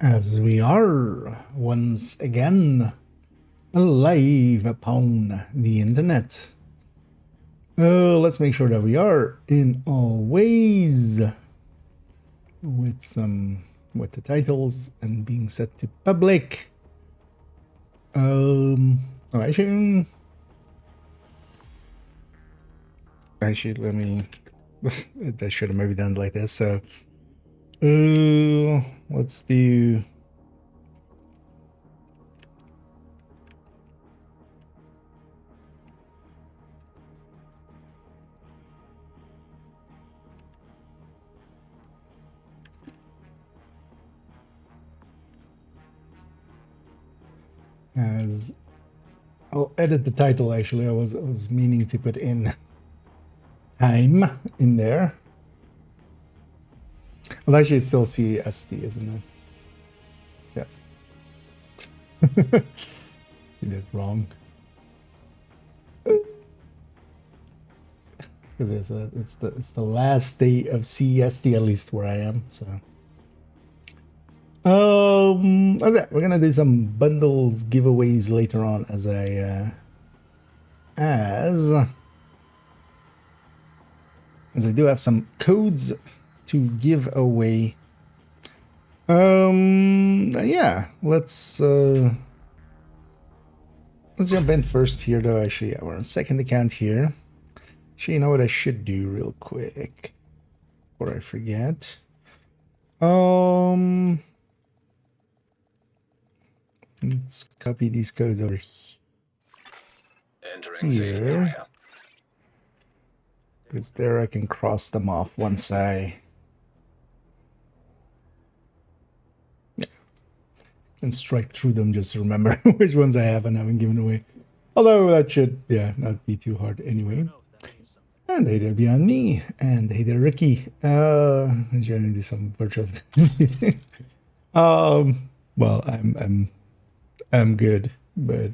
As we are once again alive upon the internet. Let's make sure that we are in all ways with the titles and being set to public. Oh, actually, let me. I should have maybe done it like this. So, let's do. As I'll edit the title. Actually, I was meaning to put in time in there. Well, actually, it's still CST, isn't it? Yeah. You did wrong. Because it's the last day of CST, at least where I am. So that's it. We're gonna do some bundles giveaways later on as I do have some codes to give away. Yeah, let's jump in first here though. Actually, yeah, we're on second account here. Actually, you know what I should do real quick before I forget. Let's copy these codes over here. Because there I can cross them off once I can strike through them just to remember which ones I have and haven't given away. Although that should, yeah, not be too hard anyway. And hey there, Beyond Me, and hey there, Ricky. I'm trying to do some virtual. Well, I'm good, but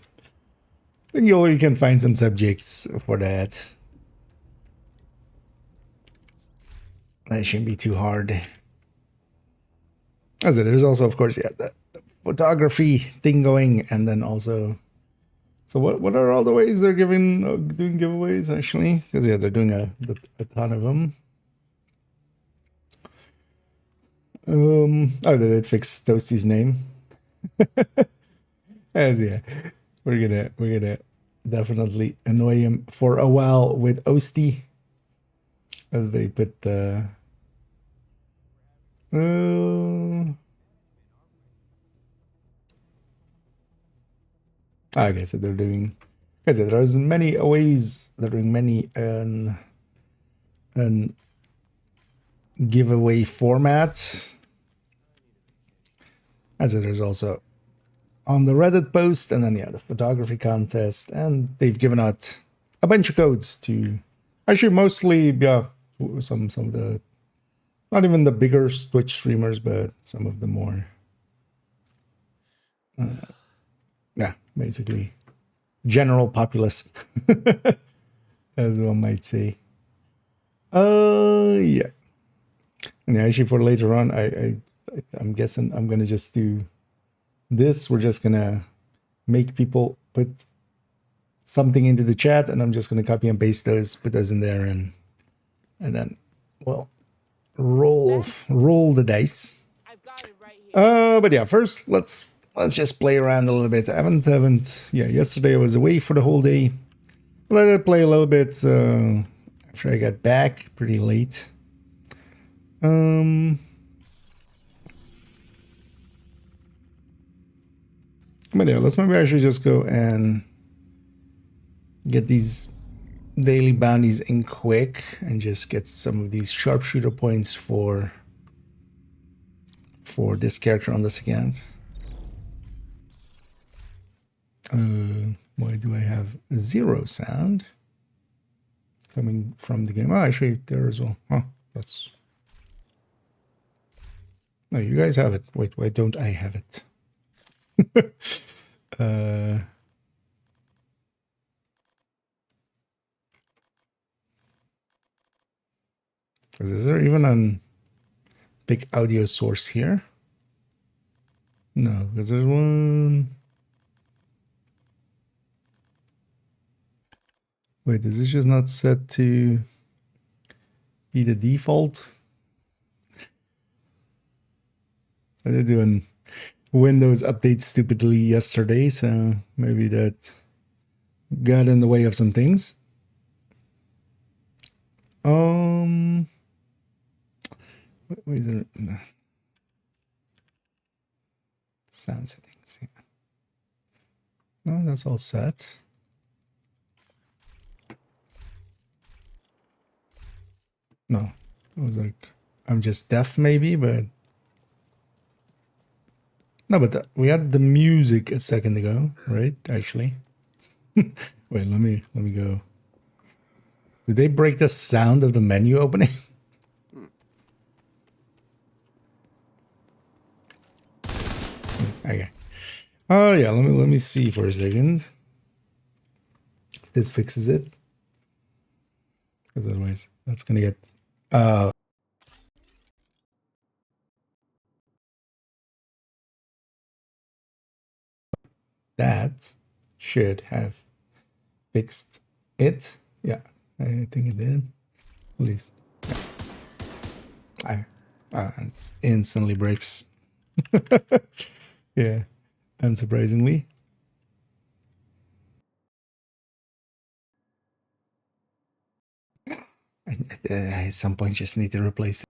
I think you can find some subjects for that. That shouldn't be too hard. As it, there's also, of course, yeah, the photography thing going, and then also. So what are all the ways they're doing giveaways actually? Because yeah, they're doing a ton of them. Oh, did it fix Toasty's name? As yeah, we're gonna definitely annoy him for a while with Osty, as they put the. Okay, so they're doing. I said there's many ways. They're doing many giveaway formats. As there's also on the Reddit post, and then yeah, the photography contest, and they've given out a bunch of codes to actually mostly yeah some of the not even the bigger Twitch streamers, but some of the more yeah basically general populace as one might say. Yeah, and actually for later on, I'm guessing I'm gonna just do this. We're just gonna make people put something into the chat, and I'm just gonna copy and paste those, put those in there, and then well roll the dice. But yeah, first let's just play around a little bit. I haven't yeah. Yesterday I was away for the whole day. Let it play a little bit after I got back pretty late. But yeah, let's maybe actually just go and get these daily bounties in quick and just get some of these sharpshooter points for this character on this account. Why do I have 0 sound coming from the game? Oh, actually there as well. Huh, that's. No, you guys have it. Wait, why don't I have it? Is there even a big audio source here? No, because there's one. Wait, is this just not set to be the default? I did do a Windows update stupidly yesterday, so maybe that got in the way of some things. Wait, is there? No. Sound settings. Yeah. No, that's all set. No, I was like, I'm just deaf, maybe, but no, but we had the music a second ago, right? Actually, wait, let me go. Did they break the sound of the menu opening? Okay. Oh yeah, let me see for a second. If this fixes it, because otherwise that's gonna get. That should have fixed it. Yeah, I think it did. At least. Yeah. It instantly breaks. Yeah, unsurprisingly. At some point, just need to replace it.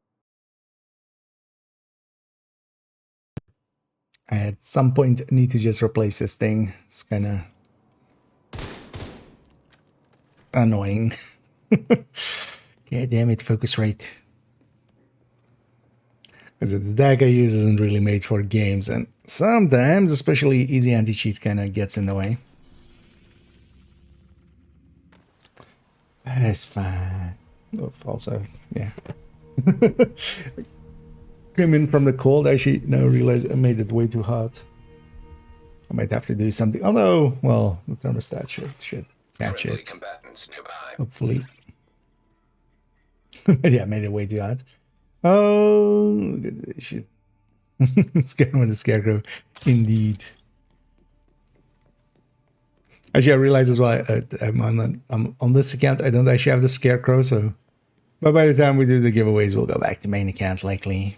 I at some point need to just replace this thing. It's kind of annoying. God damn it, focus rate. Because the deck I use isn't really made for games, and sometimes, especially easy anti-cheat kind of gets in the way. It's fine. Oh, also, yeah. Came in from the cold. Actually, now realize I made it way too hot. I might have to do something. Although, well, the thermostat should catch it. Hopefully. Yeah, I made it way too hot. Oh, shit. Scared with the scarecrow. Indeed. Actually, I realize as well, I'm on this account, I don't actually have the scarecrow, so... But by the time we do the giveaways, we'll go back to main account, likely.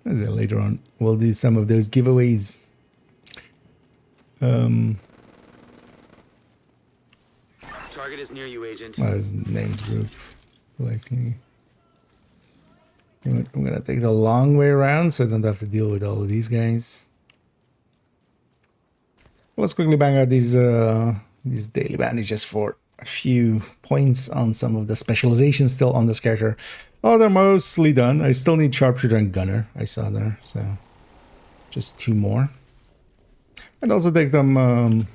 Later on, we'll do some of those giveaways. Target is near you, Agent. Well, his name's group, likely. I'm gonna take the long way around, so I don't have to deal with all of these guys. Let's quickly bang out these daily bandages for a few points on some of the specializations still on this character. Oh, they're mostly done. I still need sharpshooter and gunner. I saw there, so just 2 more. And also take them and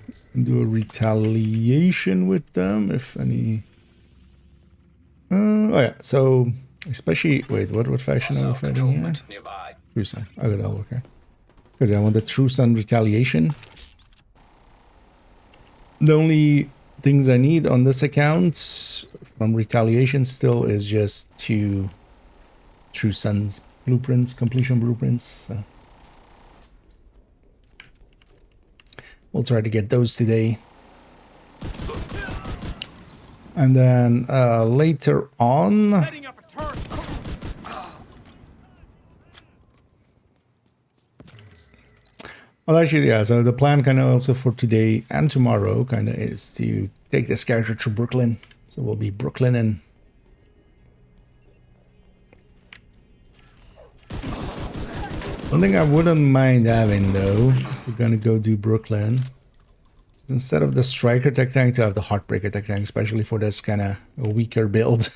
do a retaliation with them if any. Oh yeah, so especially wait, what faction are we fighting here? True Sun. I got that okay. Because I want the True Sun retaliation. The only things I need on this account from retaliation still is just 2 True Sun's blueprints, completion blueprints. So we'll try to get those today. And then later on... Well, actually, yeah, so the plan kind of also for today and tomorrow kind of is to take this character to Brooklyn. So we'll be Brooklyn and... One thing I wouldn't mind having, though, if we're going to go do Brooklyn, is instead of the Striker Tech Tank to have the Heartbreaker Tech Tank, especially for this kind of weaker build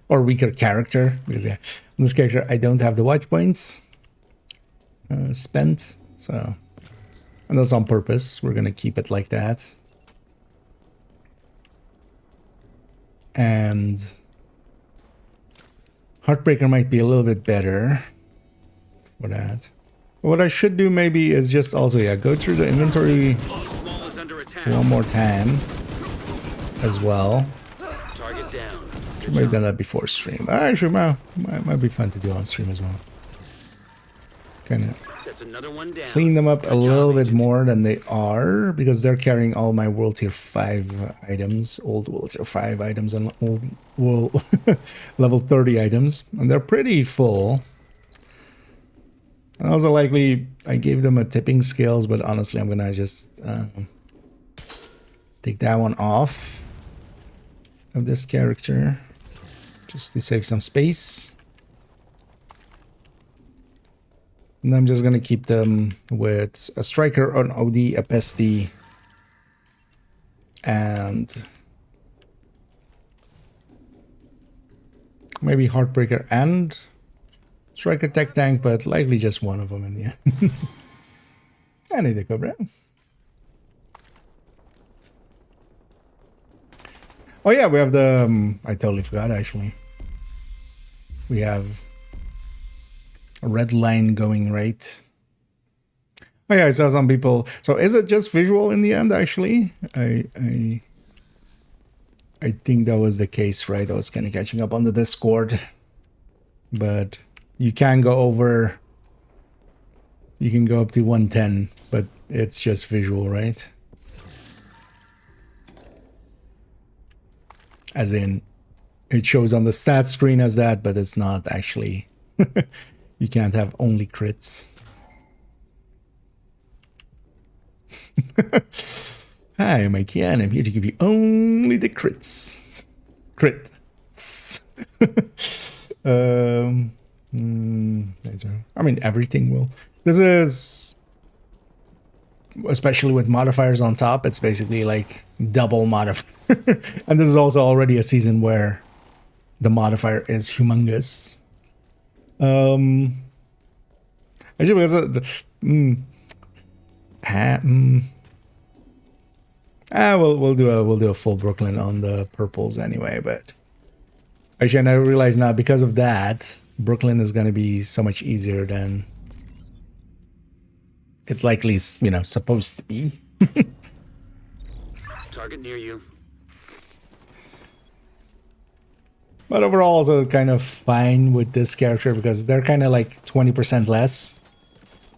or weaker character. Because, yeah, on this character, I don't have the watch points spent, so... And that's on purpose. We're going to keep it like that. And Heartbreaker might be a little bit better for that. But what I should do maybe is just also, yeah, go through the inventory one more time as well. Target down. Should have done that before stream. Actually, might be fun to do on stream as well. Kind of That's another one down. clean them up a Good job, little bit Agent. more than they are, because they're carrying all my World Tier 5 items, old World Tier 5 items, and old world level 30 items, and they're pretty full. And also likely, I gave them a tipping scales, but honestly, I'm gonna just take that one off of this character, just to save some space. And I'm just gonna keep them with a striker, an OD, a pesty, and maybe Heartbreaker and striker tech tank, but likely just one of them in the end. I need a Cobra. Oh yeah, we have the, I totally forgot actually. We have a red line going right. Oh yeah, I saw some people. So is it just visual in the end actually? I think that was the case, right? I was kind of catching up on the Discord. But you can go over, you can go up to 110, but it's just visual, right? As in, it shows on the stat screen as that, but it's not actually. You can't have only crits. Hi, I'm Kian. I'm here to give you only the crits. Crits. I mean, everything will. This is, especially with modifiers on top, it's basically like double modifier. And this is also already a season where the modifier is humongous. Actually, because we'll do a full Brooklyn on the purples anyway. But actually, and I realize now because of that, Brooklyn is going to be so much easier than it likely is, you know, supposed to be. Target near you. But overall, also kind of fine with this character because they're kind of like 20% less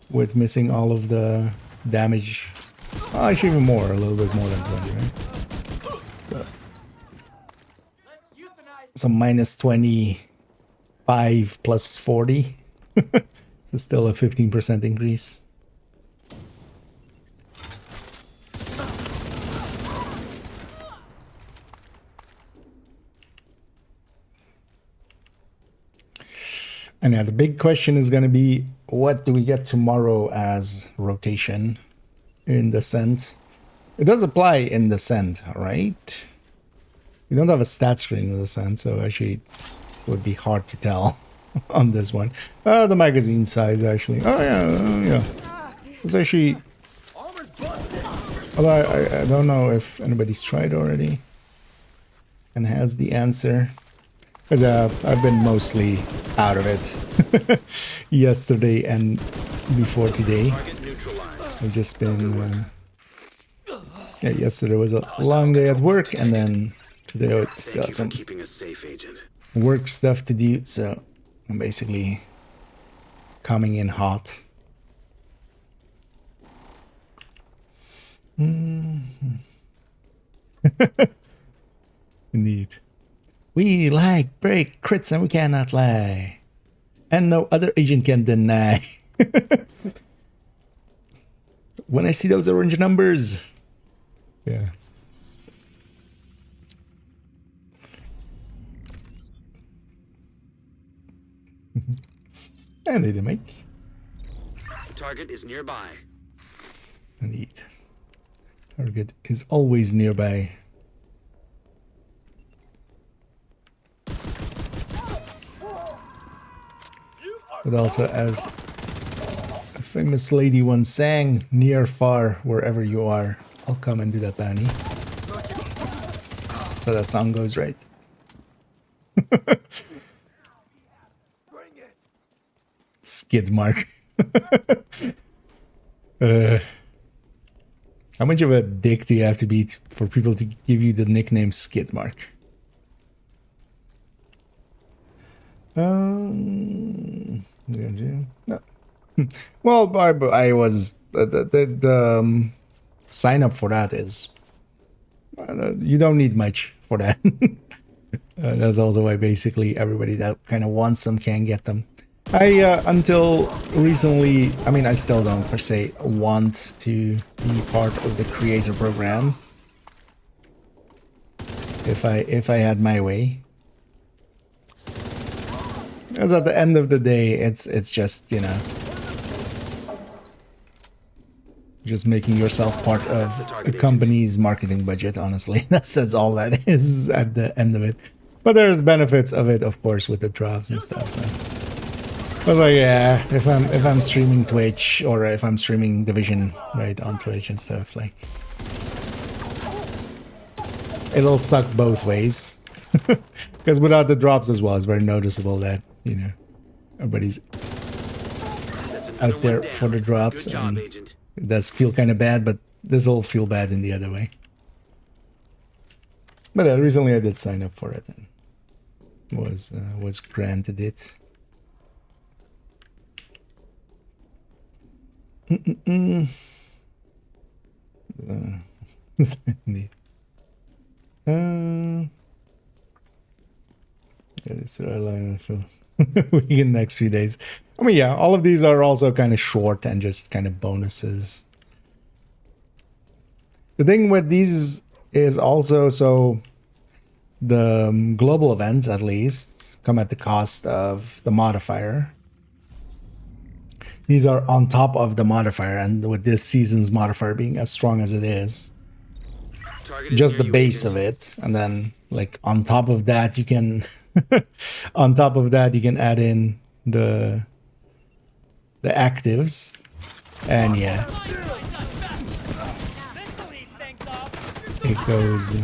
with missing all of the damage. Well, actually even more, a little bit more than 20, right? So minus 25 plus 40. So still a 15% increase. And now the big question is going to be, what do we get tomorrow as rotation in Descent? It does apply in Descent, right? We don't have a stat screen in Descent, so actually it would be hard to tell on this one. The magazine size, actually. Oh, yeah. It's actually... Although I don't know if anybody's tried already and has the answer. Because I've been mostly out of it yesterday and before today. I've just been... yeah, yesterday was a long day at work, and then today I still had some work stuff to do, so I'm basically coming in hot. Indeed. We like break crits and we cannot lie. And no other agent can deny. When I see those orange numbers. Yeah. And they make. Target is nearby. Indeed. Target is always nearby. But also, as a famous lady once sang, near, far, wherever you are, I'll come and do that bounty. So that song goes right. Skid mark. How much of a dick do you have to be for people to give you the nickname Skid mark? No. Well, I was the sign up for that is you don't need much for that. That's also why basically everybody that kind of wants them can get them. I until recently, I mean, I still don't per se want to be part of the creator program. If I had my way, because at the end of the day, it's just, you know, just making yourself part of a company's marketing budget. Honestly, that's all that is at the end of it. But there's benefits of it, of course, with the drops and stuff. So. But like, yeah, if I'm streaming Twitch or if I'm streaming Division right on Twitch and stuff, like it'll suck both ways. Because without the drops as well, it's very noticeable that, you know, everybody's out there for the drops, and it does feel kind of bad, but this will feel bad in the other way. But recently I did sign up for it and was granted it. It's we in the next few days. I mean, yeah, all of these are also kind of short and just kind of bonuses. The thing with these is also, so the global events at least come at the cost of the modifier. These are on top of the modifier, and with this season's modifier being as strong as it is, just the base of it, and then like on top of that you can on top of that you can add in the actives, and yeah, it goes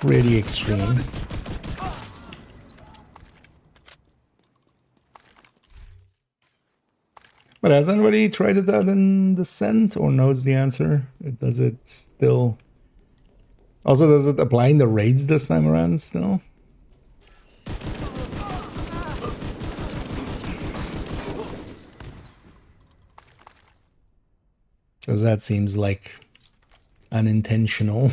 pretty extreme. But has anybody tried it out in Descent or knows the answer? Does it still... Also, does it apply in the raids this time around still? Because that seems like unintentional.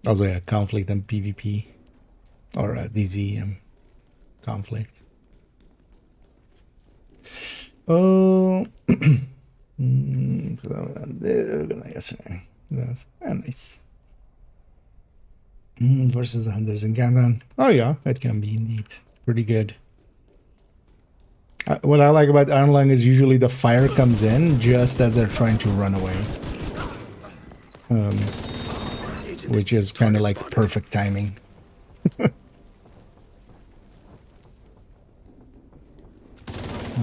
Also, yeah, conflict and PvP. Or DZ conflict. Oh, yes, nice. Versus the hunters in Countdown. Oh yeah, it can be indeed pretty good. What I like about Iron Lung is usually the fire comes in just as they're trying to run away, which is kind of like perfect timing.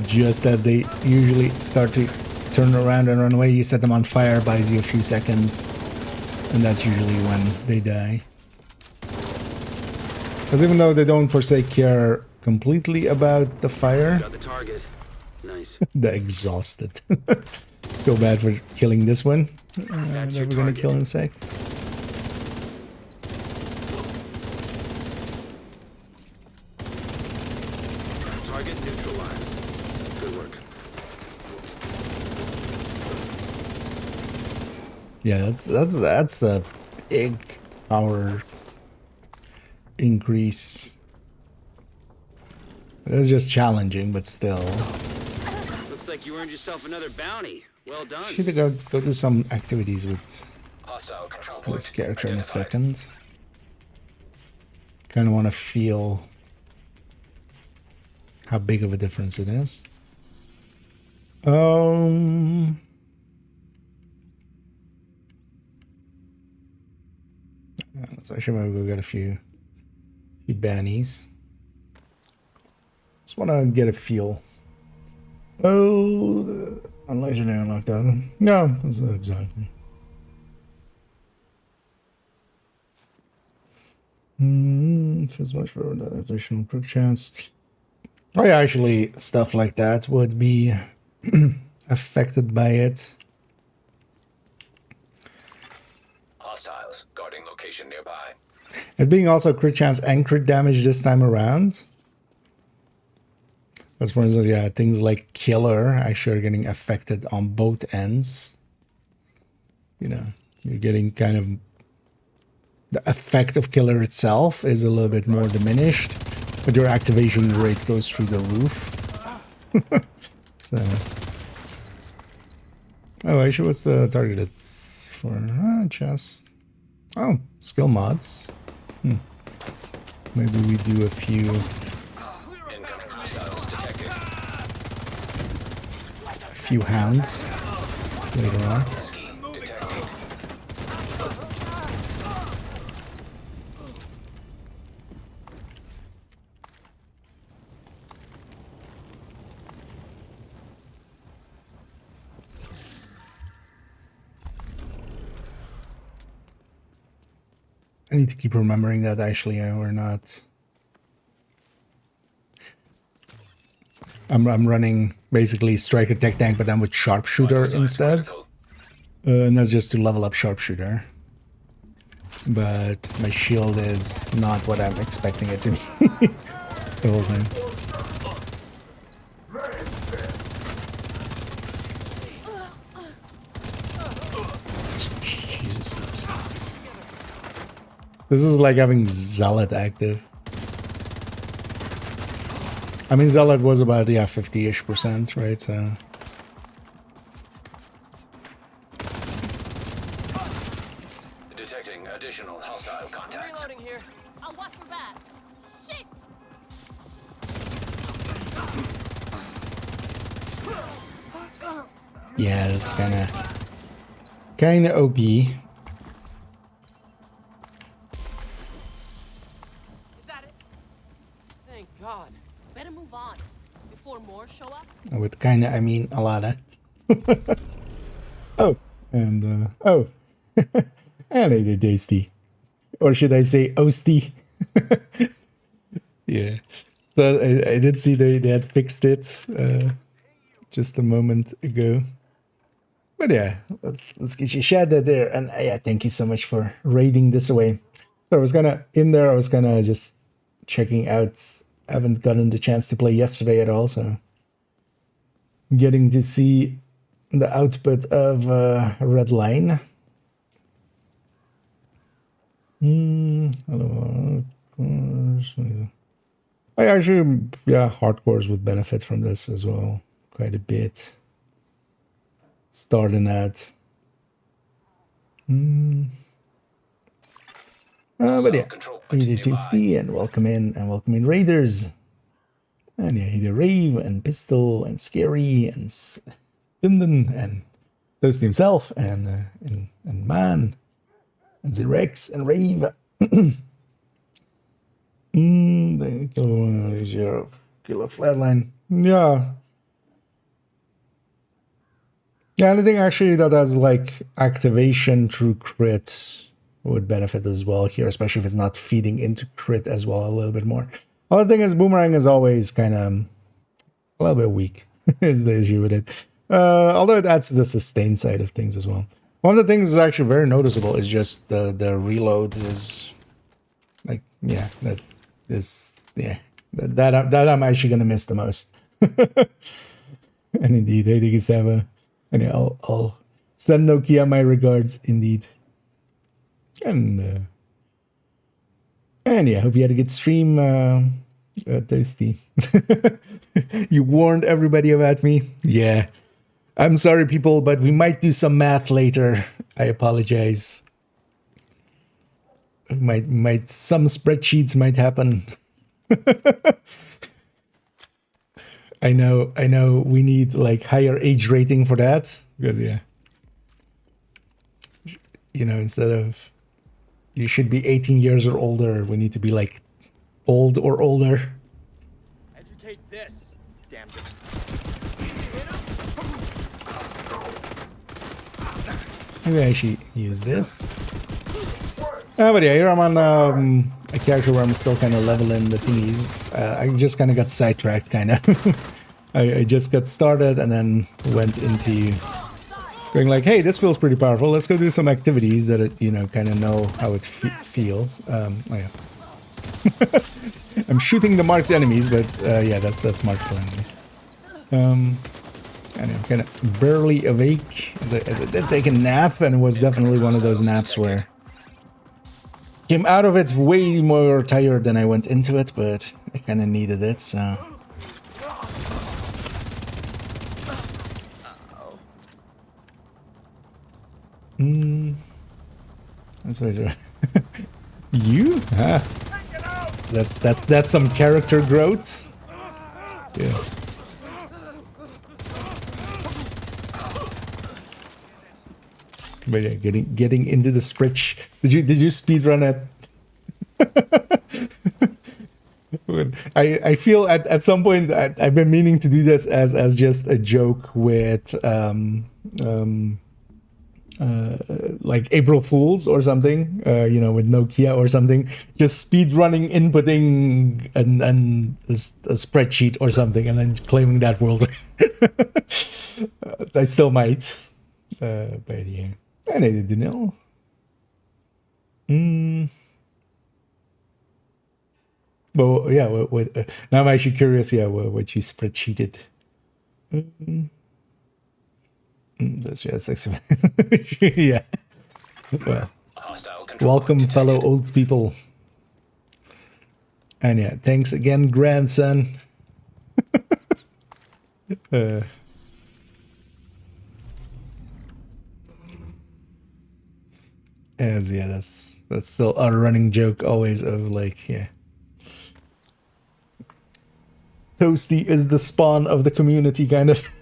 Just as they usually start to turn around and run away, you set them on fire, buys you a few seconds, and that's usually when they die. Because even though they don't per se care completely about the fire, Got the target. Nice. they're exhausted. Feel bad for killing this one that we're gonna kill in a sec. Target neutralized. Good work. Yeah, that's a big power increase. It's just challenging, but still. Looks like you earned yourself another bounty. Well done. Should go do some activities with this character in a second. Kind of want to feel how big of a difference it is. So I should maybe go get a few bannies. Just want to get a feel. Oh, legendary unlocked that. No, that's not exactly. Feels much better with additional quick chance. Oh yeah, actually, stuff like that would be affected by it. hostiles guarding location nearby. It being also crit chance and crit damage this time around. As for instance, yeah, things like killer actually are getting affected on both ends. You know, you're getting kind of the effect of killer itself is a little bit more diminished, but your activation rate goes through the roof. So, oh, actually, what's the target? It's for chest. Oh, skill mods. Maybe we do a few. Incoming hostiles detected. A few hounds later on. Ski detected. I need to keep remembering that actually we're not. I'm running basically striker tech tank, but then with sharpshooter instead. And that's just to level up sharpshooter. But my shield is not what I'm expecting it to be the whole thing. Jesus. This is like having Zealot active. I mean, Zealot was about, yeah, 50-ish%, right? So... Detecting additional hostile contacts. Reloading here. I'll watch your back. Shit! Yeah, it's kinda OP. Is that it? Thank God. Better move on before more show up. With kinda, I mean a lot of. Oh, and oh, and either tasty, or should I say Oasty? Yeah. So I did see they had fixed it just a moment ago. But yeah, let's get you shaded there, and yeah, thank you so much for raiding this away. So I was kinda just checking out. I haven't gotten the chance to play yesterday at all, so getting to see the output of Red Line. Hello, I actually, yeah, hardcores would benefit from this as well, quite a bit. Starting at. But yeah, either Toasty and welcome in Raiders. And yeah, either Rave and Pistol and Scary and Stimden and Toasty himself and Man and Zirex and Rave. Killer Flatline. Yeah. Yeah, anything actually that has like activation through crit would benefit as well here, especially if it's not feeding into crit as well a little bit more. Other thing is Boomerang is always kind of a little bit weak is the issue with it. Although it adds to the sustain side of things as well. One of the things that's actually very noticeable is just the reload is like, yeah, that I'm actually gonna miss the most. And indeed, I think it's and yeah, I'll send Nokia my regards indeed. And yeah, hope you had a good stream, Toasty. You warned everybody about me. Yeah. I'm sorry, people, but we might do some math later. I apologize. Some spreadsheets might happen. I know we need like higher age rating for that, because yeah, you know, instead of you should be 18 years or older, we need to be like old or older. Educate this, damn it. Maybe I should use this. But yeah, here I'm on a character where I'm still kind of leveling the thingies. I just kind of got sidetracked, kind of. I just got started and then went into Going like, hey, this feels pretty powerful. Let's go do some activities that it, you know, kind of know how it feels. Oh yeah. I'm shooting the marked enemies, but yeah, that's marked for enemies. And I'm kind of barely awake as I did take a nap, and it was definitely one of those naps where came out of it way more tired than I went into it, but I kind of needed it, so. That's right. You? Ah. That's some character growth. Yeah. But yeah, getting into the spreadsheet. Did you speedrun it? I feel at some point I've been meaning to do this as just a joke with like April Fools or something, you know, with Nokia or something, just speed running, inputting and a spreadsheet or something, and then claiming that world. I still might, but yeah, I needed to know. Well, yeah, now I'm actually curious. Yeah, what you spreadsheeted. That's just yeah. Well, welcome, fellow old people. And yeah, thanks again, grandson. As yeah, that's still a running joke always of like, yeah. Toasty is the spawn of the community, kind of.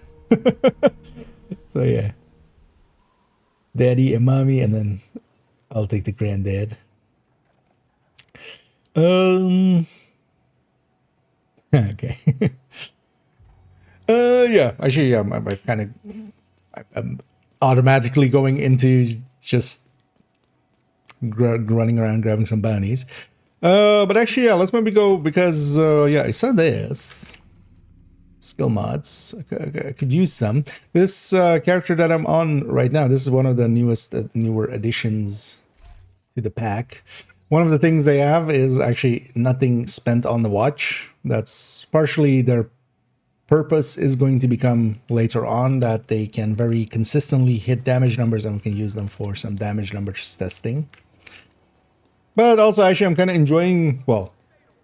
So yeah, daddy and mommy, and then I'll take the granddad. Okay. Yeah, actually, yeah, I'm automatically going into just running around grabbing some bounties. But actually, yeah, let's maybe go because yeah, I saw this. Skill mods. I could use some. This character that I'm on right now, this is one of the newer additions to the pack. One of the things they have is actually nothing spent on the watch. That's partially their purpose is going to become later on that they can very consistently hit damage numbers, and we can use them for some damage numbers testing. But also, actually, I'm kind of enjoying, well,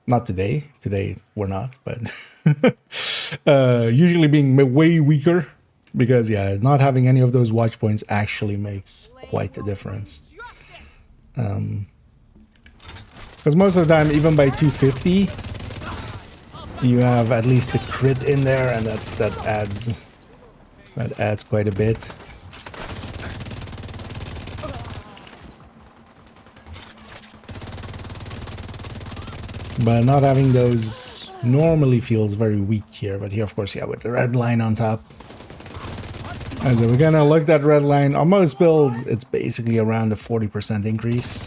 not today. Today, we're not, but usually being way weaker because, yeah, not having any of those watch points actually makes quite a difference. Because most of the time, even by 250, you have at least a crit in there, and that adds quite a bit. But not having those normally feels very weak here. But here, of course, yeah, with the red line on top. And so we're gonna look at that red line. On most builds, it's basically around a 40% increase.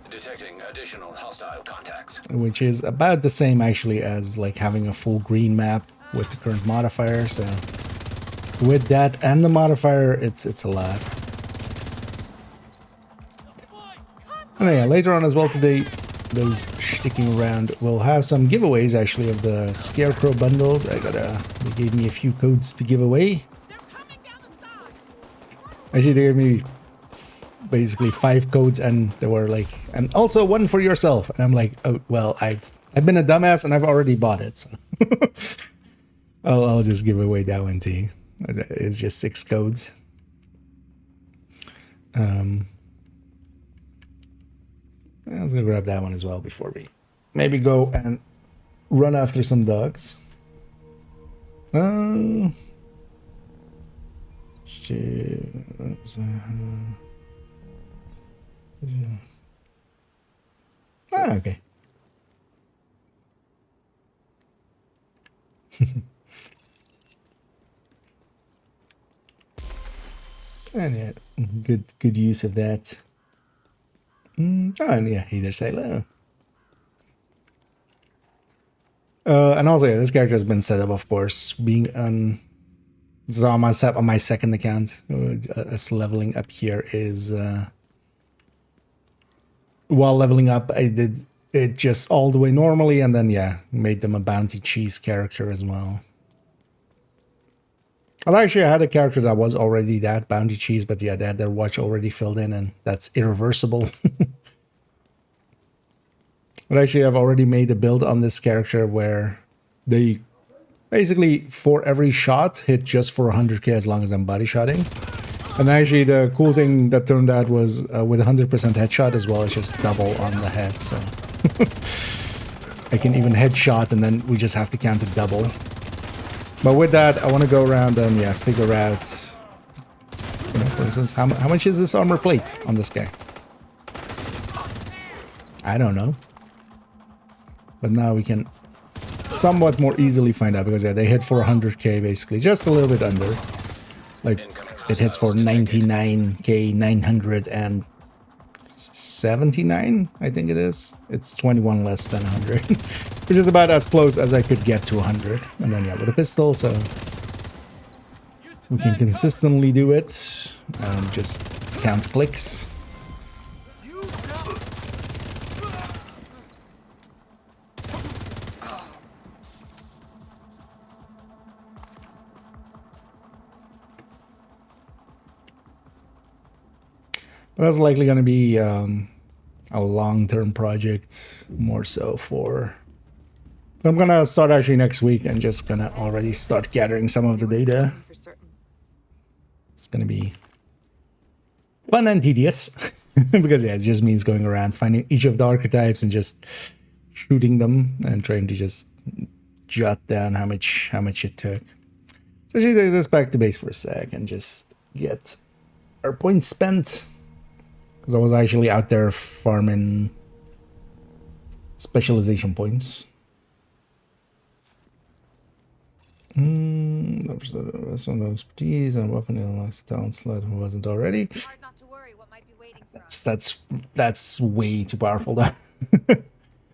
Detecting additional hostile contacts. Which is about the same, actually, as like having a full green map with the current modifier. So with that and the modifier, it's a lot. And yeah, later on as well today, those sticking around, we'll have some giveaways actually of the Scarecrow bundles. They gave me a few codes to give away. Actually, they gave me basically 5 codes, and they were like, and also one for yourself. And I'm like, oh well, I've been a dumbass and I've already bought it. So I'll just give away that one to you. It's just 6 codes. I was gonna grab that one as well before we maybe go and run after some dogs. Okay. And yeah, good use of that. Oh, and yeah, hey there, Sailor. And also, yeah, this character has been set up, of course, being on So on my second account, us leveling up here is while leveling up, I did it just all the way normally, and then yeah, made them a bounty cheese character as well. Well, actually, I had a character that was already that bounty cheese, but yeah, they had their watch already filled in, and that's irreversible. But actually, I've already made a build on this character where they basically for every shot hit just for 100k as long as I'm body shotting. And actually, the cool thing that turned out was with 100% headshot as well, it's just double on the head. So I can even headshot, and then we just have to count it double. But with that, I want to go around and yeah, figure out, you know, for instance, how much is this armor plate on this guy? I don't know. But now we can somewhat more easily find out, because yeah, they hit for 100k basically, just a little bit under. Like it hits for 99k 979, I think it is. It's 21 less than 100, which is about as close as I could get to 100. And then yeah, with a pistol, so we can consistently do it and just count clicks. But that's likely going to be a long-term project, more so for... But I'm going to start actually next week and just going to already start gathering some of the data. It's going to be fun and tedious. Because yeah, it just means going around, finding each of the archetypes and just shooting them and trying to just jot down how much it took. So actually take this back to base for a sec and just get our points spent. Because I was actually out there farming specialization points. That's one of expertise and weapon unlocks the talent slot who wasn't already. Hard not to worry what might be waiting for us. That's way too powerful.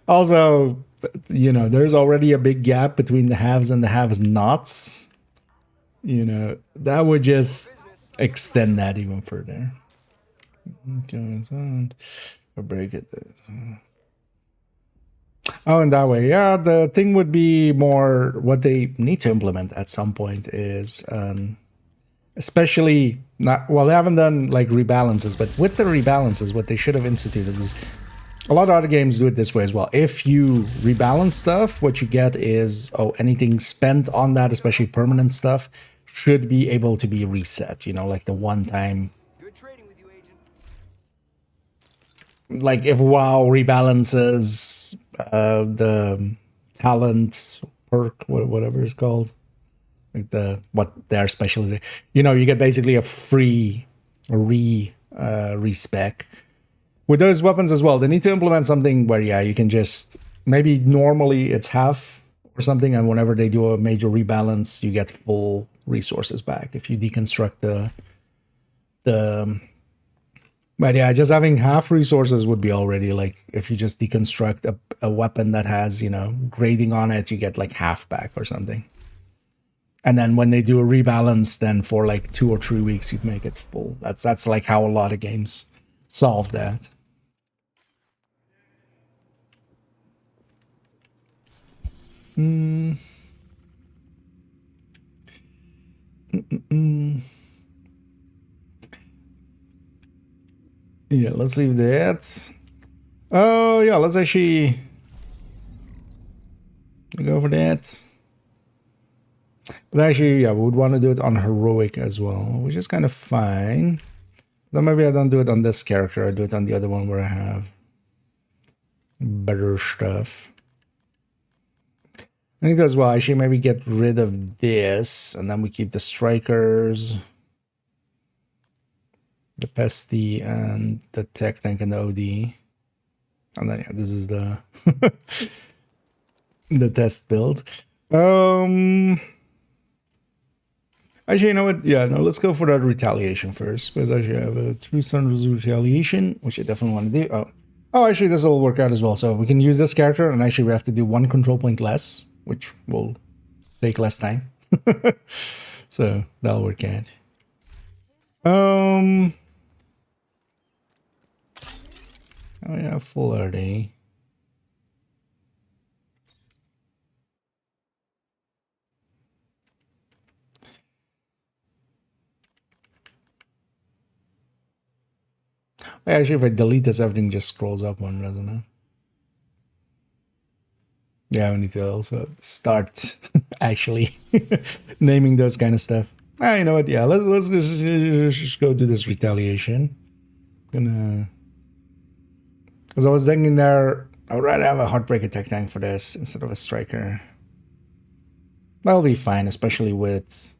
Also, you know, there's already a big gap between the haves and the have-nots. You know, that would just extend that even further. Or break it. Oh, and that way, yeah, the thing would be more what they need to implement at some point is especially not, well, they haven't done like rebalances, but with the rebalances, what they should have instituted is a lot of other games do it this way as well. If you rebalance stuff, what you get is, oh, anything spent on that, especially permanent stuff, should be able to be reset, you know, like the one time. Like if WoW rebalances the talent perk, whatever it's called, like what their specialization, you know, you get basically a free respec. With those weapons as well, they need to implement something where yeah, you can just maybe normally it's half or something, and whenever they do a major rebalance, you get full resources back if you deconstruct the. But yeah, just having half resources would be already like, if you just deconstruct a weapon that has, you know, grading on it, you get like half back or something. And then when they do a rebalance, then for like 2 or 3 weeks, you'd make it full. That's like how a lot of games solve that. Yeah, let's leave that. Oh, yeah, let's actually go for that. But actually, yeah, we would want to do it on heroic as well, which is kind of fine. Then maybe I don't do it on this character. I do it on the other one where I have better stuff. I think as well, actually maybe get rid of this, and then we keep the strikers, the pesty, and the tech tank and the OD. And then yeah, this is the the test build. Actually, you know what? Yeah, no, let's go for that retaliation first, because actually I have a True Sun's retaliation, which I definitely want to do. Oh, actually, this will work out as well. So we can use this character, and actually we have to do 1 control point less, which will take less time. So that'll work out. Oh yeah, full are they? Actually, if I delete this, everything just scrolls up one, doesn't it? Yeah, we need to also start actually naming those kind of stuff. Ah, you know what? Yeah, let's just go do this retaliation. Gonna, because I was thinking there, I would rather have a Heartbreak Attack tank for this instead of a striker. That'll be fine, especially with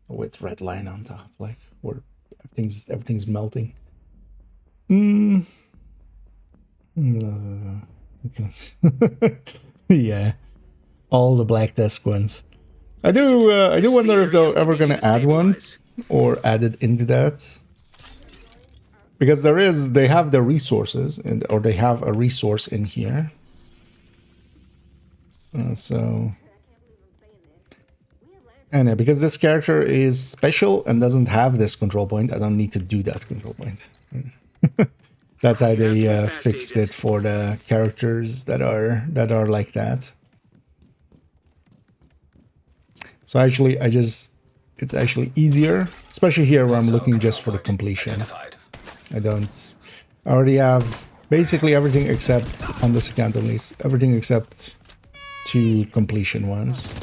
red line on top, like where everything's melting. Yeah, all the Black Desk ones. I do wonder if they're ever gonna add one or add it into that, because they have the resources or they have a resource in here. So anyway, because this character is special and doesn't have this control point, I don't need to do that control point. That's how they fixed it for the characters that are like that. So actually, it's actually easier, especially here where I'm looking just for the completion. I already have basically everything except, on this account at least, everything except 2 completion ones.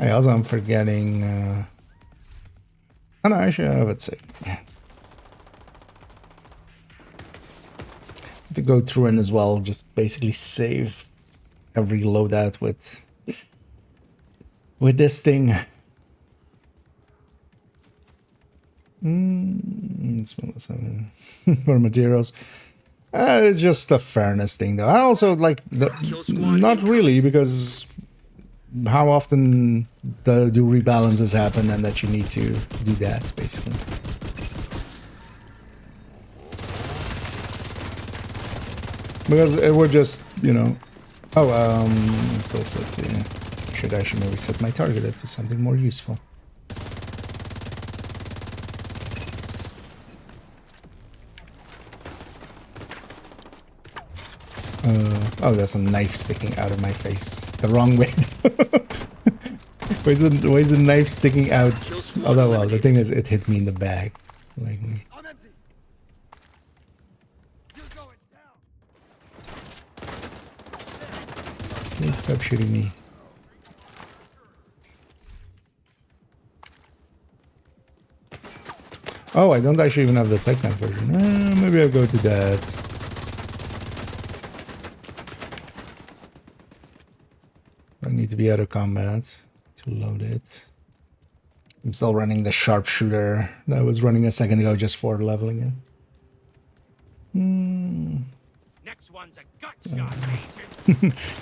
I'm forgetting. Oh no, actually, I would say. Yeah. To go through and as well, just basically save every loadout with this thing. For materials. It's just a fairness thing, though. I also like not really, because how often do rebalances happen and that you need to do that, basically. Because it would just, you know... Oh, I'm still set to... Should actually maybe set my target to something more useful. Oh, there's a knife sticking out of my face. The wrong way. Why is the knife sticking out? Although, well, the thing is, it hit me in the back. Like me. Please stop shooting me. Oh, I don't actually even have the Tech Knife version. Maybe I'll go to that. I need to be out of combat to load it. I'm still running the sharpshooter that I was running a second ago just for leveling it. Next one's a gut shot,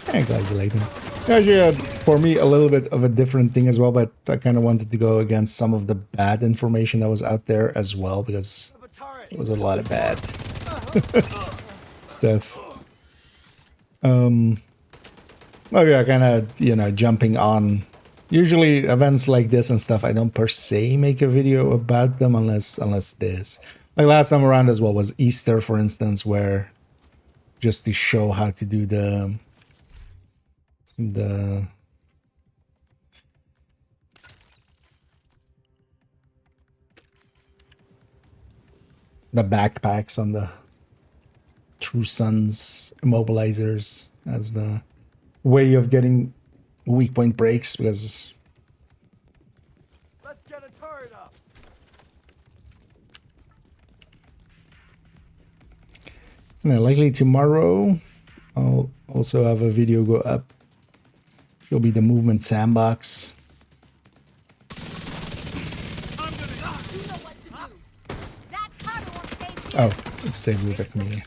Congratulations. Actually, for me, a little bit of a different thing as well, but I kind of wanted to go against some of the bad information that was out there as well, because there was a lot of bad stuff. Oh yeah, kind of, you know, jumping on. Usually events like this and stuff, I don't per se make a video about them unless this. Like last time around as well was Easter, for instance, where just to show how to do the backpacks on the True Sons immobilizers as the way of getting weak point breaks, because Let's get a turret up. and likely tomorrow I'll also have a video go up. It'll be the movement sandbox. Oh, let's save with the community.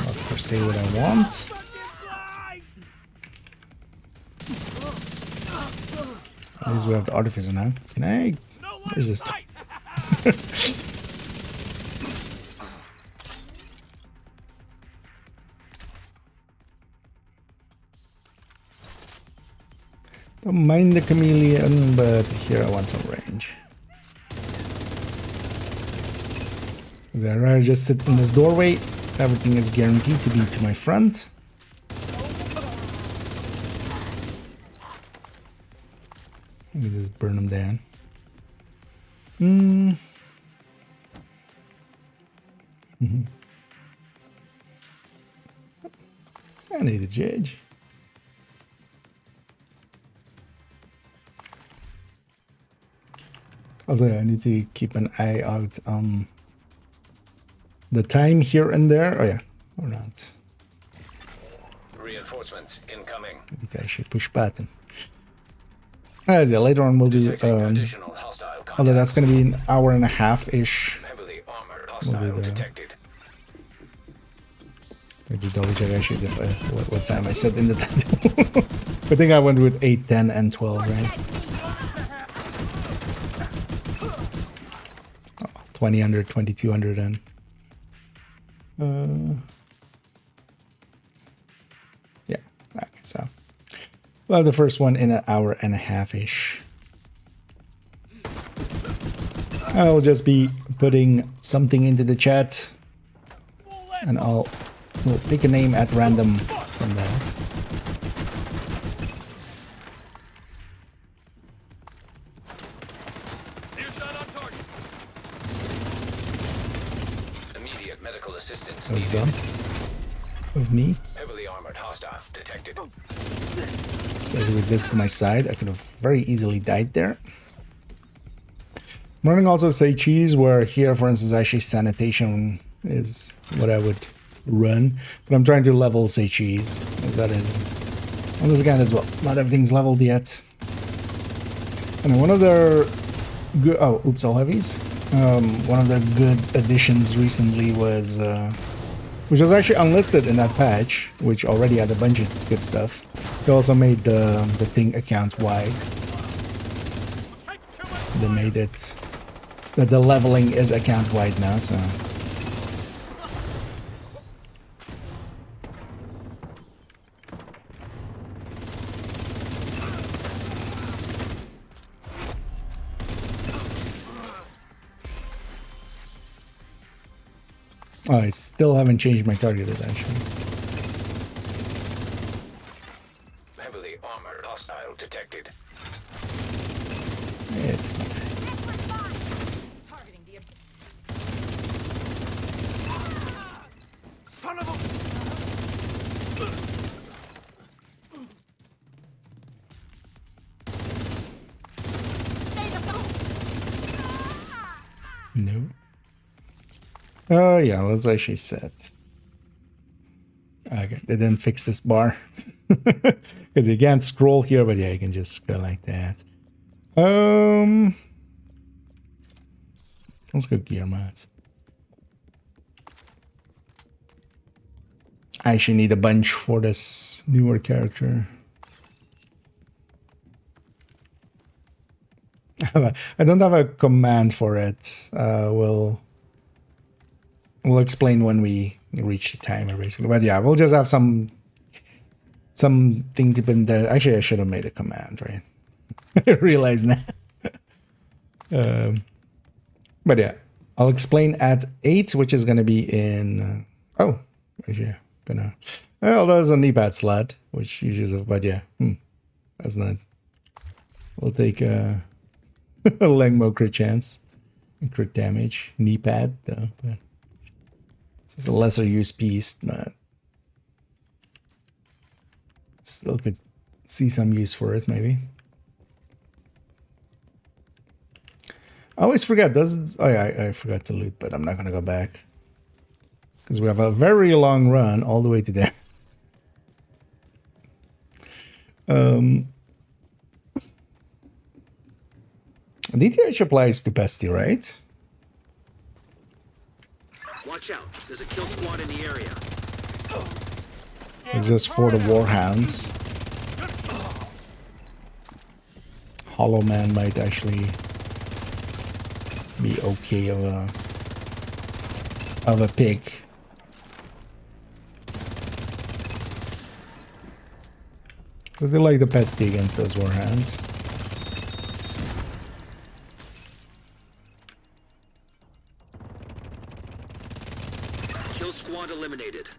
Not per se what I want. At least we have the artificer now. Can I? Where's this? Don't mind the chameleon, but here I want some range. I'd rather just sit in this doorway. Everything is guaranteed to be to my front. Let me just burn them down. I need a judge. Also, I need to keep an eye out on the time here and there. Oh yeah, or not. Reinforcements incoming. Need to actually push button. As yeah, later on we'll do. Detecting additional hostile Although that's contacts. going to be an hour and a half ish. Heavily armored hostile detected. I did double check actually what time I said in the title. I think I went with 8, 10, and 12, right? 2000, 2200, and yeah. Okay, so well, the first one in an hour and a half ish. I'll just be putting something into the chat, and we'll pick a name at random from that. Earshot on target. Immediate medical assistance That was needed. done. Of me. Heavily armored hostile detected. Especially with this to my side, I could have very easily died there. I'm running also say cheese, where here, for instance, actually sanitation is what I would run. But I'm trying to level say cheese, as that is on this gun as well. Not everything's leveled yet. And one of their good all heavies. One of their good additions recently was which was actually unlisted in that patch, which already had a bunch of good stuff. They also made the thing account wide. They made it that the leveling is account wide now, so. Oh, I still haven't changed my target actually. Heavily armored hostile detected. It's fine. Targeting the Son of a... No. Oh yeah, let's actually set. Okay, they didn't fix this bar. Because you can't scroll here, but yeah, you can just go like that. Let's go gear mods. I actually need a bunch for this newer character. I don't have a command for it. We'll explain when we reach the timer, basically. But yeah, we'll just have something to put in there. Actually, I should have made a command, right? I realize now. But yeah, I'll explain at 8, which is going to be in... oh, actually, gonna... well, there's a knee pad slot, which usually is... but yeah, that's not... we'll take a Langmo crit chance and crit damage. Knee pad, though, but... it's a lesser used piece, but... still could see some use for it, maybe. I always forget, does... oh yeah, I forgot to loot, but I'm not gonna go back. Because we have a very long run all the way to there. DTH applies to Pesty, right? Watch out. There's a kill squad in the area. It's just for the Warhounds. Hollow Man might actually be okay of a pick. So they like the pesty against those warhands. Kill squad eliminated.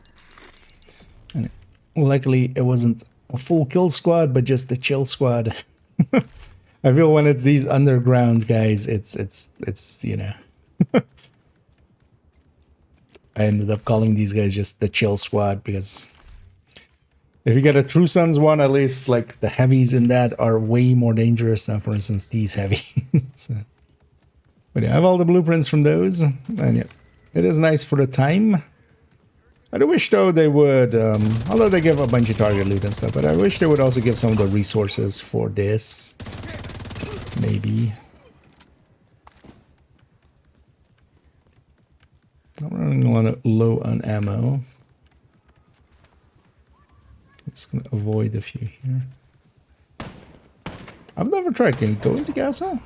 And luckily, it wasn't a full kill squad, but just the chill squad. I feel when it's these underground guys, it's you know. I ended up calling these guys just the chill squad because if you get a True Sons one, at least like the heavies in that are way more dangerous than, for instance, these heavies. So, but yeah, I have all the blueprints from those, and yeah, it is nice for the time. I do wish though they would, although they give a bunch of target loot and stuff, but I wish they would also give some of the resources for this. Maybe. I'm running low on ammo. I'm just gonna avoid a few here. I've never tried. Can you go into castle?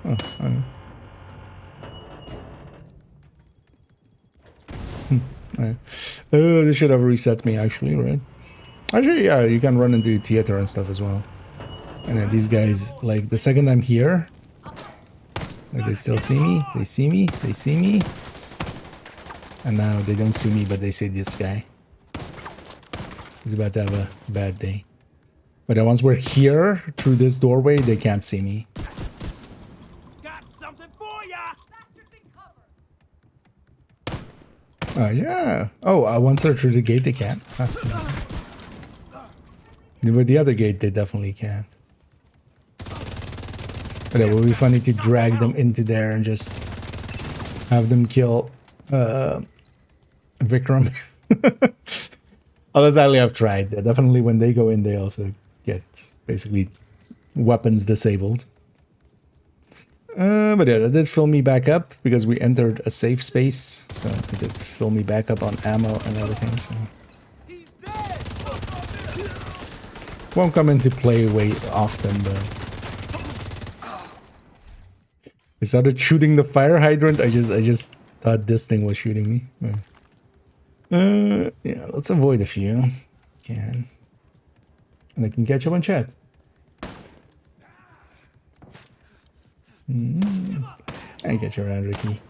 Oh, I don't know. Right. Oh, this should have reset me actually, right? Actually, yeah, you can run into theater and stuff as well. And then these guys, like the second I'm here, like they still see me, they see me, they see me. And now they don't see me, but they see this guy. He's about to have a bad day. But then once we're here, through this doorway, they can't see me. Got something for ya! Oh, yeah. Oh, once they're through the gate, they can't. Huh. With the other gate, they definitely can't. But it would be funny to drag them into there and just have them kill Vikram. Unless I have tried. Definitely when they go in, they also get basically weapons disabled. But yeah, that did fill me back up because we entered a safe space. So it did fill me back up on ammo and everything. So won't come into play way often, but I started shooting the fire hydrant. I just thought this thing was shooting me. Yeah, let's avoid a few. Can. And I can catch up on chat. I get you around, Ricky.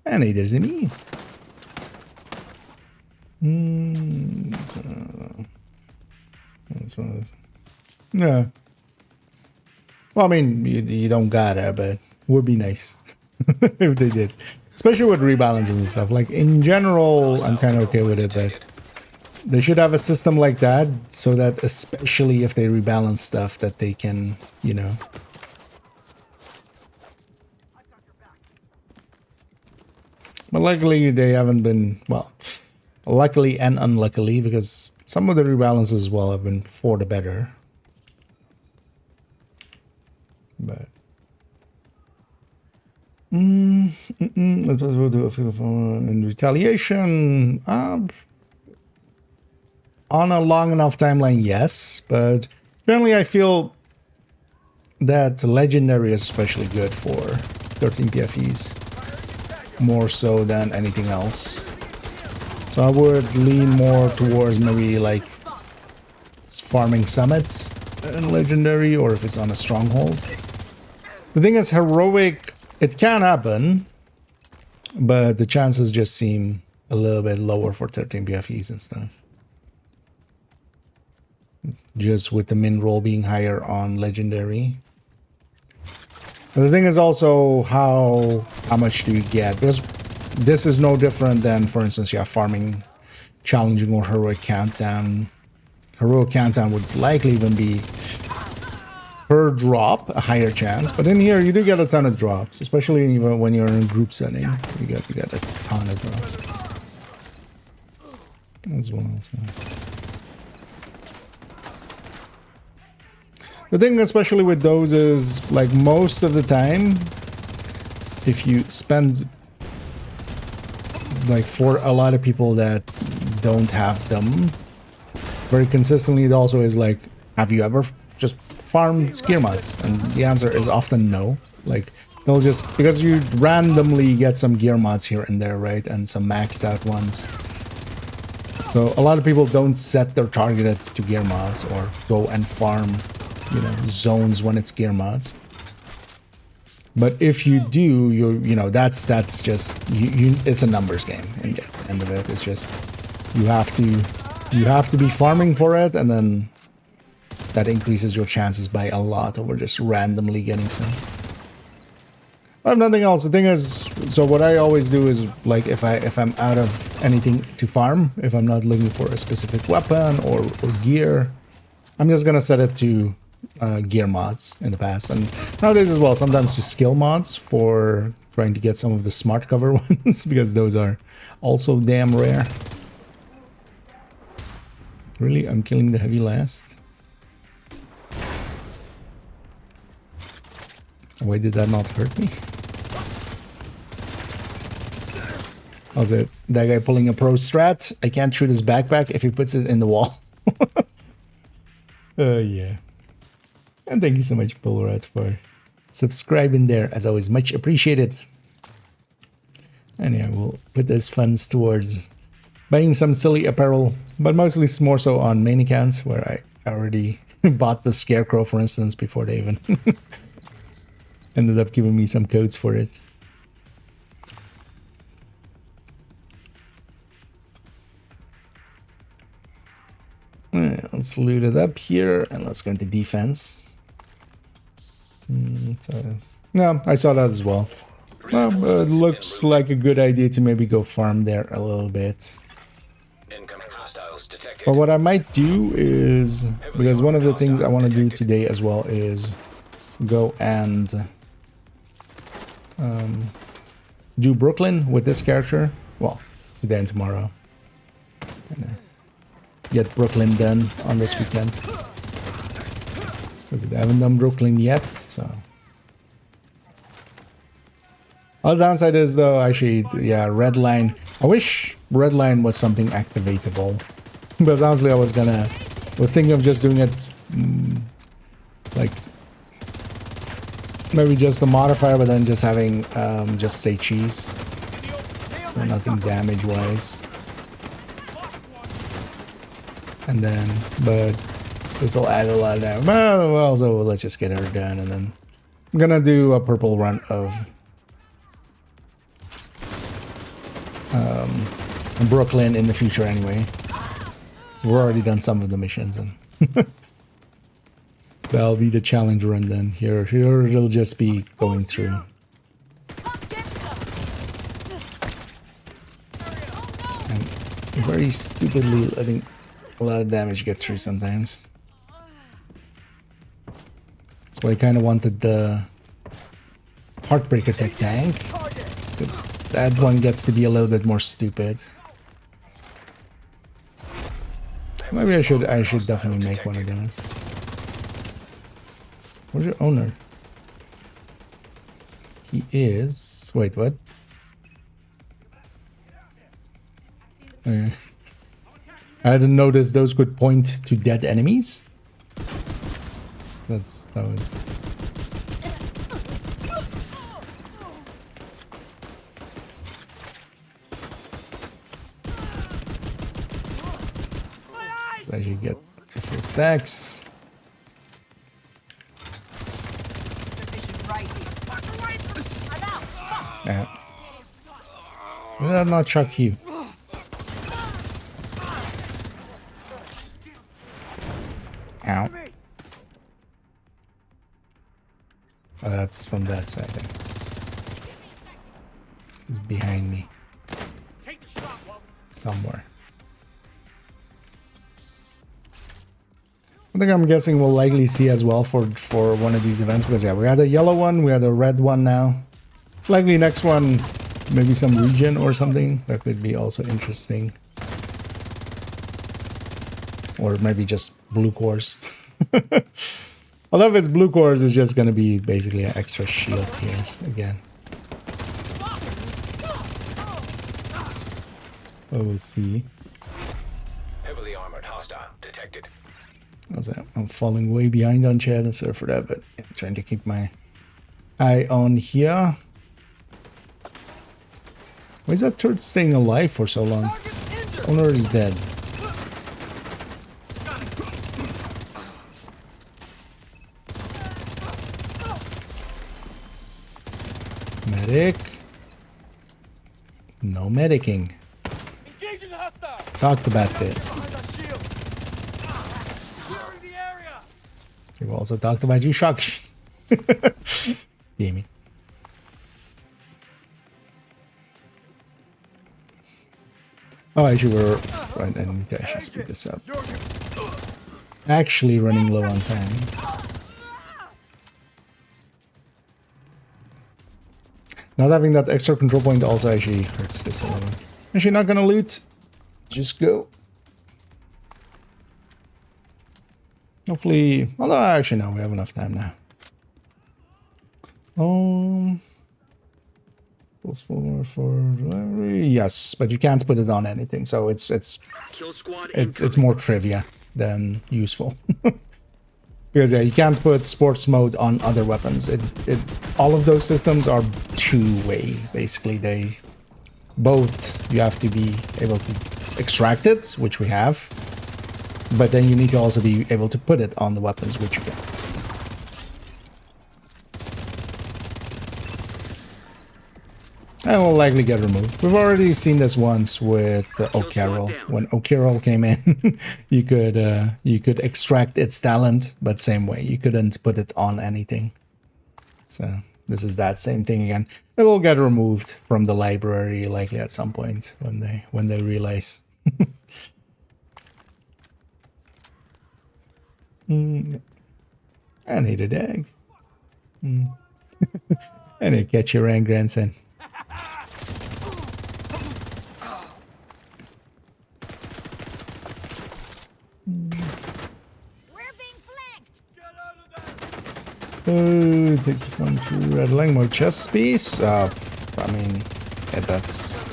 And hey, there's me. No. Well, I mean, you don't gotta, but would be nice if they did. Especially with rebalances and stuff. Like, in general, I'm kind of okay with it, but they should have a system like that so that, especially if they rebalance stuff, that they can, you know... But luckily, they haven't been, well, luckily and unluckily, because some of the rebalances as well have been for the better. But... Let's do in retaliation. On a long enough timeline, yes, but generally I feel that legendary is especially good for 13 PFEs, more so than anything else. So I would lean more towards maybe like farming summits in legendary, or if it's on a stronghold. The thing is, heroic, it can happen, but the chances just seem a little bit lower for 13 BFEs and stuff. Just with the min roll being higher on legendary. But the thing is also how much do you get? Because this is no different than, for instance, you have farming, challenging, or heroic countdown. Heroic countdown would likely even be per drop a higher chance, but in here you do get a ton of drops, especially even when you're in a group setting. You get a ton of drops as well. So. The thing, especially with those, is like most of the time, if you spend, like, for a lot of people that don't have them very consistently, it also is like, have you ever just farmed gear mods? And the answer is often no. Like, they'll just, because you randomly get some gear mods here and there, right? And some maxed out ones. So a lot of people don't set their target to gear mods or go and farm, you know, zones when it's gear mods. But if you do, you know, that's just it's a numbers game. And at the end of it, it's just you have to be farming for it, and then that increases your chances by a lot over just randomly getting some. I have nothing else. The thing is, so what I always do is, like, if I'm out of anything to farm, if I'm not looking for a specific weapon or gear, I'm just gonna set it to gear mods in the past, and nowadays as well, sometimes to skill mods for trying to get some of the smart cover ones, because those are also damn rare. Really, I'm killing the heavy last. Why did that not hurt me? How's it? That guy pulling a pro strat. I can't shoot his backpack if he puts it in the wall. Yeah. And thank you so much, Bullrat, for subscribing there. As always, much appreciated. And yeah, we'll put those funds towards buying some silly apparel, but mostly more so on main accounts, where I already bought the Scarecrow, for instance, before they even ended up giving me some codes for it. Alright, let's loot it up here, and let's go into defense. No, I saw that as well. Well, it looks like a good idea to maybe go farm there a little bit. Incoming hostiles detected. But what I might do is, because one of the things I want to do today as well is go and do Brooklyn with this character. Well, today and tomorrow. And, get Brooklyn done on this weekend. Because I haven't done Brooklyn yet, so. All the downside is, though, actually, yeah, red line. I wish red line was something activatable. Because honestly, I was thinking of just doing it, like, maybe just the modifier, but then just having, just say cheese. So nothing damage-wise. And then, but this will add a lot of damage. Well, so let's just get her done, and then I'm gonna do a purple run of Brooklyn in the future anyway. We've already done some of the missions, and that'll be the challenge run then. Here it'll just be going through. And very stupidly letting a lot of damage get through sometimes. That's why I kind of wanted the Heartbreaker Tech tank, because that one gets to be a little bit more stupid. Maybe I should definitely make one of those. Where's your owner? He is... Wait, what? I hadn't noticed those could point to dead enemies. That was... So I should get to full stacks. Yeah. Did that not shock you? Ow. Oh, that's from that side. He's behind me. Somewhere. I think I'm guessing we'll likely see as well for one of these events, because yeah, we had a yellow one, we had a red one now. Likely next one, maybe some region or something. That could be also interesting. Or maybe just blue cores. Although if it's blue cores, it's just going to be basically an extra shield here again. Oh, we'll see. Heavily armored hostile detected. I'm falling way behind on chat, and sorry for that, but I'm trying to keep my eye on here. Why is that turret staying alive for so long? Owner is dead. Medic. No medicing. Engaging hostile. Talked about this. Shield. Clearing the area. We've also talked about you, Shock. Damn it. Oh, actually, we're right. I need to actually speed this up. Actually, running low on time. Not having that extra control point also actually hurts this a little. Actually, not gonna loot. Just go. Hopefully, although actually no, we have enough time now. For delivery. Yes, but you can't put it on anything, so it's Kill squad it's more trivia than useful. Because yeah, you can't put sports mode on other weapons. All of those systems are two-way. Basically, they both you have to be able to extract it, which we have, but then you need to also be able to put it on the weapons, which you can. And will likely get removed. We've already seen this once with O'Carroll. When O'Carroll came in, you could extract its talent, but same way, you couldn't put it on anything. So this is that same thing again. It will get removed from the library likely at some point when they realize. I need a dag. I need to catch your rank, grandson. Take the one to red Langmo chest piece. I mean, yeah, that's.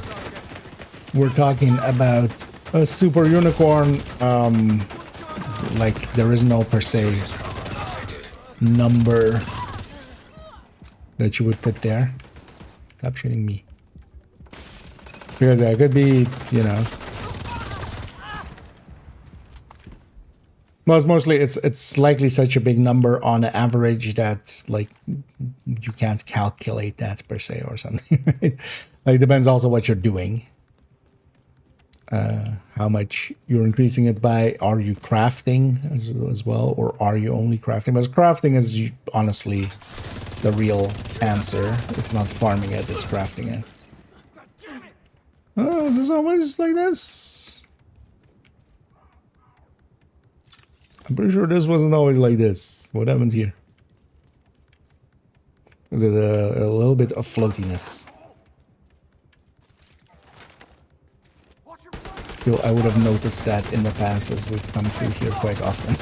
We're talking about a super unicorn. Like there is no per se number that you would put there. Stop shooting me. Because it could be, you know. Well, mostly it's likely such a big number on average that like you can't calculate that per se or something. Right? Like depends also what you're doing, how much you're increasing it by. Are you crafting as well, or are you only crafting? Because crafting is honestly the real answer. It's not farming it; it's crafting it. Oh, is this always like this? I'm pretty sure this wasn't always like this. What happened here? Is it a little bit of floatiness? I feel I would have noticed that in the past as we've come through here quite often.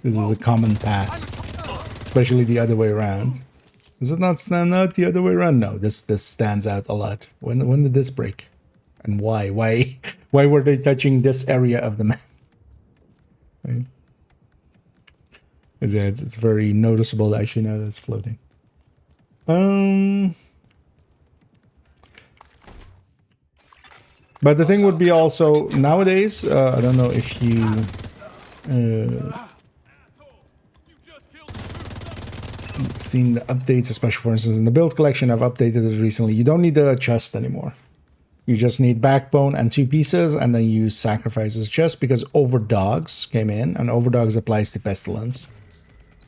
This is a common path, especially the other way around. Does it not stand out the other way around? No, this stands out a lot. When did this break? And why? Why were they touching this area of the map? Right. It's very noticeable to actually know that it's floating. But the thing would be also nowadays, I don't know if you seen the updates, especially for instance in the build collection. I've updated it recently. You don't need the chest anymore. You just need backbone and 2 pieces, and then you use sacrifices just because overdogs came in, and overdogs applies to pestilence.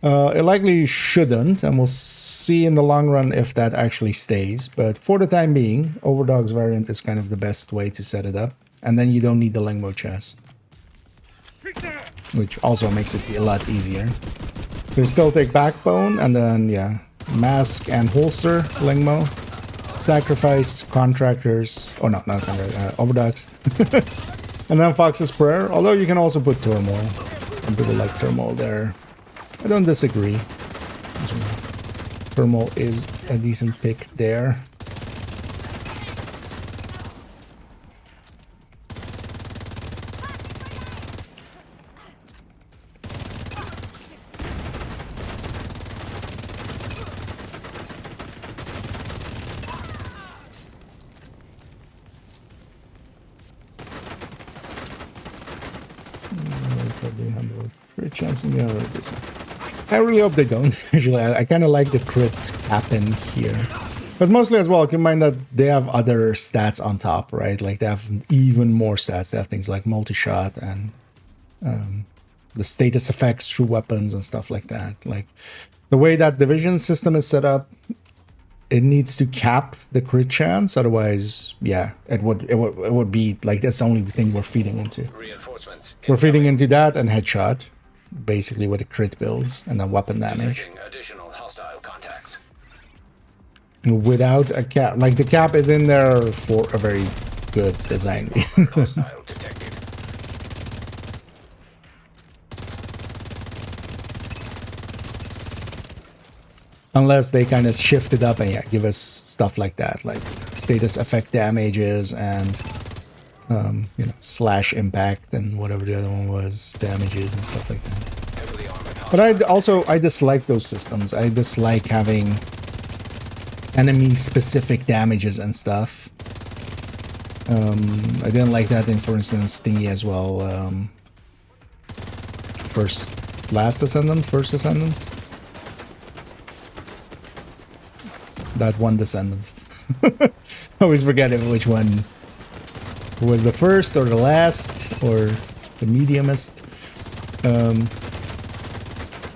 It likely shouldn't, and we'll see in the long run if that actually stays. But for the time being, overdogs variant is kind of the best way to set it up, and then you don't need the Lengmo chest, which also makes it a lot easier. So you still take backbone, and then yeah, mask and holster Lengmo. Sacrifice, contractors, oh no, not overdogs. And then Fox's Prayer, although you can also put Turmoil. Some people like Turmoil there. I don't disagree. Turmoil is a decent pick there. Crit chance in the other this one. I really hope they don't. Actually, I kind of like the crit happen here. Because mostly as well, keep in mind that they have other stats on top, right? Like they have even more stats. They have things like multi-shot and the status effects through weapons and stuff like that. Like the way that division system is set up, it needs to cap the crit chance. Otherwise, yeah, it would be like that's the only thing we're feeding into. Reinforcements. We're feeding into that and headshot, basically with the crit builds and then weapon damage. Detecting additional hostile contacts. Without a cap, like the cap is in there for a very good design reason. Hostile detected. Unless they kind of shift it up and yeah, give us stuff like that, like status effect damages and you know, slash impact and whatever the other one was, damages and stuff like that. Heavily armored But I dislike those systems. I dislike having enemy specific damages and stuff. I didn't like that in, for instance, thingy as well. First Descendant. That one Descendant. I always forget which one was the first or the last or the mediumest.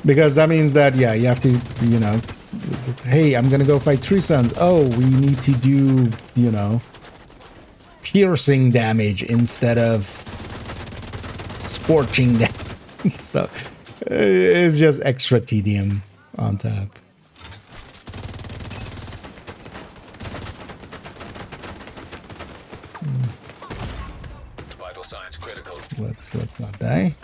Because that means that, yeah, you have to, you know, hey, I'm gonna go fight Three Suns. Oh, we need to do, you know, piercing damage instead of scorching damage. So it's just extra tedium on top. vital signs critical. Let's not die.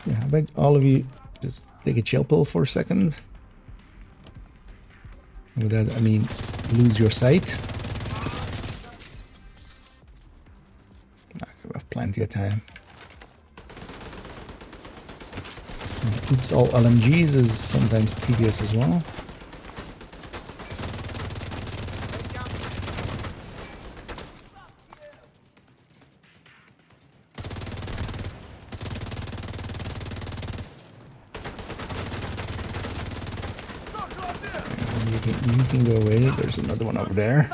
Yeah, how about all of you just take a chill pill for a second? With that, I mean, lose your sight. We have plenty of time. Oops, all LMGs is sometimes tedious as well. You can go away. There's another one over there.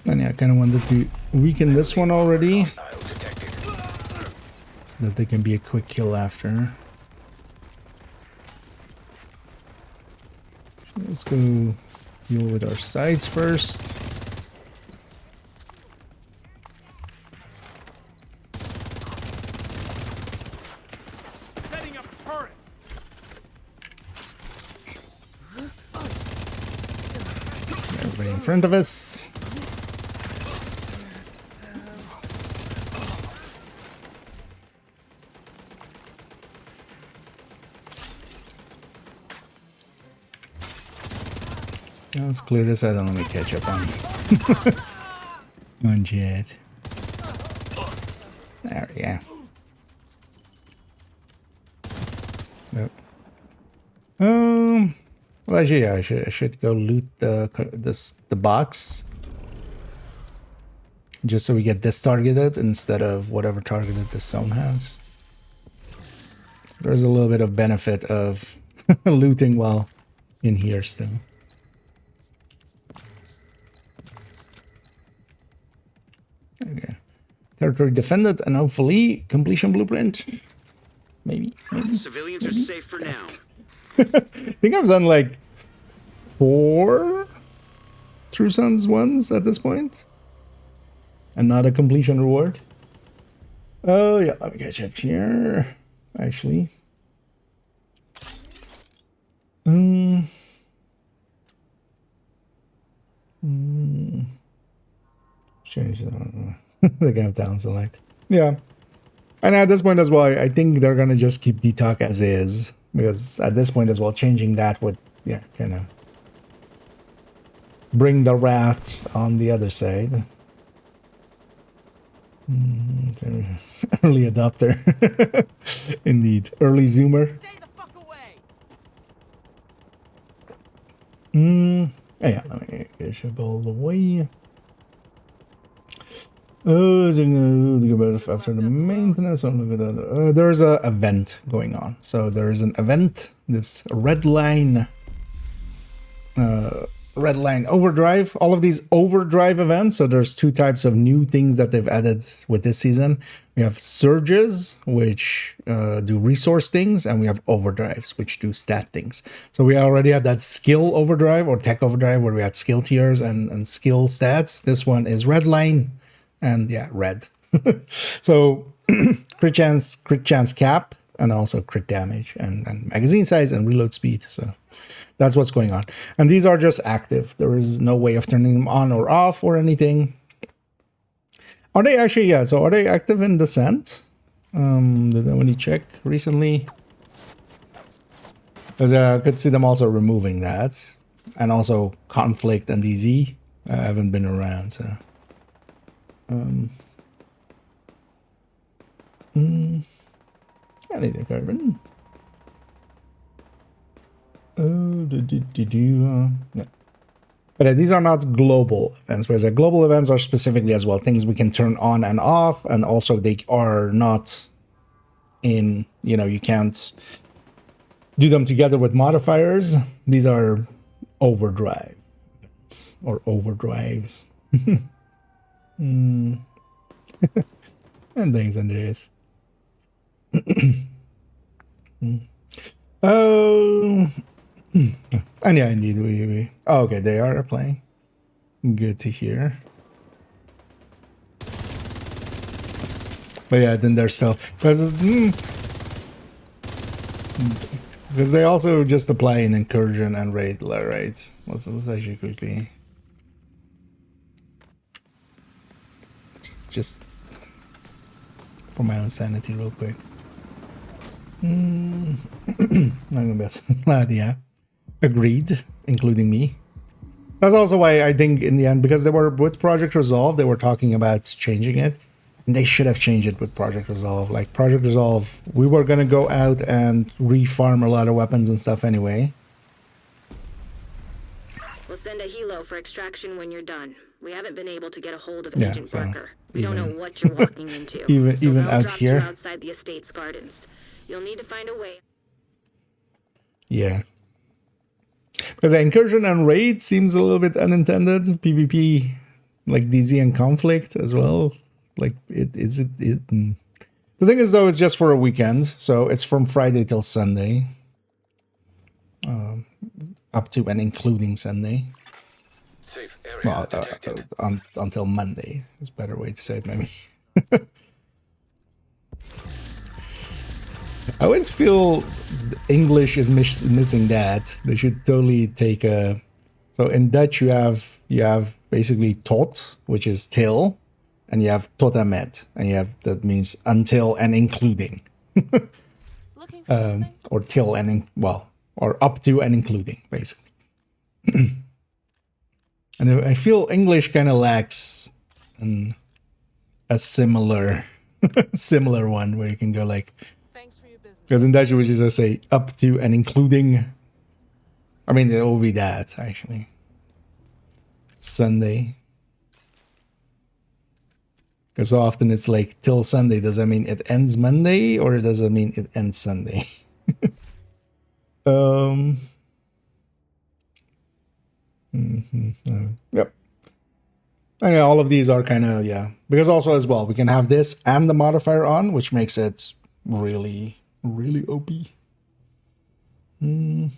And yeah, I kind of wanted to weaken this one already, so that they can be a quick kill after. Let's go deal with our sides first. Setting up turret. Everybody in front of us. Let's clear this out and let me catch up on on Jet. There we go. Nope. Well, actually, yeah, I should go loot the box, just so we get this targeted instead of whatever targeted this zone has. So there's a little bit of benefit of looting while in here still. Okay. Territory defended and hopefully completion blueprint. Maybe. Civilians are safe for now. I think I've done like 4 True Sons ones at this point. And not a completion reward. Oh yeah, let me catch up here. Actually. Change the gap down select. Yeah. And at this point as well, I think they're gonna just keep detox as is. Because at this point as well, changing that would, yeah, kind of bring the wrath on the other side. Early adopter. Indeed. Early zoomer. Stay the fuck away! Yeah, let me get you all the way. Oh, after the maintenance. Look at that. There's a event going on. So there is an event. This red line overdrive. All of these overdrive events. So there's two types of new things that they've added with this season. We have surges, which do resource things, and we have overdrives, which do stat things. So we already had that skill overdrive or tech overdrive where we had skill tiers and skill stats. This one is red line. And yeah, red. So crit chance cap, and also crit damage, and magazine size and reload speed. So that's what's going on. And these are just active. There is no way of turning them on or off or anything. Are they actually, yeah, so are they active in Descent? Did anyone check recently? Because I could see them also removing that. And also Conflict and DZ. I haven't been around, so... I need a carbon. Yeah. But these are not global events, whereas global events are specifically as well things we can turn on and off, and also they are not in, you know, you can't do them together with modifiers. These are overdrive events or overdrives. And thanks, Andreas. Oh, and yeah, indeed, we. Oh, okay, they are playing. Good to hear. But yeah, then they're still because they also just apply an incursion and raid, right? Let's actually quickly. Just for my own sanity real quick. Not gonna best. Yeah. Agreed, including me. That's also why I think in the end, because they were with Project Resolve, they were talking about changing it. And they should have changed it with Project Resolve. Like Project Resolve, we were gonna go out and refarm a lot of weapons and stuff anyway. We'll send a helo for extraction when you're done. We haven't been able to get a hold of Yeah, Agent so Barker. We don't know what you're walking into. even they'll out drop you here. outside the estate's gardens. You'll need to find a way. Yeah. Because incursion and raid seems a little bit unintended. PvP, like DZ and Conflict as well. Like the thing is though, it's just for a weekend, so it's from Friday till Sunday, up to and including Sunday. Safe area Well, detected. until Monday is a better way to say it, maybe. I always feel English is missing that. They should totally take a. So in Dutch, you have basically tot, which is till, and you have tot en met, and you have that means until and including, Looking for something? or till and or up to and including, basically. And I feel English kind of lacks a similar one where you can go like. Thanks for your business. Because in Dutch, we just say up to and including. I mean, it will be that, actually. Sunday. Because so often it's like, till Sunday. Does that mean it ends Monday? Or does it mean it ends Sunday? Yep. And yeah, all of these are kind of, yeah. Because also as well, we can have this and the modifier on, which makes it really... really OP. Do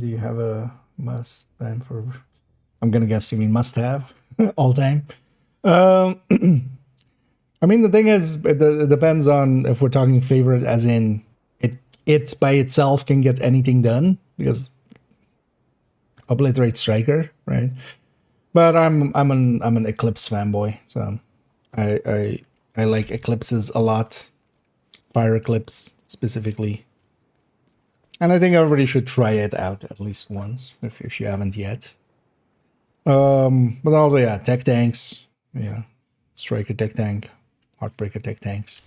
you have a must time for? I'm gonna guess you mean must have all time. I mean the thing is, it depends on if we're talking favorite, as in it by itself can get anything done because obliterate striker, right? But I'm an Eclipse fanboy, so I like Eclipses a lot. Fire Eclipse specifically. And I think everybody should try it out at least once, if you haven't yet. But also, yeah, tech tanks. Yeah. Striker tech tank. Heartbreaker tech tanks.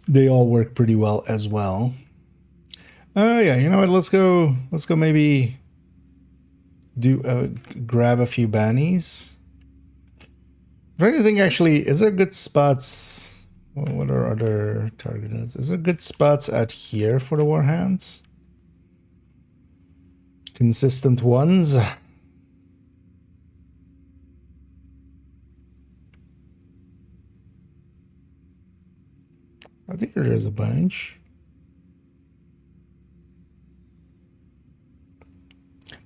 They all work pretty well as well. Yeah, you know what? Let's go maybe do grab a few bannies. I'm trying to think actually, is there good spots? What are other targets? Is there good spots out here for the warhands? Consistent ones. I think there's a bunch.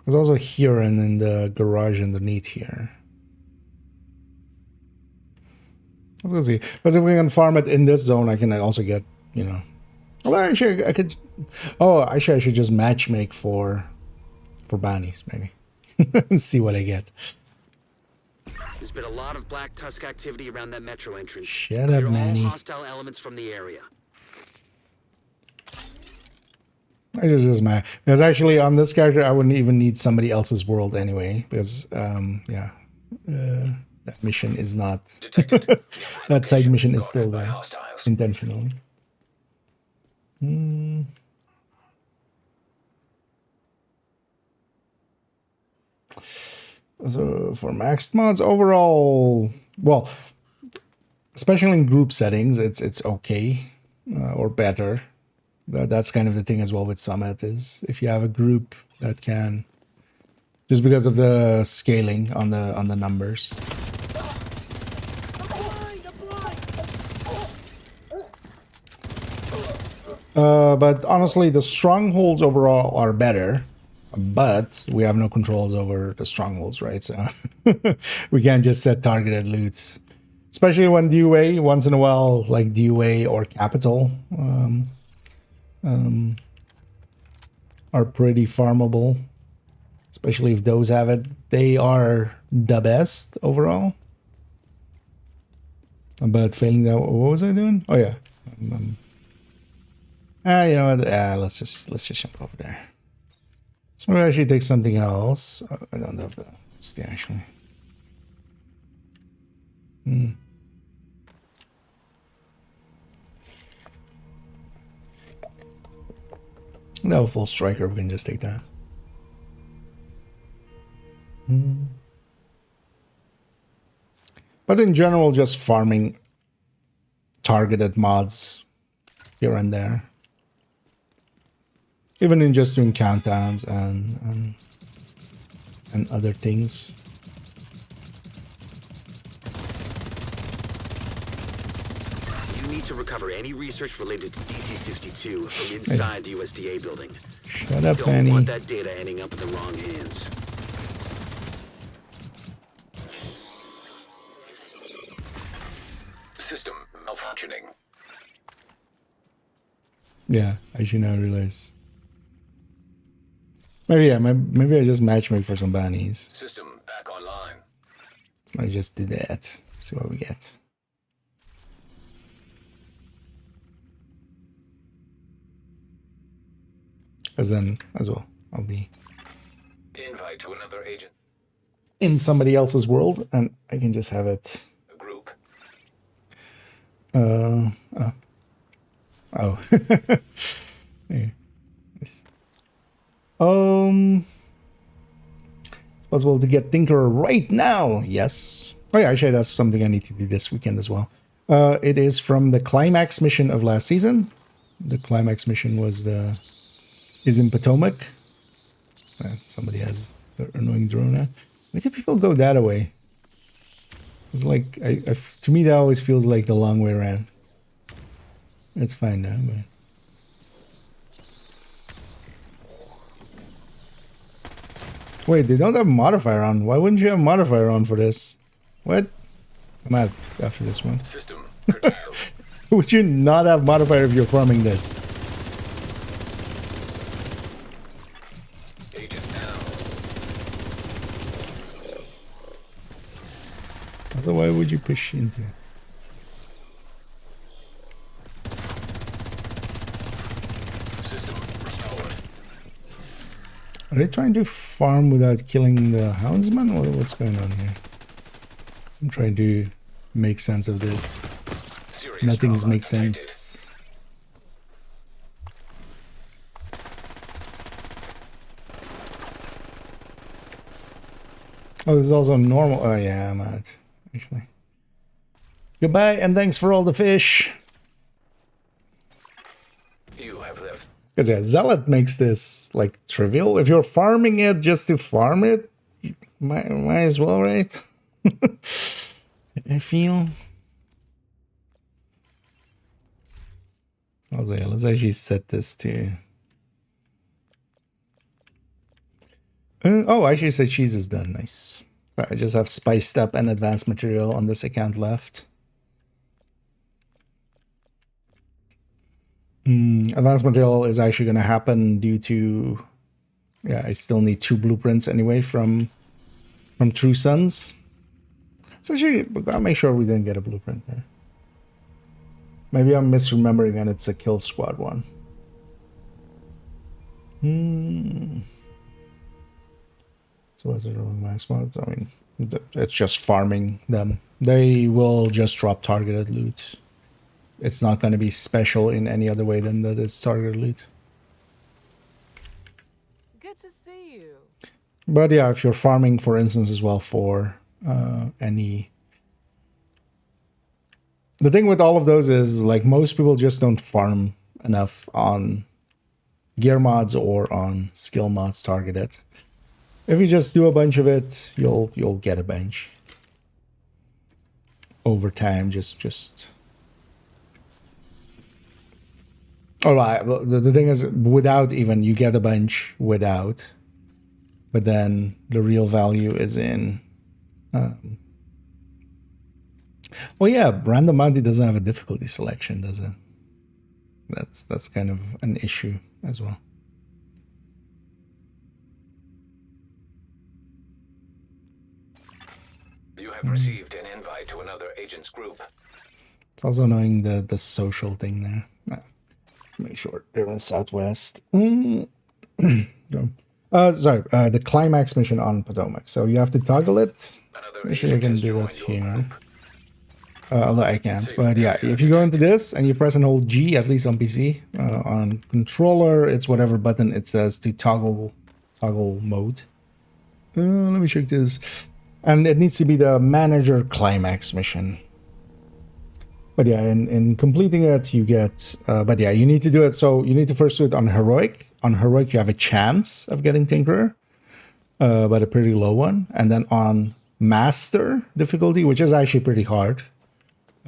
There's also here and in the garage underneath here. Let's go see. Because if we can farm it in this zone, I can also get, you know. Well, actually, I could. Oh, actually, I should just match make for bannies, maybe. See what I get. There's been a lot of Black Tusk activity around that metro entrance. Shut They're up, Manny. all hostile elements from the area. I should just match. Because actually, on this character, I wouldn't even need somebody else's world anyway. Because, yeah. That mission is not. That side mission is still there. Intentionally. So for maxed mods overall, well, especially in group settings, it's okay or better. That's kind of the thing as well with Summit is if you have a group that can, just because of the scaling on the numbers. But honestly, the strongholds overall are better. But we have no controls over the strongholds, right? So we can't just set targeted loots. Especially when DUA, once in a while, like DUA or Capital are pretty farmable. Especially if those have it. They are the best overall. But failing that, what was I doing? Oh yeah. You know what? Let's just jump over there. So maybe I should take something else. I don't have the stay actually. No, full striker, we can just take that. But in general, just farming targeted mods here and there. Even in just doing countdowns and other things. You need to recover any research related to DC-62 from inside the USDA building. Shut up, Don't Annie. want that data ending up in the wrong hands. System malfunctioning. Yeah, I should now realize. Maybe yeah, maybe I just matchmake for some bannies. System back online. So I just did that. See what we get. Because then, as well, I'll be Invite to another agent. in somebody else's world, and I can just have it. A group. Oh. Yeah. Nice. It's possible to get Tinkerer right now. Yes. Oh yeah, actually that's something I need to do this weekend as well. It is from the climax mission of last season. The climax mission was is in Potomac. Somebody has their annoying drone now. Why do people go that way? It's like to me that always feels like the long way around. It's fine now, but. Wait, they don't have modifier on. Why wouldn't you have modifier on for this? What? I'm out after this one. System curtailed. Would you not have modifier if you're farming this? Agent down. So why would you push into it? System restored. Are they trying to farm without killing the houndsman? What's going on here? I'm trying to make sense of this. Serious Nothing's trauma makes detected. sense. Oh, this is also normal. Oh yeah, I'm out, actually. Goodbye, and thanks for all the fish. You have left. Because yeah, Zealot makes this like trivial. If you're farming it just to farm it, you might as well, right? I feel. Also, yeah, let's actually set this to. Oh, actually said cheese is done. Nice. I just have spiced up and advanced material on this account left. Advanced material is actually going to happen due to, yeah, I still need 2 blueprints anyway from True Sons. So actually, I'll make sure we didn't get a blueprint there. Maybe I'm misremembering and it's a Kill Squad one. So what's it wrong max mods? I mean, it's just farming them. They will just drop targeted loot. It's not going to be special in any other way than that it's targeted loot. Good to see you. But yeah, if you're farming, for instance, as well for any... The thing with all of those is, like, most people just don't farm enough on gear mods or on skill mods targeted. If you just do a bunch of it, you'll get a bunch. Over time, just... Alright, well, the thing is, without even, you get a bunch without. But then the real value is in... well, yeah, Random Bounty doesn't have a difficulty selection, does it? That's kind of an issue as well. You have received an invite to another agent's group. It's also annoying the social thing there. Make sure they're in Southwest. Sorry, the climax mission on Potomac. So you have to toggle it. Another Make sure you agent can has do joined that your here. group. Although I can't. But yeah, if you go into this and you press and hold G, at least on PC, on controller, it's whatever button it says to toggle mode. Let me check this. And it needs to be the manager climax mission. But yeah, in completing it, you get... but yeah, you need to do it... So you need to first do it on Heroic. On Heroic, you have a chance of getting Tinkerer. But a pretty low one. And then on Master difficulty, which is actually pretty hard,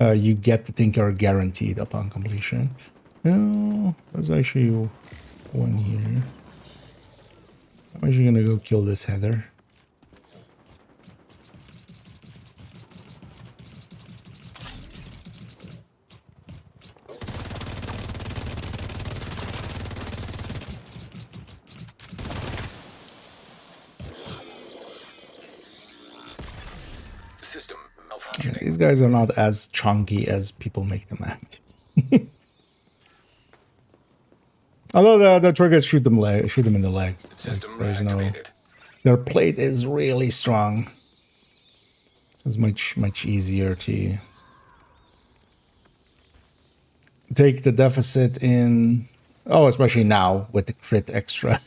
you get the Tinkerer guaranteed upon completion. Oh, there's actually one here. I'm actually gonna go kill this Heather. System malfunctioning. These guys are not as chunky as people make them out. Although the triggers shoot them in the legs. System Like, there's no... reactivated. Their plate is really strong. So it's much easier to take the deficit in... Oh, especially now with the crit extra.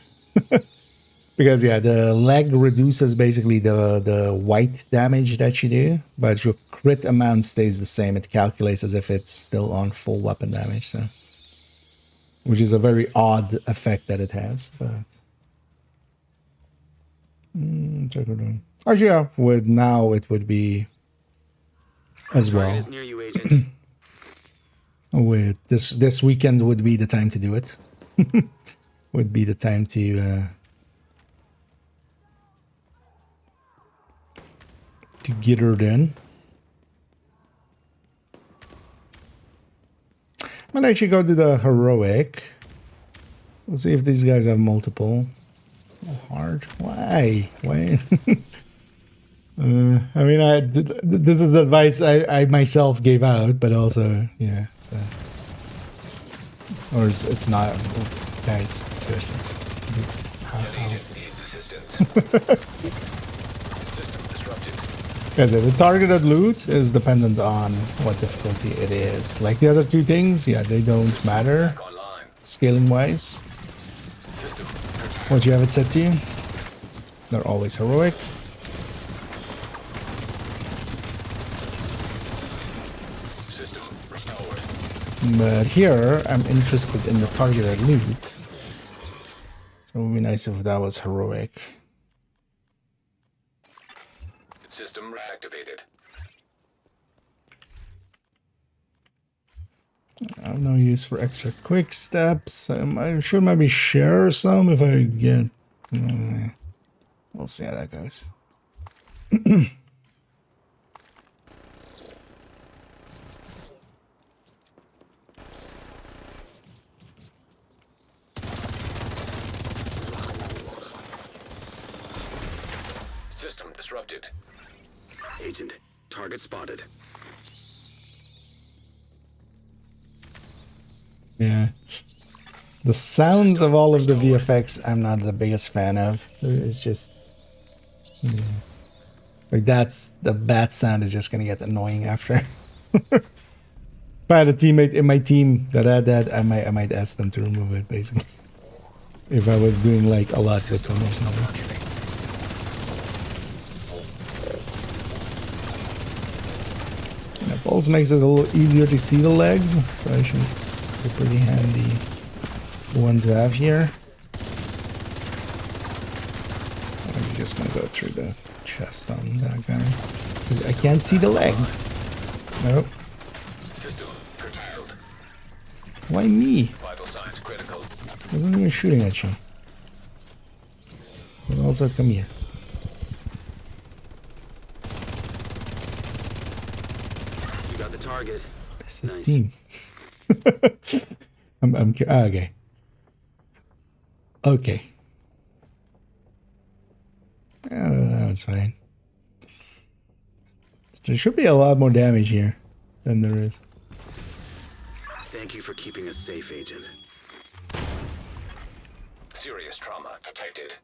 Because yeah, the leg reduces basically the white damage that you do, but your crit amount stays the same. It calculates as if it's still on full weapon damage, so which is a very odd effect that it has. But actually, yeah, with now it would be as Target well. is near you, Agent. With this weekend would be the time to do it. Would be the time to get her in. Might actually go to the heroic. Let's see if these guys have multiple. Oh, hard. Why? I mean, this is advice I myself gave out, but also, yeah. It's not. Guys, seriously. How? targets. System disrupted. As the targeted loot is dependent on what difficulty it is. Like the other two things, yeah, they don't matter Back online. scaling wise. System What you have it set to, they're always heroic. system restored. But here, I'm interested in the targeted loot. So it would be nice if that was heroic. System reactivated. No use for extra quick steps. I should maybe share some if I get. We'll see how that goes. System disrupted. Agent, target spotted. Yeah. The sounds of all of the VFX, I'm not the biggest fan of. It's just. Yeah. Like, that's. The bat sound is just gonna get annoying after. If I had a teammate in my team that had that, I might ask them to remove it, basically. If I was doing, like, a lot with them or something. And that also makes it a little easier to see the legs, so I should. A pretty handy one to have here. I'm just gonna go through the chest on that guy because I can't see the legs. Nope. System curtailed. Why me? Vital signs critical. I wasn't even shooting at you. But also, come here. You got the target. This is Nice. team. Okay. Okay. That's fine. There should be a lot more damage here than there is. Thank you for keeping us safe, Agent. Serious trauma detected.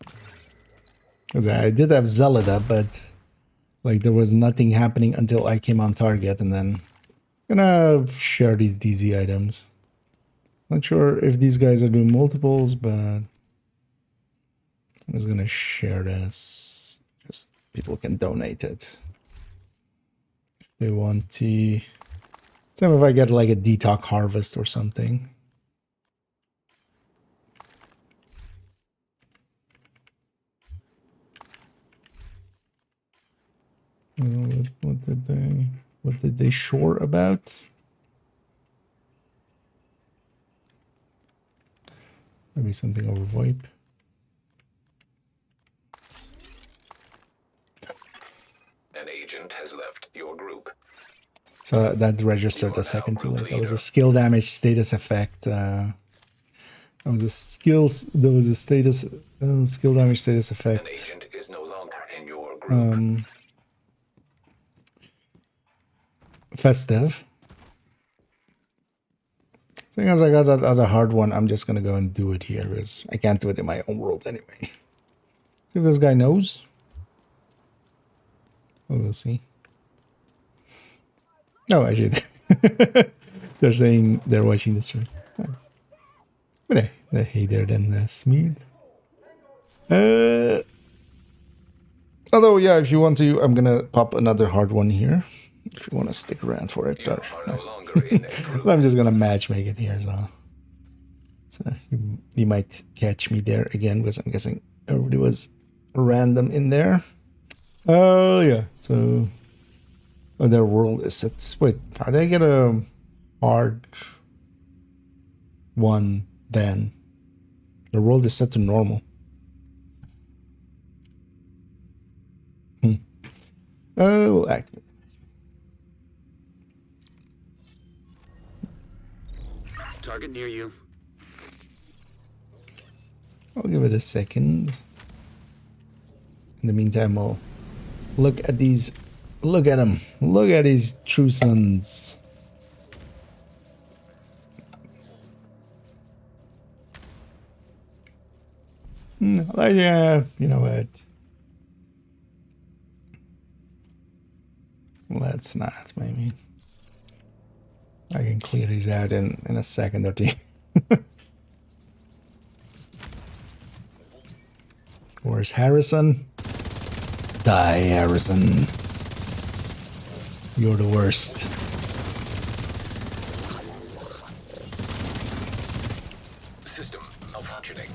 'Cause I did have Zelda, but like there was nothing happening until I came on target, and then I'm gonna share these DZ items. Not sure if these guys are doing multiples, but I'm just gonna share this. Just people can donate it if they want to. Same if I get like a detox harvest or something. What did they shore about? Maybe something over VoIP. An agent has left your group. So that registered a second too late. That was a skill damage status effect. That was a skills. There was a status skill damage status An effect. agent is no longer in your group. Festive. Seeing as I got that other hard one, I'm just gonna go and do it here because I can't do it in my own world anyway. See if this guy knows. Oh, we'll see. Oh, actually, they're saying they're watching this stream. But hey, there then, Smeed. Although, yeah, if you want to, I'm gonna pop another hard one here. If you want to stick around for it, You are no longer in a group. I'm just gonna match make it here, so you might catch me there again because I'm guessing everybody was random in there. Oh yeah, so their world is set. Wait, how did I get a hard one then? The world is set to normal. We'll activate. Target near you. I'll give it a second. In the meantime, I'll look at these. Look at them. Look at these true sons. Yeah, you know what? Let's not, maybe. I can clear these out in a second or two. Where's Harrison? Die, Harrison. You're the worst. System malfunctioning.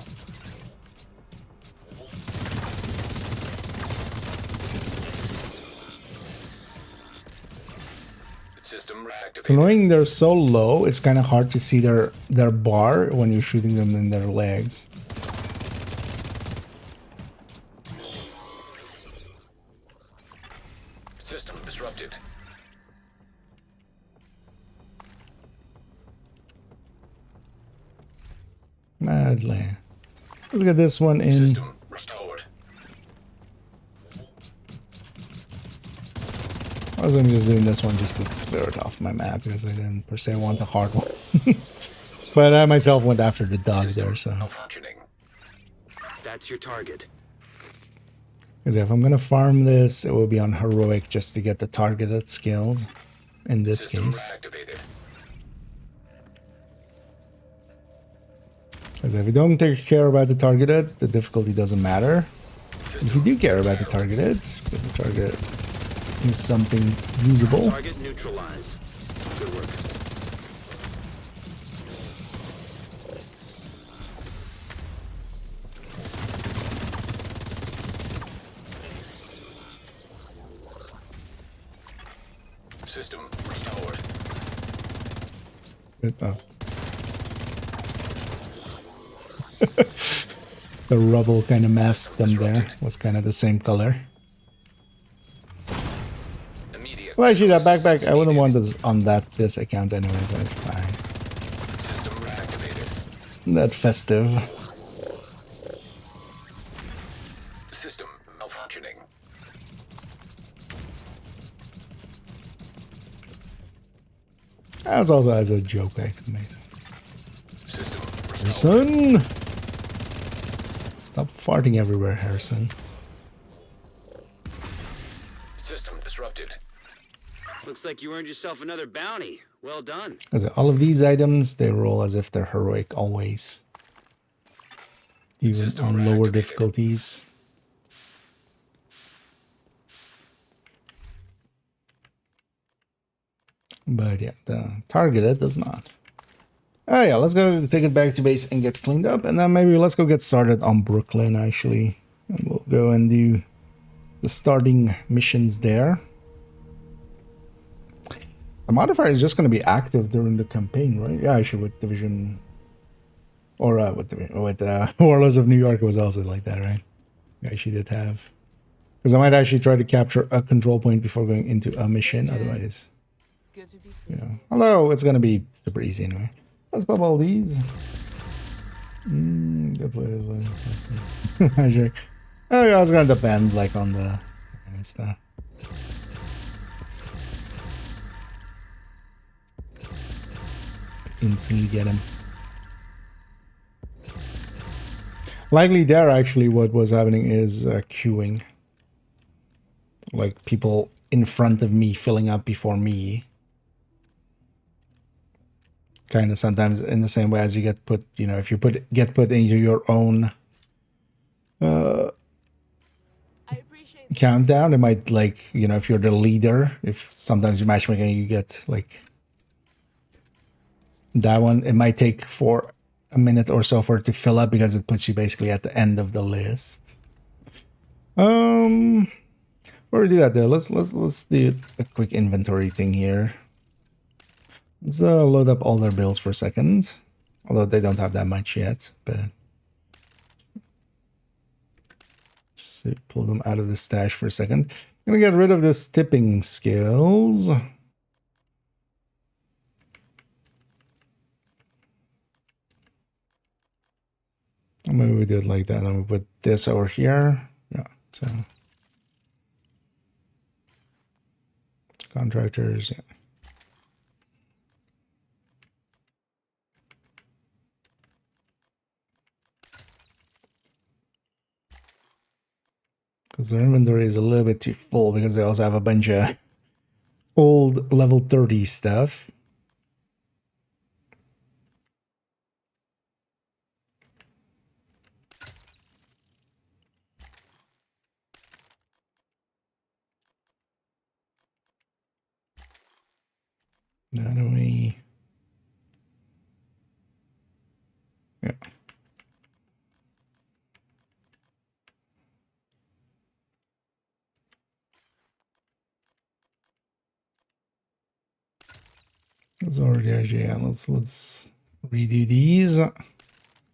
System reactivated. It's annoying they're so low, it's kind of hard to see their bar when you're shooting them in their legs. System disrupted. Madly. Let's get this one in. System restored. I was just doing this one just to clear it off my map because I didn't per se want the hard one. But I myself went after the dog there, so. Malfunctioning. That's your target. Because if I'm gonna farm this, it will be on heroic just to get the targeted skills. In this System case, reactivated. because if you don't take care about the targeted, the difficulty doesn't matter. If you do care about the targeted, because the target is something usable. Target neutralized. Good work. System restored. Oh. The rubble kind of masked them there. Was kind of the same color. Immediate. Well, actually, that backpack, I wouldn't want this on this account anyway, so it's fine. System reactivated. That festive. System malfunctioning. That's also as a joke, amazing. System restored. Harrison! Stop farting everywhere, Harrison. System disrupted. Looks like you earned yourself another bounty. Well done. As all of these items, they roll as if they're heroic always. Even System on lower reactivated. difficulties. But yeah, the targeted does not. Oh yeah, let's go take it back to base and get cleaned up. And then maybe let's go get started on Brooklyn, actually. And we'll go and do the starting missions there. The modifier is just going to be active during the campaign, right? Yeah, actually with Division... Or with Warlords of New York, it was also like that, right? Yeah, she did have... Because I might actually try to capture a control point before going into a mission, otherwise... Good to be seen. Yeah. Although it's gonna be super easy anyway. Let's pop all these. Good play. Magic. Oh yeah, it's gonna depend like on the stuff. Instantly get him. Likely there actually what was happening is queuing. Like people in front of me filling up before me. Kind of sometimes in the same way as you get put, you know, if you get put into your own I appreciate countdown, it might like, you know, if you're the leader, if sometimes you matchmaking, you get like that one, it might take for a minute or so for it to fill up because it puts you basically at the end of the list. Before we do that though, let's do a quick inventory thing here. Let's load up all their builds for a second. Although they don't have that much yet, but just pull them out of the stash for a second. I'm gonna get rid of this tipping skills. Or maybe we do it like that and we put this over here. Yeah, so contractors, yeah. Because their inventory is a little bit too full because they also have a bunch of old level 30 stuff. How do we... Yeah. It's already actually, yeah, let's redo these.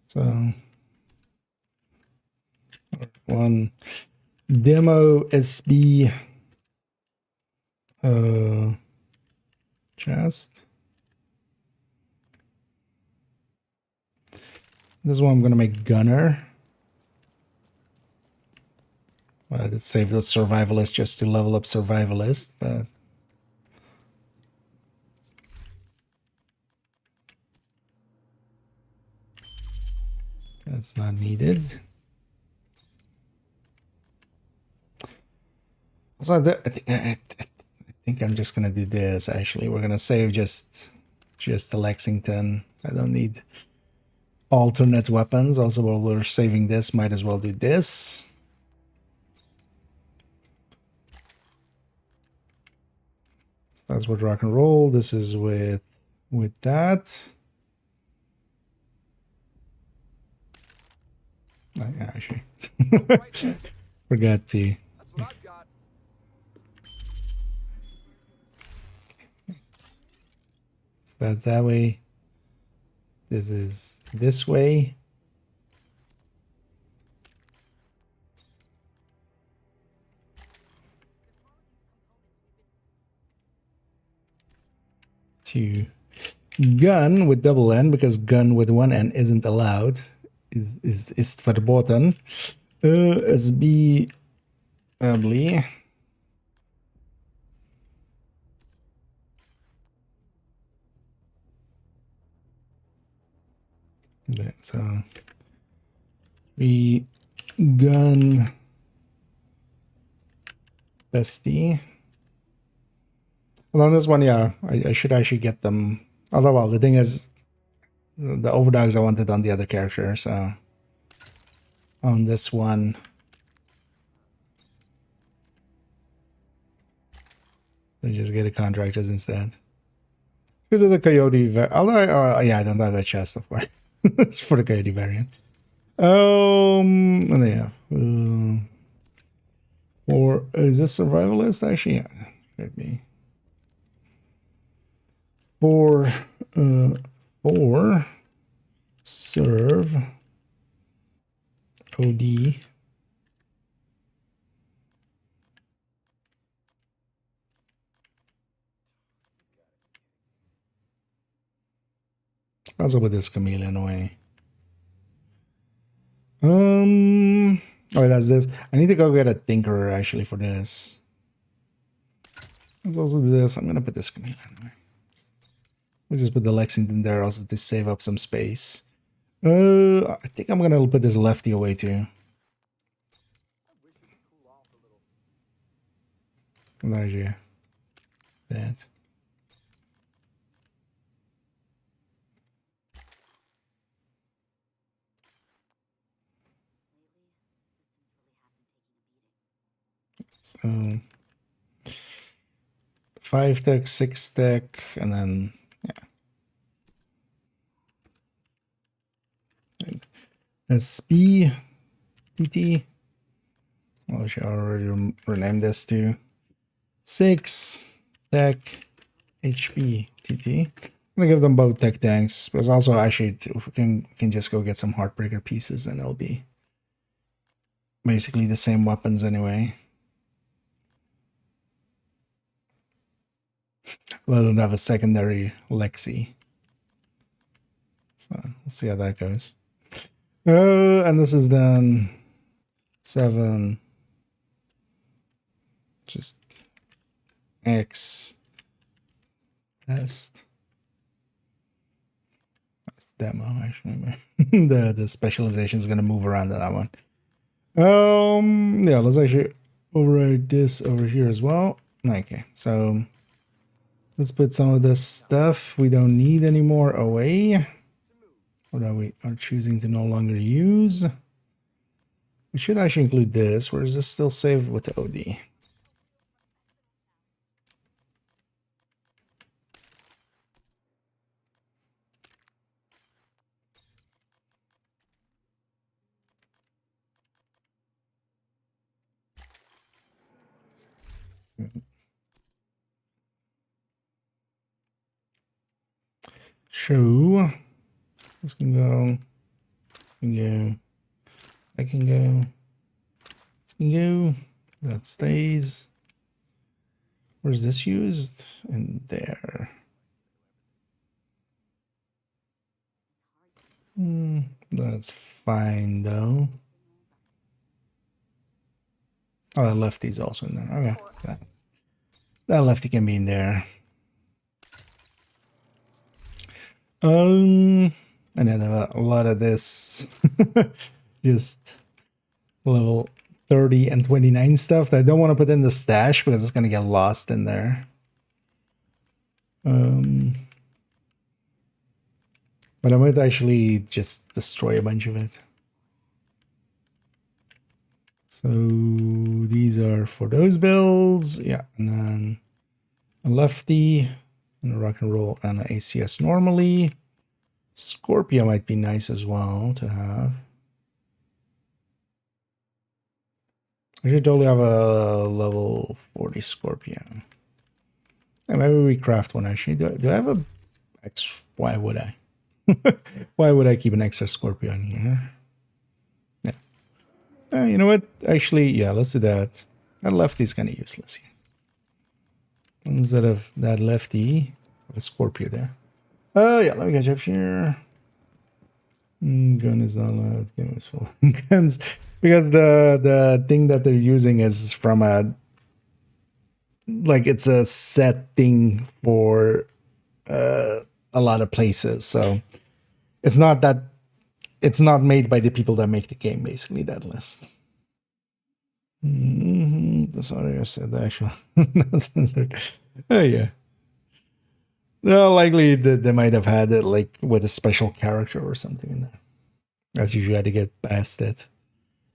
So one demo SB chest. This one I'm gonna make gunner. Let's save the survivalist just to level up survivalist, but that's not needed. So I think I'm just gonna do this. Actually, we're gonna save just the Lexington. I don't need alternate weapons. Also, while we're saving this, might as well do this. So that's with rock and roll. This is with that. Yeah, actually, forgot to. That's what I've got. So that's that way. This is this way. To gun with double N, because gun with one N isn't allowed. Is verboten. SB ugly. Okay, so we gun bestie. Well, on this one, yeah, I should actually get them. Although, well, the thing is, the overdogs I wanted on the other character, so on this one, they just get a contractors instead. Go to the coyote. Although, yeah, I don't have that chest, of course. It's for the coyote variant. And yeah. Or is this survivalist? Actually, yeah, should be. For serve OD. Also with this chameleon away. Oh, that's this. I need to go get a tinkerer actually for this. Let's also do this. I'm gonna put this chameleon away. We'll just put the Lexington there also to save up some space. I think I'm gonna put this lefty away too. There's you. That. So 5 tech, 6 tech, and then yeah. SB TT. Well, I should already rename this to 6 tech HP TT. I'm gonna give them both tech tanks, but also actually if we can just go get some heartbreaker pieces and it'll be basically the same weapons anyway. Well, I don't have a secondary Lexi. So we'll see how that goes. And this is then 7. Just X test. That's demo actually. The specialization is gonna move around to that one. Yeah, let's actually override this over here as well. Okay, so let's put some of the stuff we don't need anymore away, or that we are choosing to no longer use. We should actually include this. Where is this still saved with the OD? So this can go, I can go, this can go, that stays. Where's this used? In there. That's fine though. Oh, that lefty's also in there. Okay, that lefty can be in there. And then a lot of this just level 30 and 29 stuff that I don't want to put in the stash because it's gonna get lost in there. But I might actually just destroy a bunch of it. So these are for those builds, yeah, and then a lefty and a rock and roll and an ACS normally. Scorpio might be nice as well to have. I should totally have a level 40 Scorpio. And maybe we craft one actually. Do I have a extra? Why would I? Why would I keep an extra Scorpio in here? Yeah. You know what? Actually, yeah, let's do that. That lefty is kind of useless here. Instead of that lefty, have a Scorpio there. Yeah, let me catch up here. Gun is not allowed. Game is full. Guns, because the thing that they're using is from a, like, it's a set thing for a lot of places. So it's not made by the people that make the game, basically, that list. That's what I said, actually. Not censored. Oh, yeah. No, likely they might have had it like with a special character or something in there. That's usually how to get past it.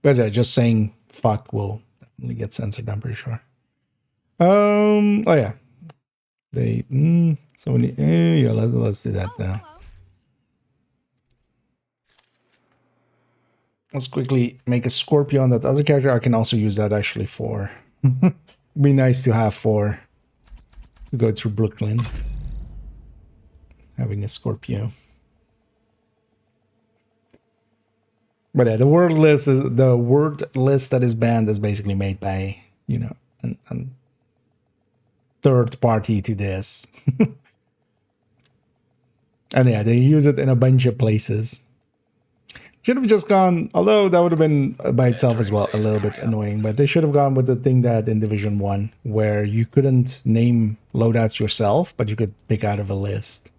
But yeah, just saying fuck will definitely get censored, I'm pretty sure. Oh yeah. They so many yeah, let's do that now. Let's quickly make a Scorpio on that other character. I can also use that actually for be nice to have for to go through Brooklyn. Having a Scorpio. But yeah, the word list that is banned is basically made by, you know, a third party to this. And yeah, they use it in a bunch of places. Should have just gone, although that would have been by itself as well a little bit annoying, but they should have gone with the thing that in Division 1, where you couldn't name loadouts yourself, but you could pick out of a list.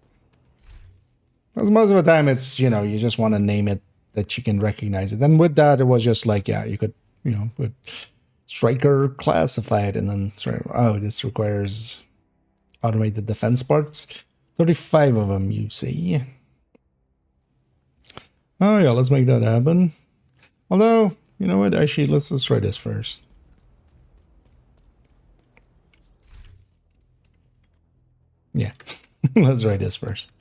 Because most of the time it's, you know, you just want to name it that you can recognize it. And with that, it was just like, yeah, you could, you know, put striker classified and then, oh, this requires automated defense parts. 35 of them, you see. Oh yeah, let's make that happen. Although, you know what, actually, let's try this first. Yeah, let's try this first.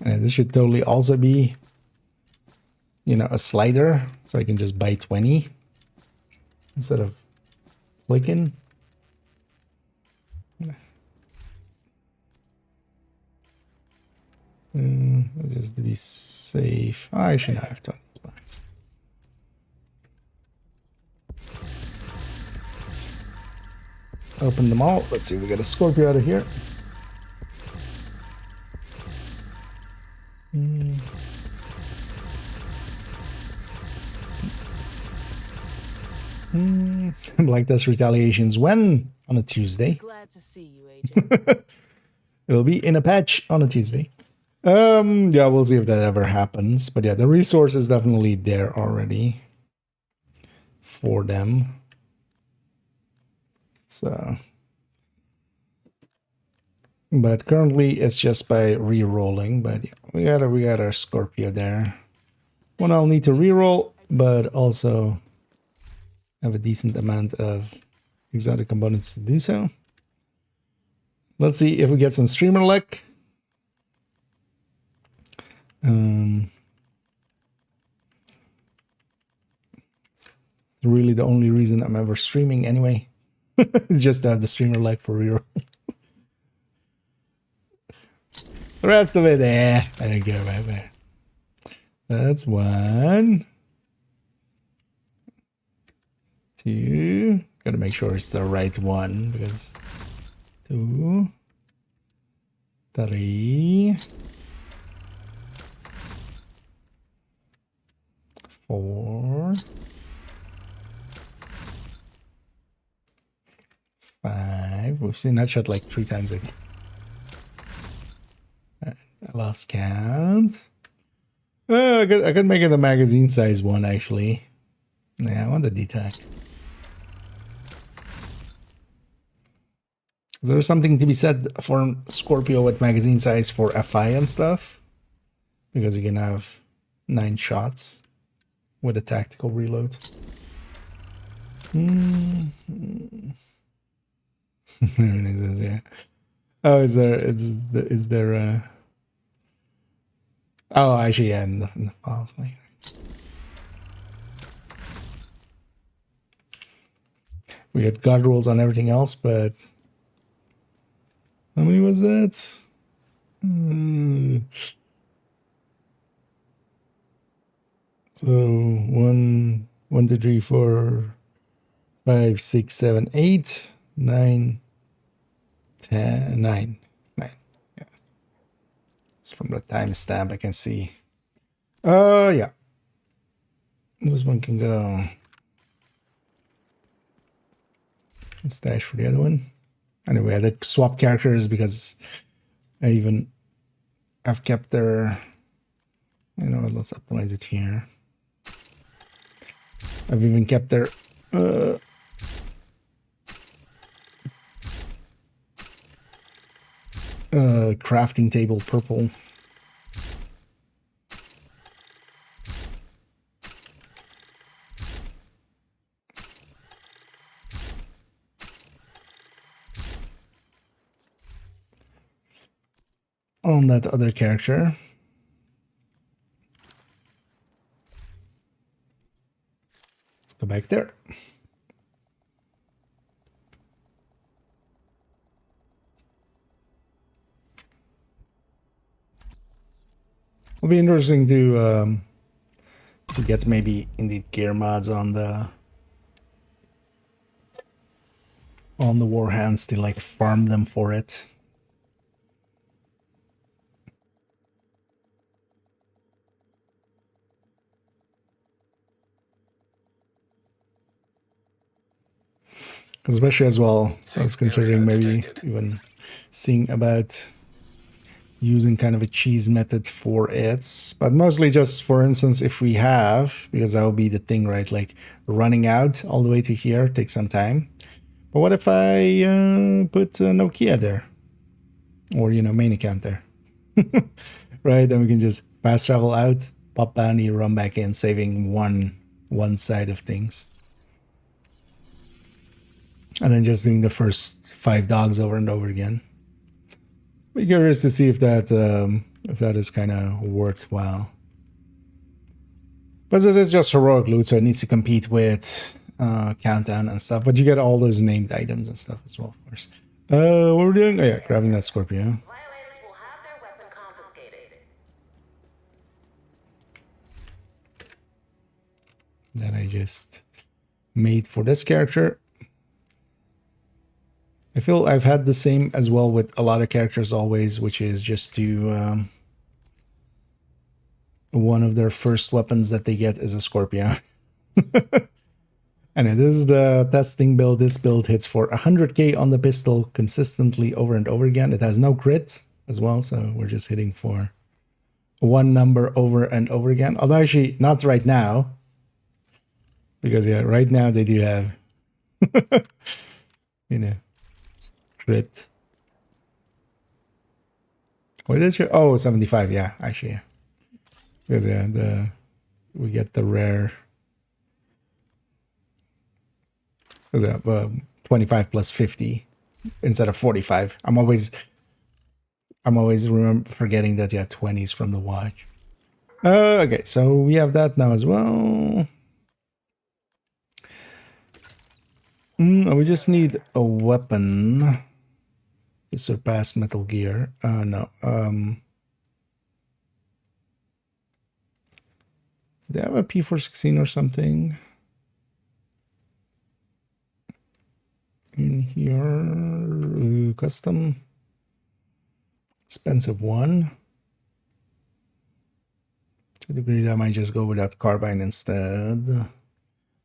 And this should totally also be, you know, a slider, so I can just buy 20 instead of clicking. Just to be safe, I should have 20 spots. Open them all. Let's see, we got a Scorpio out of here. Like this retaliations when on a Tuesday. Glad to see you, Agent. It'll be in a patch on a Tuesday. Yeah, we'll see if that ever happens. But yeah, the resource is definitely there already for them. So, but currently it's just by re-rolling. But yeah, we got our Scorpio there. One I'll need to re-roll, but also have a decent amount of exotic components to do so. Let's see if we get some streamer luck. It's really the only reason I'm ever streaming anyway. It's just to have the streamer luck for real. The rest of it, I don't care about that. That's 1, 2. Gotta make sure it's the right one because 2, 3, 4, 5. We've seen that shot like 3 times already. I lost count. I could make it a magazine size one actually. Yeah, I want the DTAC. Is there something to be said for Scorpio with magazine size for FI and stuff? Because you can have 9 shots with a tactical reload. There it is, yeah. Oh, is there oh, actually, yeah, in the files later. We had guard rules on everything else, but how many was that? So 1, 2, 3, 4, 5, 6, 7, 8, 9, 10, 9. Yeah. It's from the timestamp I can see. Yeah. This one can go. Stash for the other one. Anyway, I had to swap characters because I've kept their, you know, let's optimize it here. I've even kept their crafting table purple. On that other character. Let's go back there. It'll be interesting to get maybe indeed gear mods on the war hands to like farm them for it. Especially as well, I was considering maybe even seeing about using kind of a cheese method for it. But mostly just, for instance, if we have, because that will be the thing, right? Like running out all the way to here takes some time. But what if I put Nokia there? Or, you know, main account there. Right? Then we can just fast travel out, pop bounty, run back in, saving one side of things. And then just doing the first 5 dogs over and over again. Be curious to see if that is kind of worthwhile. But it is just heroic loot, so it needs to compete with countdown and stuff. But you get all those named items and stuff as well, of course. What we're doing? Oh yeah, grabbing that Scorpio. Violators will have their weapon confiscated. That I just made for this character. I feel I've had the same as well with a lot of characters always, which is just to one of their first weapons that they get is a Scorpio. And this is the testing build. This build hits for 100k on the pistol consistently over and over again. It has no crit as well, so we're just hitting for one number over and over again. Although actually not right now, because yeah, right now they do have, you know, crit. What did you? Oh, 75. Yeah, actually, yeah. Because yeah, we get the rare. Because 25 plus 50 instead of 45. I'm always forgetting that yeah, 20s from the watch. Okay, so we have that now as well. We just need a weapon to surpass Metal Gear. No. Do they have a P416 or something in here? Custom. Expensive one. To the degree that I might just go with that carbine instead.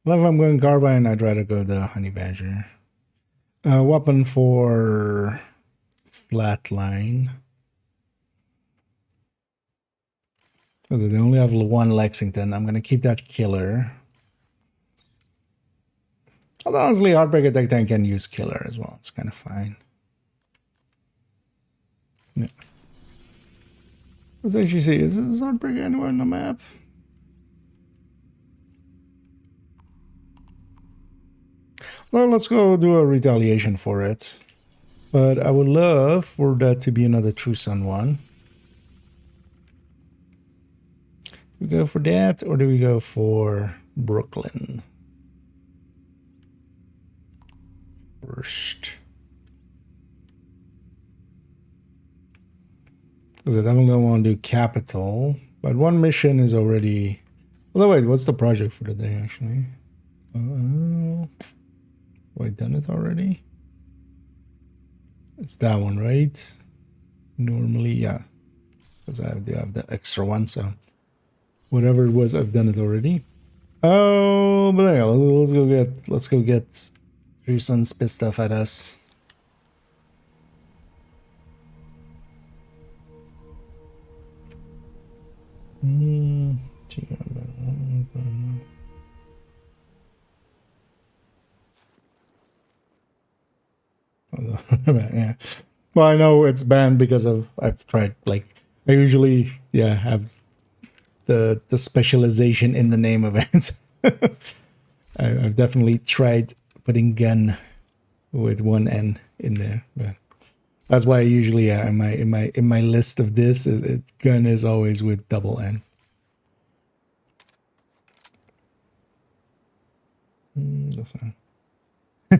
Well, if I'm going carbine, I'd rather go the Honey Badger. Weapon for Flatline. So they only have one Lexington. I'm going to keep that killer. Although honestly, Heartbreak Attack Tank can use killer as well. It's kind of fine. Yeah. Let's actually see. Is this Heartbreak anywhere on the map? Well, let's go do a retaliation for it. But I would love for that to be another True Sun one. Do we go for that or do we go for Brooklyn? First. Because I definitely don't want to do Capital. But one mission is already... Although wait, what's the project for the day actually? Have I done it already? It's that one, right? Normally, yeah. Because I do have the extra one, so... Whatever it was, I've done it already. Oh, but anyway, let's go get True Sun's pissed off at us. Yeah. Well, I know it's banned because of I've tried like I usually have the specialization in the name of it. I've definitely tried putting gun with one N in there, but that's why I usually in my list of this gun is always with double N. That's fine.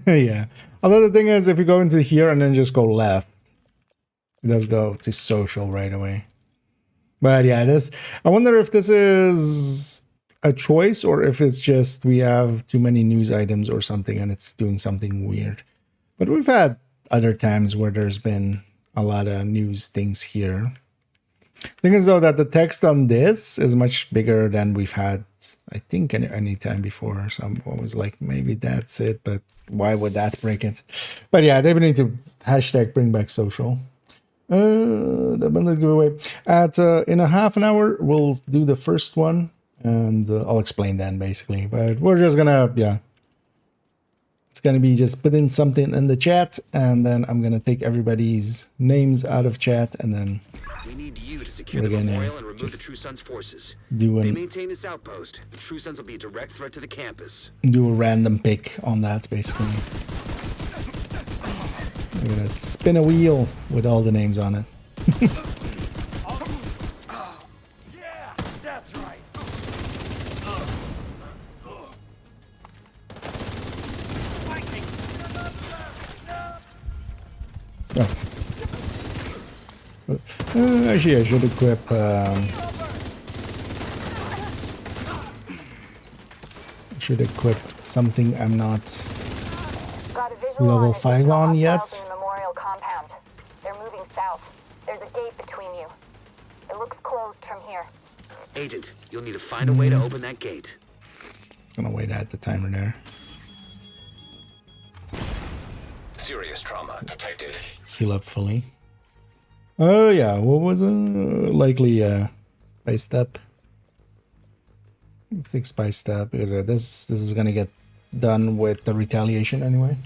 Yeah. Although the thing is, if you go into here and then just go left, it does go to social right away. But yeah, I wonder if this is a choice or if it's just we have too many news items or something and it's doing something weird. But we've had other times where there's been a lot of news things here. Thing is though that the text on this is much bigger than we've had, I think, any time before. So I'm always like, maybe that's it, but why would that break it? But yeah, they need to hashtag bring back social. The bundle giveaway at in a half an hour. We'll do the first one, and I'll explain then basically. But we're just gonna it's gonna be just putting something in the chat, and then I'm gonna take everybody's names out of chat, and then we need you to secure the memorial and remove the True Sons forces. They maintain this outpost. The True Sons will be a direct threat to the campus. Do a random pick on that basically. I'm gonna spin a wheel with all the names on it. Yeah, that's right. Actually, I should equip. Something I'm not level 5 on yet. Memorial compound. They're moving south. There's a gate between you. It looks closed from here. Agent, you'll need to find a way to open that gate. Gonna wait at the timer there. Serious trauma detected. Heal up fully. Oh yeah, what was likely by step? I think by step because this is gonna get done with the retaliation anyway.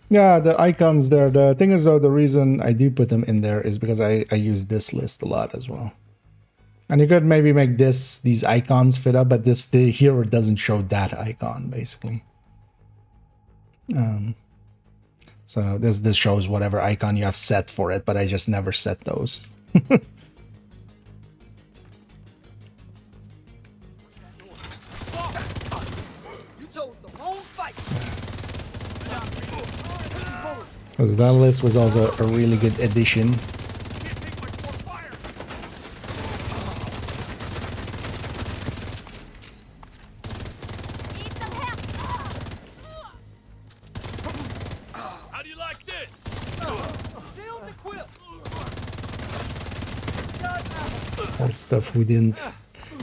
Yeah, the icons there. The thing is though, the reason I do put them in there is because I use this list a lot as well. And you could maybe make these icons fit up, but here it doesn't show that icon basically. So this shows whatever icon you have set for it, but I just never set those. So that list was also a really good addition. How do you like this? All stuff we didn't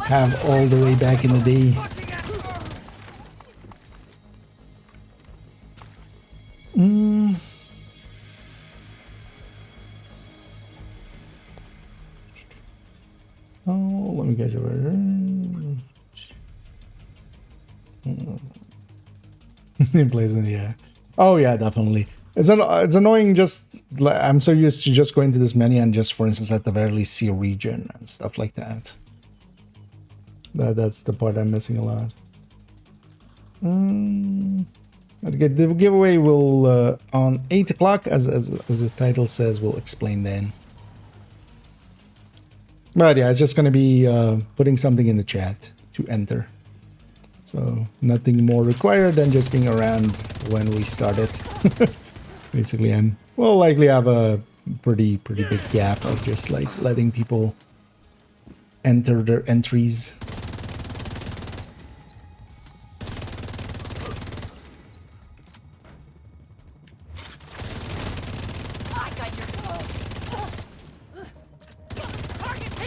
have all the way back in the day. Oh, let me get you in place in yeah. Oh yeah, definitely. It's annoying. Just I'm so used to just going to this menu and just, for instance, at the very least see a region and stuff like that. That's the part I'm missing a lot. Okay, the giveaway will on 8 o'clock, as the title says, we'll explain then. But yeah, it's just gonna be putting something in the chat to enter. So nothing more required than just being around when we start it. Basically, and we'll likely have a pretty big gap of just like letting people enter their entries.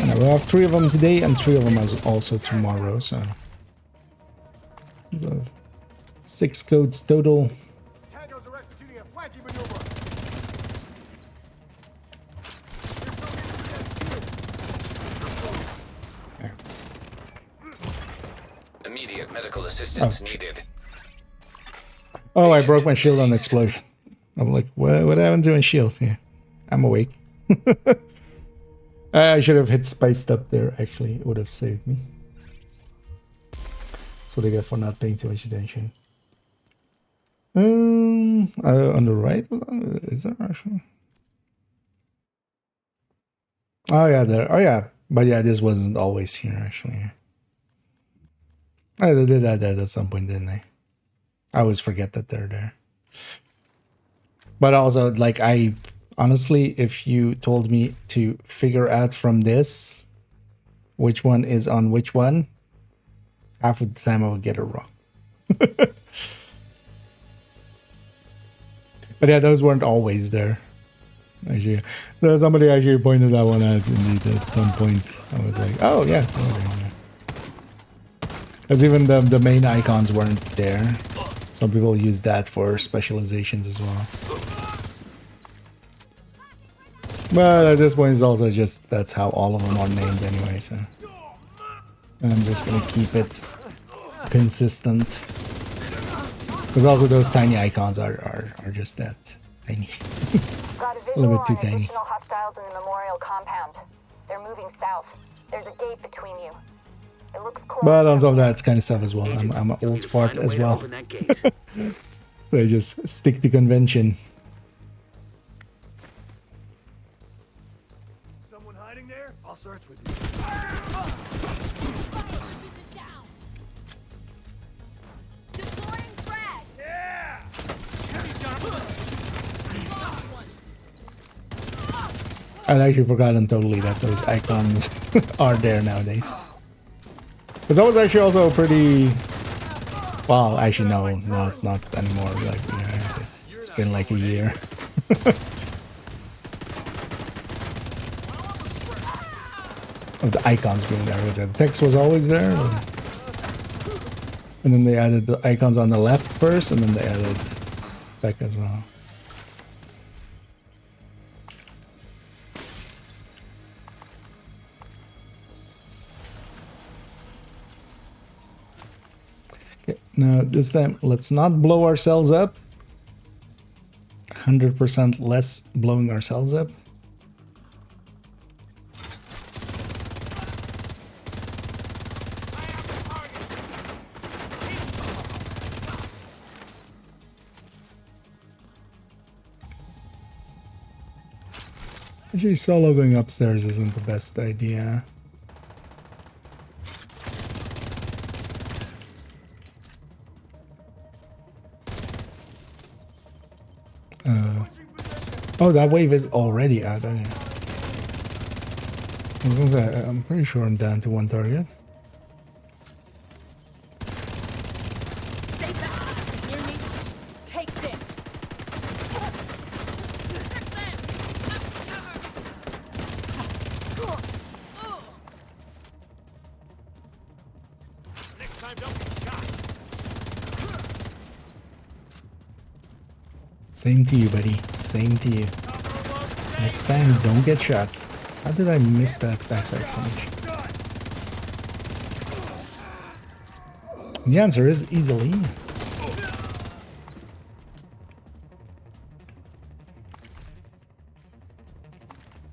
And we'll have 3 of them today and 3 of them also tomorrow, so 6 codes total. Tango's are executing a flanking maneuver. Immediate medical assistance needed. Oh, I broke my shield on explosion. I'm like, what happened to my shield? Yeah, I'm awake. I should have hit spiced up there, actually. It would have saved me. That's what I get for not paying too much attention. On the right? Is there actually? Oh yeah, there. Oh yeah. But yeah, this wasn't always here, actually. I did that at some point, didn't I? I always forget that they're there. But also, like, honestly, if you told me to figure out from this which one is on which one, half of the time I would get it wrong. But yeah, those weren't always there. Actually, somebody actually pointed that one out indeed at some point. I was like, oh yeah. As even the main icons weren't there. Some people use that for specializations as well. But at this point, it's also just that's how all of them are named anyway. So I'm just gonna keep it consistent. Because also those tiny icons are just that tiny. A little bit too tiny. Additional hostiles in the memorial compound. They're moving south. There's a gate between you. It looks close. But on some of that kind of stuff as well. I'm an old fart as well. I just stick to convention. Someone hiding there? I'll search with you. Yeah! I'd actually forgotten totally that those icons are there nowadays. Because that was actually also pretty... Well, actually no, not anymore. Like, yeah, it's been like a year. Of the icons being there. Was it? The text was always there? Or? And then they added the icons on the left first, and then they added back as well. Okay, now this time, let's not blow ourselves up. 100% less blowing ourselves up. Actually, solo going upstairs isn't the best idea. Oh, that wave is already out. Okay. I was gonna say, I'm pretty sure I'm down to one target. Stay back. Near me. Take this. Next time, don't get shot. Same to you, buddy. Same to you. Next time, don't get shot. How did I miss that backpack so much? The answer is easily.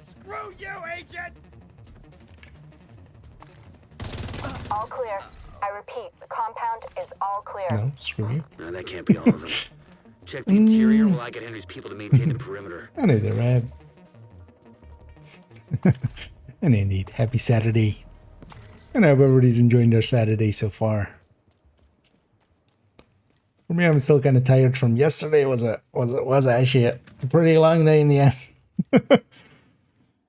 Screw you, agent! All clear. I repeat, the compound is all clear. No, screw you. No, that can't be all of them. Check the interior while I get Henry's people to maintain the perimeter. I need the red. And indeed, happy Saturday. And I hope everybody's enjoying their Saturday so far. For me, I'm still kind of tired from yesterday. It was actually a pretty long day in the end.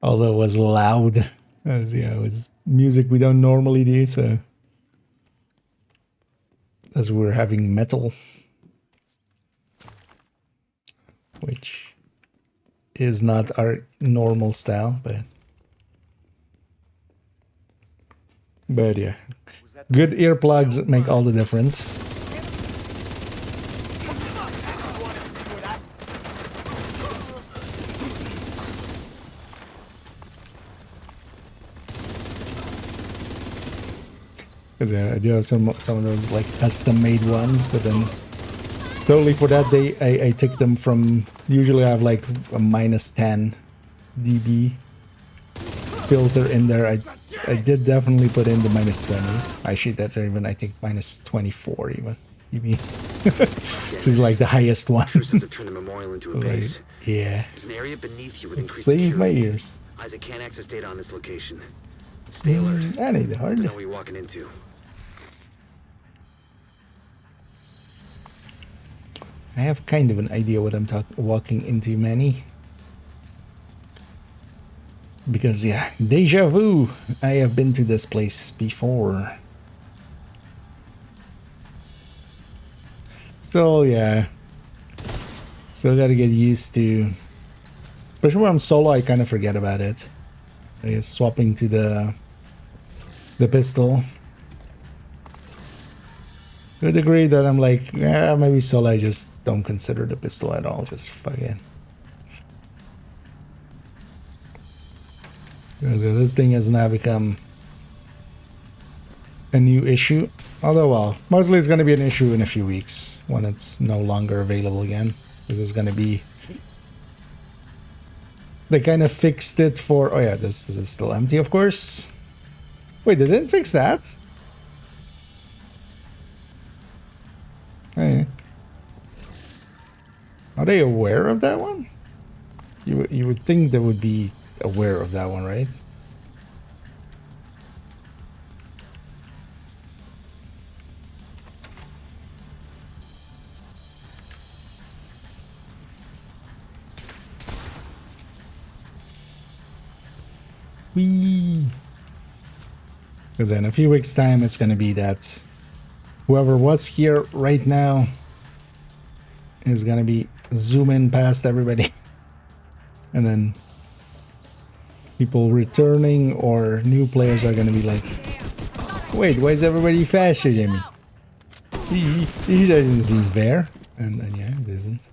Also, it was loud. As, yeah, it was music we don't normally do, so as we were having metal, which is not our normal style, but yeah, good earplugs make all the difference. Because yeah, I do have some of those like custom made ones, but then totally for that day I took them from, usually I have like a -10 dB filter in there. I did definitely put in the -20s. Actually, that even I think -24 even dB, which is like the highest one. Cruisers have turned the memorial into a Like, base. yeah, There's an area beneath you with it increased saved my security. ears. Isaac can't access data on this location. Stay alert. That ain't You hard. know what you're walking into. I have kind of an idea what I'm walking into, Manny. Because, yeah, deja vu. I have been to this place before. Still, yeah. Still gotta get used to... Especially when I'm solo, I kind of forget about it. I guess swapping to the pistol. To a degree that I'm like, yeah, maybe solo I just don't consider the pistol at all. Just fuck it. This thing has now become a new issue. Although, well, mostly it's going to be an issue in a few weeks when it's no longer available again. This is going to be... They kind of fixed it for... Oh yeah, this is still empty, of course. Wait, they didn't fix that? Hey. Are they aware of that one? You would think they would be aware of that one, right? Whee! Because in a few weeks' time, it's going to be that whoever was here right now is going to be zooming past everybody. And then people returning or new players are going to be like, wait, why is everybody faster than me? He doesn't seem fair. And yeah, it isn't.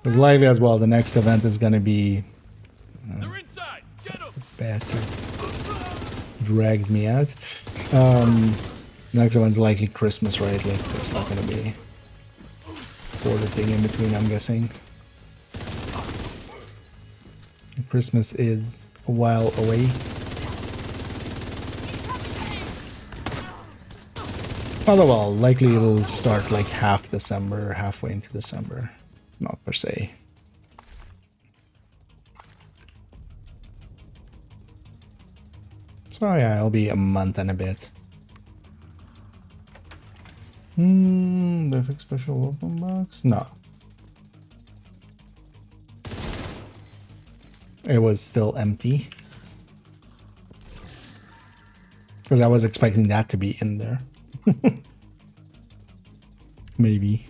It's likely as well the next event is gonna be They're inside. Get 'em. bastard dragged me out. Next event's likely Christmas, right? Like there's not gonna be border thing in between, I'm guessing. Christmas is a while away. Although, well, likely it'll start like half December, halfway into December. Not per se. So yeah, it'll be a month and a bit. The fix special weapon box? No. It was still empty. Because I was expecting that to be in there. Maybe.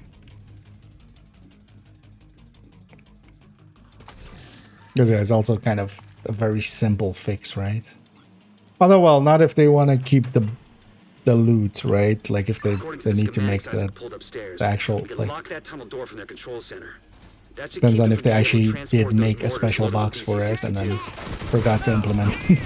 Because yeah, it's also kind of a very simple fix, right? Although, well, not if they want to keep the loot, right? Like if they need to make the actual, we can like, lock that tunnel door from their control center. That should depends keep on them if they from being able to actually transport did those make a mortars special loaded with box for it and then PC-62. forgot to implement it.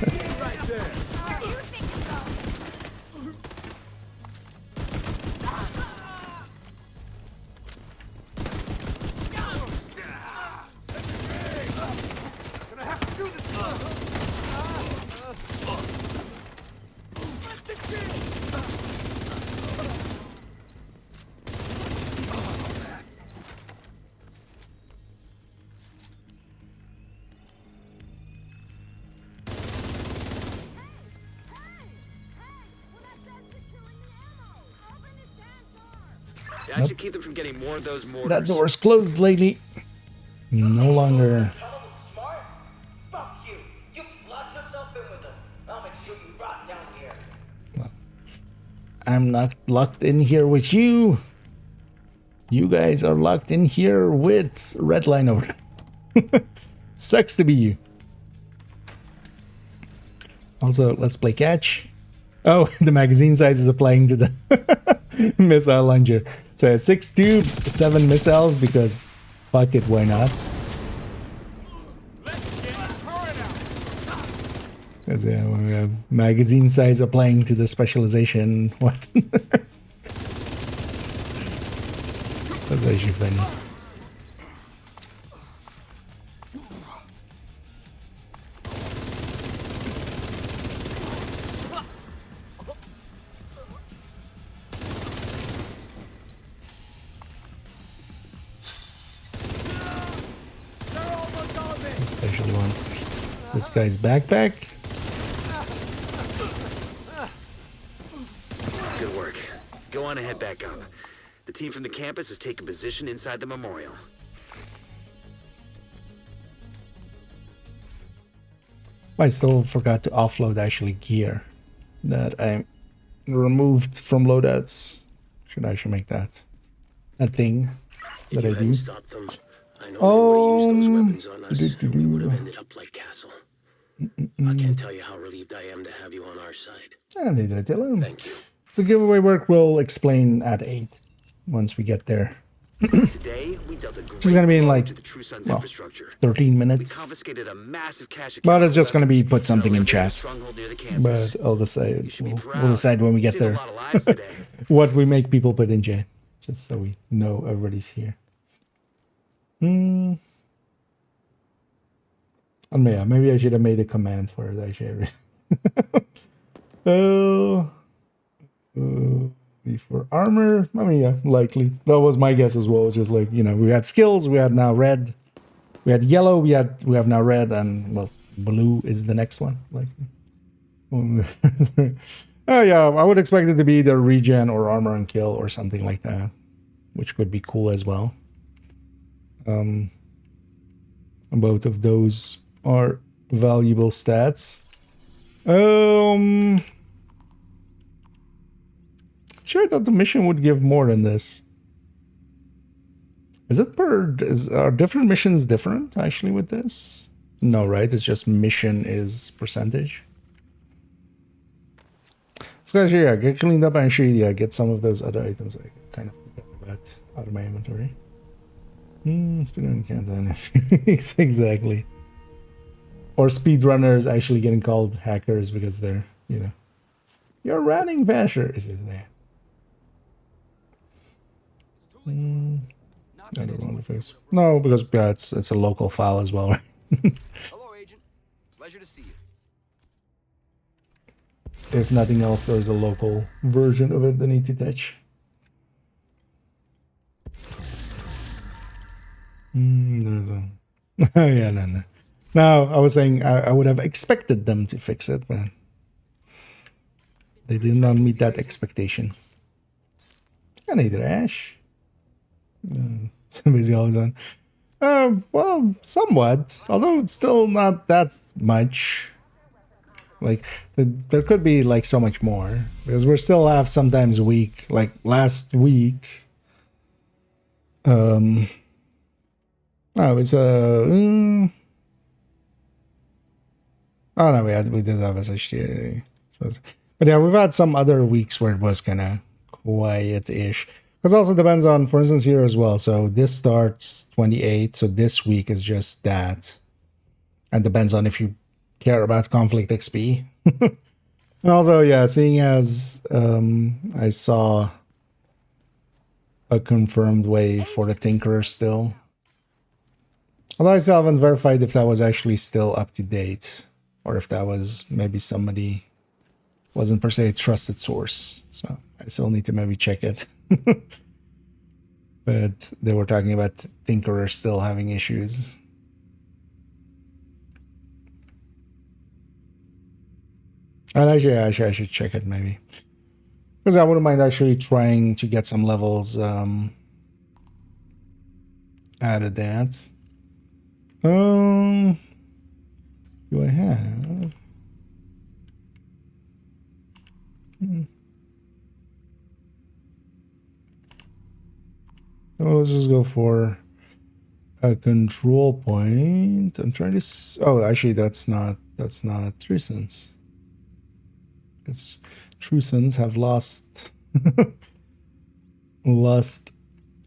That should keep them from getting more of those mortars. That door's closed lately. No longer. Smart? Fuck you. You slot yourself in with us. I'll make sure you rot down here. I'm not locked in here with you. You guys are locked in here with red line over. Sucks to be you. Also, let's play catch. Oh, the magazine size is applying to the missile launcher. So 6 tubes, 7 missiles, because fuck it, why not? Because yeah, we have magazine size applying to the specialization weapon. That's actually funny. Especially one. This guy's backpack. Good work. Go on and head back up. The team from the campus has taken position inside the memorial. I still forgot to offload actually gear that I removed from loadouts. Should I make that a thing that I do? Stop them. I know they would have used those weapons on us. We would have ended up like Castle. I can't tell you how relieved I am to have you on our side. And they did tell him. Thank you. So giveaway work we'll explain at 8 once we get there. Today, we dealt a Which is gonna be in like, to the True Sons well, infrastructure. 13 We minutes. confiscated a massive cache. But it's just gonna be put something in We're chat. stronghold near the campus. But I'll decide. You should be We'll proud. decide when we get Saved a there lot of lives today. what we make people put in chat, just so we know everybody's here. And yeah, maybe I should have made a command for it actually. For armor, I mean, yeah, likely. That was my guess as well. Just like, you know, we had skills, we had now red, we had yellow, we have now red, and well, blue is the next one. Like, oh yeah, I would expect it to be either regen or armor and kill or something like that, which could be cool as well. Both of those are valuable stats. Sure, I thought the mission would give more than this. Are different missions different actually with this? No, right? It's just mission is percentage. So actually, yeah, get cleaned up and actually, yeah, get some of those other items I kind of forgot about out of my inventory. Speedrunning can't done exactly. Or speedrunners actually getting called hackers because they're, you know, you're running faster. Is it there? I don't know the face. No, because yeah, it's a local file as well, right? Hello, Agent. Pleasure to see you. If nothing else, there's a local version of it that need to touch. Yeah, no. No, I was saying I would have expected them to fix it, but they did not meet that expectation. And neither Ash. Somebody's always on. Well, somewhat, although still not that much. Like there could be like so much more because we still have sometimes week, like last week. Oh, it's a. Oh no, we did have SHTA. So but yeah, we've had some other weeks where it was kind of quiet-ish. Because also depends on, for instance, here as well. So this starts 28, so this week is just that. And depends on if you care about conflict XP. And also, yeah, seeing as I saw a confirmed way for the Tinkerer still. Although I still haven't verified if that was actually still up to date. Or if that was maybe somebody wasn't per se a trusted source. So I still need to maybe check it. But they were talking about Tinkerer still having issues. And actually, I should check it maybe. Because I wouldn't mind actually trying to get some levels out of that. Do I have? Oh, let's just go for a control point. I'm trying to. Oh, actually, that's not True Sense. It's True Sense have lost lost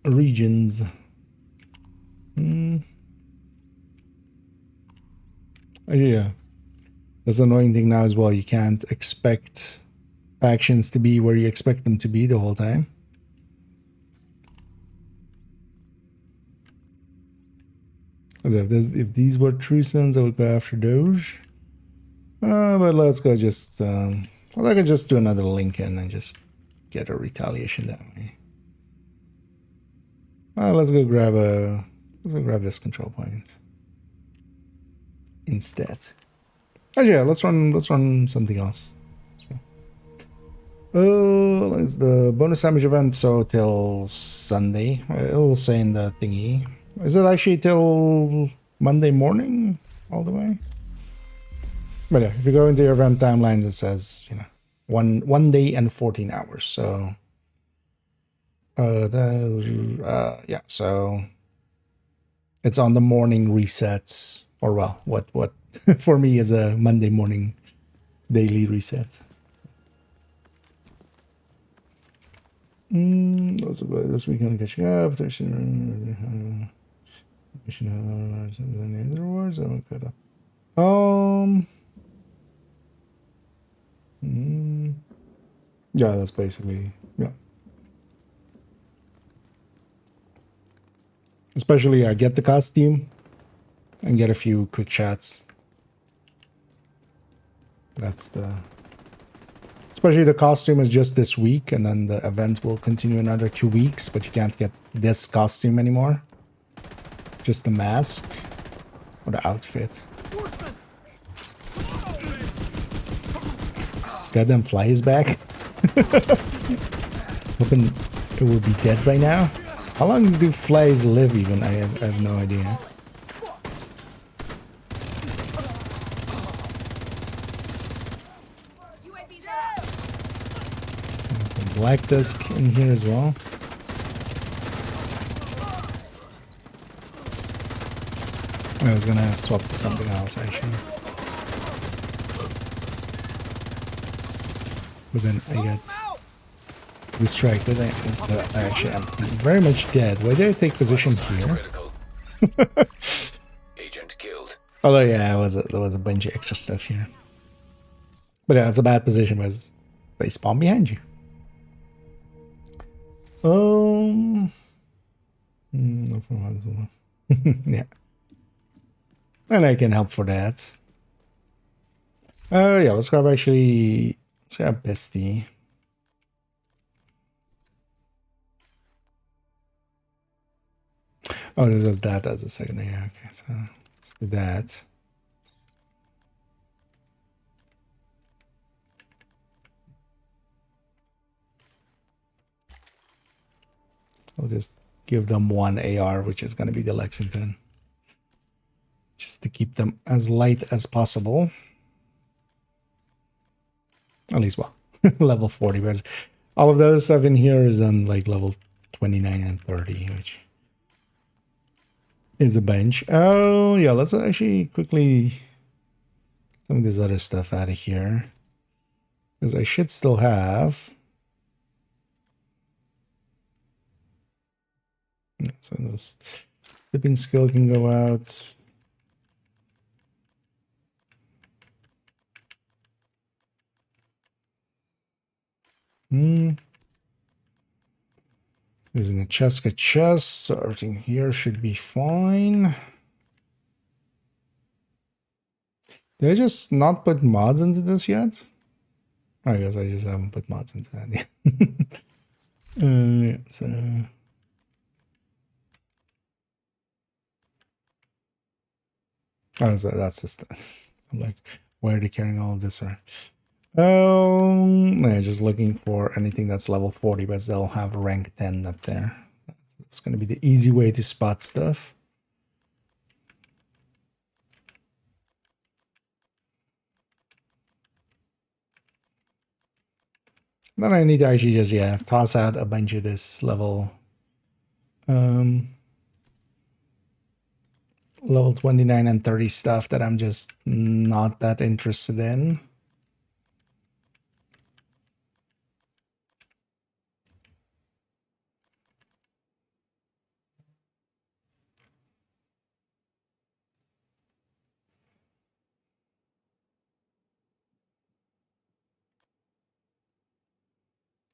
regions. Yeah, that's the annoying thing now as well. You can't expect factions to be where you expect them to be the whole time. If these were True Sons, I would go after Doge. But let's go just... well, I can just do another Lincoln and just get a retaliation that way. Let's go grab this control point instead. Oh yeah, let's run something else. Oh, it's the bonus damage event, so till Sunday. It'll say in the thingy. Is it actually till Monday morning all the way? But yeah, if you go into your event timelines, it says, you know, one day and 14 hours. So yeah, so it's on the morning resets, or well, what for me is a Monday morning daily reset. This weekend catching up. There's any other words? I won't cut up. Yeah, that's basically, yeah. Especially get the costume and get a few quick shots. That's the... Especially the costume is just this week, and then the event will continue another 2 weeks, but you can't get this costume anymore. Just the mask or the outfit. This goddamn fly is back. Hoping it will be dead by now. How long do flies live even? I have no idea. Black disc in here as well. I was gonna swap to something else actually. But then I get distracted. Actually, I'm very much dead. Why did I take position here? Critical. Agent killed. Although, yeah, there was a bunch of extra stuff here. But yeah, it's a bad position because they spawn behind you. Yeah. And I can help for that. Yeah, let's grab Bestie. Oh, this is that as a secondary. Yeah, okay, so let's do that. I'll just give them one AR, which is going to be the Lexington. Just to keep them as light as possible. At least, well, level 40. Because all of those stuff in here is on like level 29 and 30, which is a bunch. Oh, yeah, let's actually quickly get some of this other stuff out of here. Because I should still have... So those flipping skill can go out. Using a chest, so everything here should be fine. Did I just not put mods into this yet? I guess I just haven't put mods into that yet. Yeah, so... Oh, so that's just... I'm like, where are they carrying all of this around? Yeah, just looking for anything that's level 40, but they'll have rank 10 up there. It's going to be the easy way to spot stuff. Then I need to actually just, yeah, toss out a bunch of this level level 29 and 30 stuff that I'm just not that interested in.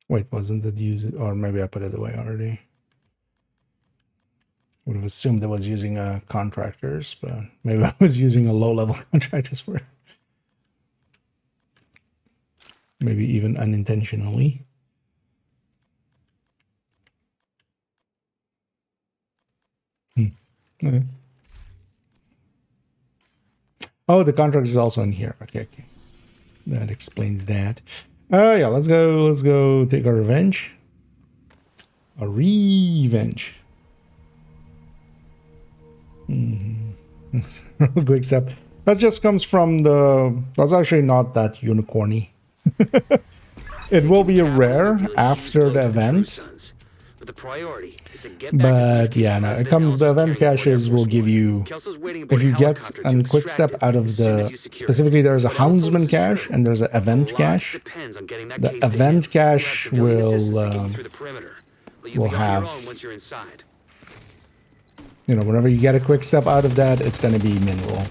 Wait, wasn't it used? Or maybe I put it away already. Would have assumed I was using contractors, but maybe I was using a low-level contractors for maybe even unintentionally. Okay. Oh, the contract is also in here. Okay. That explains that. Yeah, let's go take our revenge. A revenge. Quick step. That just comes from the... That's actually not that unicorny. It will be a rare after the event. But yeah, no, it comes... The event caches will give you... If you get a quick step out of the... Specifically, there's a Houndsman cache and there's an event cache. The event cache will have... You know, whenever you get a quick step out of that, it's going to be mineral.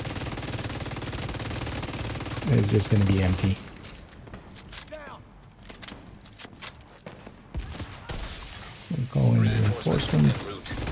It's just going to be empty. I'm calling reinforcements.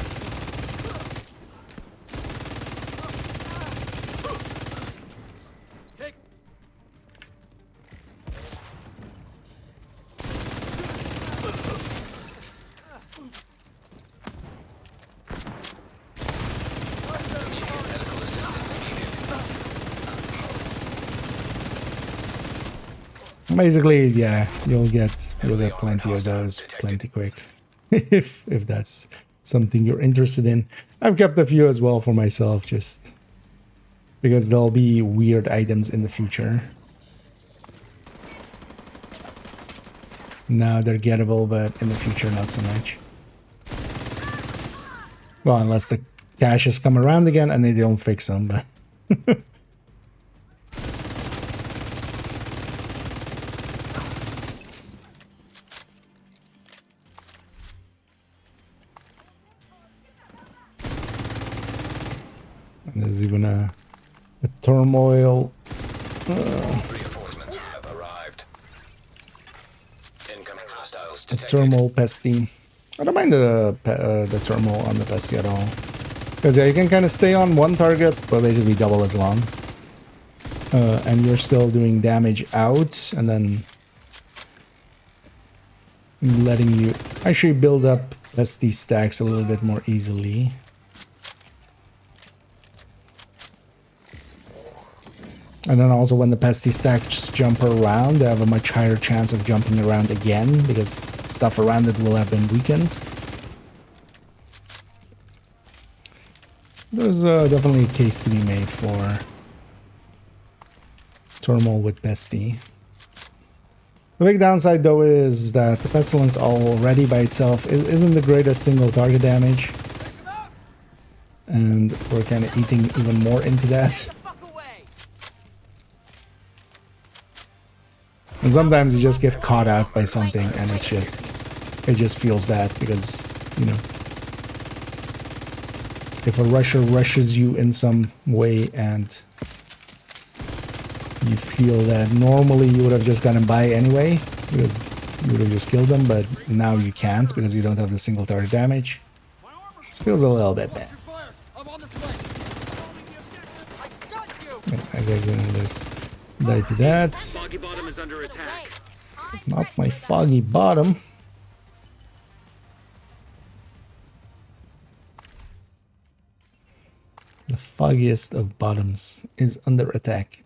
Basically, yeah, you'll get plenty of those plenty quick. if that's something you're interested in. I've kept a few as well for myself, just because there'll be weird items in the future. Now they're gettable, but in the future not so much. Well, unless the caches come around again and they don't fix them, but There's even a turmoil. Reinforcements have arrived. Incoming hostiles A detected. thermal pesty. I don't mind the thermal on the pesty at all. Because yeah, you can kind of stay on one target, but basically double as long. And you're still doing damage out, and then letting you actually build up pesty stacks a little bit more easily. And then also when the pesty stacks jump around, they have a much higher chance of jumping around again, because stuff around it will have been weakened. There's definitely a case to be made for thermal with pesty. The big downside though is that the pestilence already by itself isn't the greatest single target damage. And we're kind of eating even more into that. And sometimes you just get caught out by something and it just feels bad because, you know, if a rusher rushes you in some way and you feel that normally you would have just gotten by anyway because you would have just killed them, but now you can't because you don't have the single target damage. This feels a little bit bad. Yeah, I guess gonna just die to that. Foggy bottom is under attack. Not my foggy bottom. The foggiest of bottoms is under attack.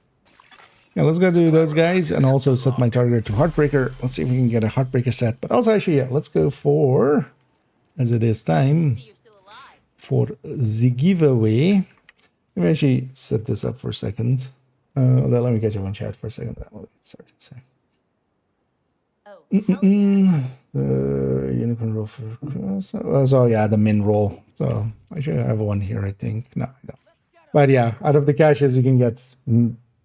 Yeah, let's go do those guys and also set my target to Heartbreaker. Let's see if we can get a Heartbreaker set. But also actually, yeah, let's go for, as it is time, for the giveaway. Let me actually set this up for a second. Let me get you on chat for a second. Then we'll get started. So. Unicorn roll for so yeah, the min roll. So I should have one here, I think. No, I don't. But yeah, out of the caches you can get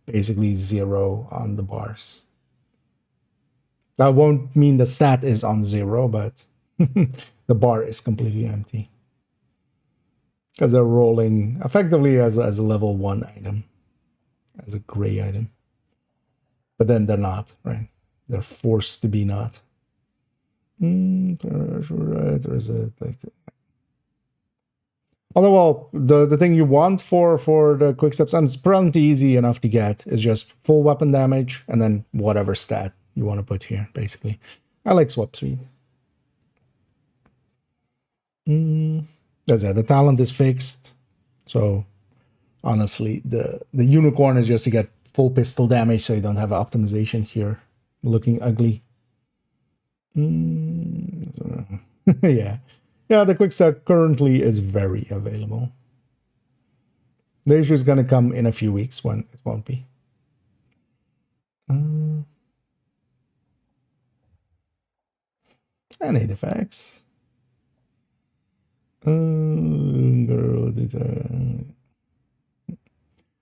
basically 0 on the bars. That won't mean the stat is on 0, but the bar is completely empty. Because they're rolling effectively as a level 1 item. As a gray item. But then they're not, right? They're forced to be not. Right, or is it like that? Although, well, the thing you want for the quick steps, and it's pretty easy enough to get, is just full weapon damage and then whatever stat you want to put here, basically. I like swap speed. That's it. The talent is fixed. So, honestly, the unicorn is just to get full pistol damage, so you don't have optimization here looking ugly. Yeah. Yeah, the quick start currently is very available. The issue is going to come in a few weeks when it won't be. And artifacts.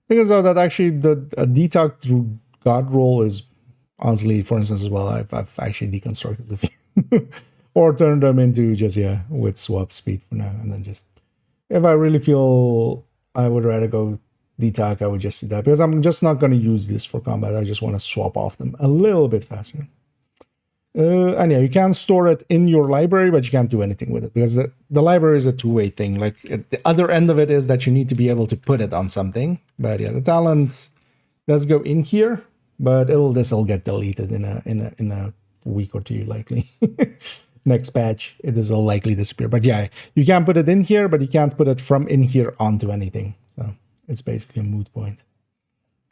Because though that actually the detox through God roll is honestly, for instance, as well, I've actually deconstructed the few. Or turn them into just, yeah, with swap speed for now. And then just, if I really feel I would rather go detox, I would just do that. Because I'm just not going to use this for combat. I just want to swap off them a little bit faster. And yeah, you can store it in your library, but you can't do anything with it. Because the library is a two-way thing. Like, the other end of it is that you need to be able to put it on something. But yeah, the talents, let's go in here. But this will get deleted in a week or two, likely. Next patch, it is all likely disappear. But yeah, you can put it in here, but you can't put it from in here onto anything. So it's basically a moot point.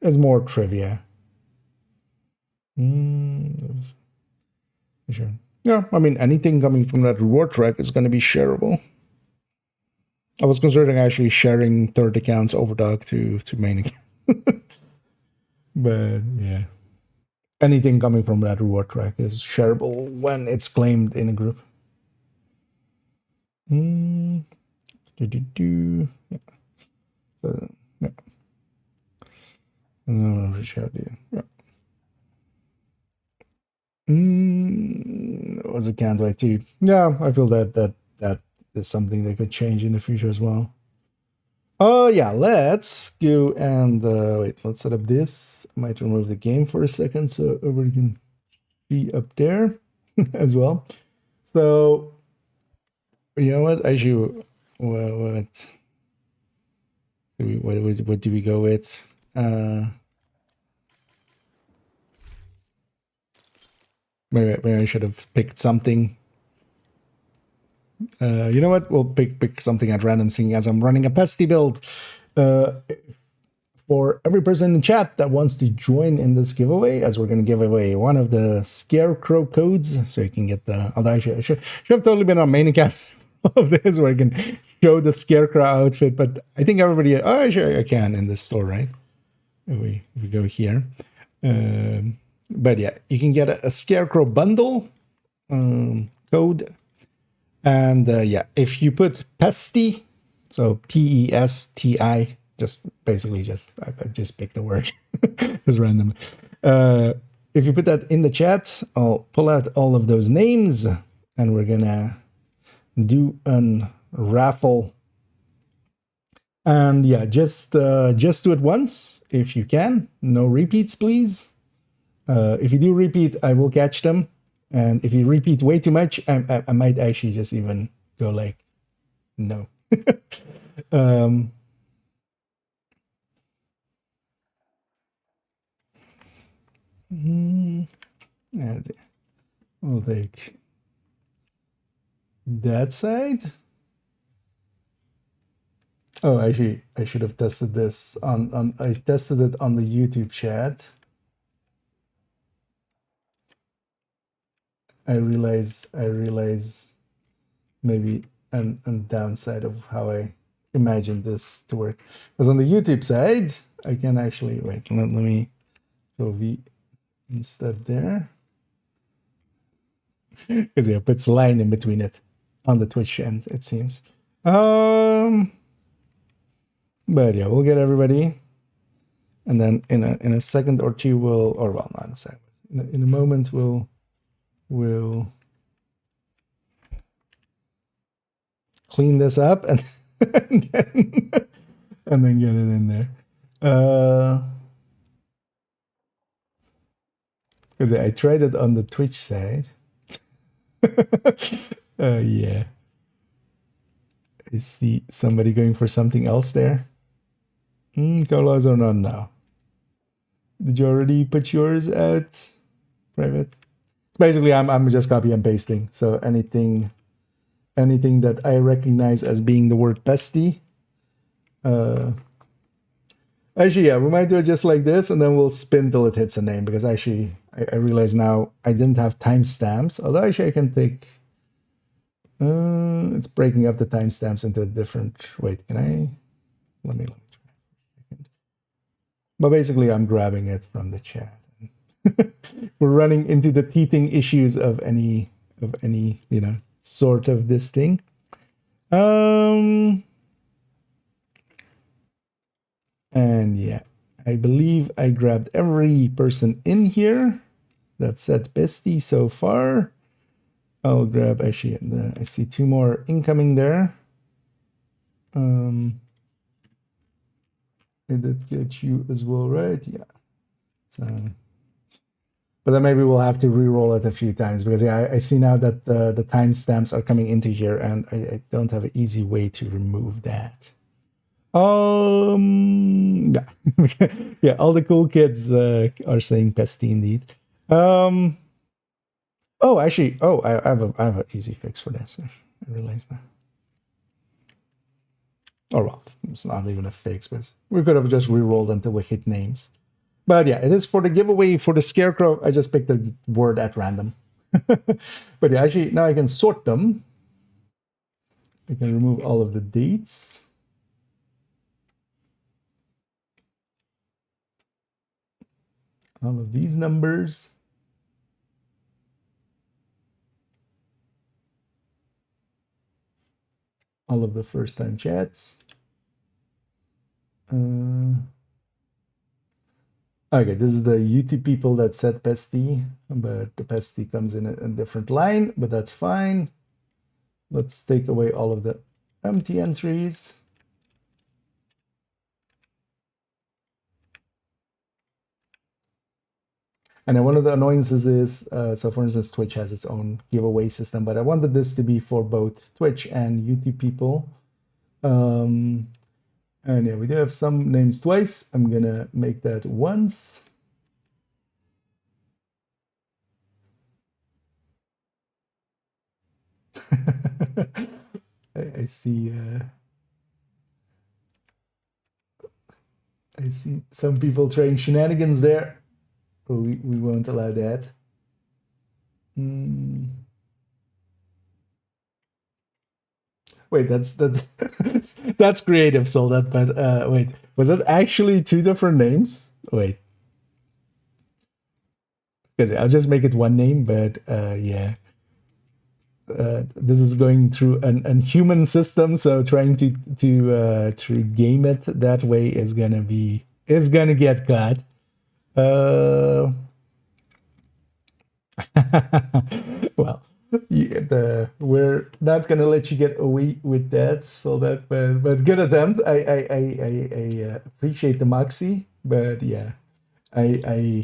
It's more trivia. Sure. Yeah, I mean, anything coming from that reward track is going to be shareable. I was considering actually sharing third accounts overdog to main account. But yeah. Anything coming from that reward track is shareable when it's claimed in a group. Yeah. So, yeah. Yeah. Was a can't wait too. Yeah, I feel that is something that could change in the future as well. Oh yeah, let's go and wait, let's set up this. I might remove the game for a second so everybody can be up there as well. So you know what? Actually, what do we go with? Maybe I should have picked something. You know what? We'll pick something at random, seeing as I'm running a pesty build. For every person in chat that wants to join in this giveaway, as we're going to give away one of the Scarecrow codes, so you can get the. Although I should have totally been on main account of this, where I can show the Scarecrow outfit. But I think everybody. Oh, sure, I can in this store, right? We go here. But yeah, you can get a Scarecrow bundle code. And yeah, if you put pesty, so PESTI, just basically I just picked the word just randomly. If you put that in the chat, I'll pull out all of those names and we're gonna do a raffle. And yeah, just do it once if you can. No repeats, please. If you do repeat, I will catch them. And if you repeat way too much, I might actually just even go like, no. And we'll take that side. Oh, actually, I should have tested this on I tested it on the YouTube chat. I realize maybe a downside of how I imagined this to work. Because on the YouTube side, I can actually wait. Let me go V instead there. Because yeah, it puts line in between it on the Twitch end, it seems. But yeah, we'll get everybody, and then in a second or two we'll, or well, not in a second, in a moment we'll clean this up and and then get it in there. Because I tried it on the Twitch side. Yeah. I see somebody going for something else there. Colors or not now? Did you already put yours out private? Basically, I'm just copy and pasting. So anything that I recognize as being the word pesty. Actually, yeah, we might do it just like this, and then we'll spin till it hits a name. Because actually, I realize now I didn't have timestamps. Although actually, I can take. It's breaking up the timestamps into a different. Wait, can I? Let me try. But basically, I'm grabbing it from the chat. We're running into the teething issues of any sort of this thing. And yeah, I believe I grabbed every person in here that said bestie so far. I'll grab actually. I see two more incoming there. I did get you as well, right? Yeah. So. But then maybe we'll have to re-roll it a few times because yeah, I see now that the timestamps are coming into here and I don't have an easy way to remove that. Yeah. Yeah, all the cool kids are saying pesty indeed. Oh, actually, I have an easy fix for this. I realize that. Oh well, it's not even a fix, but we could have just re-rolled until we hit names. But yeah, it is for the giveaway for the Scarecrow. I just picked a word at random. But yeah, actually, now I can sort them. I can remove all of the dates. All of these numbers. All of the first-time chats. Okay, this is the YouTube people that said pesty, but the pesty comes in a different line, but that's fine. Let's take away all of the empty entries. And then one of the annoyances is, so for instance, Twitch has its own giveaway system, but I wanted this to be for both Twitch and YouTube people. And yeah, we do have some names twice. I'm gonna make that once. I see. I see some people trying shenanigans there. We won't allow that. Wait, that's that's creative, Soldat. But wait, was it actually two different names? Wait, because I'll just make it one name. But yeah, this is going through an human system, so trying to game it that way is gonna get caught. Well, we're not gonna let you get away with that, so that but good attempt. I appreciate the moxie, but yeah, that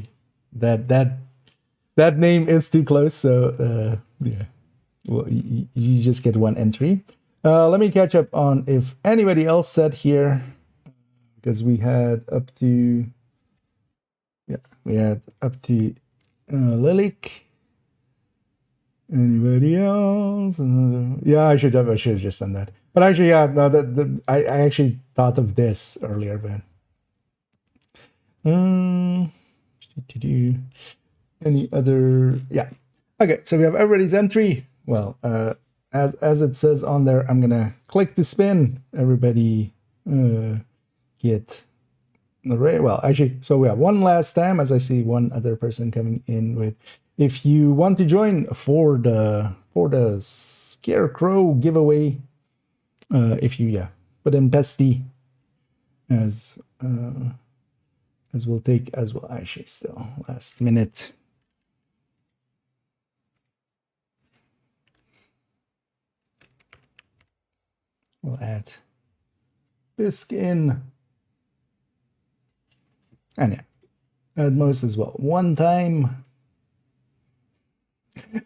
name is too close, so yeah. Well, you just get one entry. Let me catch up on if anybody else said here, because we had up to Lilik. Anybody else? Yeah, I should have just done that. But actually, yeah, no, I actually thought of this earlier, but any other? Yeah. Okay, so we have everybody's entry. Well, as it says on there, I'm gonna click to spin. Everybody get array. Well, actually, so we have one last time, as I see one other person coming in with. If you want to join for the Scarecrow giveaway, if you put in Bestie as we'll take as well. Actually, still last minute. We'll add Biskin. And yeah, add most as well. One time.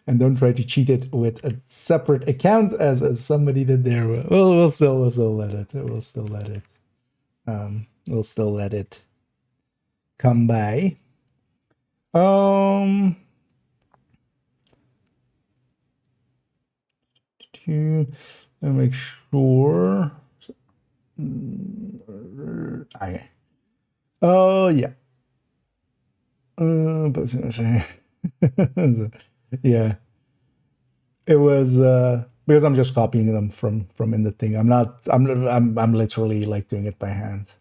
And don't try to cheat it with a separate account as somebody did there. We'll still let it. We'll still let it come by. To make sure. Okay. Oh yeah. Yeah, it was because I'm just copying them from in the thing. I'm literally like doing it by hand.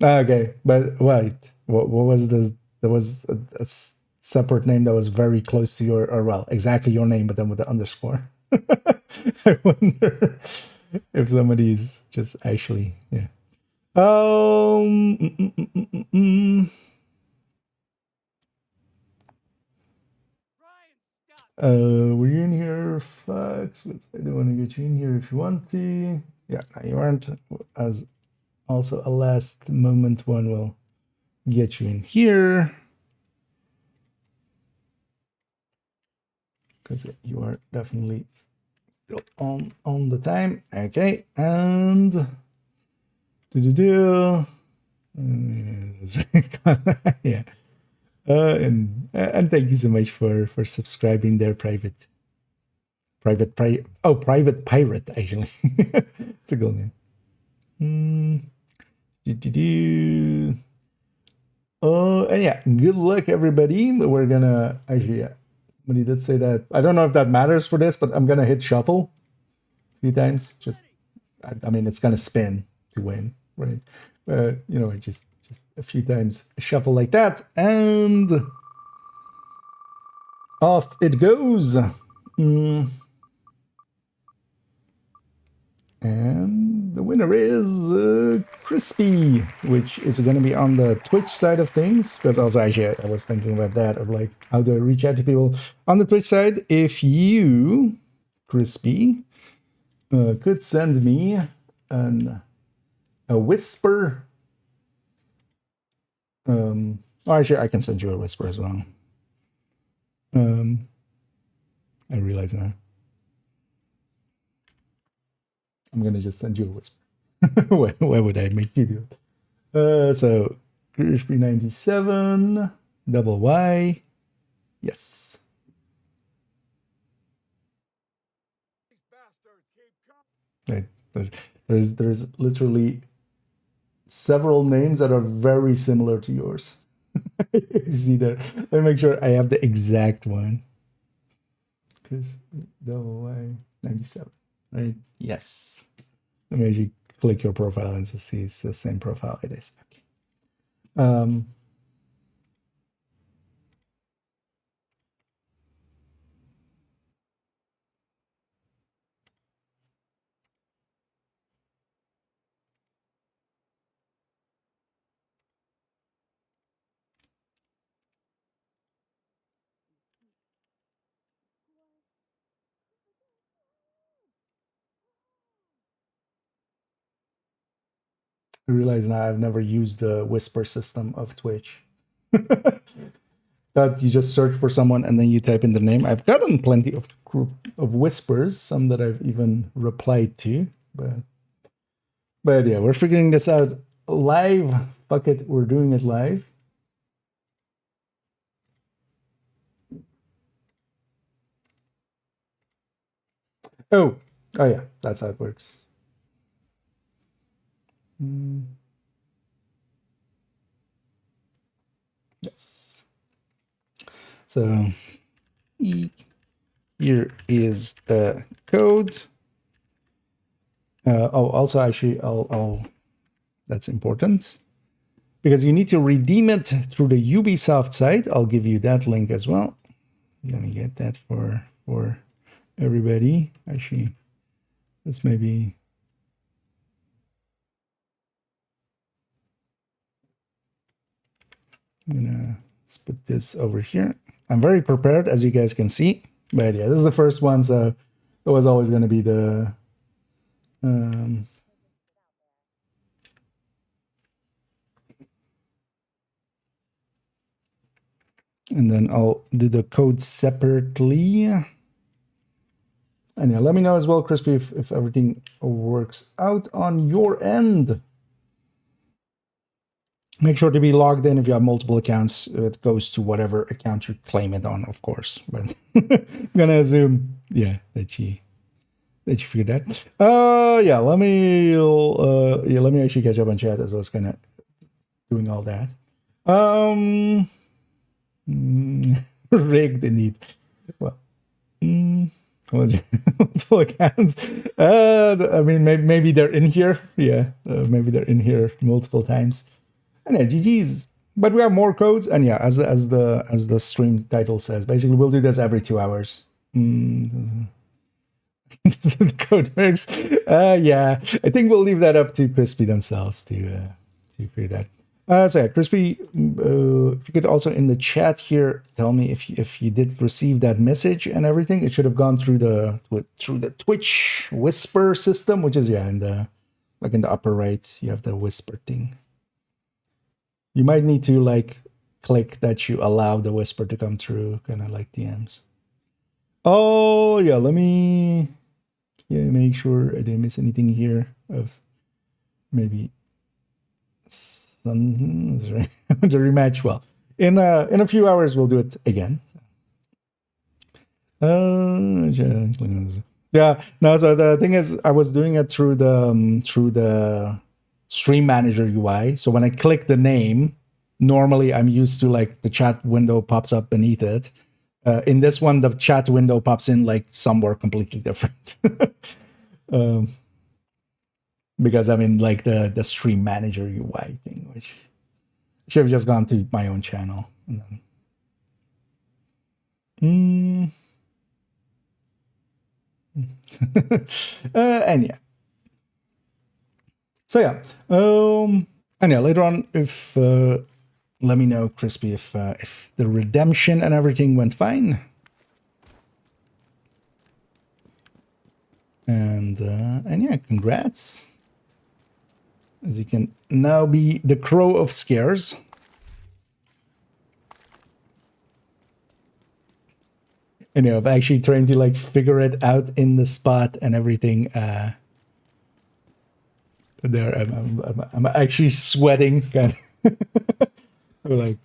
Okay, but wait, what was this? There was a separate name that was very close to your, or well, exactly your name, but then with the underscore. I wonder if somebody's just actually, yeah. Were you in here, Fox? I don't want to get you in here if you want to. Yeah, no, you aren't. As also a last moment one will get you in here. Because you are definitely still on the time. Okay, and yeah. And thank you so much for subscribing there, private pirate, actually. It's a good name. And yeah, good luck everybody. We're gonna actually, yeah, somebody did say that. I don't know if that matters for this, but I'm gonna hit shuffle a few times. Just I mean, it's gonna spin to win, right? You know, just a few times shuffle like that, and off it goes. And the winner is Crispy, which is going to be on the Twitch side of things. Because also, actually, I was thinking about that, of like how to reach out to people on the Twitch side. If you, Crispy, could send me an a whisper. Oh, actually, I can send you a whisper as well. I realize now. I'm gonna just send you a whisper. Why would I make you do it? So Crispy 97 double Y. Yes. Right. There's literally several names that are very similar to yours. See there. Let me make sure I have the exact one. Chris double Y 97. Right? Yes. Let me actually click your profile and see it's the same profile it is. Okay. I realize now I've never used the whisper system of Twitch. That you just search for someone and then you type in the name. I've gotten plenty of whispers, some that I've even replied to, but yeah, we're figuring this out live. Fuck it, we're doing it live. Oh yeah, that's how it works. Yes. So here is the code. Also, actually, I'll that's important because you need to redeem it through the Ubisoft site. I'll give you that link as well. Let me get that for everybody. Actually, this maybe. I'm gonna put this over here. I'm very prepared, as you guys can see. But yeah, this is the first one, so it was always going to be the and then I'll do the code separately. And yeah, let me know as well, Crispy, if everything works out on your end. Make sure to be logged in if you have multiple accounts. It goes to whatever account you claim it on, of course. But I'm gonna assume, yeah, that you figured that. Yeah, let me actually catch up on chat as I was kind of doing all that. Rigged indeed. Well, multiple accounts. I mean, maybe they're in here. Yeah, maybe they're in here multiple times. And yeah, GG's. But we have more codes, and yeah, as the stream title says, basically we'll do this every 2 hours. The code works. Yeah, I think we'll leave that up to Crispy themselves to figure that. So yeah, Crispy, if you could also in the chat here tell me if you did receive that message and everything. It should have gone through the Twitch whisper system, which is in the upper right. You have the whisper thing. You might need to click that you allow the whisper to come through, kind of like DMs. Oh yeah, let me make sure I didn't miss anything here of maybe some the rematch. Well, in a few hours we'll do it again. Yeah. No. So the thing is, I was doing it through the Stream Manager UI. So when I click the name, normally I'm used to the chat window pops up beneath it. In this one, the chat window pops in somewhere completely different. Because I'm in the Stream Manager UI thing, which should have just gone to my own channel. And then, and yeah. So yeah, and yeah, later on, if let me know, Crispy, if the redemption and everything went fine, and yeah, congrats. as you can now be the crow of scares. You know, I've actually trying to like figure it out in the spot and everything. There, I'm actually sweating. Kind of like,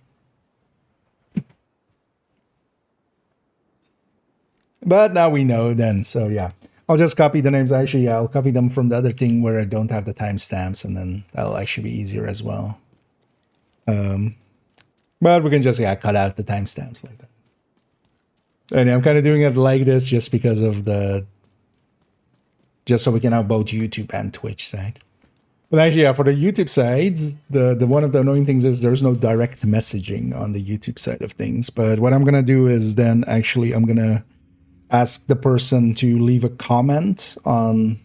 but now we know then. So yeah, I'll just copy the names. Actually, yeah, I'll copy them from the other thing where I don't have the timestamps, and then that'll actually be easier as well. But we can just cut out the timestamps like that. And I'm kind of doing it like this just because of just so we can have both YouTube and Twitch side. But actually, yeah, for the YouTube side, the one of the annoying things is there's no direct messaging on the YouTube side of things. But what I'm gonna do is then actually I'm gonna ask the person to leave a comment on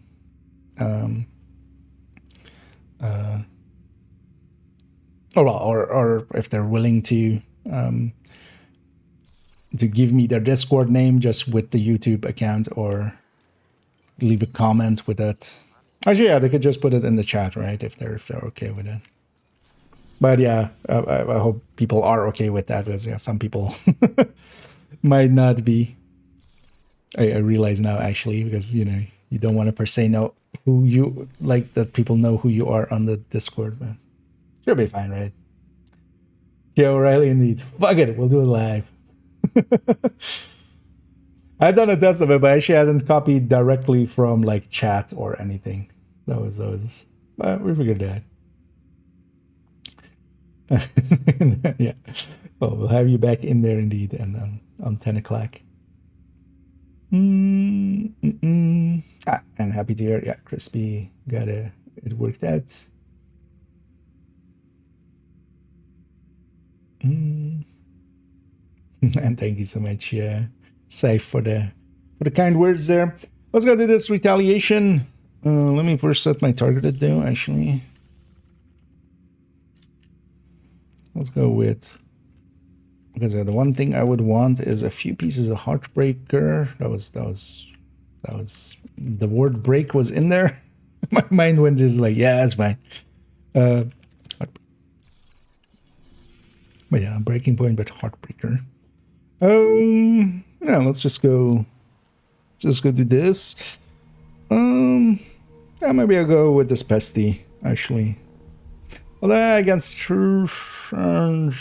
or if they're willing to give me their Discord name just with the YouTube account, or leave a comment with it. Actually, yeah, they could just put it in the chat, right? If they're okay with it. But yeah, I hope people are okay with that, because yeah, some people might not be. I realize now, actually, because you know you don't want to per se know who you like, that people know who you are on the Discord, but you'll be fine, right? Yeah, O'Reilly, indeed. Fuck it, we'll do it live. I've done a test of it, but I actually hadn't copied directly from like chat or anything. That was, but we figured that. Yeah. Well, we'll have you back in there indeed, and on 10 o'clock. And happy to hear, yeah, Crispy got it worked out. And thank you so much, Saif, for the kind words there. Let's go do this retaliation. Let me first set my targeted though, actually. Let's go with, because the one thing I would want is a few pieces of Heartbreaker. That was the word break was in there. My mind went just like, yeah, that's fine. But yeah, Breaking Point, but Heartbreaker. Yeah, let's just go do this. Yeah, maybe I'll go with this Pesty, actually. Well, against Truth. Nah,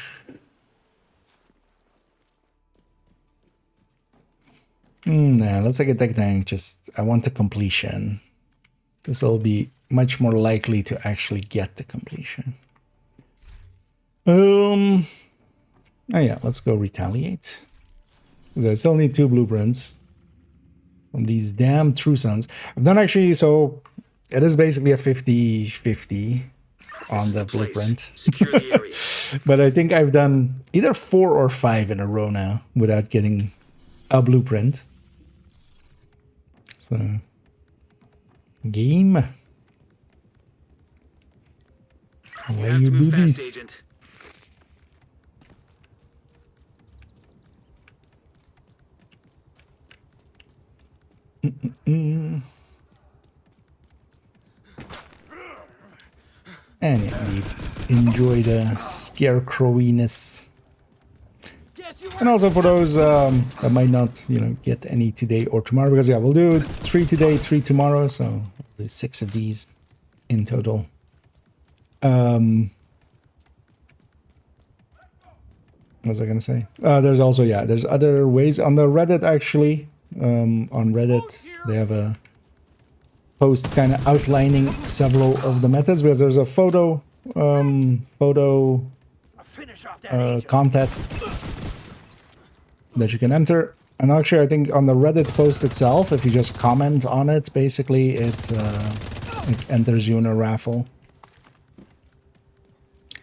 let's take a tech tank. Just, I want the completion. This will be much more likely to actually get the completion. Oh yeah, let's go retaliate. Because I still need 2 blueprints from these damn True Sons. I've done actually, so it is basically a 50-50 on the blueprint. Secure the area. But I think I've done either 4 or 5 in a row now without getting a blueprint. So, game. Why you do this? Agent. And indeed, enjoy the scarecrowiness. And also for those that might not, get any today or tomorrow, because yeah, we'll do 3 today, 3 tomorrow, so we'll do 6 of these in total. What was I gonna say? There's also, yeah, there's other ways on the Reddit, actually. On Reddit, they have a post kind of outlining several of the methods, because there's a photo contest that you can enter. And actually, I think on the Reddit post itself, if you just comment on it, basically it enters you in a raffle.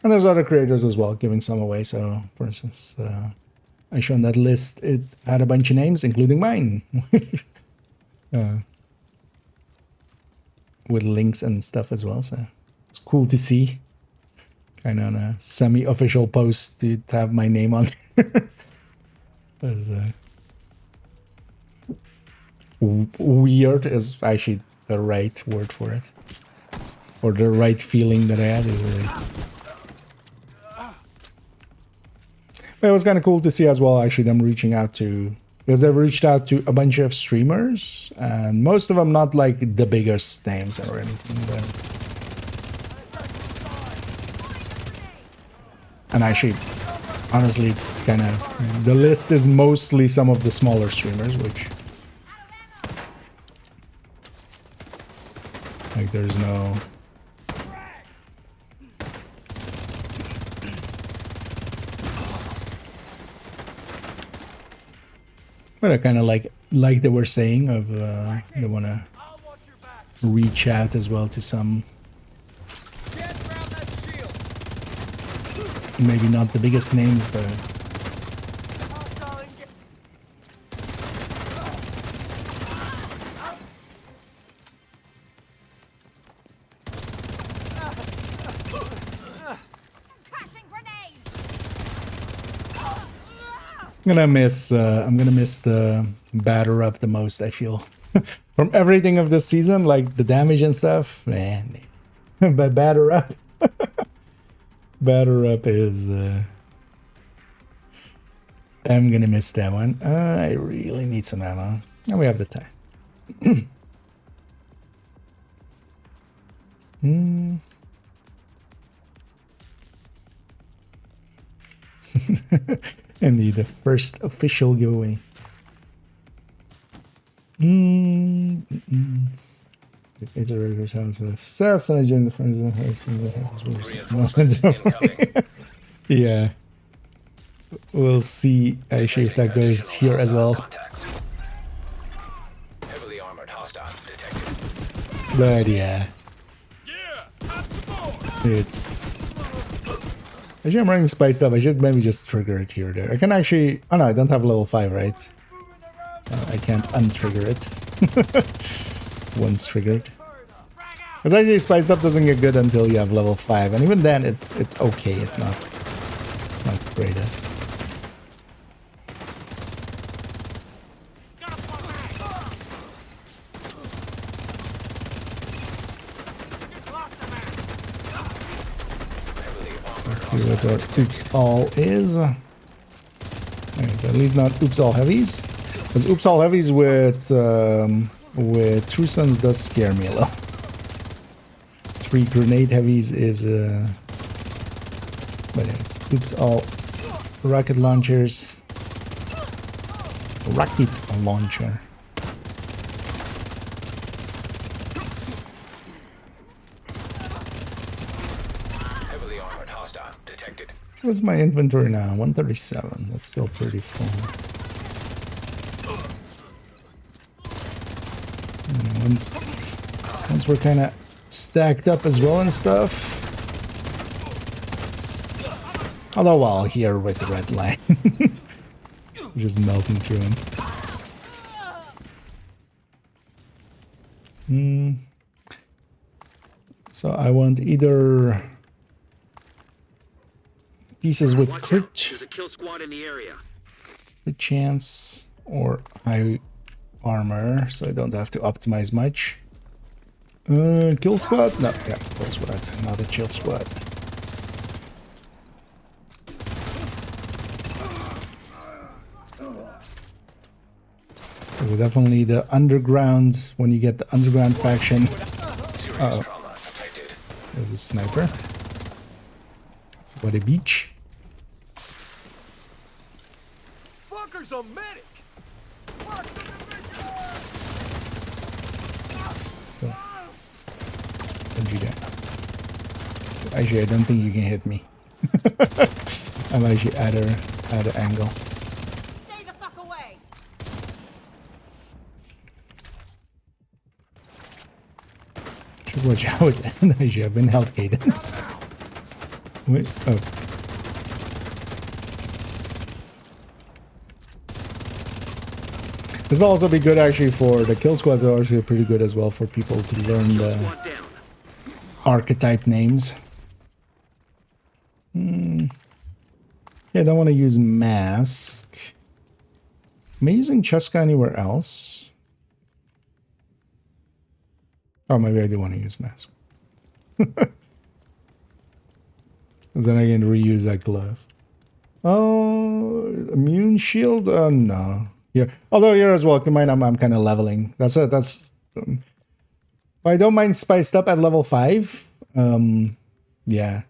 And there's other creators as well giving some away. So, for instance, I shown that list. It had a bunch of names, including mine, with links and stuff as well. So it's cool to see, kind of on a semi-official post, to have my name on there. Weird is actually the right word for it. or the right feeling that I had. But it was kind of cool to see as well, actually, them reaching out to, because they've reached out to a bunch of streamers, and most of them not like the biggest names or anything. But... and actually, honestly, it's kind of, the list is mostly some of the smaller streamers, which, like, there's no... But I kind of like they were saying of they want to reach out as well to some, maybe not the biggest names, but I'm gonna miss the batter up the most, I feel. From everything of this season, like the damage and stuff, man. But batter up. Batter up is I'm gonna miss that one. I really need some ammo. And we have the time. Indeed, the first official giveaway. It's a regular sounds of success, and I joined the friends and yeah. We'll see actually if that goes here as well. Heavily armored hostile detected. But yeah. It's... actually, I'm running spiced up. I should maybe just trigger it here or there. I can actually... oh no, I don't have level 5, right? So I can't untrigger it. Once triggered. Because actually spiced up doesn't get good until you have level 5. And even then, it's okay. It's not the greatest. Let's see what our oops all is. Alright, so at least not oops all heavies. Because oops all heavies with True Sons does scare me a little. 3 grenade heavies is but it's oops all rocket launchers. Rocket launcher. Heavily armored hostile detected. What's my inventory now? 137. That's still pretty full. And once we're kind of stacked up as well and stuff. Although while here with the red line. Just melting through him. So I want either pieces with crit, There's a kill squad in the area. crit chance, or high armor, so I don't have to optimize much. Kill squad? No, yeah, kill squad, not a chill squad. So definitely the underground, when you get the underground faction. Uh oh, there's a sniper. What a beach. Fucker's a medic. Don't you dare. Actually, I don't think you can hit me. I'm actually at an angle. Stay the fuck away. Should watch out. Actually, I've been health gated. Wait, oh. This will also be good actually for the kill squads. Are actually pretty good as well for people to learn the archetype names. Yeah, I don't want to use mask. Am I using Cheska anywhere else? Oh, maybe I do want to use mask. Then I can reuse that glove. Oh, immune shield? No. Here, although here as well, keep in mind I'm kind of leveling. That's it. That's. I don't mind spiced up at level 5. Yeah,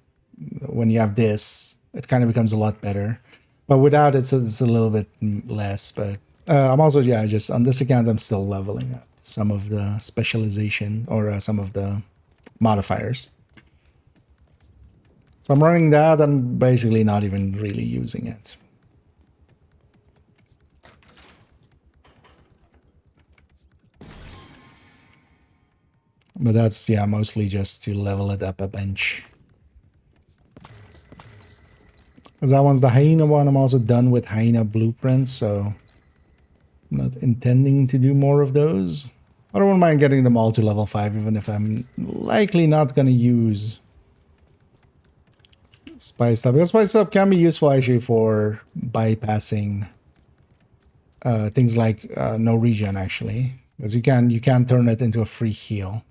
when you have this, it kind of becomes a lot better. But without it, it's a little bit less. But I'm also, yeah, just on this account, I'm still leveling up some of the specialization or some of the modifiers. So I'm running that. I'm basically not even really using it. But that's, yeah, mostly just to level it up a bench. Because that one's the hyena one. I'm also done with hyena blueprints, so I'm not intending to do more of those. I don't mind getting them all to level 5, even if I'm likely not going to use Spice Up. Because Spice Up can be useful actually for bypassing things like no regen, actually. Because you can turn it into a free heal.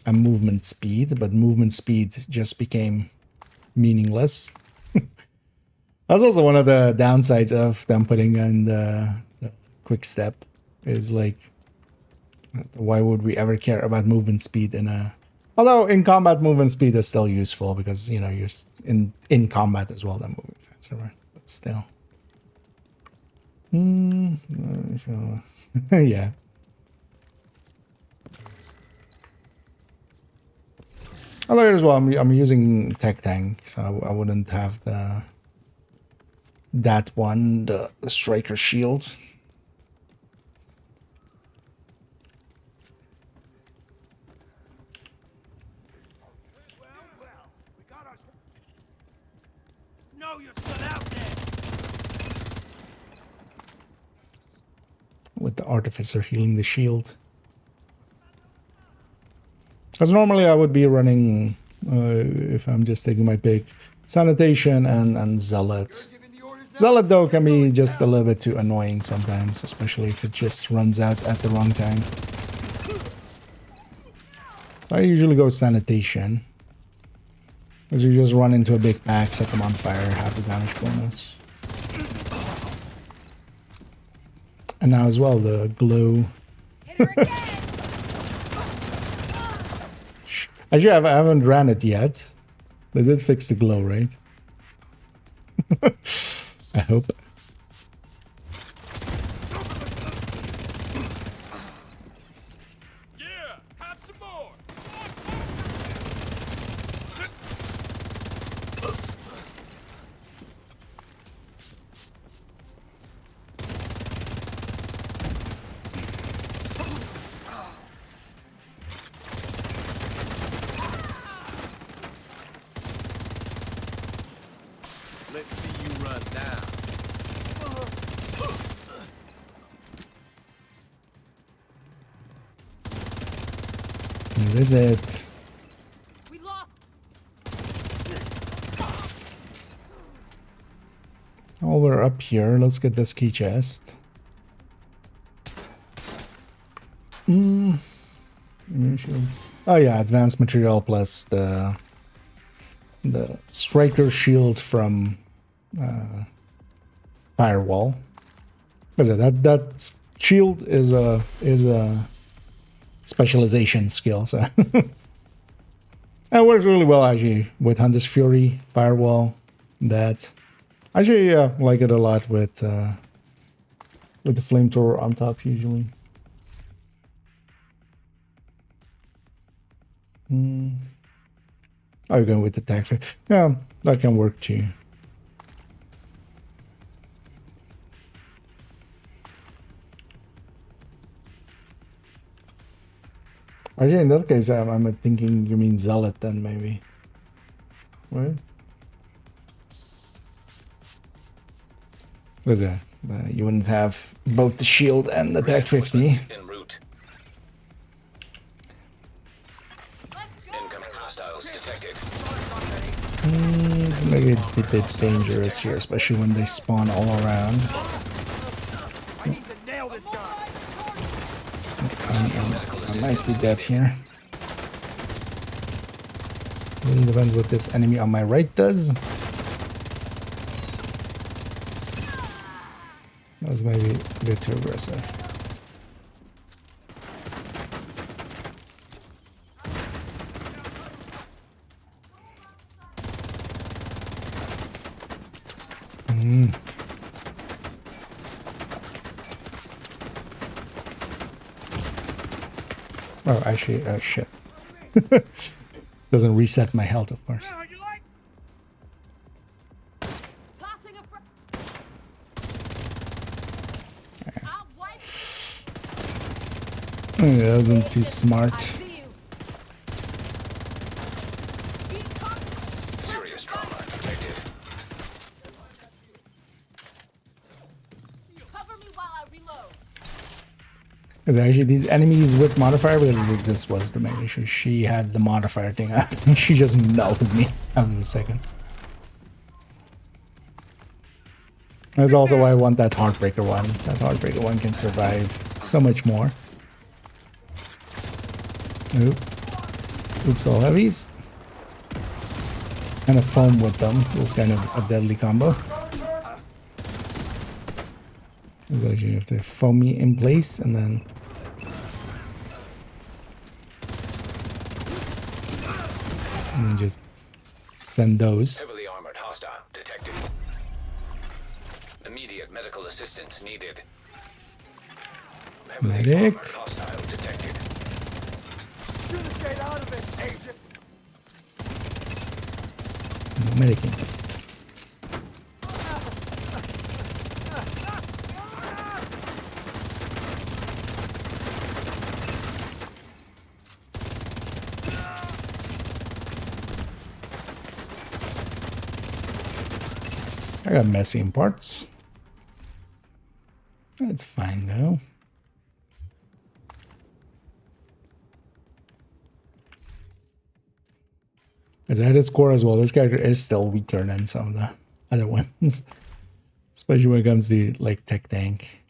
And movement speed, but movement speed just became meaningless. That's also one of the downsides of them putting in the quick step, is like, why would we ever care about movement speed in a... Although in combat, movement speed is still useful because, you know, you're in combat as well, than moving faster, right? But still. Yeah. Although as well, I'm using Tech Tank, so I wouldn't have that one, the Striker Shield. No, you're still out there. With the Artificer healing the shield. Because normally I would be running, if I'm just taking my pick, Sanitation and Zealot. Zealot, though, can be just a little bit too annoying sometimes, especially if it just runs out at the wrong time. So I usually go Sanitation. Because you just run into a big pack, set them on fire, have the damage bonus. And now as well, the glow. Actually, I haven't ran it yet. They did fix the glow, right? I hope. Yeah, have some more. Let's see you run now. Where is it? We lost. Oh, we're up here. Let's get this key chest. Oh yeah, advanced material plus the striker shield from firewall. That shield is a specialization skill, so it works really well actually with Hunter's Fury, firewall. That actually like it a lot with the flamethrower on top usually. Oh, you're going with the tag. Yeah, that can work too. Actually, in that case, I'm thinking you mean Zealot then, maybe. Right? What's that? You wouldn't have both the shield and the tag 50. En route. Incoming hostiles detected. It's maybe a bit dangerous here, especially when they spawn all around. I need to nail this guy. I might be dead here. Really depends what this enemy on my right does. That was maybe a bit too aggressive. Oh, actually, oh shit. Doesn't reset my health, of course. Tossing a That wasn't too smart. Serious trauma detected. Cover me while I reload. Because actually these enemies with modifier, because this was the main issue. She had the modifier thing. She just melted me after a second. That's also why I want that Heartbreaker one. That Heartbreaker one can survive so much more. Oop. Oops, all heavies. And a foam with them. This kind of a deadly combo. So you have to foam me in place and then just send those. Heavily armored hostile detected. Immediate medical assistance needed. Heavily Medic. armored hostile detected. Get out of it, agent. No medicing. I got messy in parts. That's fine though. As at its core as well, this character is still weaker than some of the other ones. Especially when it comes to like tech tank.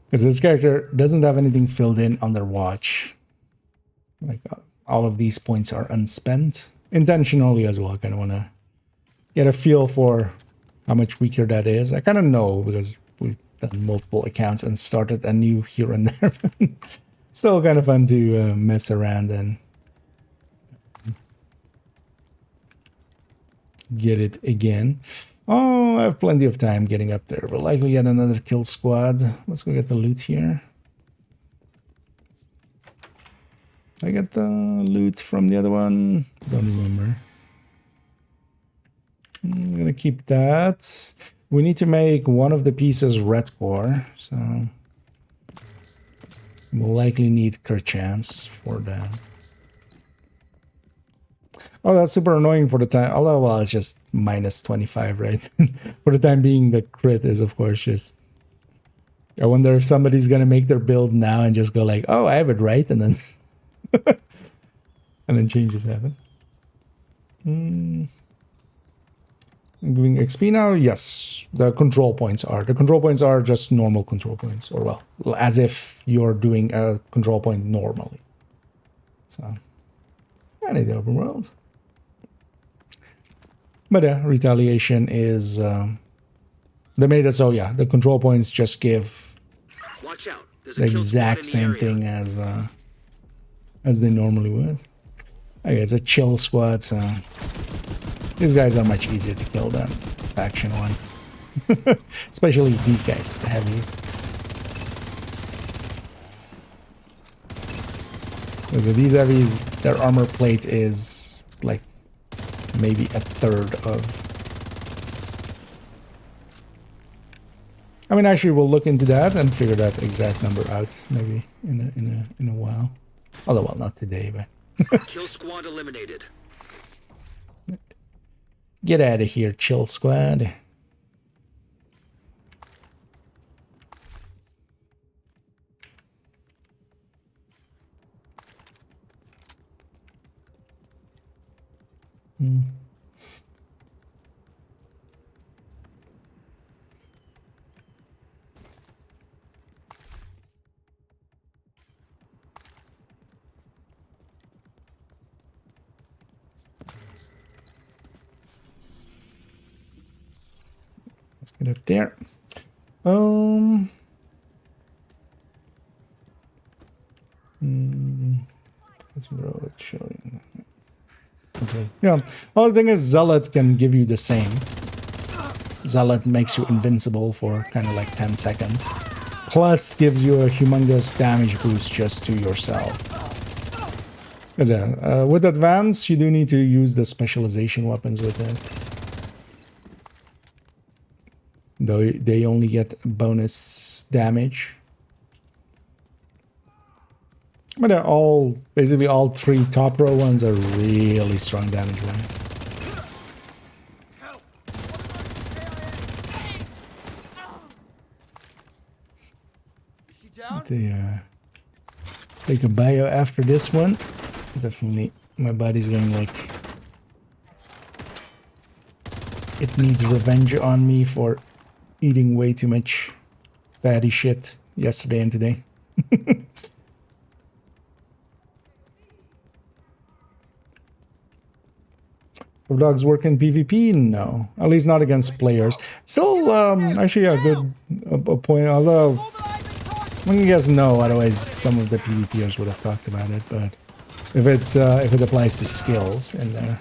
Because this character doesn't have anything filled in on their watch. Like all of these points are unspent. Intentionally as well. I kind of want to get a feel for how much weaker that is. I kind of know because we've done multiple accounts and started a new here and there. Still kind of fun to mess around and get it again. Oh, I have plenty of time getting up there. We'll likely get another kill squad. Let's go get the loot here. I got the loot from the other one. Don't remember. I'm gonna keep that. We need to make one of the pieces red core, so we'll likely need Kerchance for that. Oh, that's super annoying for the time. Although, well, it's just minus 25, right? For the time being, the crit is, of course, just... I wonder if somebody's gonna make their build now and just go like, oh, I have it right, and then... and then changes happen. Doing XP now? Yes. The control points are. The control points are just normal control points. Or, well, as if you're doing a control point normally. So, I need the open world. But yeah, retaliation is... they made it so, yeah, the control points just give Watch out. There's the a kill squad exact in the same area. thing as they normally would. Okay, it's a chill squad, so... These guys are much easier to kill than faction one. Especially these guys, the heavies. With these heavies, their armor plate is like maybe a third of... I mean, actually, we'll look into that and figure that exact number out maybe in a while. Although, well, not today, but... Kill squad eliminated. Get out of here, chill squad. Get up there. Let's show you. Okay. Yeah. Well, the thing is, Zealot can give you the same. Zealot makes you invincible for kind of like 10 seconds. Plus gives you a humongous damage boost just to yourself. Because with Advance, you do need to use the specialization weapons with it. Though they only get bonus damage. But they're all, basically all 3 top row ones are really strong damage, right? Take a bio after this one. Definitely, my body's going like... It needs revenge on me for eating way too much fatty shit yesterday and today. So dogs work in PvP? No, at least not against players. Still, actually a good point. Although, you guys know, otherwise some of the PvPers would have talked about it. But if it applies to skills in there,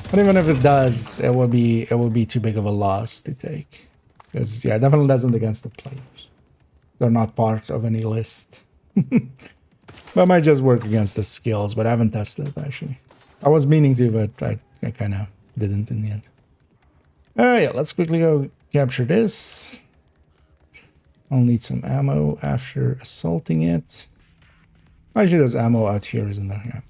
but even if it does, it would be too big of a loss to take. Because yeah, it definitely doesn't against the players. They're not part of any list. But it might just work against the skills. But I haven't tested it actually. I was meaning to, but I kind of didn't in the end. Yeah, let's quickly go capture this. I'll need some ammo after assaulting it. Actually, there's ammo out here, isn't there? Yeah.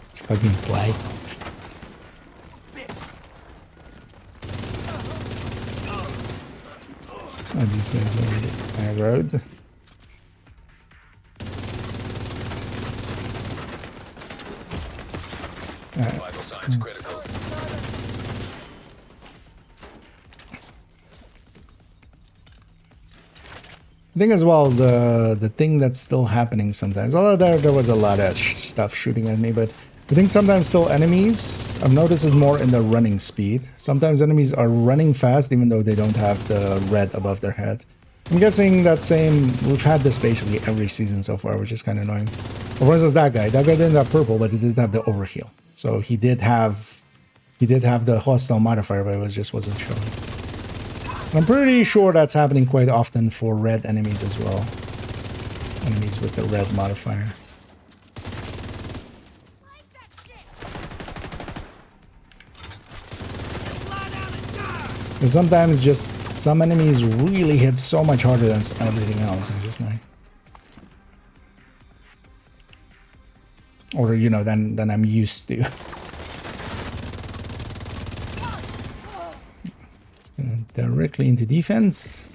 It's fucking fly. Oh, these guys are aggroed. Vital signs critical. I think as well, the thing that's still happening sometimes, although there was a lot of stuff shooting at me, but I think sometimes still enemies, I've noticed it more in the running speed. Sometimes enemies are running fast even though they don't have the red above their head. I'm guessing that same, we've had this basically every season so far, which is kind of annoying. For instance, that guy didn't have purple, but he did have the overheal. So he did have the hostile modifier, but it just wasn't showing. I'm pretty sure that's happening quite often for red enemies as well. Enemies with the red modifier. And sometimes just some enemies really hit so much harder than everything else. I'm just like, or you know, than I'm used to. Directly into defense.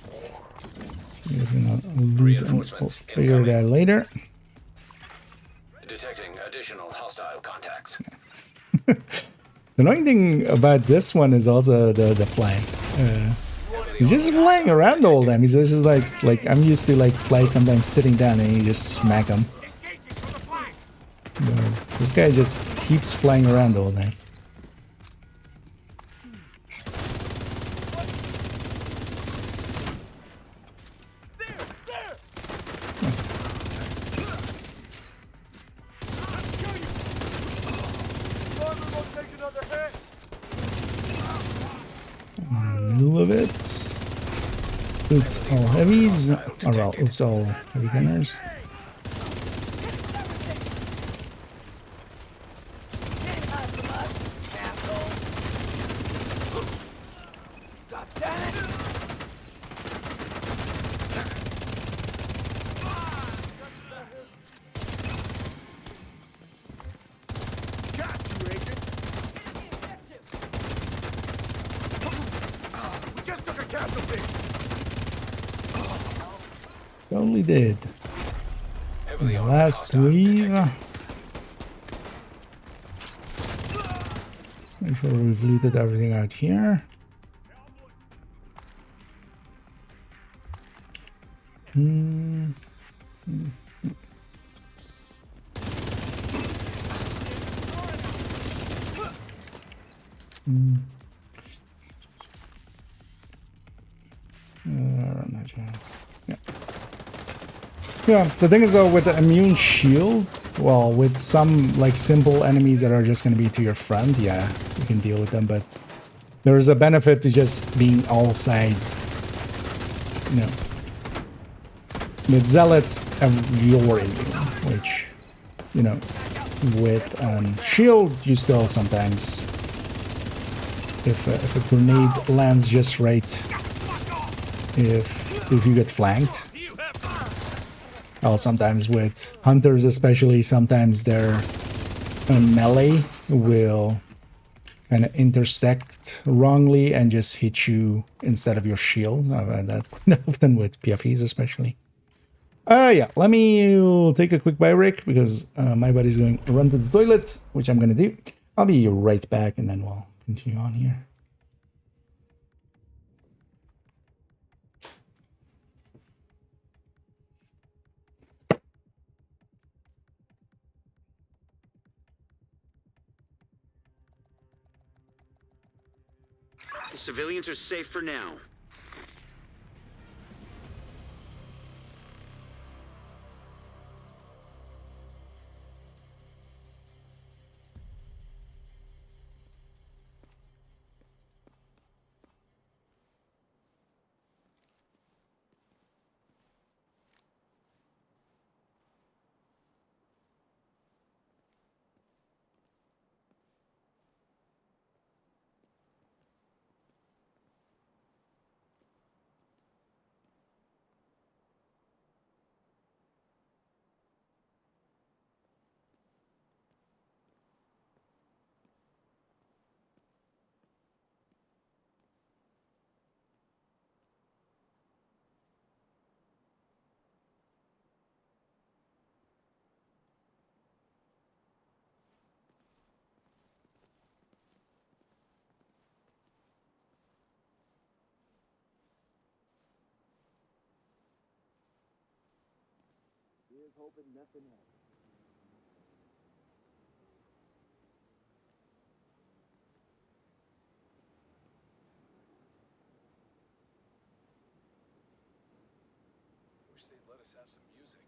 He's gonna loot and we'll figure that later. Detecting additional hostile contacts. The annoying thing about this one is also the flying. He's just flying around the whole time. He's just like I'm used to like fly sometimes sitting down and you just smack him. This guy just keeps flying around the whole time. Of it. Oops, all heavies. Oh well, oops, all heavy gunners. Only did. The last wave. Let's make sure we've looted everything out here. Hmm. Yeah. Yeah, the thing is though, with the immune shield, well, with some like simple enemies that are just going to be to your front, yeah, you can deal with them, but there is a benefit to just being all sides. With Zealots and your immune, which, with shield, you still sometimes, if a grenade lands just right, if you get flanked. Well, sometimes with hunters especially, sometimes their melee will kind of intersect wrongly and just hit you instead of your shield. I've had that quite often with PFEs especially. Yeah, let me take a quick bio break because my buddy's going to run to the toilet, which I'm going to do. I'll be right back and then we'll continue on here. The civilians are safe for now. Wish they'd let us have some music.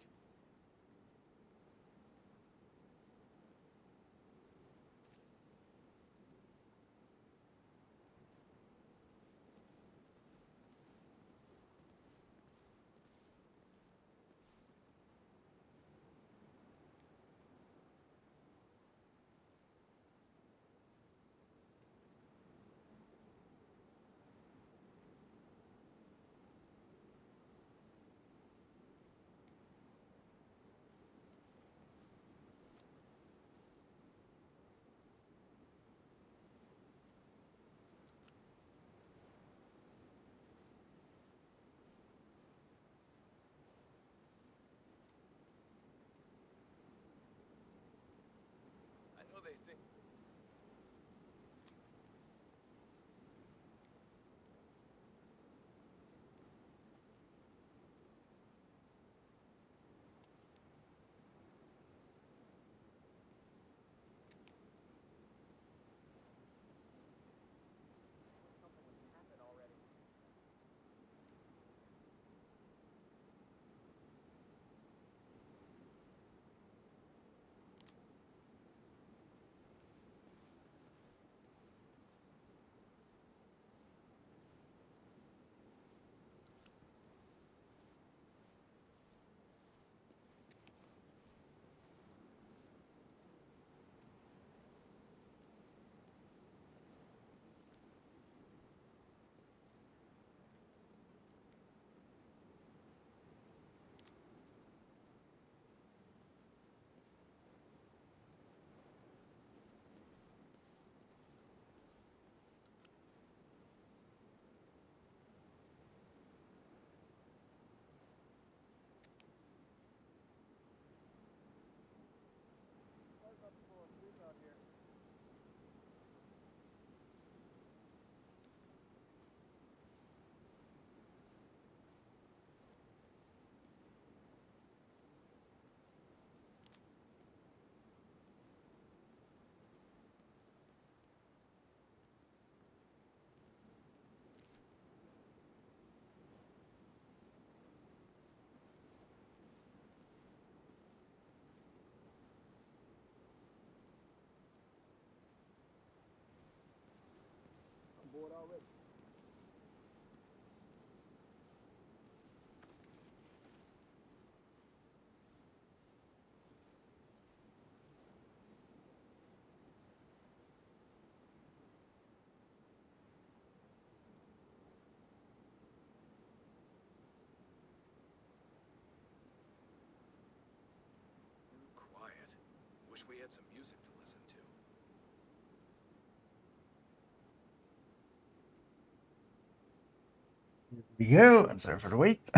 Quiet. Wish we had some music to listen to. Here we go. I'm sorry for the wait.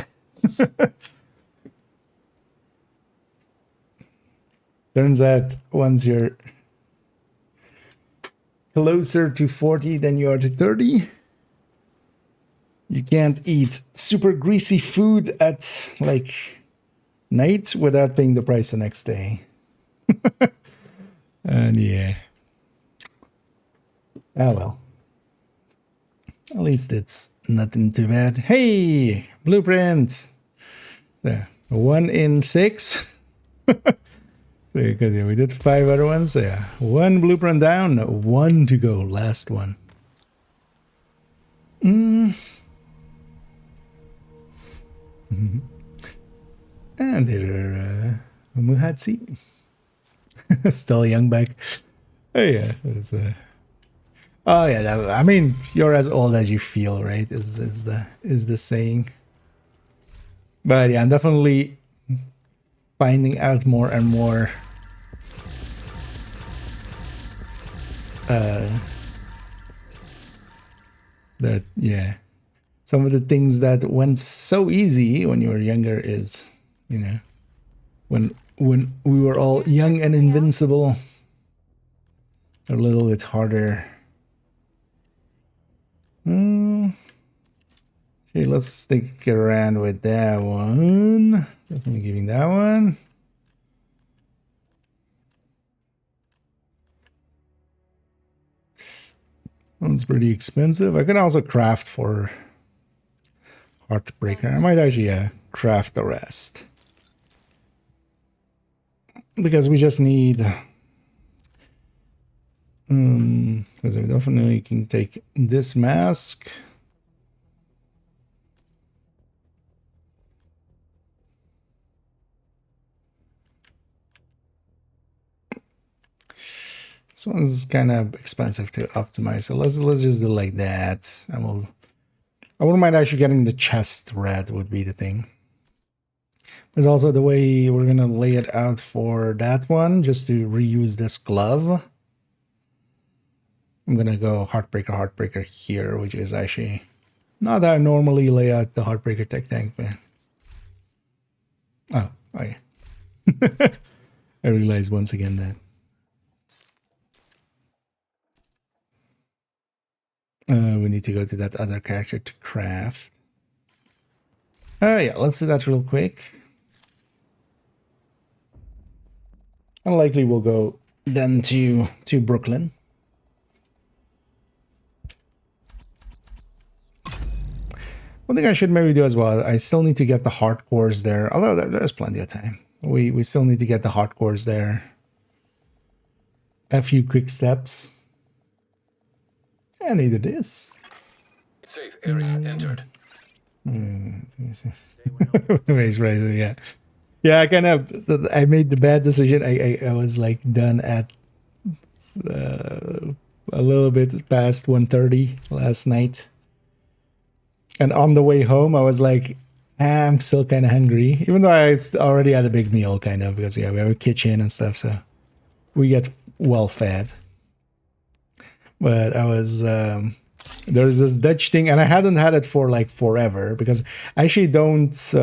Turns out once you're closer to 40 than you are to 30, you can't eat super greasy food at like night without paying the price the next day. And yeah. Oh well. At least it's nothing too bad. Hey, blueprint. So 1 in 6. So because yeah, we did 5 other ones. So yeah, 1 blueprint down, 1 to go. Last one. And there, Muhatsi. Still young back. Oh yeah, it was, oh yeah. I mean, you're as old as you feel, right? Is the saying. But yeah, I'm definitely finding out more and more. That yeah, some of the things that went so easy when you were younger is, you know, when we were all young and invincible, a little bit harder. Okay, let's stick around with that one. Definitely giving that one. One's pretty expensive. I can also craft for Heartbreaker. I might actually craft the rest. Because we just need... because we definitely can take this mask. This one's kind of expensive to optimize, so let's just do like that. I wouldn't mind actually getting the chest red would be the thing. There's also the way we're gonna lay it out for that one, just to reuse this glove. I'm gonna go Heartbreaker here, which is actually not how I normally lay out the Heartbreaker tech tank, but oh yeah. I realized once again that. We need to go to that other character to craft. Yeah, let's do that real quick. Unlikely we'll go then to Brooklyn. One thing I should maybe do as well, I still need to get the hardcores there, although there's plenty of time. We still need to get the hardcores there. A few quick steps. And either this. Safe area entered. Yeah. Yeah, I kind of, I made the bad decision. I was like done at a little bit past 1:30 last night. And on the way home, I was like, I'm still kind of hungry. Even though I already had a big meal, kind of, because yeah, we have a kitchen and stuff, so we get well fed. But I was, there's this Dutch thing, and I hadn't had it for like forever, because I actually don't take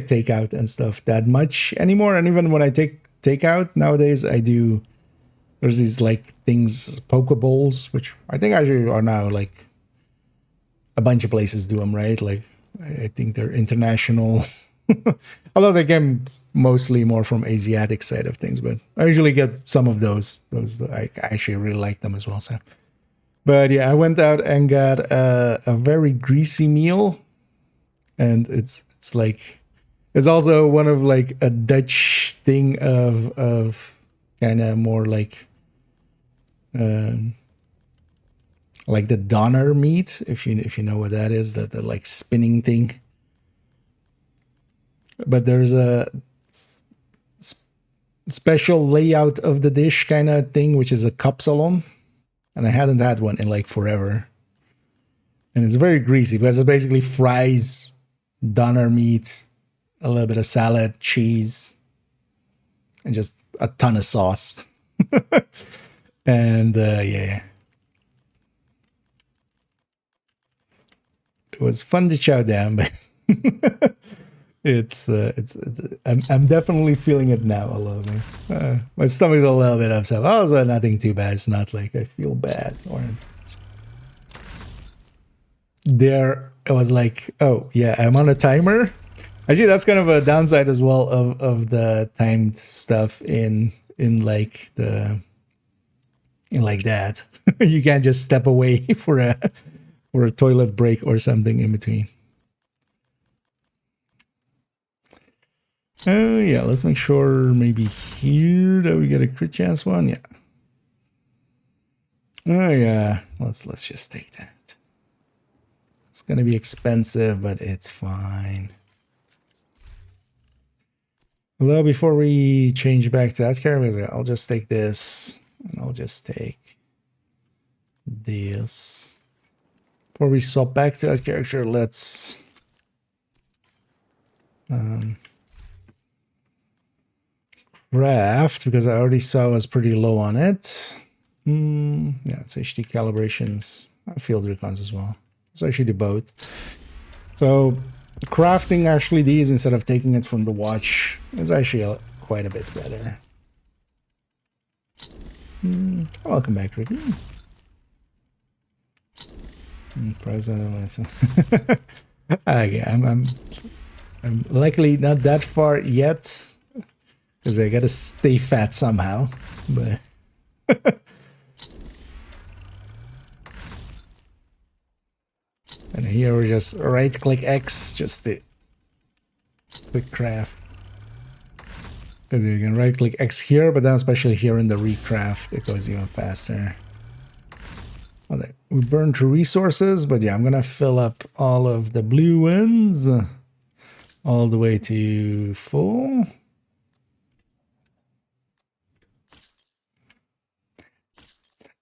takeout and stuff that much anymore. And even when I take takeout nowadays, I do, there's these like things, poke bowls, which I think actually are now like a bunch of places do them, right? Like I think they're international, although they came mostly more from Asiatic side of things, but I usually get some of those I actually really like them as well. So, but yeah, I went out and got a very greasy meal, and it's like, it's also one of like a Dutch thing of kind of more like like the Donner meat, if you know what that is, that the like spinning thing. But there's a special layout of the dish kind of thing, which is a capsalon, and I hadn't had one in like forever. And it's very greasy because it basically fries Donner meat, a little bit of salad, cheese, and just a ton of sauce. And yeah, it was fun to chow down, but I'm definitely feeling it now a little bit. My stomach's a little bit upset. Also, nothing too bad. It's not like I feel bad or there. It was like, oh yeah, I'm on a timer. Actually, that's kind of a downside as well of the timed stuff in like that. You can't just step away for a toilet break or something in between. Oh yeah, let's make sure maybe here that we get a crit chance one. Yeah. Oh yeah, let's just take that. It's gonna be expensive, but it's fine. Although before we change back to that character, I'll just take this, and I'll just take this. Before we swap back to that character, let's craft, because I already saw I was pretty low on it. Yeah, it's HD calibrations, field recons as well. So I should do both. So crafting actually these instead of taking it from the watch is actually quite a bit better. Welcome back, Ricky. President. Okay, I'm likely not that far yet because I gotta stay fat somehow. But and here we just right-click X just to quick craft. Because you can right-click X here, but then especially here in the recraft, it goes even faster. Okay, we burned through resources, but yeah, I'm gonna fill up all of the blue ones all the way to full.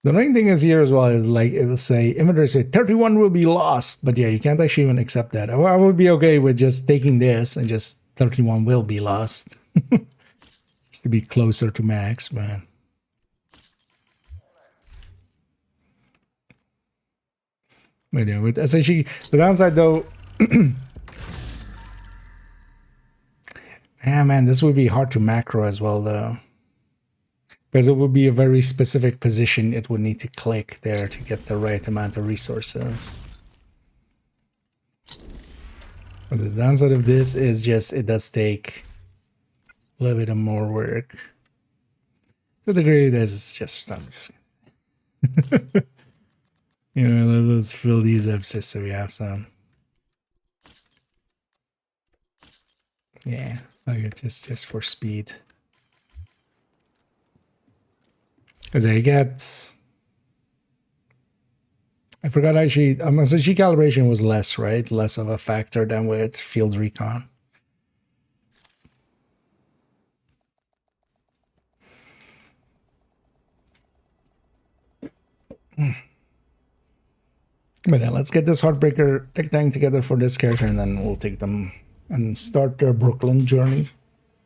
The main thing is here as well, is like it'll say inventory say 31 will be lost, but yeah, you can't actually even accept that. I would be okay with just taking this and just 31 will be lost. Just to be closer to max, man. But yeah, with essentially the downside though, yeah, man, this would be hard to macro as well though, because it would be a very specific position it would need to click there to get the right amount of resources. But the downside of this is just it does take a little bit of more work. To the degree there's just I'm just you know, let's fill these up just so we have some. Yeah, okay, just for speed. Because I forgot actually, so G calibration was less, right? Less of a factor than with field recon. But yeah, let's get this Heartbreaker tech tank together for this character, and then we'll take them and start their Brooklyn journey.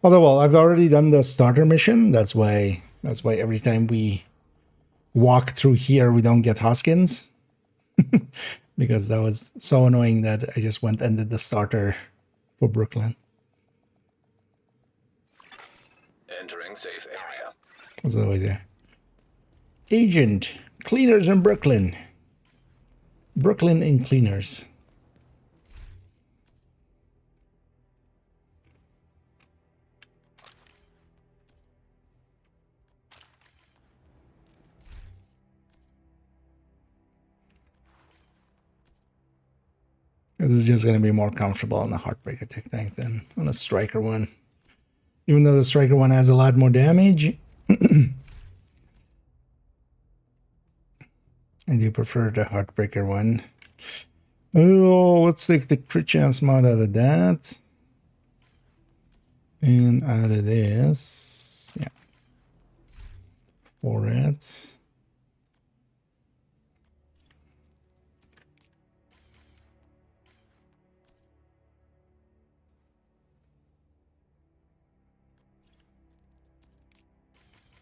Although, well, I've already done the starter mission. That's why every time we walk through here, we don't get Hoskins. Because that was so annoying that I just went and did the starter for Brooklyn. Entering safe area. What's that always there? Agent, cleaners in Brooklyn. Brooklyn in cleaners. This is just going to be more comfortable on the Heartbreaker tech tank than on a Striker one. Even though the Striker one has a lot more damage. I do prefer the Heartbreaker one. Oh, let's take the crit chance mod out of that. And out of this. Yeah. For it.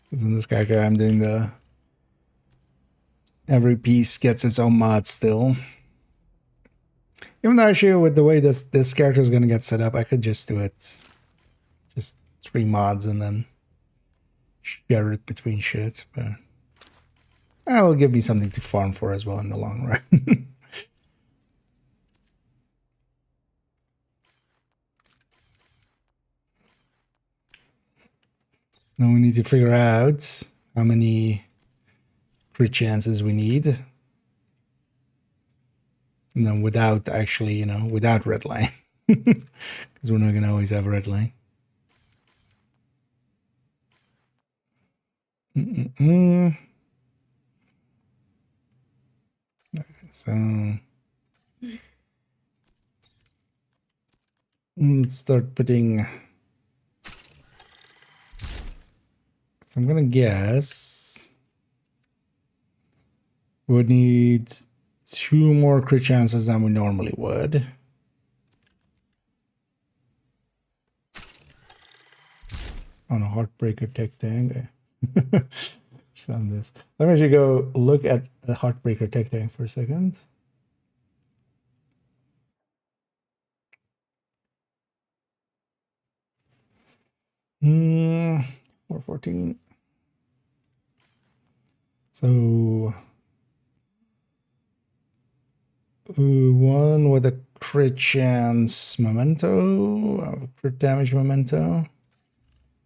Because in this character, I'm doing the... Every piece gets its own mod still. Even though actually with the way this character is going to get set up, I could just do it. Just 3 mods and then share it between shit. But that'll give me something to farm for as well in the long run. Now we need to figure out how many crit chances we need. And then without actually, you know, without red line. Because we're not going to always have red line. So let's start putting... So I'm gonna guess we would need 2 more crit chances than we normally would. On a Heartbreaker tech thing. On this. Let me actually go look at the Heartbreaker tech thing for a second. Hmm. 414. So 1 with a crit chance memento, a crit damage memento.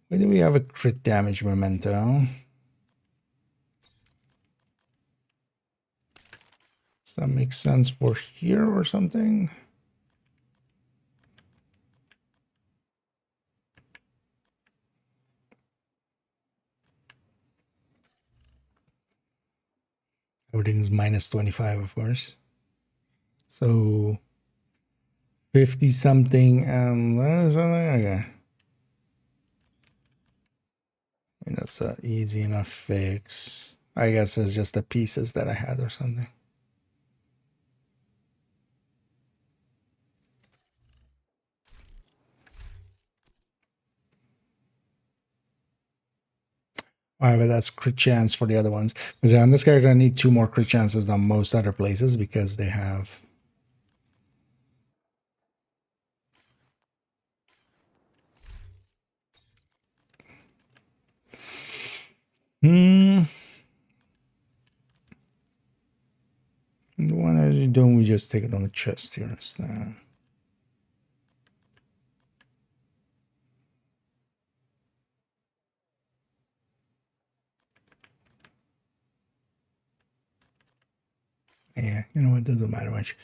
Why do we have a crit damage memento? Does that make sense for here or something? Everything's minus 25, of course. So 50 something and something. Okay. I mean, that's an easy enough fix. I guess it's just the pieces that I had or something. Alright, but that's crit chance for the other ones. Because on this character, I need 2 more crit chances than most other places because they have... Why don't we just take it on the chest here instead? Yeah, you know what? It doesn't matter much.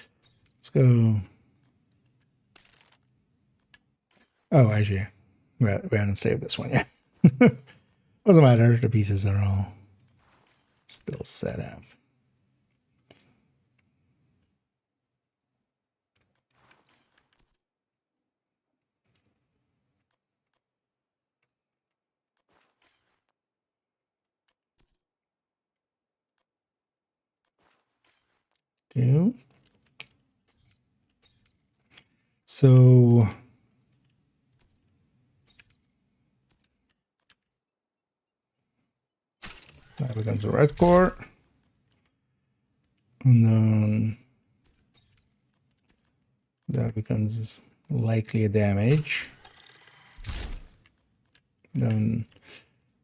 Let's go. Oh, actually, we haven't saved this one yet. Doesn't matter. The pieces are all still set up. Okay. So that becomes a red core. And then that becomes likely a damage. Then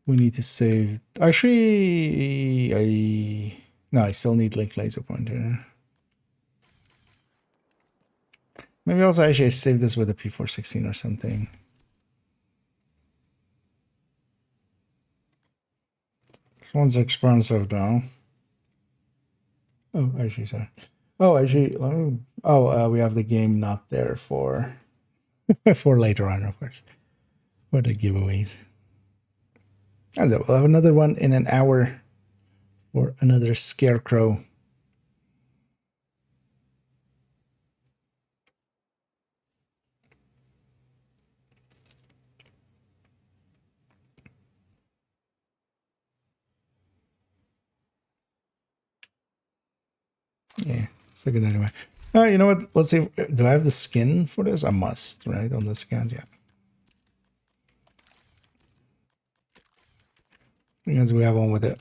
we need to save. Actually, I still need link laser pointer. Maybe also actually save this with a P416 or something. This one's expensive now. Oh, actually, sorry. Oh, actually, let me. Oh, we have the game not there for for later on, of course, for the giveaways. That's it. We'll have another one in an hour for another scarecrow Yeah, it's a good anyway. You know what? Let's see. Do I have the skin for this? I must, right? On this account, yeah. Because we have one with it.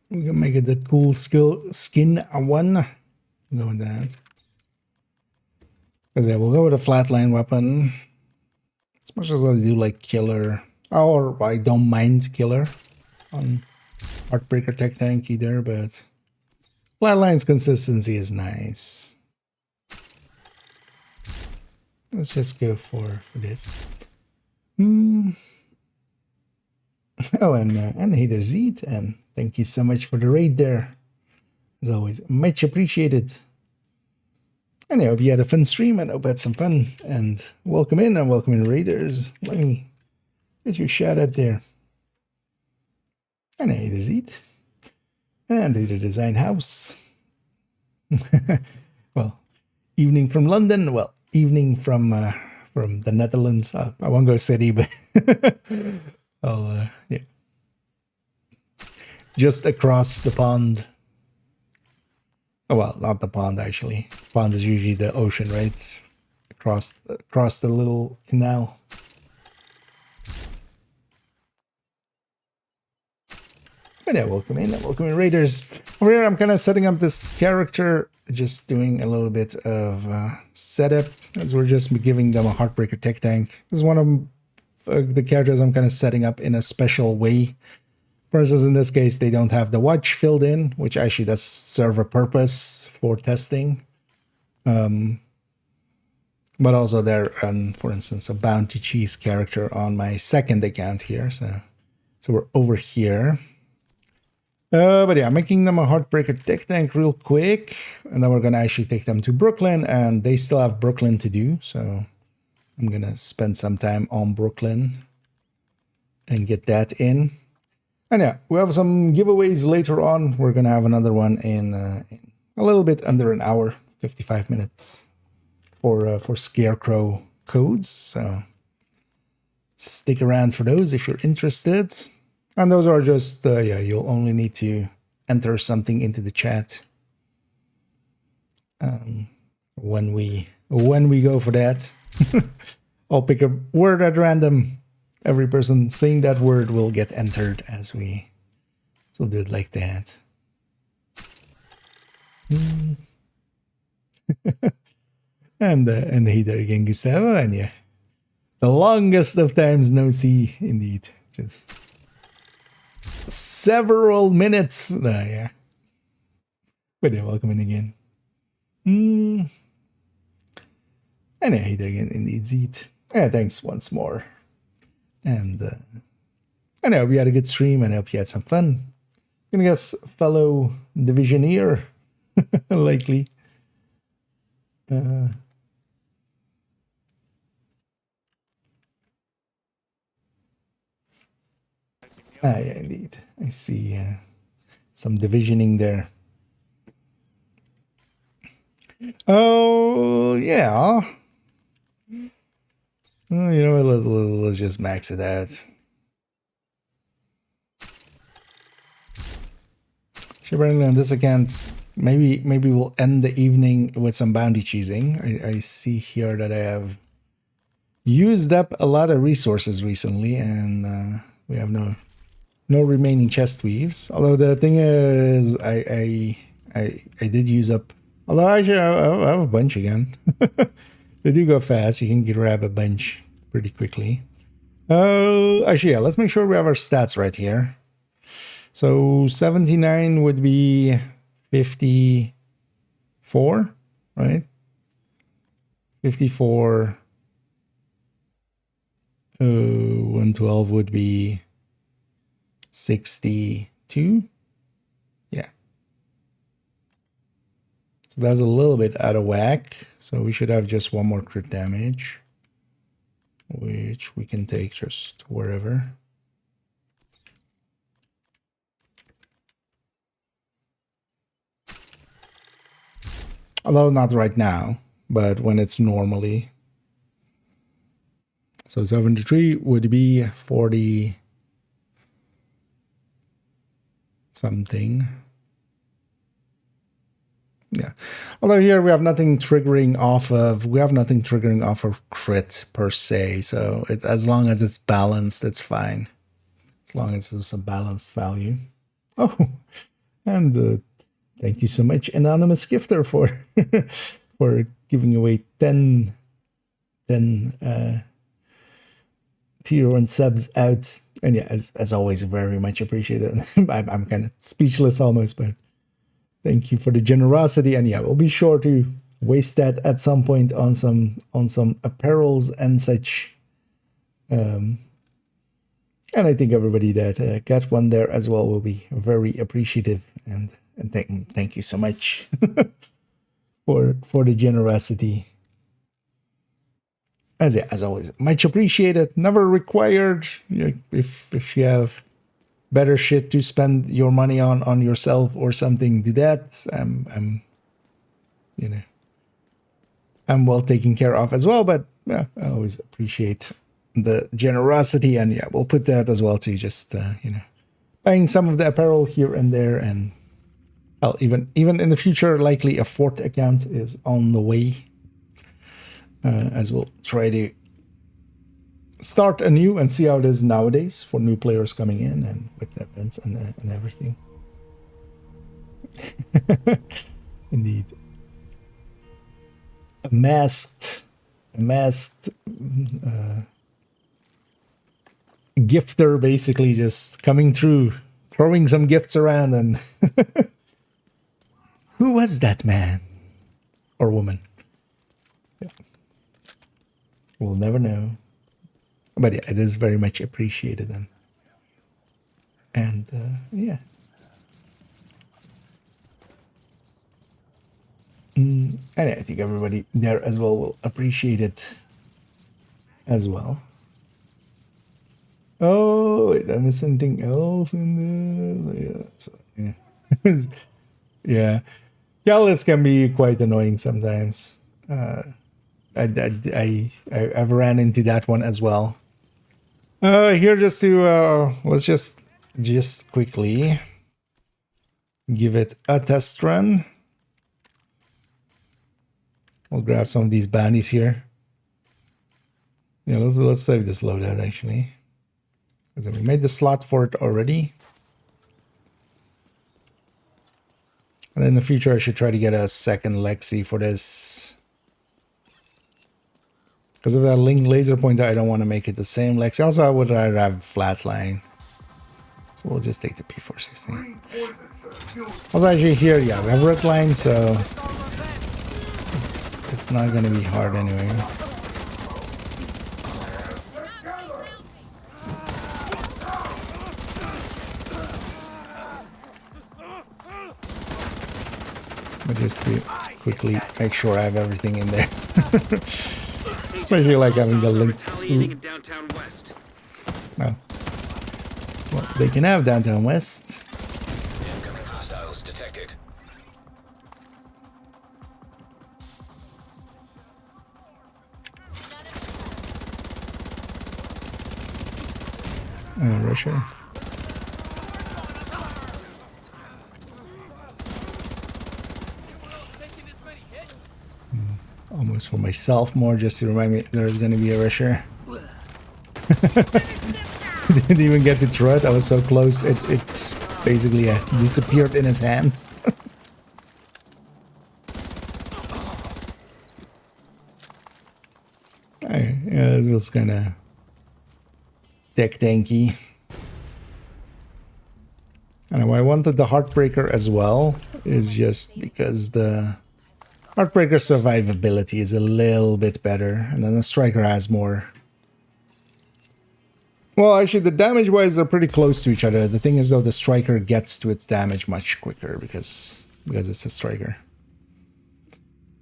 We can make it the cool skin one. Go with that. Because yeah, we'll go with a flatline weapon. As much as I do like killer, or I don't mind killer on Heartbreaker Tech Tank either, but flatline's consistency is nice. Let's just go for this. Oh, and hey there, Zeet, and thank you so much for the raid there. As always, much appreciated. And I hope you had a fun stream and hope you had some fun. And welcome in raiders. Let me get your shout out there. And hey there's Zeet. And hey the Design House. Well, evening from London. Well, evening from the Netherlands. I won't go city, but yeah. Just across the pond. Oh, well, not the pond actually. Pond is usually the ocean, right? Across the little canal. But yeah, welcome in raiders. Over here, I'm kind of setting up this character, just doing a little bit of setup, as we're just giving them a Heartbreaker Tech Tank. This is one of the characters I'm kind of setting up in a special way. For instance, in this case, they don't have the watch filled in, which actually does serve a purpose for testing. But also they're, for instance, a Bounty Cheese character on my second account here. So we're over here. But yeah, I'm making them a Heartbreaker Tech Tank real quick. And then we're going to actually take them to Brooklyn. And they still have Brooklyn to do. So I'm going to spend some time on Brooklyn and get that in. And yeah, we have some giveaways later on. We're going to have another one in a little bit under an hour, 55 minutes for Scarecrow codes. So stick around for those if you're interested. And those are just, yeah, you'll only need to enter something into the chat when we go for that. I'll pick a word at random. Every person saying that word will get entered as we'll do it like that. And hey there again, Gustavo, and yeah, the longest of times no see, indeed, just several minutes. Yeah, but yeah, welcome in again. And yeah, hey there again, indeed, Zeet. Yeah, thanks once more. And I hope you had a good stream and I hope you had some fun. I'm gonna guess fellow Divisioneer, likely. Yeah, indeed. I see some divisioning there. Oh, yeah. Oh, you know what, let's just max it out. Shivering on this account, maybe we'll end the evening with some bounty cheesing. I see here that I have used up a lot of resources recently, and we have no remaining chest weaves. Although the thing is, I did use up. Although actually I have a bunch again. They do go fast. You can grab a bunch pretty quickly. Actually, yeah, let's make sure we have our stats right here. So 79 would be 54, right? 54. 112 would be 62. Yeah. So that's a little bit out of whack. So we should have just one more crit damage, which we can take just wherever. Although not right now, but when it's normally. So 73 would be 40 something. Yeah. Although here we have nothing triggering off of crit per se. So as long as it's balanced, it's fine. As long as it's a balanced value. Oh, and thank you so much, anonymous gifter, for for giving away 10 tier 1 subs out. And yeah, as always, very much appreciated. I'm kind of speechless almost, but thank you for the generosity. And yeah, we'll be sure to waste that at some point on some apparels and such. And I think everybody that got one there as well will be very appreciative. And thank you so much for the generosity. As always, much appreciated. Never required. If you have better shit to spend your money on yourself or something, do that. I'm well taken care of as well. But yeah, I always appreciate the generosity, and yeah, we'll put that as well to just buying some of the apparel here and there, and even in the future, likely a 4th account is on the way. As we'll try to start anew and see how it is nowadays for new players coming in and with the events and everything. Indeed. A masked gifter, basically just coming through, throwing some gifts around, and who was that man or woman? Yeah. We'll never know. But yeah, it is very much appreciated then. And yeah. And I think everybody there as well will appreciate it as well. Oh, wait, I missed something else in this. Yeah. Yeah. Gallus can be quite annoying sometimes. I've ran into that one as well. Here, just to let's just quickly give it a test run. We'll grab some of these bounties here. Yeah, let's save this loadout actually, because we made the slot for it already. And in the future, I should try to get a second Lexi for this. Because of that linked laser pointer, I don't want to make it the same Lexi. Also, I would rather have flatline. So we'll just take the P416. Also, actually here, yeah, we have red line, so it's not going to be hard anyway. But just to quickly make sure I have everything in there. Especially like having the link. No. Well, they can have downtown west. Incoming hostiles detected. Russia. Almost for myself more, just to remind me there's going to be a rusher. Didn't even get to throw it. I was so close. It's basically disappeared in his hand. Yeah, this was kind of tech tanky. And why I wanted the Heartbreaker as well is just because the Heartbreaker survivability is a little bit better, and then the Striker has more. Well, actually, the damage-wise, they're pretty close to each other. The thing is, though, the Striker gets to its damage much quicker because it's a Striker.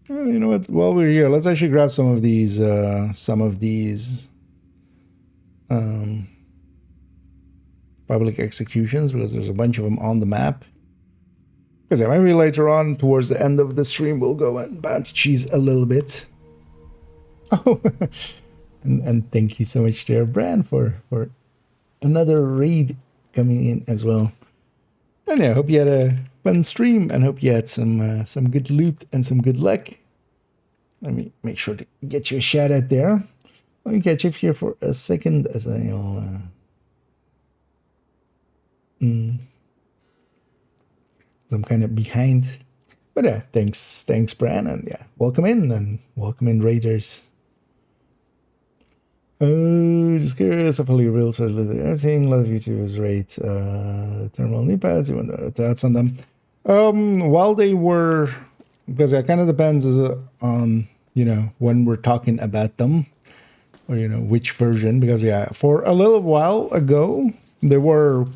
You know what? While we're here, let's actually grab some of these public executions, because there's a bunch of them on the map. Because yeah, maybe later on, towards the end of the stream, we'll go and bounty cheese a little bit. Oh, and thank you so much there, Bran, for another raid coming in as well. And yeah, I hope you had fun stream, and hope you had some good loot and some good luck. Let me make sure to get you a shout out there. Let me catch up here for a second as I'll I'm kind of behind. But yeah, thanks, Bran, and yeah, welcome in, Raiders. Just curious, I follow your real sort of everything. A lot of YouTubers rate thermal knee pads. You want thoughts on them? While they were, because it kind of depends on when we're talking about them, or which version. Because yeah, for a little while ago, they were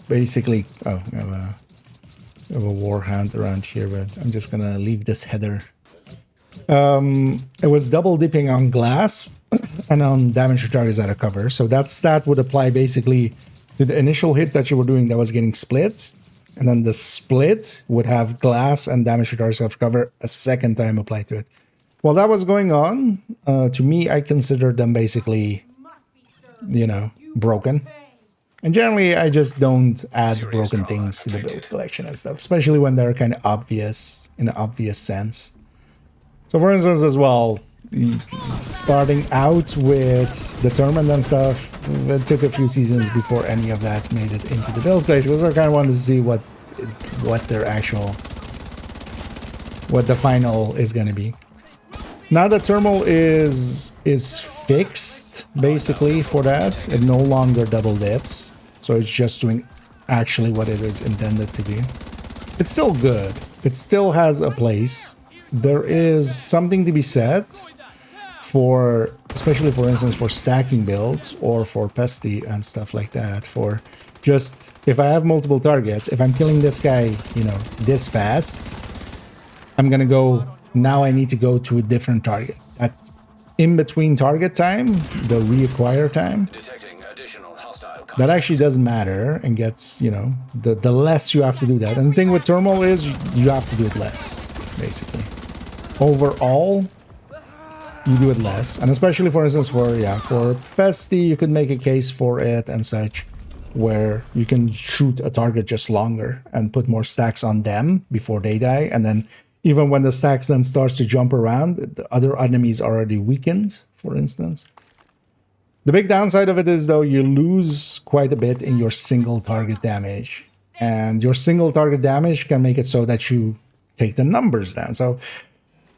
basically we have a warhound around here, but I'm just gonna leave this header. It was double dipping on glass and on damage to targets out of cover. So that stat would apply basically to the initial hit that you were doing that was getting split. And then the split would have glass and damage to targets out of cover a second time applied to it. While that was going on, to me, I considered them basically, broken. And generally, I just don't add broken things to the build collection and stuff, especially when they're kind of obvious, in an obvious sense. So for instance, as well, starting out with determined and stuff, it took a few seasons before any of that made it into the build collection, because I kind of wanted to see what the final is going to be. Now the thermal is fixed, basically, for that. It no longer double dips. So it's just doing actually what it is intended to do. It's still good. It still has a place. There is something to be said for, especially for instance, for stacking builds or for pesty and stuff like that. For just, if I have multiple targets, if I'm killing this guy, this fast, I'm gonna go, now I need to go to a different target. That in between target time, the reacquire time, that actually doesn't matter and gets, the less you have to do that. And the thing with thermal is you have to do it less, basically. Overall, you do it less. And especially, for instance, for pesty, you could make a case for it and such, where you can shoot a target just longer and put more stacks on them before they die. And then even when the stacks then starts to jump around, the other enemies are already weakened, for instance. The big downside of it is, though, you lose quite a bit in your single target damage. And your single target damage can make it so that you take the numbers down. So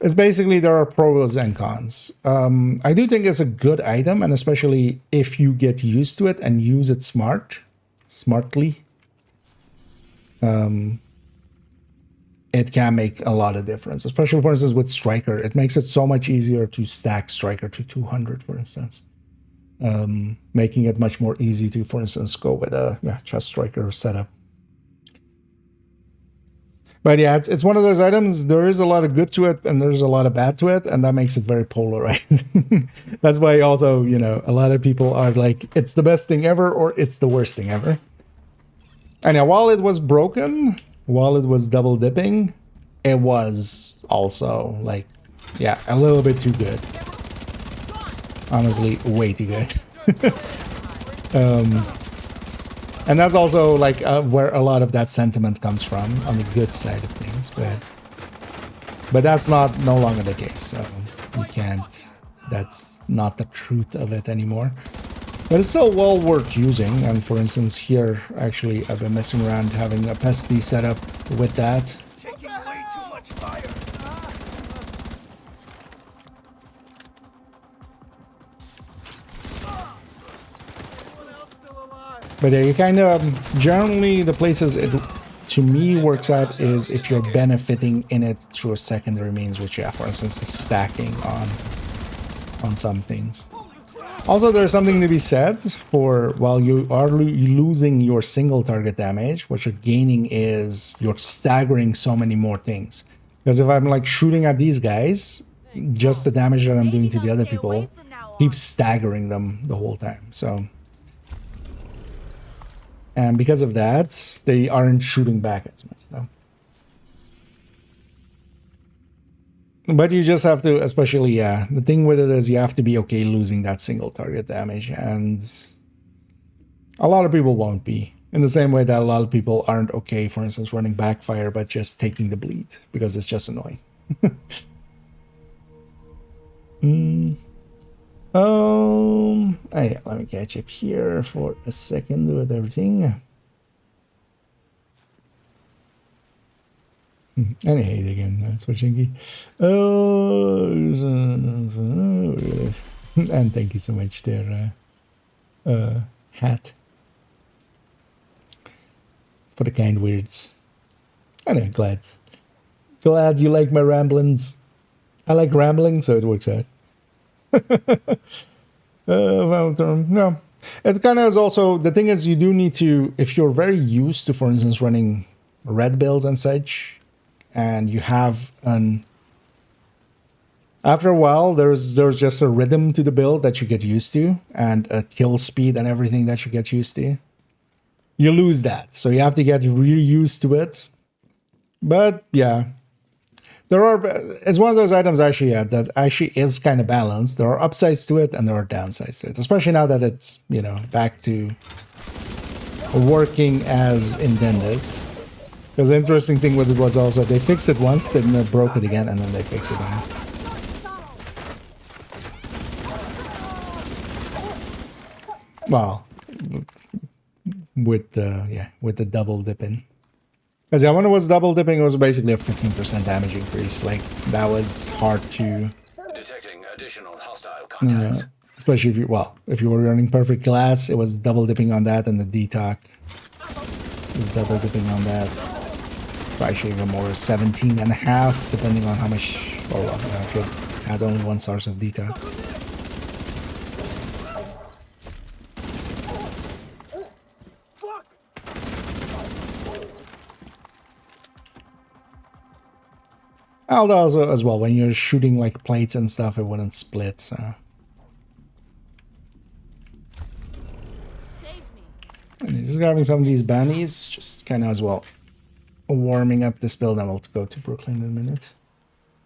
it's basically, there are pros and cons. I do think it's a good item, and especially if you get used to it and use it smartly, it can make a lot of difference. Especially, for instance, with Striker. It makes it so much easier to stack Striker to 200, for instance. Making it much more easy to, for instance, go with a chest striker setup. But yeah, it's one of those items. There is a lot of good to it, and there's a lot of bad to it, and that makes it very polarized. That's why also, a lot of people are like, it's the best thing ever, or it's the worst thing ever. And yeah, while it was broken, while it was double dipping, it was also like, a little bit too good. Honestly, way too good. And that's also like where a lot of that sentiment comes from, on the good side of things. But that's no longer the case. So you can't. That's not the truth of it anymore. But it's still well worth using. And for instance, here actually I've been messing around having a pesty setup with that. Taking way too much fire. But yeah, you kind of, generally the places it, to me, works out is if you're benefiting in it through a secondary means, which, for instance, the stacking on some things. Also, there's something to be said for, while you are losing your single target damage, what you're gaining is you're staggering so many more things. Because if I'm like shooting at these guys, just the damage that I'm doing to the other people keeps staggering them the whole time. So, and because of that, they aren't shooting back as much. But you just have to, especially, the thing with it is you have to be okay losing that single target damage. And a lot of people won't be. In the same way that a lot of people aren't okay, for instance, running backfire, but just taking the bleed because it's just annoying. Oh yeah, let me catch up here for a second with everything. And I hate again switching key. Oh, and thank you so much there, Hat, for the kind words. Anyway, glad you like my ramblings. I like rambling, so it works out. No, it kind of is also, the thing is, you do need to, if you're very used to, for instance, running red builds and such, and you have after a while, there's just a rhythm to the build that you get used to, and a kill speed and everything that you get used to. You lose that, so you have to get really used to it. But yeah, it's one of those items actually that actually is kind of balanced. There are upsides to it and there are downsides to it, especially now that it's, you know, back to working as intended. Because the interesting thing with it was also they fixed it once, then they broke it again, and then they fixed it again. Well, with the double dipping. Because when it was double dipping, it was basically a 15% damage increase. Like, that was hard to... Detecting additional hostile contacts. Especially if you were running perfect glass, it was double dipping on that, and the detox is double dipping on that. Actually even more, 17.5, depending on how much, or if you had only one source of detox. Although also as well, when you're shooting like plates and stuff, it wouldn't split, so. And just grabbing some of these bounties, just kind of as well warming up this build, and we'll go to Brooklyn in a minute.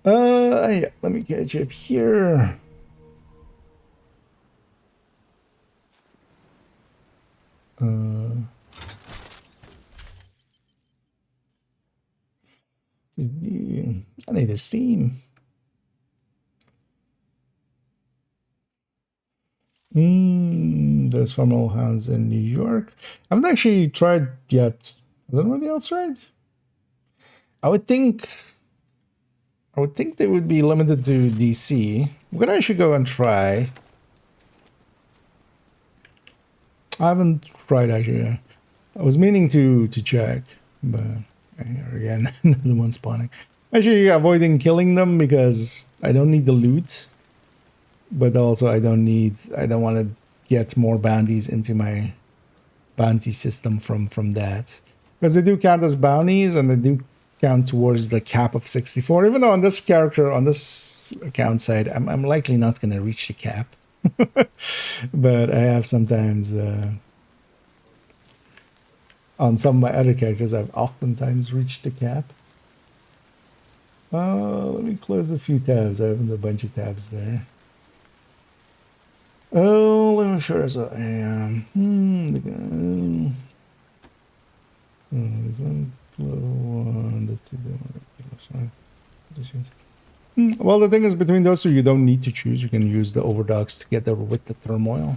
Yeah, let me catch up here. I need a steam. There's Formula Hounds in New York. I haven't actually tried yet. Has anybody else tried? I would think they would be limited to DC. We're gonna actually go and try. I haven't tried actually. I was meaning to check, but here again, another one spawning. Actually, avoiding killing them because I don't need the loot, but also I don't want to get more bounties into my bounty system from that, because they do count as bounties and they do count towards the cap of 64. Even though on this character, on this account side, I'm likely not going to reach the cap, but I have sometimes. On some of my other characters, I've oftentimes reached the cap. Let me close a few tabs. I opened a bunch of tabs there. Oh, let me show you. I am. There's one one. Well, the thing is, between those two, you don't need to choose. You can use the overdogs together with the turmoil.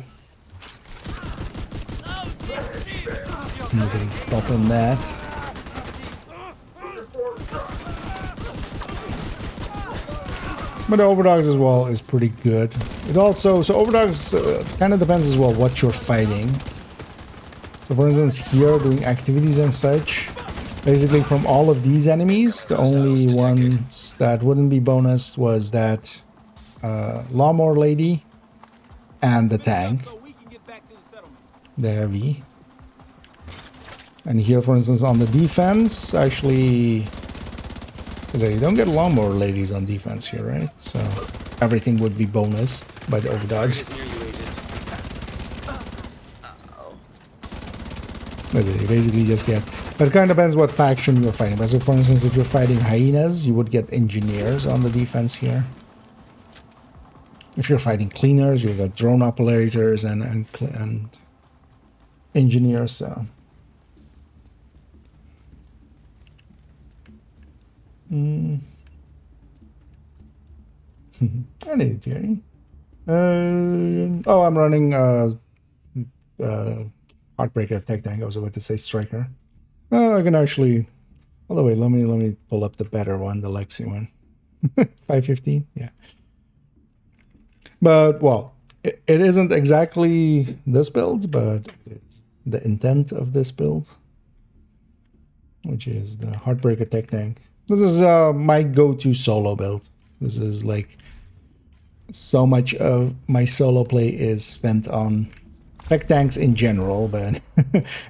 Nothing stopping that. But the overdogs as well is pretty good. It also, so overdogs kind of depends as well what you're fighting. So for instance, here doing activities and such, basically from all of these enemies, the only ones that wouldn't be bonused was that lawnmower lady and the tank, the heavy. And here, for instance, on the defense, actually, because you don't get lawnmower ladies on defense here, right? So everything would be bonused by the overdogs. You basically just get, but it kind of depends what faction you're fighting. So for instance, if you're fighting hyenas, you would get engineers on the defense here. If you're fighting cleaners, you'll get drone operators and engineers. So I need theory. Oh, I'm running Heartbreaker Tech Tank. I was about to say Striker. Oh, I can actually. Oh, wait, let me pull up the better one, the Lexi one. 515, yeah. But well, it isn't exactly this build, but it's the intent of this build, which is the Heartbreaker Tech Tank. This is my go-to solo build. This is like so much of my solo play is spent on tech tanks in general, but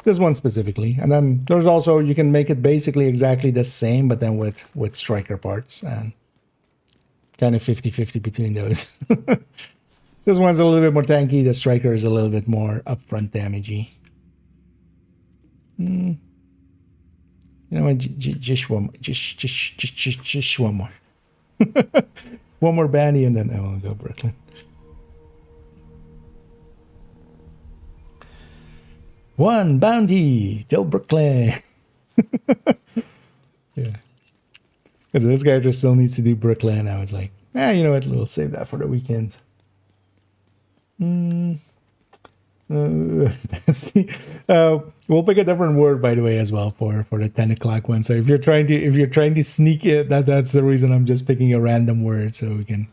this one specifically. And then there's also, you can make it basically exactly the same, but then with striker parts, and kind of 50-50 between those. This one's a little bit more tanky. The striker is a little bit more upfront damagey. You know what? Just one more. One more banny, and then I will go Brooklyn. One bounty till Brooklyn. Yeah. Because this character still needs to do Brooklyn. I was like, you know what? We'll save that for the weekend. We'll pick a different word, by the way, as well for the 10 o'clock one. So if you're trying to sneak it, that's the reason I'm just picking a random word, so we can,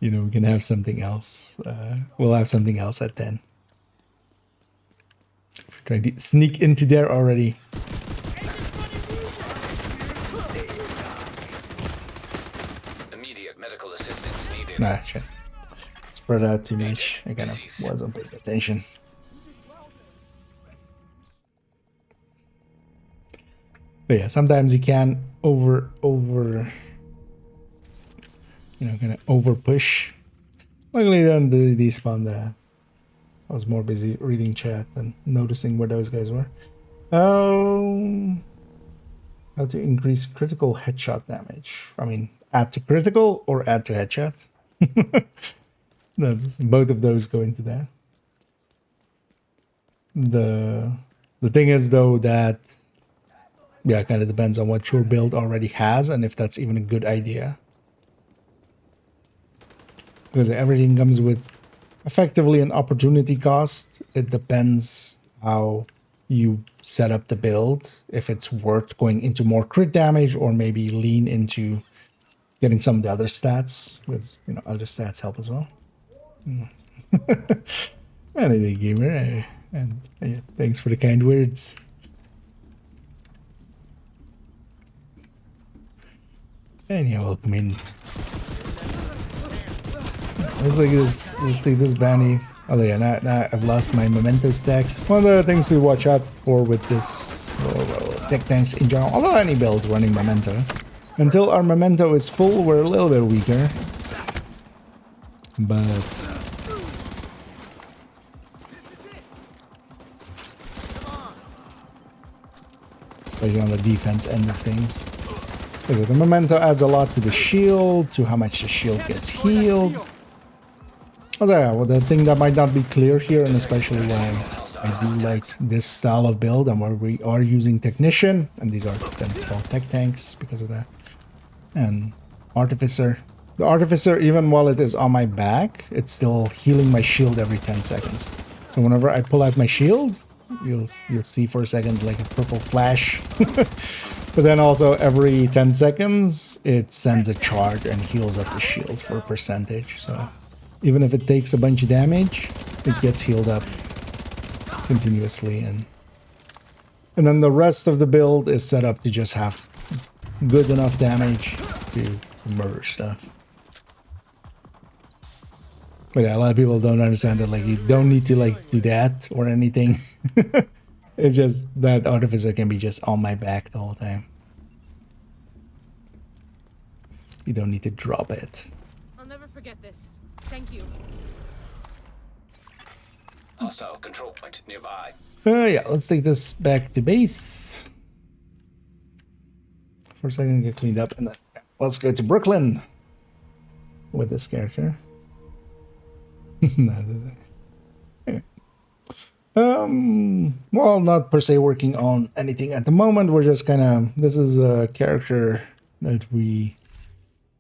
we can have something else. We'll have something else at 10. If you're trying to sneak into there already. Immediate medical assistance needed. Nah, shit. Spread out too much. I kind of wasn't paying attention. But yeah, sometimes you can kind of over push. Luckily, then they despawned that. I was more busy reading chat than noticing where those guys were. How to increase critical headshot damage? I mean, add to critical or add to headshot? Both of those go into that. The thing is, though, that it kind of depends on what your build already has and if that's even a good idea. Because everything comes with effectively an opportunity cost. It depends how you set up the build, if it's worth going into more crit damage or maybe lean into getting some of the other stats, because other stats help as well. Anything, gamer, and thanks for the kind words. And welcome in. Let's see this Banny. Oh yeah, now I've lost my memento stacks. One of the things to watch out for with this tech tanks in general, although any build's running memento, until our memento is full, we're a little bit weaker. But especially on the defense end of things. Because the memento adds a lot to the shield, to how much the shield gets healed. Also, yeah, well, the thing that might not be clear here, and especially why I do like this style of build and where we are using Technician, and these are then called Tech Tanks because of that, and Artificer. The Artificer, even while it is on my back, it's still healing my shield every 10 seconds. So whenever I pull out my shield, you'll see for a second like a purple flash. But then also every 10 seconds, it sends a charge and heals up the shield for a percentage. So even if it takes a bunch of damage, it gets healed up continuously. And then the rest of the build is set up to just have good enough damage to murder stuff. But yeah, a lot of people don't understand that, like, you don't need to like do that or anything. It's just that Artificer can be just on my back the whole time. You don't need to drop it. I'll never forget this. Thank you. Hostile control point nearby. Yeah, let's take this back to base. For a second, get cleaned up, and then let's go to Brooklyn with this character. Well, not per se working on anything at the moment. We're just kind of, this is a character that we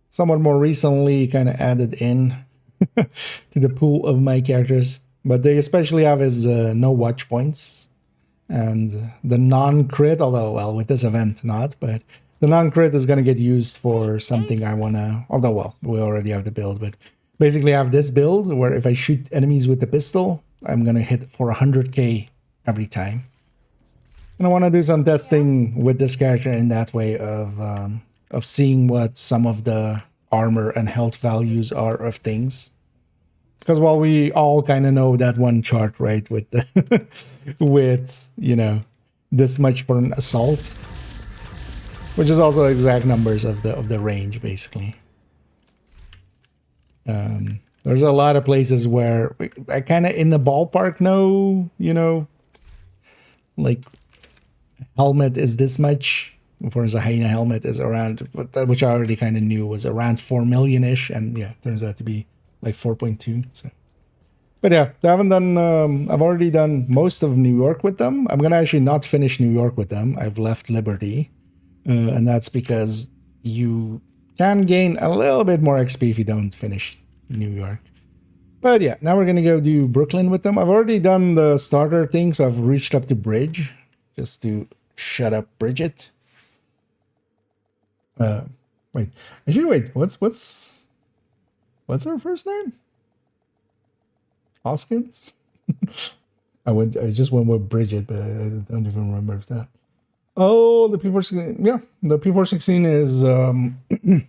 somewhat more recently kind of added in to the pool of my characters. But they especially have is no watch points and the non-crit, although, well, with this event not, but the non-crit is going to get used for something I want to, although, well, we already have the build, but basically I have this build where if I shoot enemies with the pistol, I'm going to hit for 100k every time. And I want to do some testing with this character in that way of seeing what some of the armor and health values are of things. Because while we all kind of know that one chart, right, with the with, you know, this much for an assault, which is also exact numbers of the range, basically. There's a lot of places where I kind of in the ballpark know, you know, like helmet is this much. For instance, a hyena helmet is around, which I already kind of knew was around 4 million-ish, and yeah, turns out to be like 4.2. So, but yeah, I haven't done. I've already done most of New York with them. I'm gonna actually not finish New York with them. I've left Liberty, and that's because you can gain a little bit more XP if you don't finish New York. But yeah, now we're gonna go do Brooklyn with them. I've already done the starter thing, so I've reached up to Bridge just to shut up Bridget. Wait, actually, wait. What's her first name? Hoskins? I just went with Bridget, but I don't even remember if that. Oh, the P416. Yeah, the P416 is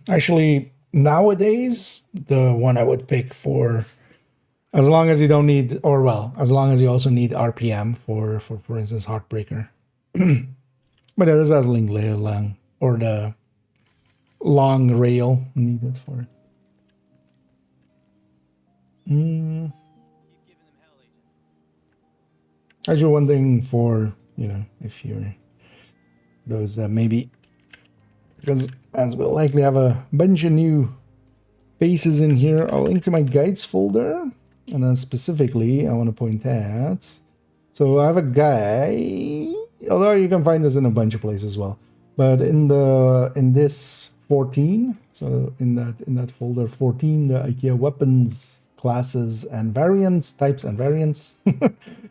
actually nowadays the one I would pick for, as long as you don't need, or well, as long as you also need RPM for instance, Heartbreaker. But yeah, this has Ling Lang, or the long rail needed for it. Actually, one thing for, you know, if you're those that maybe, because as we'll likely have a bunch of new faces in here, I'll link to my guides folder, and then specifically I want to point out, so I have a guy, although you can find this in a bunch of places as well, but in this 14, so in that folder 14, the IKEA weapons, classes and variants, types and variants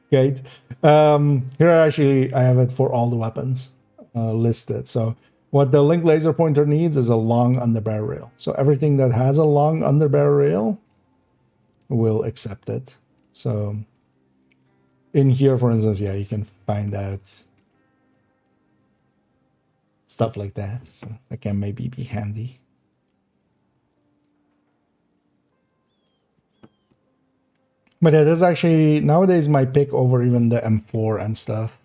guide. Here actually I have it for all the weapons listed. So what the link laser pointer needs is a long underbarrel rail. So everything that has a long underbarrel rail will accept it. So in here, for instance, yeah, you can find out stuff like that. So that can maybe be handy. But it is actually nowadays my pick over even the M4 and stuff.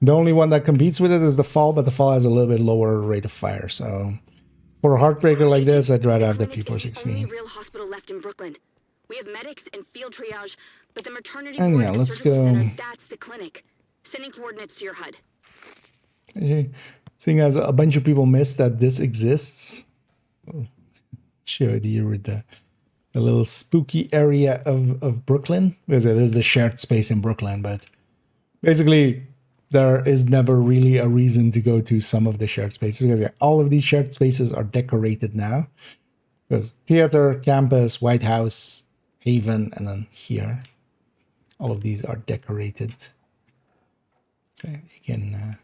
The only one that competes with it is the Fall, but the Fall has a little bit lower rate of fire. So for a Heartbreaker like this, I'd rather have the P416. Only real hospital left in Brooklyn. We have medics and field triage, but the maternity and ward yeah, and let's surgical go. center, that's the clinic. Sending coordinates to your HUD. Seeing as a bunch of people missed that this exists, show it here with the little spooky area of Brooklyn, because it is the shared space in Brooklyn, but basically there is never really a reason to go to some of the shared spaces, because all of these shared spaces are decorated now, because theater, campus, White House, Haven, and then here, all of these are decorated, so you can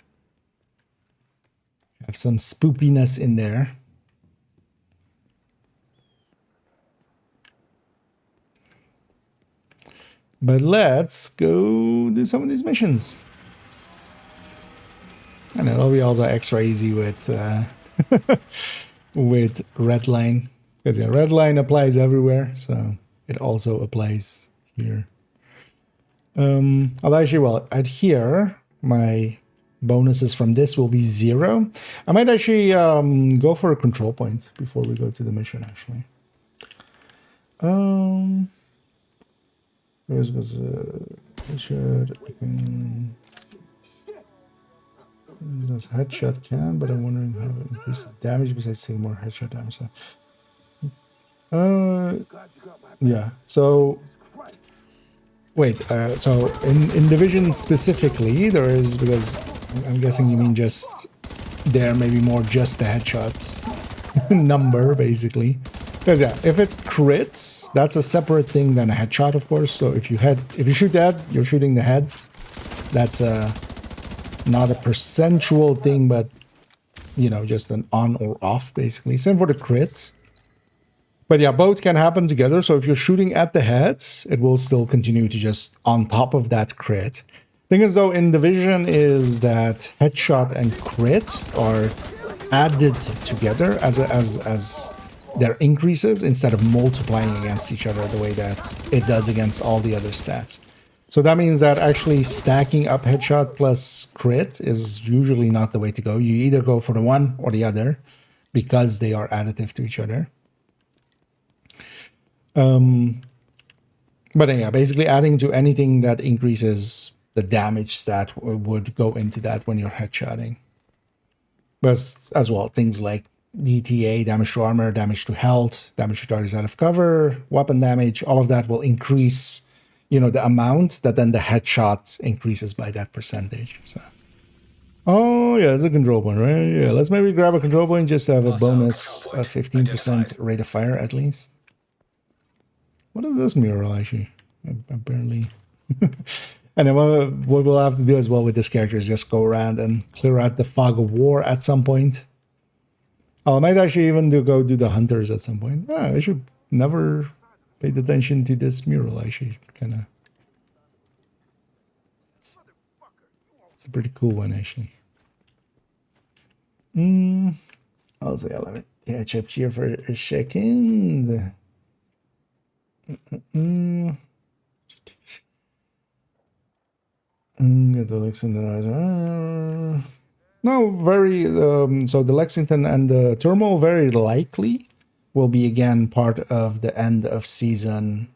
have some spoopiness in there. But let's go do some of these missions. And it'll be also extra easy with with Redline, because yeah, Redline applies everywhere, so it also applies here. Although actually, well, at here my bonuses from this will be 0. I might actually go for a control point before we go to the mission. Actually, Yours was headshot. Does headshot can, but I'm wondering how to increase the damage besides taking more headshot damage. Yeah. So wait. So in Division specifically, there is, because I'm guessing you mean just there maybe more just the headshots number, basically. Because yeah, if it crits, that's a separate thing than a headshot, of course. So if you shoot the head, you're shooting the head. That's not a percentual thing, but you know, just an on or off, basically. Same for the crits. But yeah, both can happen together. So if you're shooting at the head, it will still continue to just on top of that crit. Thing is, though, in Division is that headshot and crit are added together as their increases instead of multiplying against each other the way that it does against all the other stats. So that means that actually stacking up headshot plus crit is usually not the way to go. You either go for the one or the other because they are additive to each other. But yeah, basically adding to anything that increases the damage stat would go into that when you're headshotting. But as well, things like DTA, damage to armor, damage to health, damage to targets out of cover, weapon damage, all of that will increase, you know, the amount that then the headshot increases by that percentage. So, oh yeah, it's a control point, right? Yeah, let's maybe grab a control point just to have a bonus of 15% rate of fire at least. What is this mural actually? I barely. And then what we'll have to do as well with this character is just go around and clear out the fog of war at some point. I might actually even go do the hunters at some point. I should never paid attention to this mural. Actually, kind of. It's a pretty cool one, actually. Also, yeah, let me catch up here for a second. Get the Lexington. No, very. So the Lexington and the Turmoil very likely will be again part of the end of season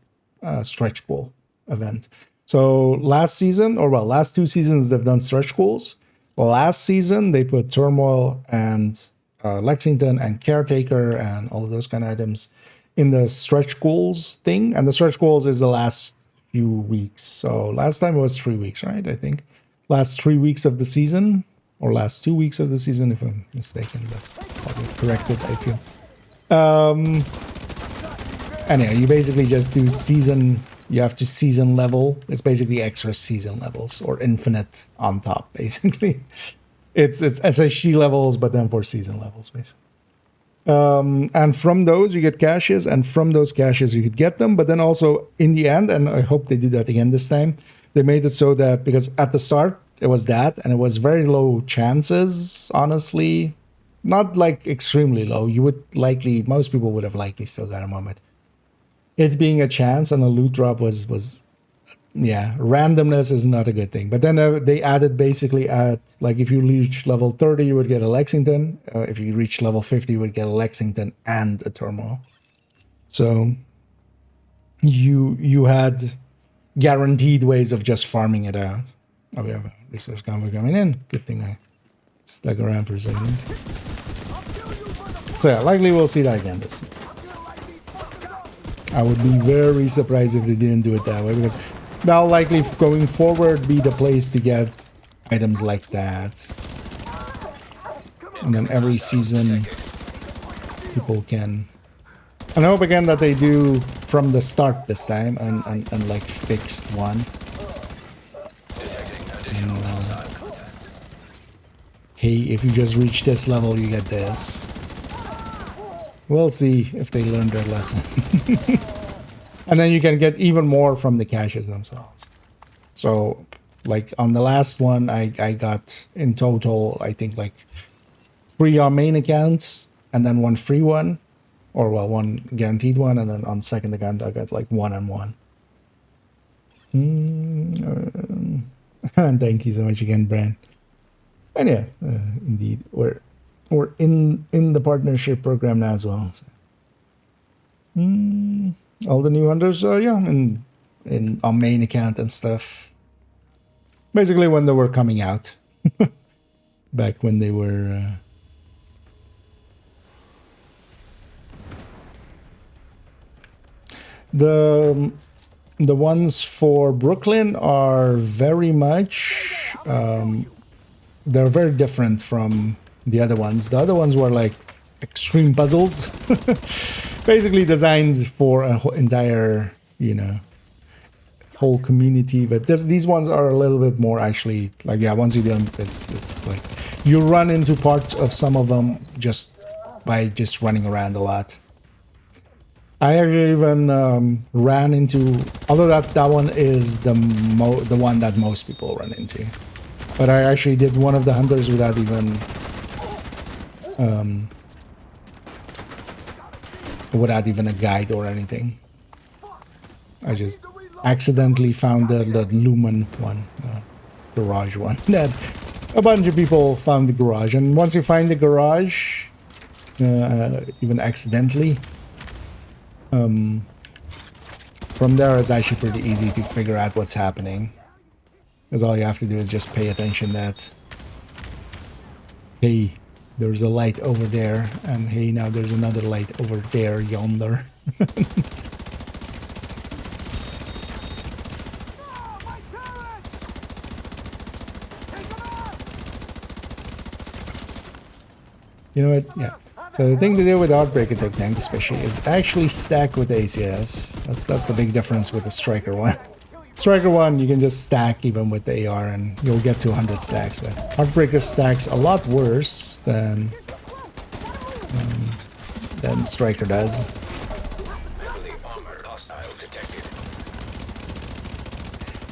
stretch goal event. So last season, or well, last 2 seasons they've done stretch goals. Last season they put Turmoil and Lexington and Caretaker and all of those kind of items in the stretch goals thing, and the stretch goals is the last few weeks. So last time it was 3 weeks, right? I think last 3 weeks of the season, or last 2 weeks of the season, if I'm mistaken, but I'll be corrected, I feel. Anyway, you basically just do season. You have to season level. It's basically extra season levels or infinite on top, basically. It's SHG levels, but then for season levels, basically. And from those you get caches, and from those caches you could get them, but then also in the end, and I hope they do that again this time, they made it so that, because at the start it was that, and it was very low chances, honestly, not like extremely low. You would likely, most people would have likely still got a moment. It being a chance and a loot drop was yeah, randomness is not a good thing. But then they added basically at, like, if you reach level 30, you would get a Lexington. If you reach level 50, you would get a Lexington and a Turmoil. So you had guaranteed ways of just farming it out. Oh, we have a resource convoy coming in. Good thing I stuck around for a second. So yeah, likely we'll see that again this season. I would be very surprised if they didn't do it that way, because that'll likely going forward be the place to get items like that. And then every season people can. And I hope again that they do from the start this time and like fixed one. Hey, if you just reach this level, you get this. We'll see if they learned their lesson. And then you can get even more from the caches themselves. So, like on the last one, I got in total, I think like 3 on main accounts, and then 1 free one, or well, 1 guaranteed one, and then on second account I got like 1 on 1. And thank you so much again, Brand. And yeah, indeed, we're in the partnership program now as well. So. All the new hunters, yeah, in on main account and stuff. Basically, when they were coming out, back when they were. The ones for Brooklyn are very much. They're very different from the other ones. The other ones were like extreme puzzles, basically designed for a entire, you know, whole community. But these ones are a little bit more actually like, yeah, once you do them, it's like you run into parts of some of them just by just running around a lot. I actually even ran into, although that one is the one that most people run into, but I actually did one of the hunters without even a guide or anything. I just accidentally found the Lumen one, garage one. That a bunch of people found the garage, and once you find the garage, even accidentally, from there it's actually pretty easy to figure out what's happening. Because all you have to do is just pay attention that, hey, there's a light over there, and hey, now there's another light over there, yonder. You know what? Yeah. So the thing to do with Outbreak Attack Tank especially is actually stack with ACS. That's the big difference with the Striker one. Striker one, you can just stack even with the AR and you'll get to 100 stacks. But Heartbreaker stacks a lot worse than Striker does.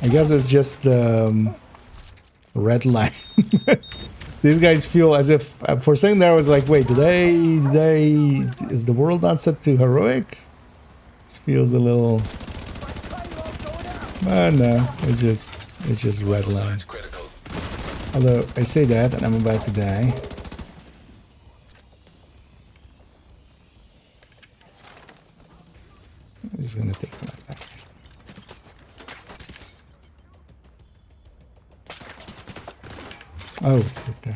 I guess it's just the red line. These guys feel as if, for a second there I was like, wait, is the world not set to heroic? This feels a little, no, it's just red line. Although I say that and I'm about to die. I'm just gonna take my back. Oh, okay.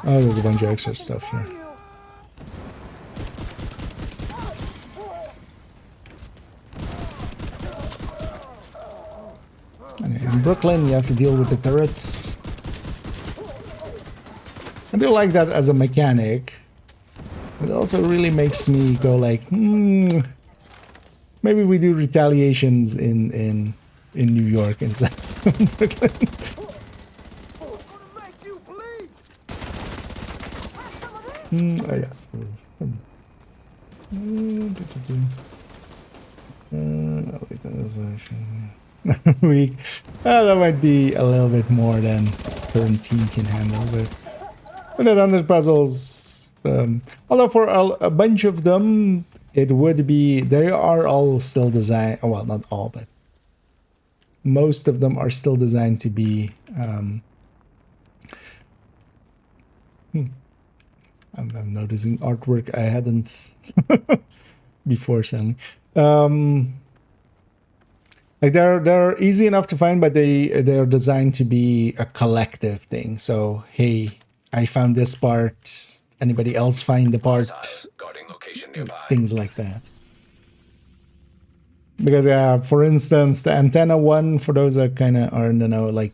Oh, there's a bunch of extra stuff here. In Brooklyn, you have to deal with the turrets. I do like that as a mechanic. It also really makes me go like, maybe we do retaliations in New York instead of Brooklyn. Oh yeah. Oh, wait, that was actually weak. That might be a little bit more than current team can handle, but the Thunder puzzles, although for a bunch of them, it would be, they are all still designed, well, not all, but most of them are still designed to be, I'm noticing artwork I hadn't before, sadly. Like they're easy enough to find, but they're designed to be a collective thing. So, hey, I found this part, anybody else find the part? Things like that. Because for instance, the antenna one, for those that kind of are in the know, like,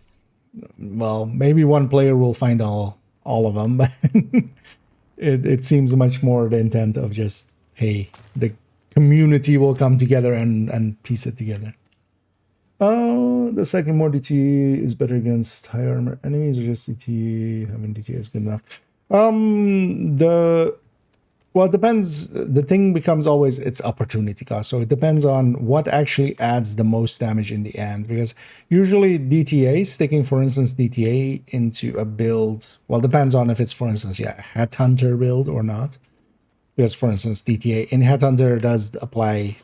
well, maybe one player will find all of them, but it seems much more the intent of just, hey, the community will come together and piece it together. Oh, the second more DT is better against high armor enemies, or just DT? Having DT is good enough. Well, it depends. The thing becomes always its opportunity cost. So it depends on what actually adds the most damage in the end. Because usually DTA, sticking, for instance, DTA into a build, well, depends on if it's, for instance, Headhunter build or not. Because, for instance, DTA in Headhunter does apply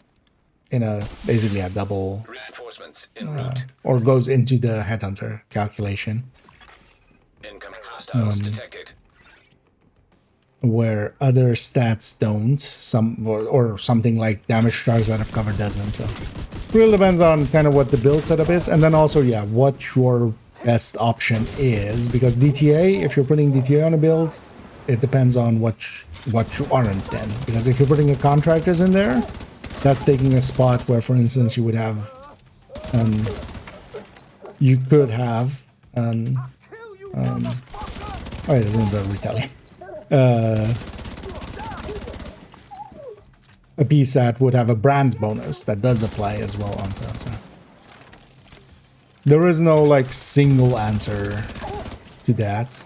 in basically a double, reinforcements en route, or goes into the Headhunter calculation. Incoming hostiles detected. Where other stats don't, or something like damage stars out of cover doesn't. So it really depends on kind of what the build setup is, and then also what your best option is. Because DTA, if you're putting DTA on a build, it depends on what you aren't then. Because if you're putting a contractors in there, that's taking a spot where, for instance, you would have you could have an oh, it isn't the retaliate. A piece that would have a brand bonus that does apply as well on top. So there is no like single answer to that.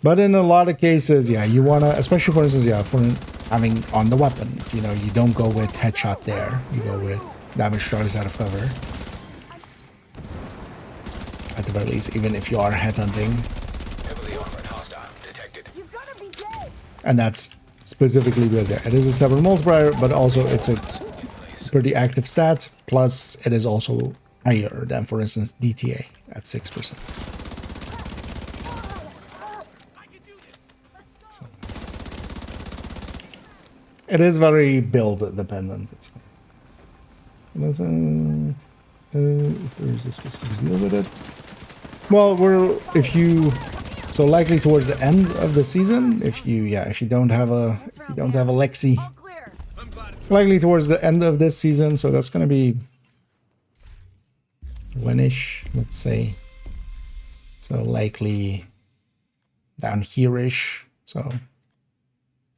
But in a lot of cases, yeah, you wanna, especially for instance, yeah, for having on the weapon, you know, you don't go with headshot there. You go with damage charges out of cover. At the very least, even if you are headhunting. Heavily armored hostile detected. And that's specifically because yeah, it is a separate multiplier, but also it's a pretty active stat. Plus, it is also higher than, for instance, DTA at 6%. So, it is very build dependent. If there's a specific deal with it, well, so likely towards the end of the season, if you don't have a Lexi, likely towards the end of this season, so that's gonna be when-ish, let's say. So likely down here-ish. So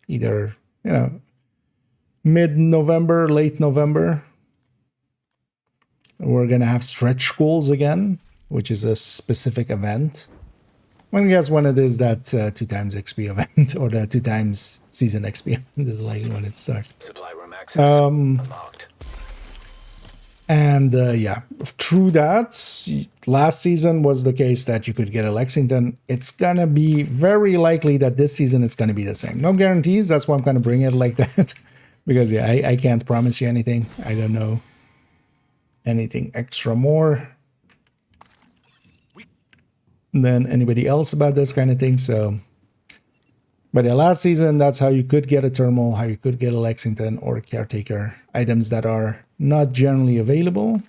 either, you know, mid-November, late November. We're gonna have stretch goals again, which is a specific event. Well, guess when it is that 2 times XP event or the 2 times season XP event is likely when it starts. Supply room access unlocked. And yeah, through that, last season was the case that you could get a Lexington. It's gonna be very likely that this season it's gonna be the same. No guarantees. That's why I'm gonna bring it like that, because yeah, I can't promise you anything. I don't know anything extra more than anybody else about this kind of thing. So, but yeah, last season, that's how you could get a thermal, how you could get a Lexington or a caretaker, items that are not generally available.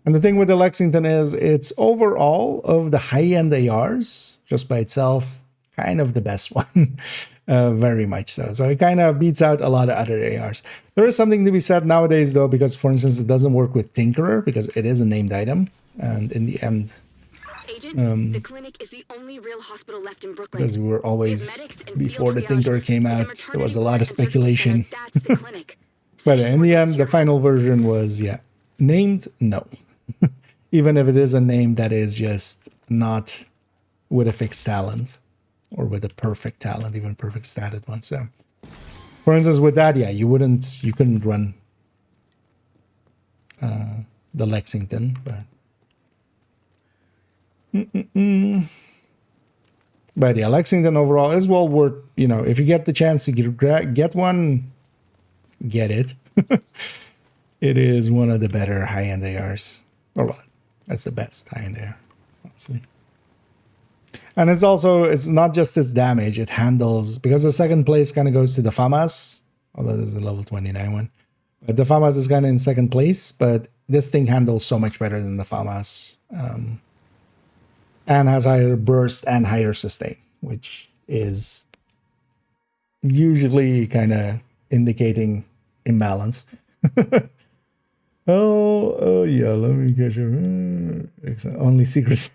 And the thing with the Lexington is it's overall of the high-end ARs, just by itself, kind of the best one. Very much so. So it kind of beats out a lot of other ARs. There is something to be said nowadays, though, because, for instance, it doesn't work with Tinkerer because it is a named item. And in the end, Agent, the clinic is the only real hospital left in Brooklyn. because we were always, before the Tinkerer came out, there was a lot of speculation. But in the end, the final version was, yeah, named, no. Even if it is a name that is just not with a fixed talent. Or with a perfect talent, even perfect statted one. So, for instance, with that, yeah, you couldn't run the Lexington, but but yeah, Lexington overall is well worth. You know, if you get the chance to get one, get it. It is one of the better high-end ARs, or what? That's the best high-end AR, honestly. And it's not just its damage, it handles, because the second place kind of goes to the FAMAS, although there's a level 29 one. But the FAMAS is kind of in second place, but this thing handles so much better than the FAMAS. And has higher burst and higher sustain, which is usually kind of indicating imbalance. Oh yeah, let me get you. Only secrets.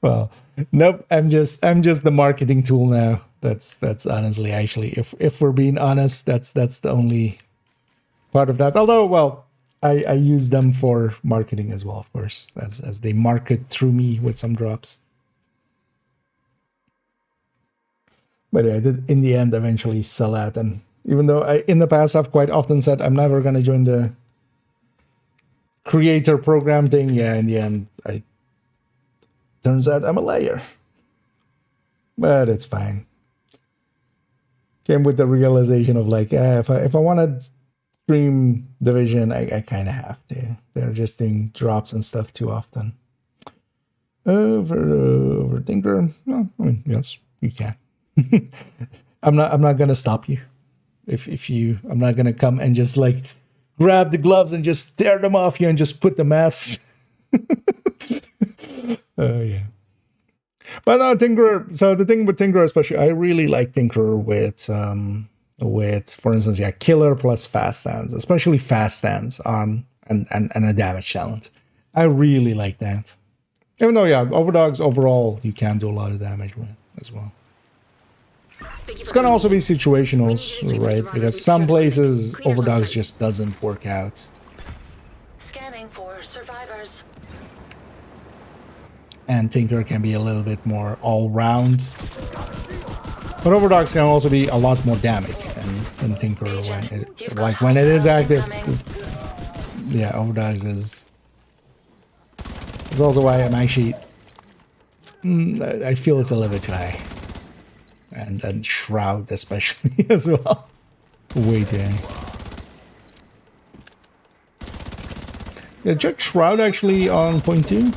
Well, nope. I'm just the marketing tool now. That's honestly, actually, if we're being honest, that's the only part of that. Although, well, I use them for marketing as well, of course, as they market through me with some drops. But yeah, I did in the end eventually sell out, and even though in the past I've quite often said I'm never gonna join the creator program thing, yeah, in the end turns out I'm a liar. But it's fine. Came with the realization of like, if I want to stream Division, I kind of have to. They're just doing drops and stuff too often. Over Tinker, well, I mean, yes, you can. I'm not gonna stop you. I'm not gonna come and just like grab the gloves and just tear them off you and just put the masks. Yeah. But no, Tinkerer. So the thing with Tinkerer, especially, I really like Tinkerer with, for instance, yeah, killer plus fast stands, especially fast stands on and a damage talent. I really like that. Even though, yeah, overdogs overall, you can do a lot of damage with as well. It's gonna also be situational, right? Because some places overdogs just doesn't work out. Scanning for survivors. And Tinker can be a little bit more all-round. But overdogs can also be a lot more damage than Tinker when it is active. Yeah, overdogs is also why I'm actually I feel it's a little bit too high. And Shroud especially as well. Way too high. Yeah, check Shroud actually on 0.2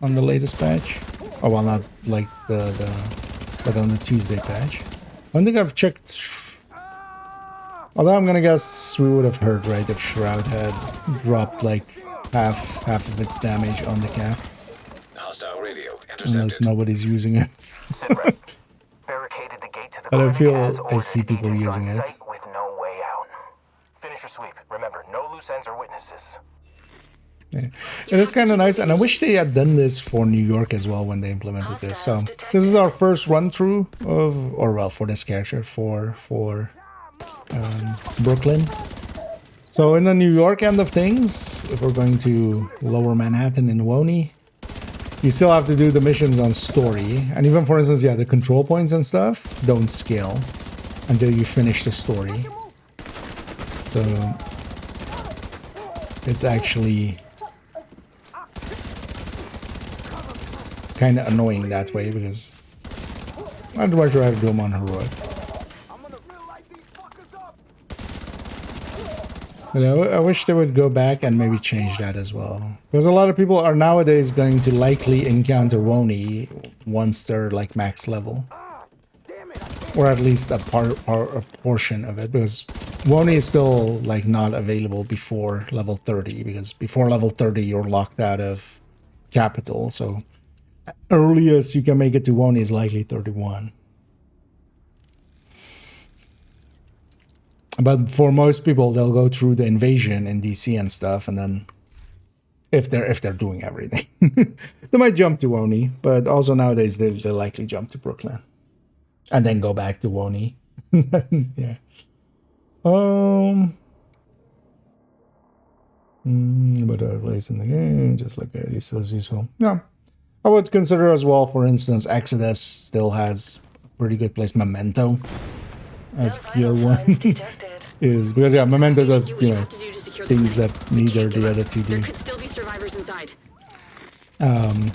on the latest patch. Oh well, not like but on the Tuesday patch. I don't think I've checked. Although I'm gonna guess we would have heard, right, if Shroud had dropped like half of its damage on the cap. Hostile radio intercepted. Unless nobody's using it. Barricaded the gate to the But I feel clinic I as see people agents using on it. site with no way out. Finish your sweep. Remember, no loose ends or witnesses. Yeah. It is kind of nice, and I wish they had done this for New York as well when they implemented this. So this is our first run through of, or well, for this character for Brooklyn. So in the New York end of things, if we're going to Lower Manhattan in Woney, you still have to do the missions on story, and even for instance, yeah, the control points and stuff don't scale until you finish the story. So it's actually kind of annoying that way because I'd much rather do them on heroic. But I wish they would go back and maybe change that as well, because a lot of people are nowadays going to likely encounter Woney once they're like max level, or at least a portion of it, because Woney is still like not available before level 30, because before level 30 you're locked out of Capital, so earliest you can make it to Woney is likely 31. But for most people, they'll go through the invasion in DC and stuff, and then if they're doing everything, they might jump to Woney. But also nowadays they'll likely jump to Brooklyn and then go back to Woney. Yeah. But a place in the game, just like it is as usual. Yeah. I would consider as well, for instance, Exodus still has a pretty good place. Memento as gear one is because yeah, Memento does, you know, things that neither the other two do. There could still be survivors inside. And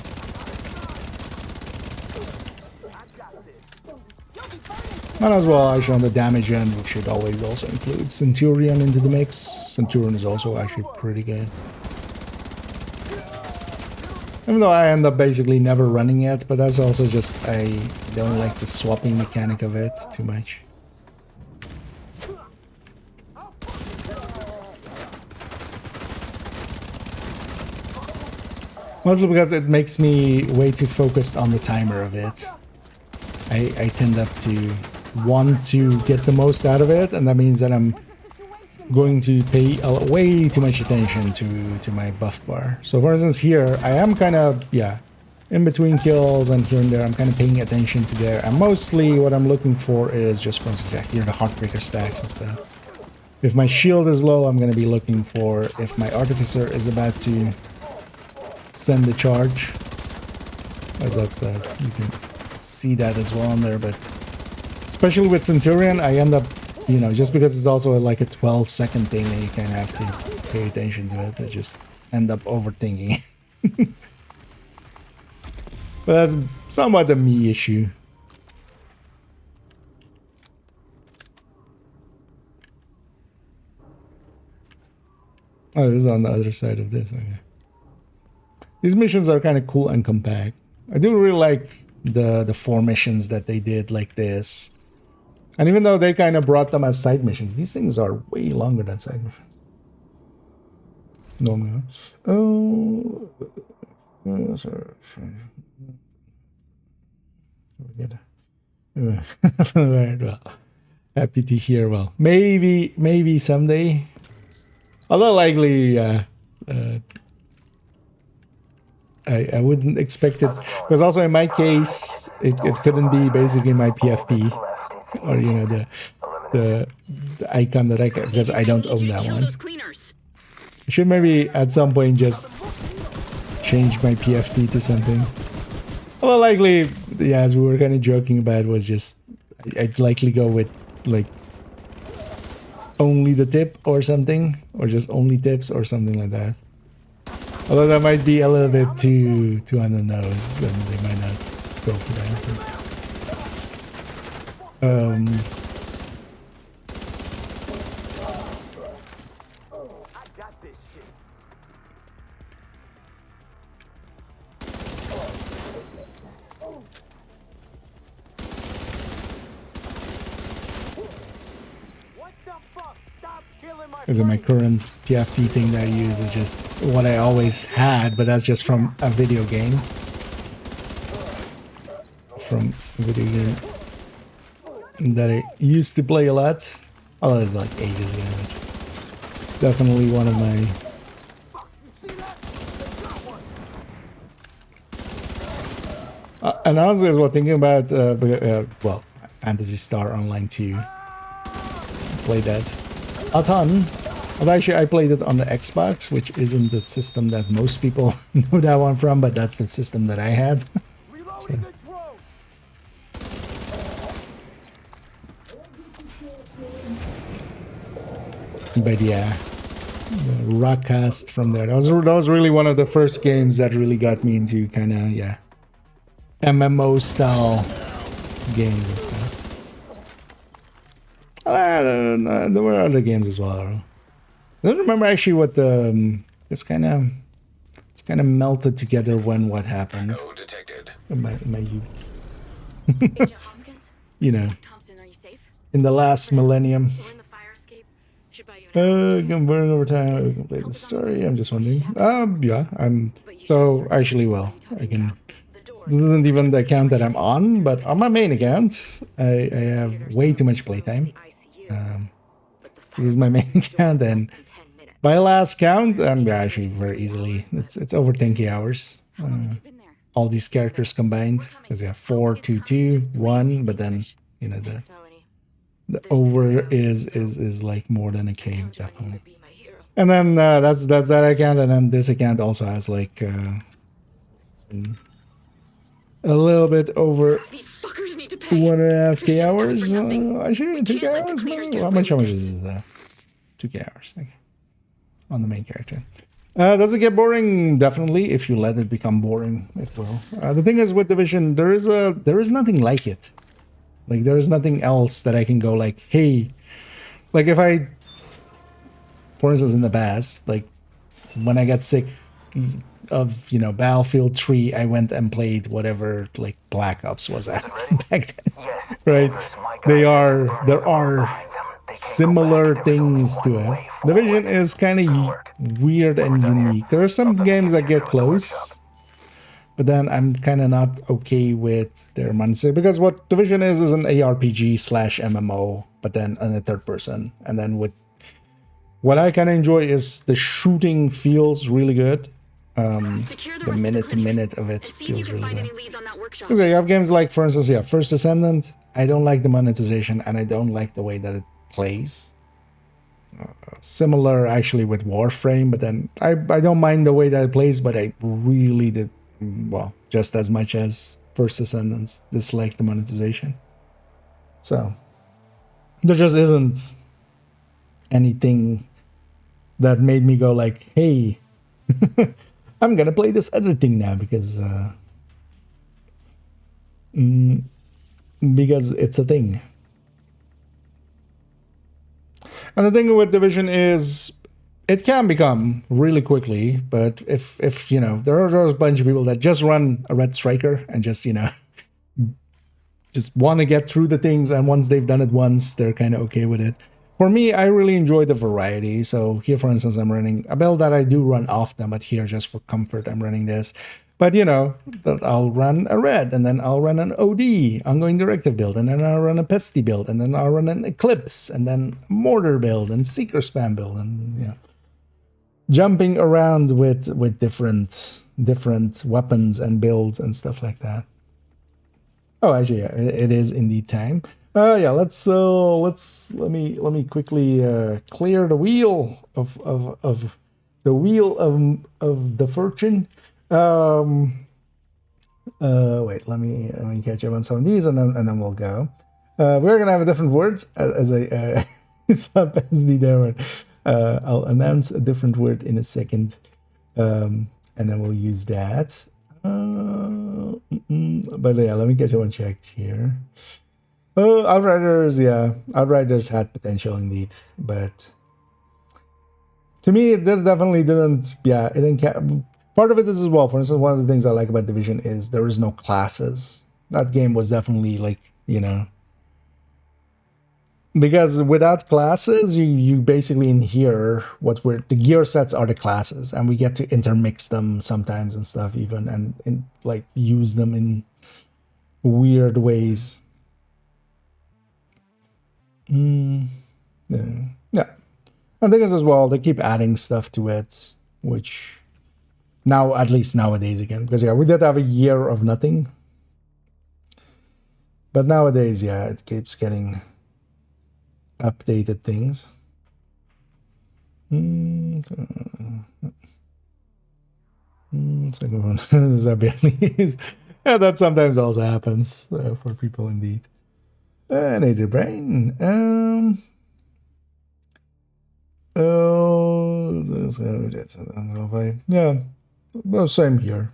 as well, actually on the damage end, we should always also include Centurion into the mix. Centurion is also actually pretty good. Even though I end up basically never running it, but that's also just, I don't like the swapping mechanic of it too much. Mostly because it makes me way too focused on the timer of it. I tend up to want to get the most out of it, and that means that I'm going to pay way too much attention to my buff bar. So for instance here, I am kind of, yeah, in between kills and here and there, I'm kind of paying attention to there. And mostly what I'm looking for is just, for instance, yeah, here the Heartbreaker stacks and stuff. If my shield is low, I'm going to be looking for if my Artificer is about to send the charge. As that's that, you can see that as well in there, but especially with Centurion, I end up, you know, just because it's also like a 12-second thing and you kind of have to pay attention to it, I just end up overthinking it. But that's somewhat a me issue. Oh, this is on the other side of this, okay. These missions are kind of cool and compact. I do really like the 4 missions that they did like this. And even though they kind of brought them as side missions, these things are way longer than side missions. Normally. Oh. Sorry. Right, well, happy to hear. Well, maybe someday. Although likely, I wouldn't expect it, because also in my case, it couldn't be basically my PFP, or you know, the icon that I can, because I don't own that one. I should maybe at some point just change my PFP to something. Well, likely, yeah, as we were kind of joking about, was just I'd likely go with like only the tip or something, or just only tips or something like that. Although that might be a little bit too on the nose, then they might not go for that. Because my current PFP thing that I use is just what I always had, but that's just from a video game. From a video game that I used to play a lot. Oh, it's like ages ago. Definitely one of my... and honestly, as well, thinking about, well, Fantasy Star Online 2. Played that a ton. Well, actually, I played it on the Xbox, which isn't the system that most people know that one from, but that's the system that I had. So. But yeah, the Rockcast from there. That was really one of the first games that really got me into kind of, yeah, MMO style games and stuff. There were other games as well. I don't remember actually what the it's kind of melted together when what happened in my youth. You know, in the last millennium. Can burn over time. I can play the story. I'm just wondering. Yeah, I'm so actually well. I can. This isn't even the account that I'm on, but on my main account, I have way too much playtime. This is my main account, and by last count, yeah, actually very easily. It's over 10k hours. All these characters combined, because you have 4, 2, 2, 1, but then you know the over is like more than a k definitely. And then that's that account, and then this account also has like a little bit over 1.5k hours. Actually 2k hours. How much is this? 2k hours. Okay. On the main character. Does it get boring? Definitely. If you let it become boring, it will. The thing is with Division, there is nothing like it. Like there is nothing else that I can go like, hey, like if I, for instance, in the past, like when I got sick of, you know, Battlefield 3, I went and played whatever like Black Ops was at back then, right? There are similar things to it. Division is kind of weird and unique. There are some games that get close, but then I'm kind of not okay with their money, because what Division is an ARPG/MMO, but then in a third person. And then with what I kind of enjoy is the shooting feels really good. The minute to minute of it feels really good. Because you have games like, for instance, yeah, First Descendant. I don't like the monetization, and I don't like the way that it plays. Similar actually with Warframe, but then I don't mind the way that it plays, but I really did, well, just as much as First Descendants, dislike the monetization. So there just isn't anything that made me go like, hey, I'm gonna play this other thing now because it's a thing. And the thing with Division is it can become really quickly, but if you know, there are a bunch of people that just run a Red Striker and just, you know, just want to get through the things, and once they've done it once, they're kind of okay with it. For me, I really enjoy the variety. So here, for instance, I'm running a build that I do run often, but here just for comfort, I'm running this. But you know, that I'll run a red, and then I'll run an OD, ongoing directive build, and then I'll run a pesty build, and then I'll run an Eclipse, and then mortar build, and seeker spam build, and you know, jumping around with different different weapons and builds and stuff like that. Oh, actually, yeah, it is indeed time. Yeah, let's let me quickly clear the wheel of the wheel of the fortune. Wait, let me catch up on some of these, and then we'll go. We're gonna have a different word as a sub SD there. I'll announce a different word in a second, and then we'll use that. But yeah, let me get you one checked here. Oh, Outriders, yeah, Outriders had potential indeed, but to me, it definitely didn't. Yeah, it didn't. Part of it is as well. For instance, one of the things I like about Division is there is no classes. That game was definitely like, you know, because without classes, you basically in here the gear sets are the classes, and we get to intermix them sometimes and stuff even, and like use them in weird ways. Yeah. I think as well, they keep adding stuff to it, which now, at least nowadays again, because yeah, we did have a year of nothing. But nowadays, yeah, it keeps getting updated things. Second one, yeah, that sometimes also happens for people indeed. Native Brain. Yeah, well, same here.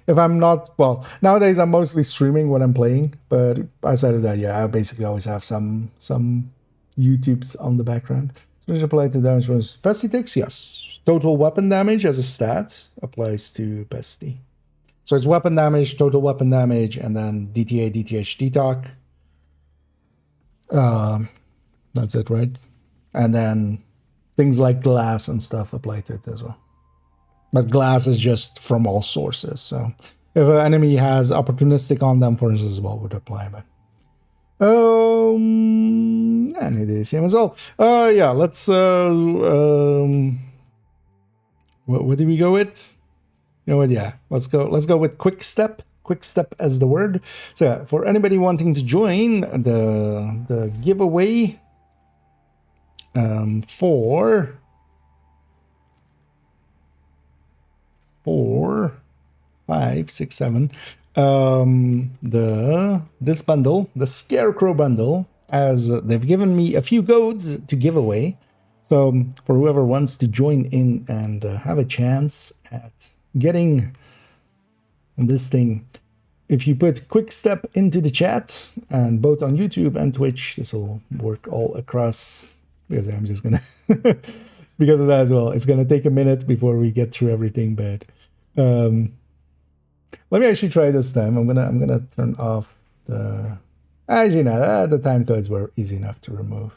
If I'm not, well, nowadays I'm mostly streaming when I'm playing, but outside of that, yeah, I basically always have some YouTubes on the background. So apply to damage from Pesty ticks, yes. Total weapon damage as a stat applies to Pesty. So it's weapon damage, total weapon damage, and then DTA, DTH, DTOC. That's it, right? And then things like glass and stuff apply to it as well. But glass is just from all sources. So if an enemy has opportunistic on them, for instance, as well, would apply. But and it is same as well. Yeah, let's what do we go with? You know what? Yeah, let's go with quick step. Quick step as the word. So yeah, for anybody wanting to join the giveaway for 4, 5, 6, 7 this bundle, the Scarecrow bundle, as they've given me a few codes to give away. So for whoever wants to join in and have a chance at getting this thing, if you put quick step into the chat, and both on YouTube and Twitch, this will work all across, because I'm just gonna because of that as well, it's gonna take a minute before we get through everything. But let me actually try this time. I'm gonna turn off the, actually no, the time codes were easy enough to remove.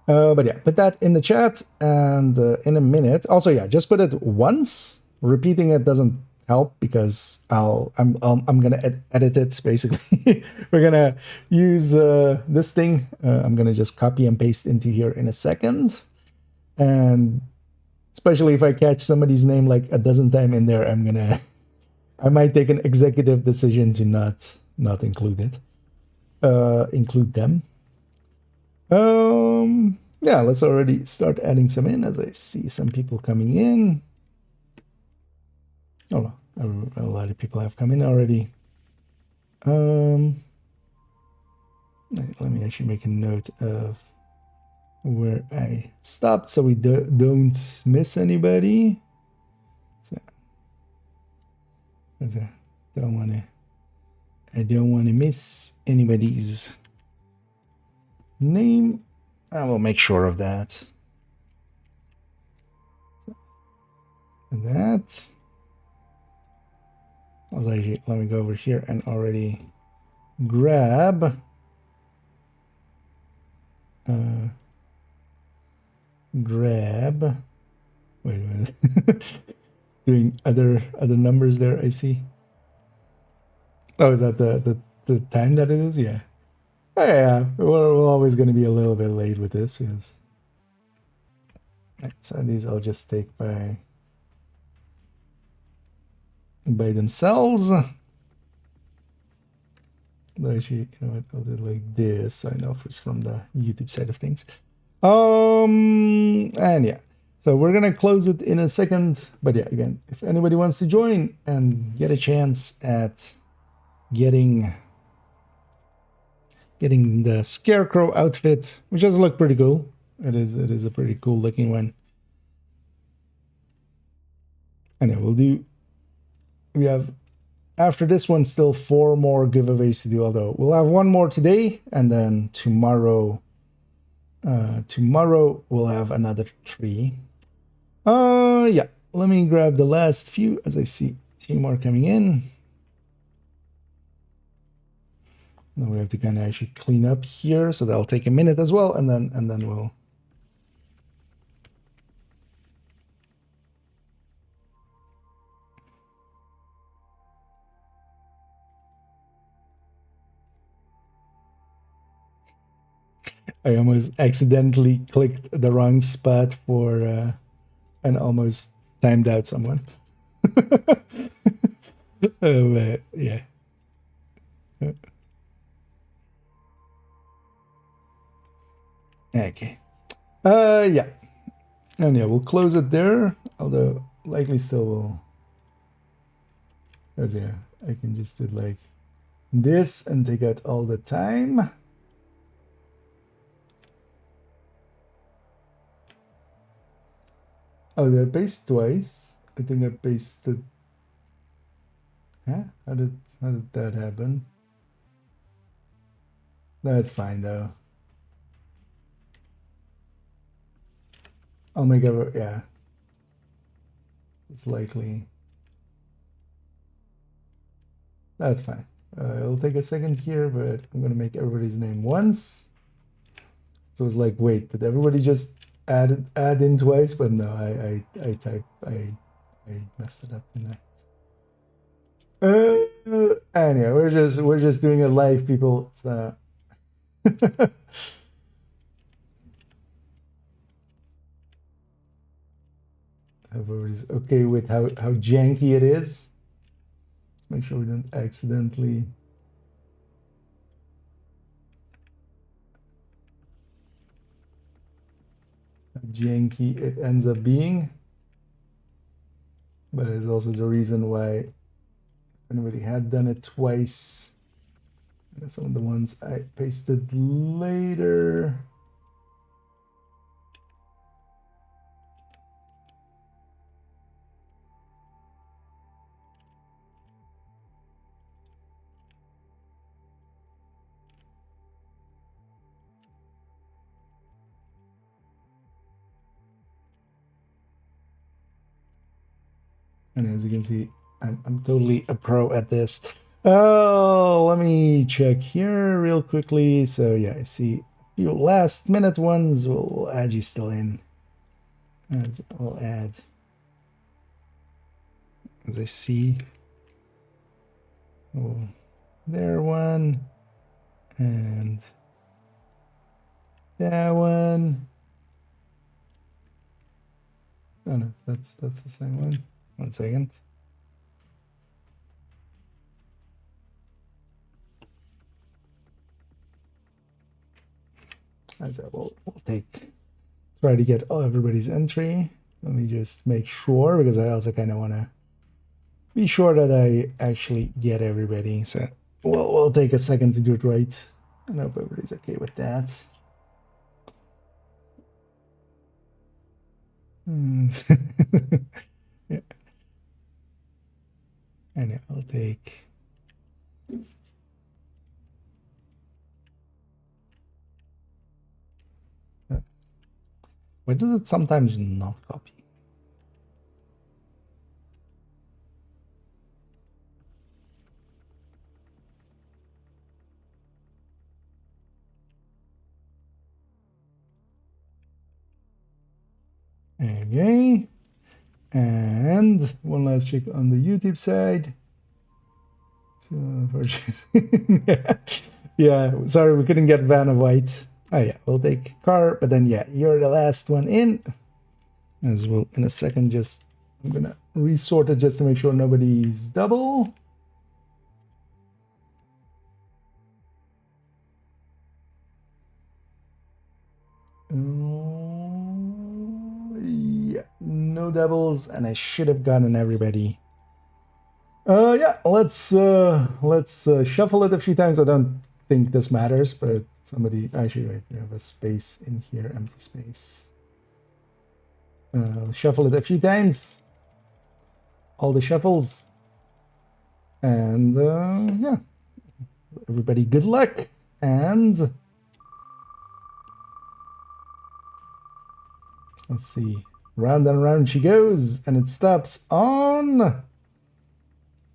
But yeah, put that in the chat, and in a minute, also yeah, just put it once. Repeating it doesn't help, because I'm gonna edit it basically. We're gonna use this thing. I'm gonna just copy and paste into here in a second, and especially if I catch somebody's name like a dozen times in there, I might take an executive decision to not include it. Include them. Yeah, let's already start adding some in as I see some people coming in. Oh, a lot of people have come in already. Let me actually make a note of where I stopped so we don't miss anybody. So, I don't want to miss anybody's name. I will make sure of that. So, that. Actually, let me go over here and already grab wait a minute. Doing other numbers there, I see. Oh, is that the time that it is? Yeah. Oh, yeah, we're always going to be a little bit late with this. Yes. Right, so these I'll just take by by themselves. Actually, you know what, I'll do it like this so I know if it's from the YouTube side of things. And yeah, so we're gonna close it in a second, but yeah, again, if anybody wants to join and get a chance at getting the Scarecrow outfit, which does look pretty cool. It is a pretty cool looking one. And yeah, we have, after this one, still 4 more giveaways to do, although we'll have 1 more today, and then tomorrow we'll have another 3. Yeah, let me grab the last few as I see 2 more coming in. Then we have to kind of actually clean up here, so that'll take a minute as well, and then we'll. I almost accidentally clicked the wrong spot for and almost timed out someone. Yeah. Okay. Yeah. And yeah, we'll close it there, although likely still will. Because yeah, I can just do like this and take out all the time. Oh, did I paste twice? I think I pasted. Huh? How did that happen? That's fine though. I'll make it. Yeah. It's likely. That's fine. It'll take a second here, but I'm gonna make everybody's name once. So it's like, wait, did everybody just add in twice? But no, I messed it up, didn't I? Anyway, we're just doing it live, people. So everybody's okay with how janky it is. Let's make sure we don't accidentally. How janky it ends up being. But it's also the reason why anybody had done it twice. And some of the ones I pasted later. And as you can see, I'm totally a pro at this. Oh, let me check here real quickly. So yeah, I see a few last minute ones. We'll add you still in. As I'll add, as I see. Oh, there one, and that one. Oh no, that's the same one. 1 second. As we'll try to get everybody's entry. Let me just make sure, because I also kind of want to be sure that I actually get everybody. So we'll take a second to do it right. I hope everybody's okay with that. Yeah. And I'll take. Why does it sometimes not copy? Okay. And one last check on the YouTube side. Yeah, sorry, we couldn't get Vanna White. Oh yeah, we'll take car, but then yeah, you're the last one in. As well, in a second, I'm gonna resort it just to make sure nobody's double. Yeah, no doubles, and I should have gotten everybody. Yeah, let's shuffle it a few times. I don't think this matters, but somebody actually right there have a space in here, empty space. Shuffle it a few times. All the shuffles, and yeah, everybody good luck, and let's see, round and round she goes, and it stops on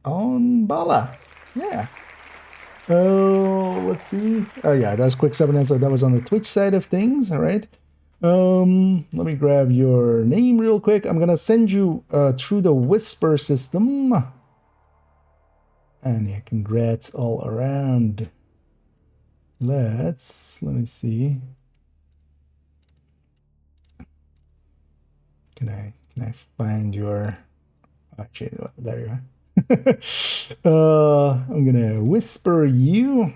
Bala. Yeah. Oh, let's see. Oh yeah, that's quick 7, so that was on the Twitch side of things. All right. Let me grab your name real quick. I'm gonna send you through the whisper system. And yeah, congrats all around. Let me see. Can I find your, actually, there you are. I'm gonna whisper you.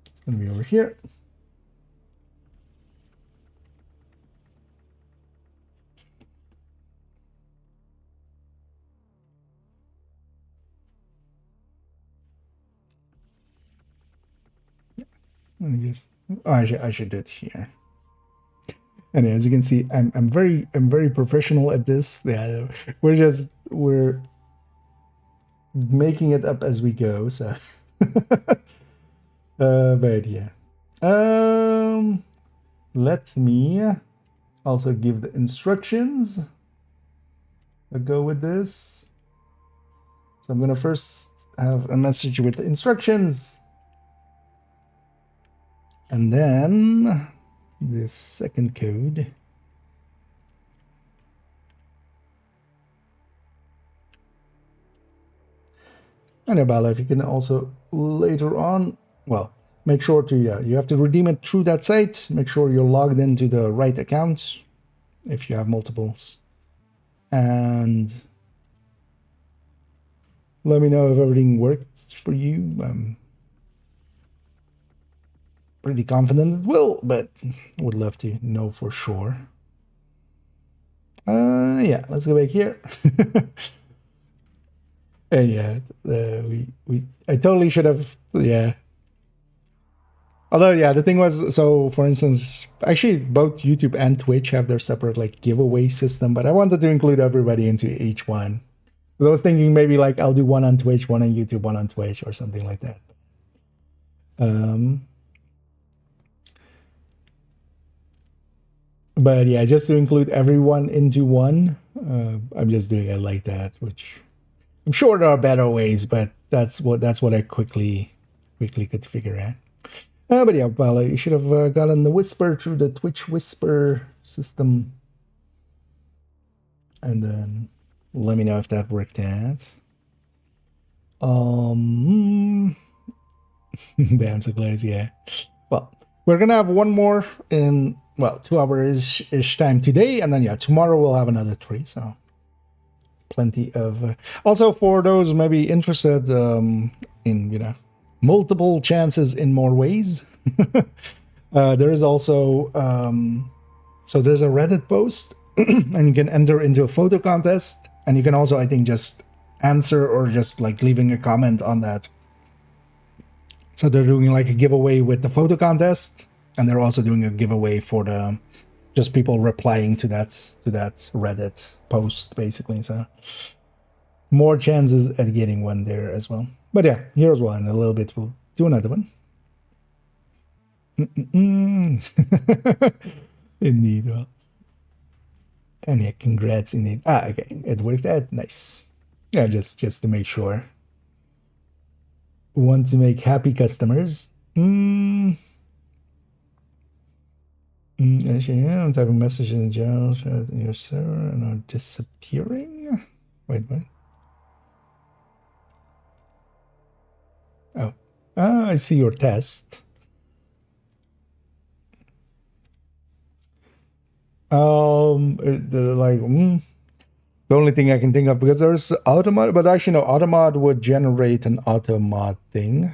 It's gonna be over here. Let me just, oh, I should do it here. And as you can see, I'm very professional at this. Yeah, we're making it up as we go. So, but yeah, let me also give the instructions that go with this. So I'm gonna first have a message with the instructions, and then this second code. And Bala, if you can also later on, well, make sure to, yeah, you have to redeem it through that site. Make sure you're logged into the right account if you have multiples. And let me know if everything works for you. I'm pretty confident it will, but would love to know for sure. Yeah, let's go back here. And yeah, I totally should have, yeah. Although, yeah, the thing was, so for instance, actually both YouTube and Twitch have their separate like giveaway system, but I wanted to include everybody into each one. So I was thinking maybe like I'll do one on Twitch, one on YouTube, one on Twitch, or something like that. But yeah, just to include everyone into one, I'm just doing it like that, which I'm sure there are better ways, but that's what I quickly could figure out. But yeah, well, you should have gotten the whisper through the Twitch whisper system, and then let me know if that worked out. Damn, so close, yeah. Well, we're gonna have one more in, well, 2 hours ish time today, and then yeah, tomorrow we'll have another 3. So plenty of. Also, for those maybe interested in, you know, multiple chances in more ways, there is also so there's a Reddit post, and you can enter into a photo contest, and you can also, I think, just answer or just like leaving a comment on that. So they're doing like a giveaway with the photo contest, and they're also doing a giveaway for the just people replying to that Reddit post, basically. So more chances at getting one there as well. But yeah, here's one. In a little bit we'll do another one. Indeed. Well, and yeah, congrats indeed. Okay, it worked out. Nice. Yeah, just to make sure. Want to make happy customers. Actually, yeah, I'm typing messages in general in your server and are disappearing. Wait, what? Oh, I see your test. They're like, the only thing I can think of, because there's automod, but actually no, automod would generate an automod thing,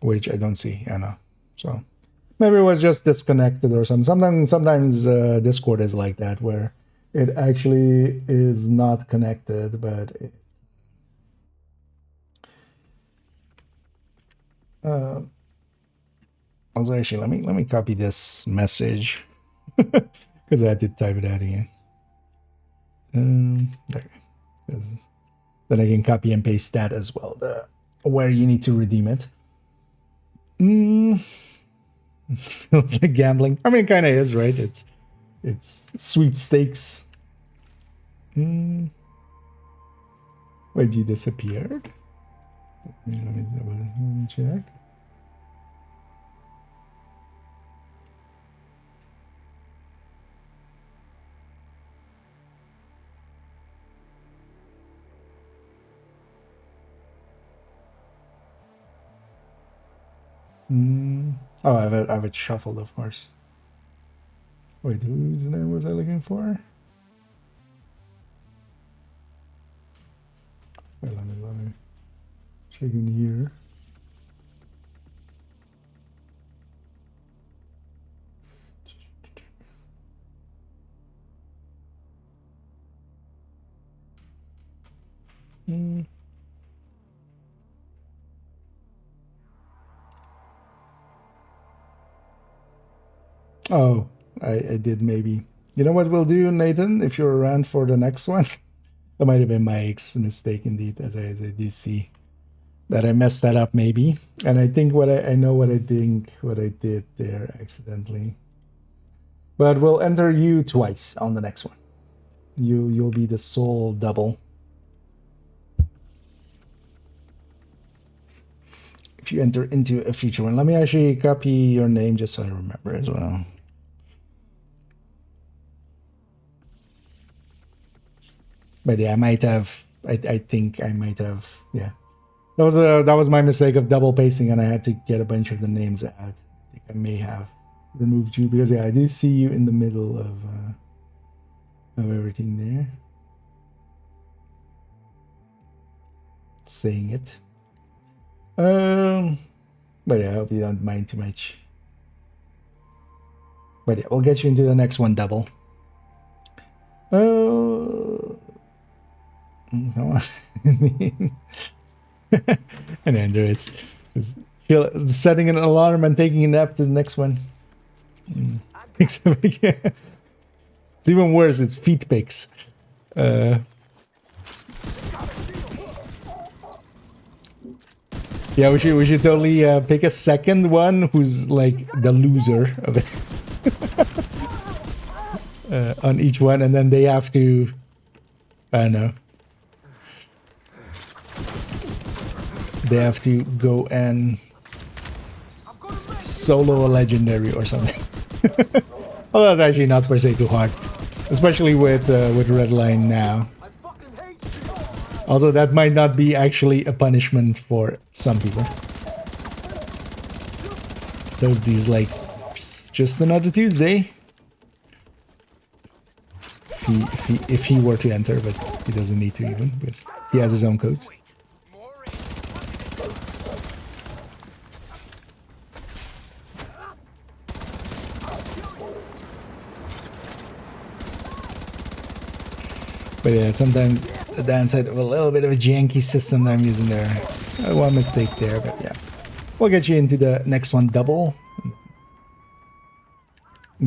which I don't see, Anna. So maybe it was just disconnected or something. Sometimes Discord is like that, where it actually is not connected, but also, actually, let me copy this message because I had to type it out again. There. Then I can copy and paste that as well. Where you need to redeem it. Feels like gambling. I mean, it kind of is, right? It's sweepstakes. Wait, you disappeared? Let me check. Oh, I have it shuffled, of course. Wait, whose name was I looking for? Wait, let me check in here. Oh, I did maybe. You know what we'll do, Nathan? If you're around for the next one, that might have been my mistake indeed, as I do see that I messed that up maybe. And I think what I know what I did there accidentally. But we'll enter you twice on the next one. You'll be the sole double. If you enter into a future one. Let me actually copy your name just so I remember as well. But yeah, I might have. I think I might have. Yeah, that was my mistake of double pasting, and I had to get a bunch of the names out. I think I may have removed you because yeah, I do see you in the middle of everything there. Saying it. But yeah, I hope you don't mind too much. But yeah, we'll get you into the next one double. Come on. And then there is setting an alarm and taking a nap to the next one. It's even worse, it's feet pics. Yeah, we should totally pick a second one who's like the loser of it. On each one, and then they have to, I don't know, they have to go and solo a legendary or something. Well, that's actually not per se too hard, especially with Redline now. Also, that might not be actually a punishment for some people. There's these like, just another Tuesday. If he were to enter, but he doesn't need to even, because he has his own codes. But yeah, sometimes the downside of a little bit of a janky system that I'm using there. One mistake there, but yeah. We'll get you into the next one double.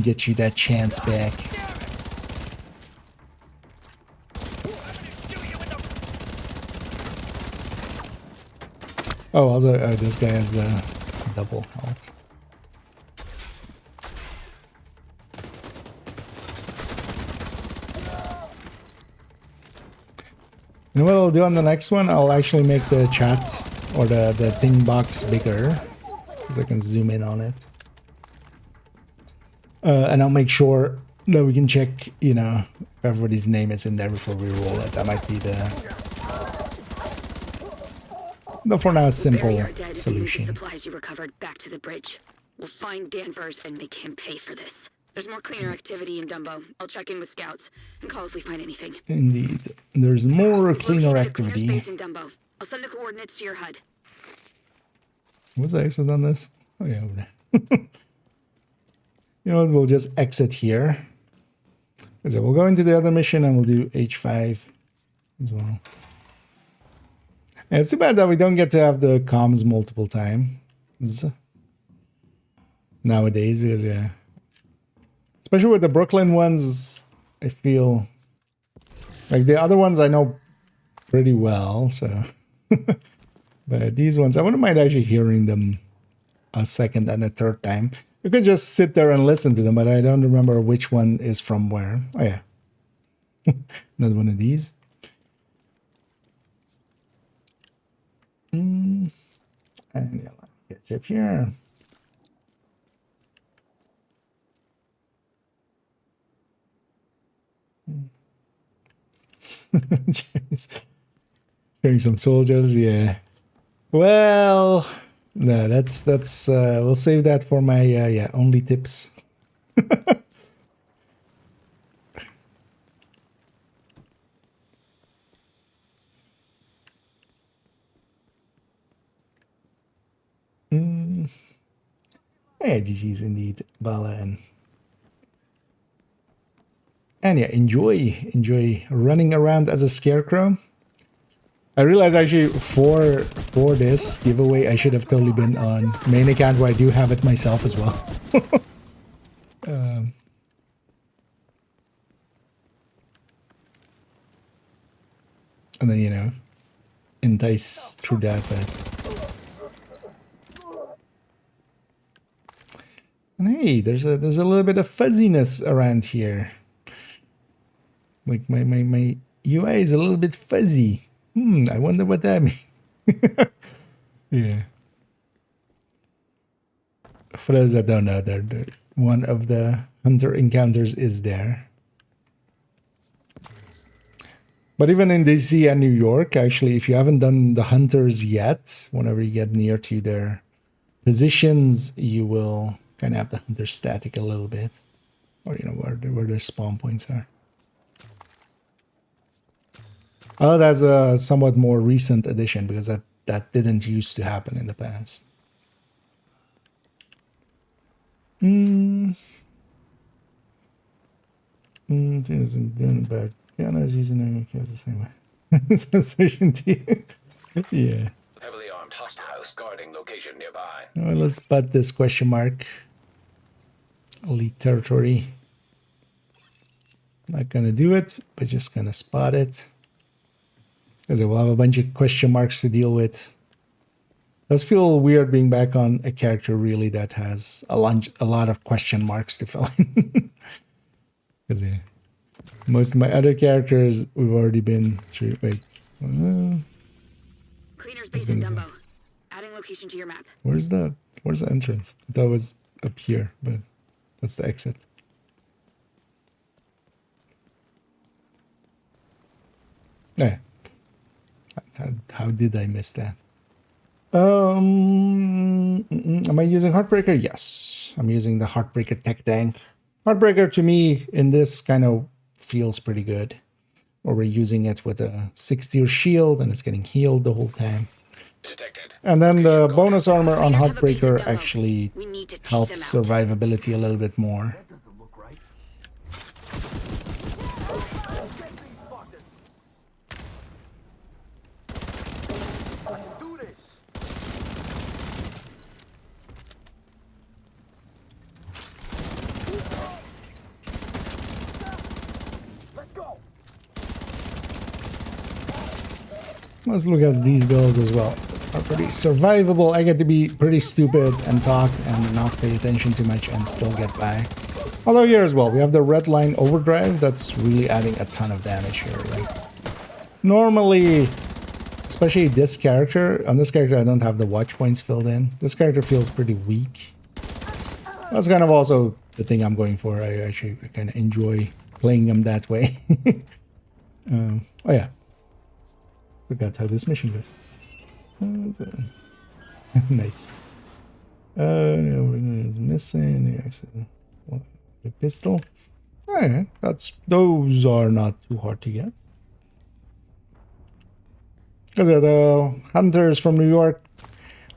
Get you that chance back. Oh, also, this guy has the double health. You know what I'll do on the next one? I'll actually make the chat or the thing box bigger, because I can zoom in on it. And I'll make sure that we can check, you know, if everybody's name is in there before we roll it. That might be the for now simple solution. Supplies you recovered back to the bridge. We'll find Danvers and make him pay for this. There's more cleaner activity in Dumbo. I'll check in with scouts and call if we find anything. Indeed. There's more We've cleaner located a activity. cleaner space in Dumbo. I'll send the coordinates to your HUD. Was the exit on this? Oh yeah, over there. You know what? We'll just exit here. So we'll go into the other mission and we'll do H5 as well. And it's too bad that we don't get to have the comms multiple times nowadays, because yeah, especially with the Brooklyn ones, I feel like the other ones I know pretty well, so but these ones I wouldn't mind actually hearing them a second and a third time. You could just sit there and listen to them, but I don't remember which one is from where. Oh yeah, another one of these. And yeah, let me get chip here. Jeez. Hearing some soldiers, yeah. Well, no, that's we'll save that for my yeah, only tips. Yeah, GG's indeed, Bala, and yeah, enjoy running around as a scarecrow. I realized actually for this giveaway I should have totally been on main account where I do have it myself as well. And then, you know, entice through that, but and hey, there's a little bit of fuzziness around here. Like my UI is a little bit fuzzy. I wonder what that means. Yeah. For those that don't know, one of the hunter encounters is there. But even in DC and New York, actually, if you haven't done the hunters yet, whenever you get near to their positions, you will kind of have the hunter static a little bit. Or, you know, where their spawn points are. Oh, that's a somewhat more recent addition, because that didn't used to happen in the past. There's a gun back. Yeah, I was using it the same way. Sensation to you. Yeah. Heavily armed hostiles guarding location nearby. Well, let's spot this question mark. Elite territory. Not gonna do it, but just gonna spot it. Because we'll have a bunch of question marks to deal with. Does feel weird being back on a character really that has a lot of question marks to fill in. Because yeah, most of my other characters we've already been through. Wait. Cleaner's base in Dumbo. Adding location to your map. Where's the entrance? I thought it was up here, but that's the exit. Yeah. How did I miss that? Am I using Heartbreaker? Yes. I'm using the Heartbreaker tech tank. Heartbreaker to me in this kind of feels pretty good. Or we're using it with a 6-tier shield and it's getting healed the whole time. Detected. And then the bonus armor on Heartbreaker actually helps survivability a little bit more. Let's look at these builds as well. Are pretty survivable. I get to be pretty stupid and talk and not pay attention too much and still get by. Although here as well, we have the red line overdrive. That's really adding a ton of damage here. Like normally, especially this character, on this character I don't have the watch points filled in. This character feels pretty weak. That's kind of also the thing I'm going for. I kind of enjoy playing him that way. Oh yeah. Forgot how this mission goes. Nice. No, it's missing. The pistol. Oh, yeah, those are not too hard to get. Because the hunters from New York,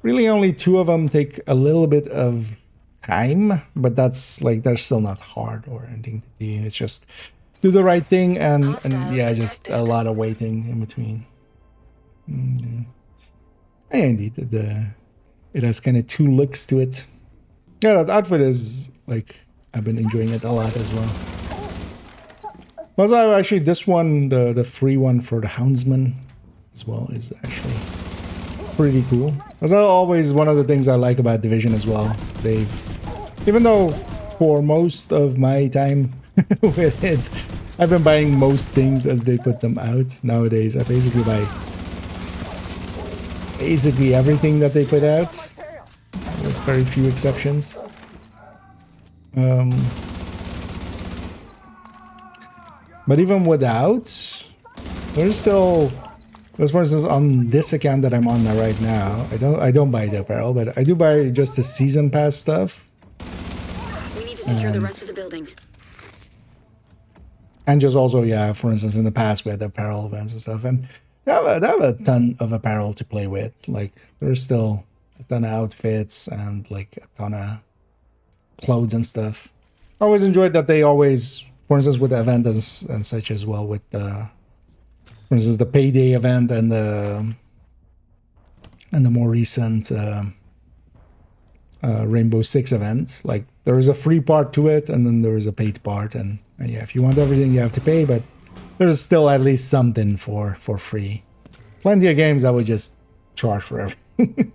really only 2 of them take a little bit of time, but that's like they're still not hard or anything to do. It's just do the right thing and yeah, just a lot of waiting in between. Yeah, indeed, it has kind of 2 looks to it. Yeah, that outfit is like I've been enjoying it a lot as well. Also, actually, this one, the free one for the Houndsman as well, is actually pretty cool. That's always one of the things I like about Division as well. Even though for most of my time with it, I've been buying most things as they put them out. Nowadays, I basically buy everything that they put out, with very few exceptions. But even without, there's still, as for instance, on this account that I'm on right now, I don't buy the apparel, but I do buy just the season pass stuff. We need to secure the rest of the building. And just also, yeah, for instance, in the past we had the apparel events and stuff, and they have a ton of apparel to play with. Like there's still a ton of outfits and like a ton of clothes and stuff. I always enjoyed that they always, for instance, with the event and such as well, with the, for instance, the payday event and the more recent Rainbow Six event. Like there is a free part to it, and then there is a paid part, and yeah, if you want everything, you have to pay, but there's still at least something for free. Plenty of games that would just charge for everything.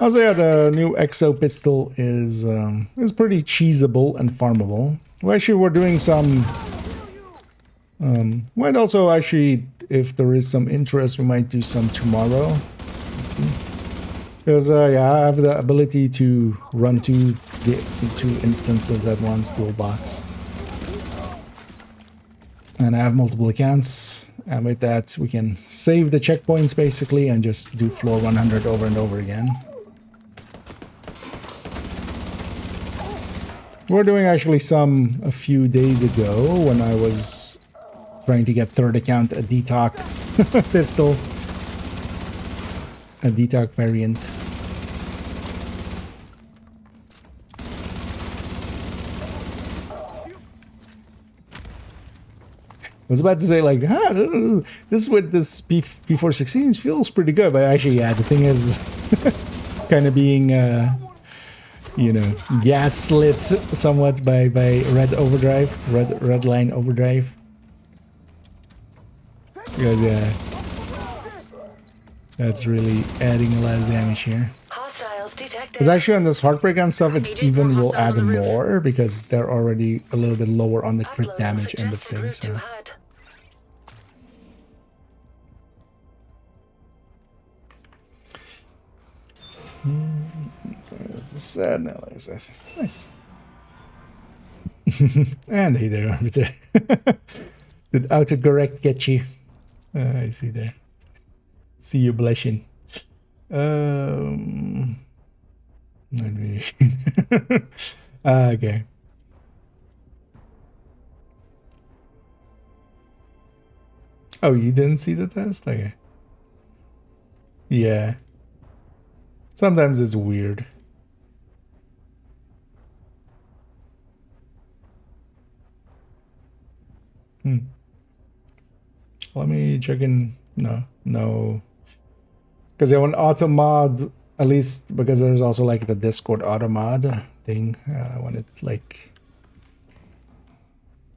Also, yeah, the new Exo pistol is pretty cheesable and farmable. We actually were doing some. Might also actually, if there is some interest, we might do some tomorrow. Because yeah, I have the ability to run two instances at once, dual box, and I have multiple accounts. And with that, we can save the checkpoints basically and just do floor 100 over and over again. We're doing actually a few days ago when I was trying to get third account a DTOC pistol, a DTOC variant. I was about to say like, this with this P416 feels pretty good, but actually, yeah, the thing is kind of being, you know, gaslit somewhat by red line overdrive. Because yeah, that's really adding a lot of damage here. It's actually on this Heartbreak and stuff, it even will add more because they're already a little bit lower on the crit damage end of things. So. So this is sad now, like that. Nice. And hey there, Arbiter. Did autocorrect get you? I see there. See you blushing. Okay. Oh, you didn't see the test? Okay. Yeah. Sometimes it's weird. Let me check in. No. Because yeah, when auto mod, at least because there's also like the Discord auto mod thing, when it like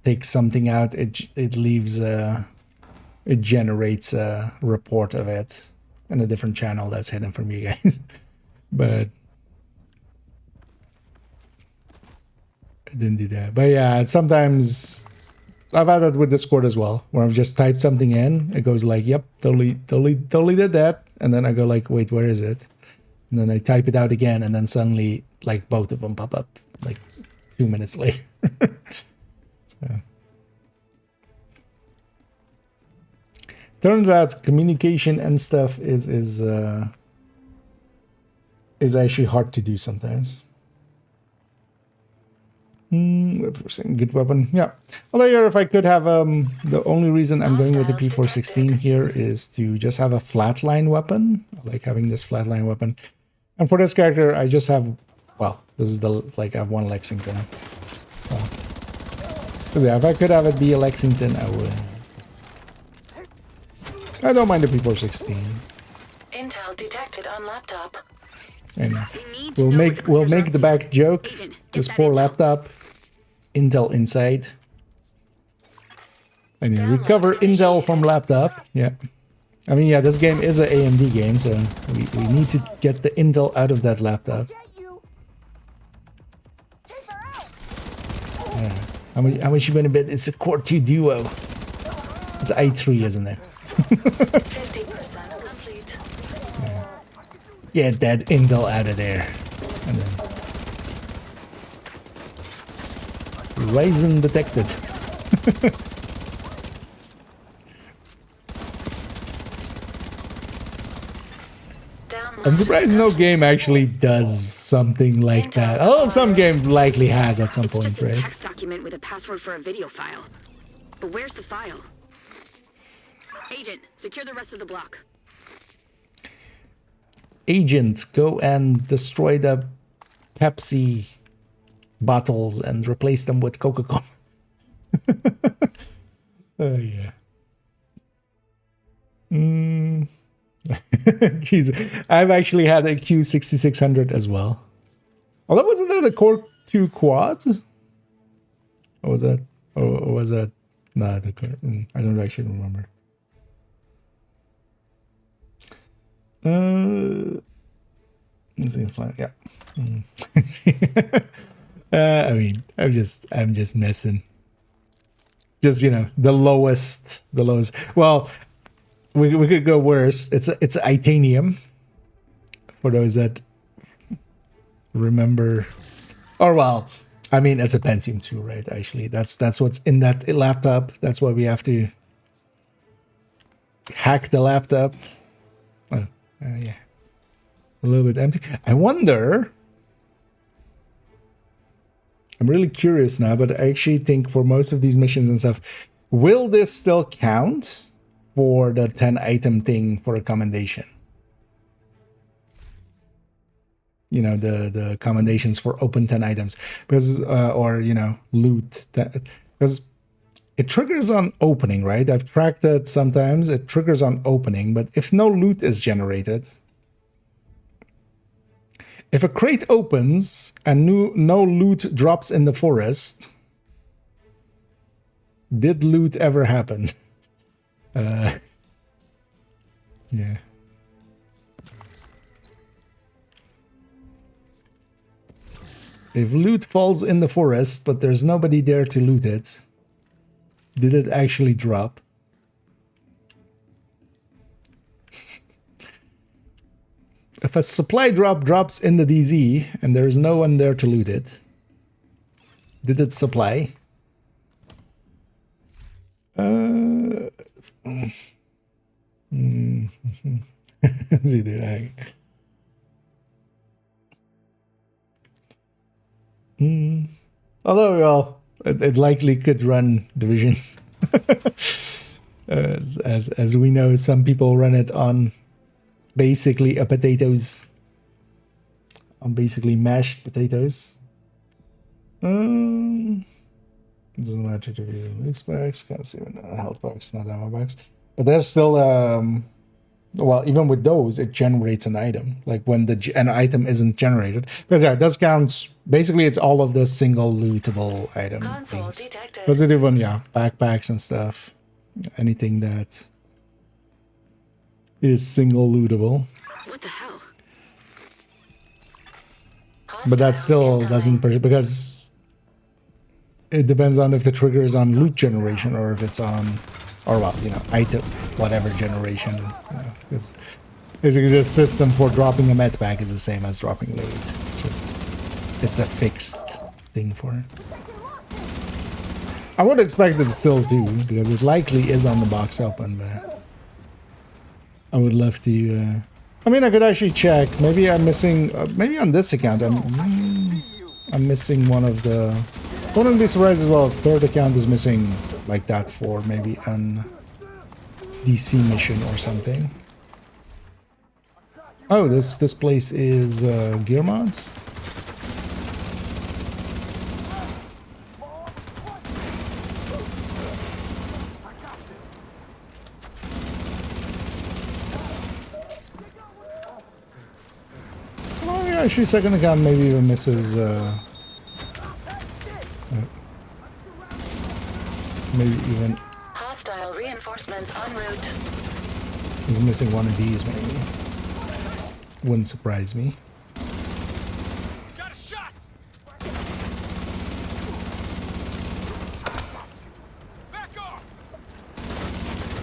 takes something out, it leaves it generates a report of it in a different channel that's hidden from you guys. But I didn't do that. But yeah, sometimes I've had that with Discord as well, where I've just typed something in, it goes like, yep, totally did that. And then I go like, wait, where is it? And then I type it out again, and then suddenly like both of them pop up like 2 minutes later. So. Turns out communication and stuff is actually hard to do sometimes. Good weapon, yeah. Although here, if I could have the only reason I'm going with the P416 here is to just have a flatline weapon. I like having this flatline weapon. And for this character, I just have, well, this is the, like, I have one Lexington. So, because yeah, if I could have it be a Lexington, I would. I don't mind the P416. Intel detected on laptop. Anyway, we'll make the back joke. This poor laptop. Intel inside. And you recover Intel from laptop. Yeah. I mean, yeah, this game is an AMD game, so we need to get the Intel out of that laptop. Yeah. How much you gonna bet? It's a Core 2 Duo. It's i3, isn't it? 50% complete. Get that Intel out of there. And then Ryzen detected. I'm surprised no game actually does something like that. Oh, some game likely has at some point, right? It's just a text document with a password for a video file. But where's the file? Agent, secure the rest of the block. Agent, go and destroy the Pepsi bottles and replace them with Coca-Cola. Oh, yeah. Jeez, I've actually had a Q6600 as well. Oh, that wasn't that a Core 2 Quad? Or was that? Or was that? Nah, the Core. I don't actually remember. Yeah. I mean, I'm just messing. Just, you know, the lowest. Well, we could go worse. It's Itanium. For those that remember, or well, I mean, it's a Pentium 2, right? Actually, that's what's in that laptop. That's why we have to hack the laptop. Oh, yeah. A little bit empty. I wonder. I'm really curious now, but I actually think for most of these missions and stuff, will this still count for the 10 item thing for a commendation? You know, the commendations for open 10 items, because or you know, loot, because it triggers on opening, right? I've tracked it sometimes. It triggers on opening, but if no loot is generated. If a crate opens and no loot drops in the forest, did loot ever happen? Yeah. If loot falls in the forest, but there's nobody there to loot it, did it actually drop? If a supply drop drops in the DZ and there's no one there to loot it, did it supply? Although, well, it likely could run Division. As we know, some people run it on basically a potatoes. On basically mashed potatoes. Doesn't matter to review loose packs. Can't see health packs, not ammo packs. But there's still well, even with those, it generates an item. Like when an item isn't generated, because yeah, it does count. Basically, it's all of the single lootable item things. Positive one, yeah, backpacks and stuff. Anything that is single lootable. What the hell? But that still doesn't because it depends on if the trigger is on loot generation or if it's on, or well, you know, item whatever generation. You know, it's basically the system for dropping a med pack is the same as dropping loot. It's just it's a fixed thing for it. I would expect it still too, because it likely is on the box open, but I would love to. I mean, I could actually check. Maybe I'm missing. Maybe on this account, I'm missing one of the. Wouldn't be surprised as well if third account is missing like that for maybe an DC mission or something. Oh, this place is gear mods. Oh yeah, actually, second account maybe even misses. Maybe even Hostile reinforcements en route. he's missing one of these. Maybe wouldn't surprise me. Got a shot! Back off!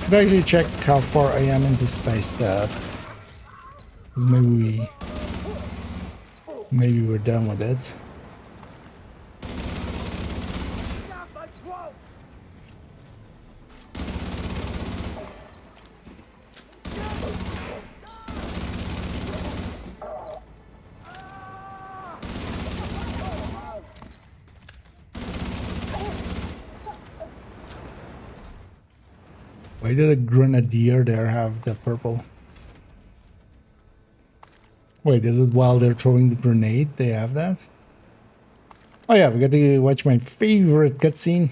Could I actually check how far I am into space stab? 'Cause maybe we're done with it. Why did a grenadier there have the purple? Wait, is it while they're throwing the grenade they have that? Oh yeah, we got to watch my favorite cutscene.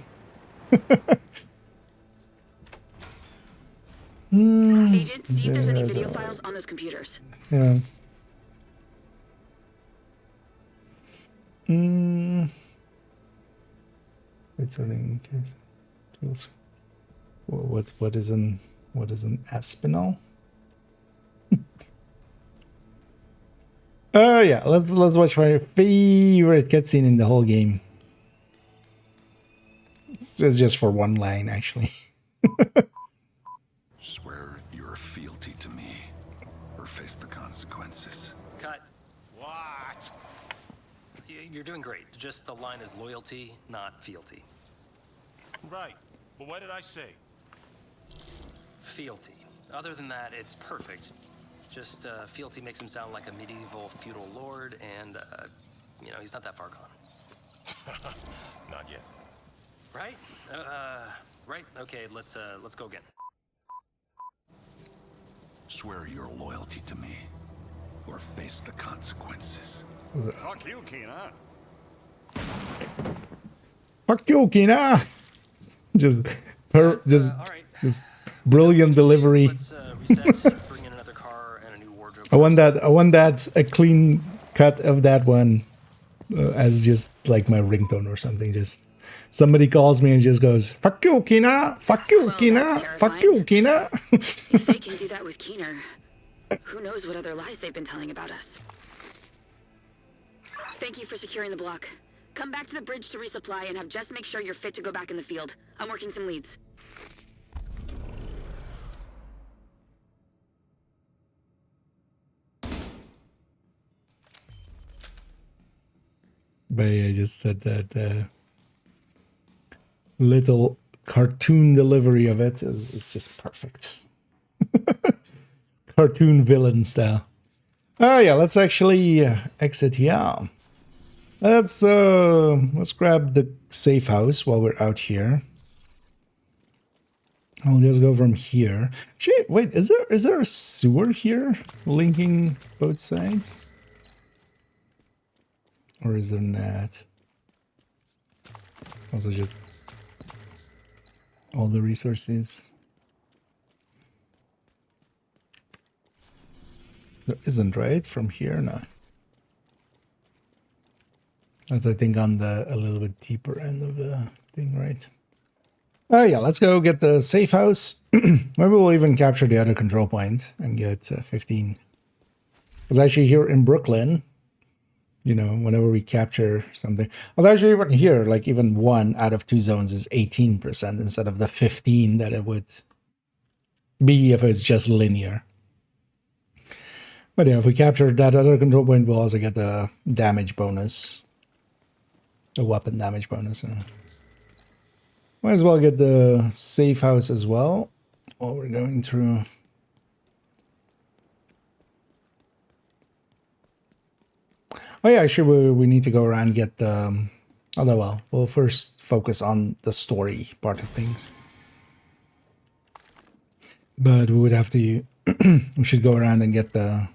Agent, see if there's any video files on those computers. Yeah. Returning case. Tools. What is an Aspinall? Yeah, let's watch my favorite cutscene in the whole game. It's just for one line, actually. Swear your fealty to me, or face the consequences. Cut. What? You're doing great. Just the line is loyalty, not fealty. Right. But what did I say? Fealty. Other than that, it's perfect. Just fealty makes him sound like a medieval feudal lord, and you know, he's not that far gone. Not yet. Right? Right. Okay. Let's go again. Swear your loyalty to me, or face the consequences. Fuck you, Kina. Fuck you, Kina. Just brilliant delivery. Let's reset. Bring in another car and a new wardrobe. I want that a clean cut of that one as just like my ringtone or something. Just somebody calls me and just goes, "Fuck you, Kina! Fuck you, Kina! Fuck you, Kina!" If they can do that with Keener, who knows what other lies they've been telling about us. Thank you for securing the block. Come back to the bridge to resupply and have Jess make sure you're fit to go back in the field. I'm working some leads. But yeah, just that little cartoon delivery of it is just perfect. Cartoon villain style. Oh yeah, let's actually exit here. Let's grab the safe house while we're out here. I'll just go from here. Actually, wait, is there a sewer here linking both sides? Or is there not? Also just all the resources. There isn't, right? From here, no. That's, I think, on the a little bit deeper end of the thing, right? Oh yeah, let's go get the safe house. Maybe we'll even capture the other control point and get 15. Because actually here in Brooklyn, you know, whenever we capture something, well, actually even here, like even 1 out of 2 zones is 18% instead of the 15 that it would be if it's just linear. But yeah, if we capture that other control point, we'll also get the damage bonus. A weapon damage bonus. Might as well get the safe house as well while we're going through. Oh yeah, actually we need to go around and get the... although, well, we'll first focus on the story part of things. But we would have to... we should go around and get the...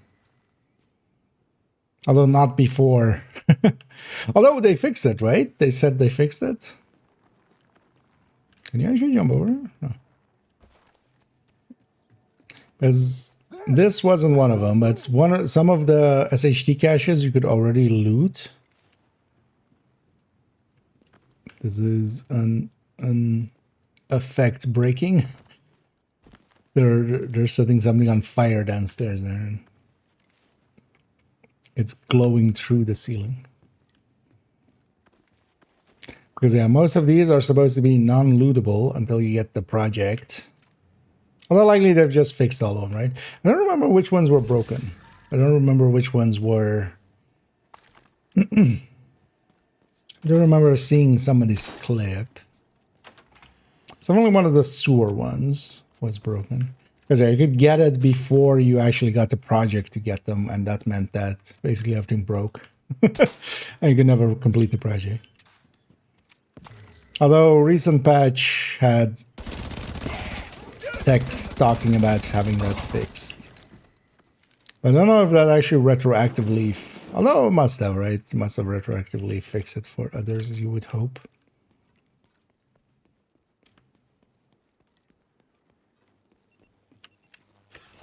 although not before... although they fixed it, right? They said they fixed it. Can you actually jump over? No. Because this wasn't one of them, but some of the SHD caches you could already loot. This is an effect breaking. They're setting something on fire downstairs there. It's glowing through the ceiling. Because yeah, most of these are supposed to be non-lootable until you get the project. Although likely they've just fixed all of them, right? I don't remember which ones were broken. I don't remember which ones were... I don't remember seeing somebody's clip. So only one of the sewer ones was broken. Because yeah, you could get it before you actually got the project to get them, and that meant that basically everything broke. And you could never complete the project. Although recent patch had text talking about having that fixed. I don't know if that actually retroactively... although it must have, right? It must have retroactively fixed it for others, you would hope.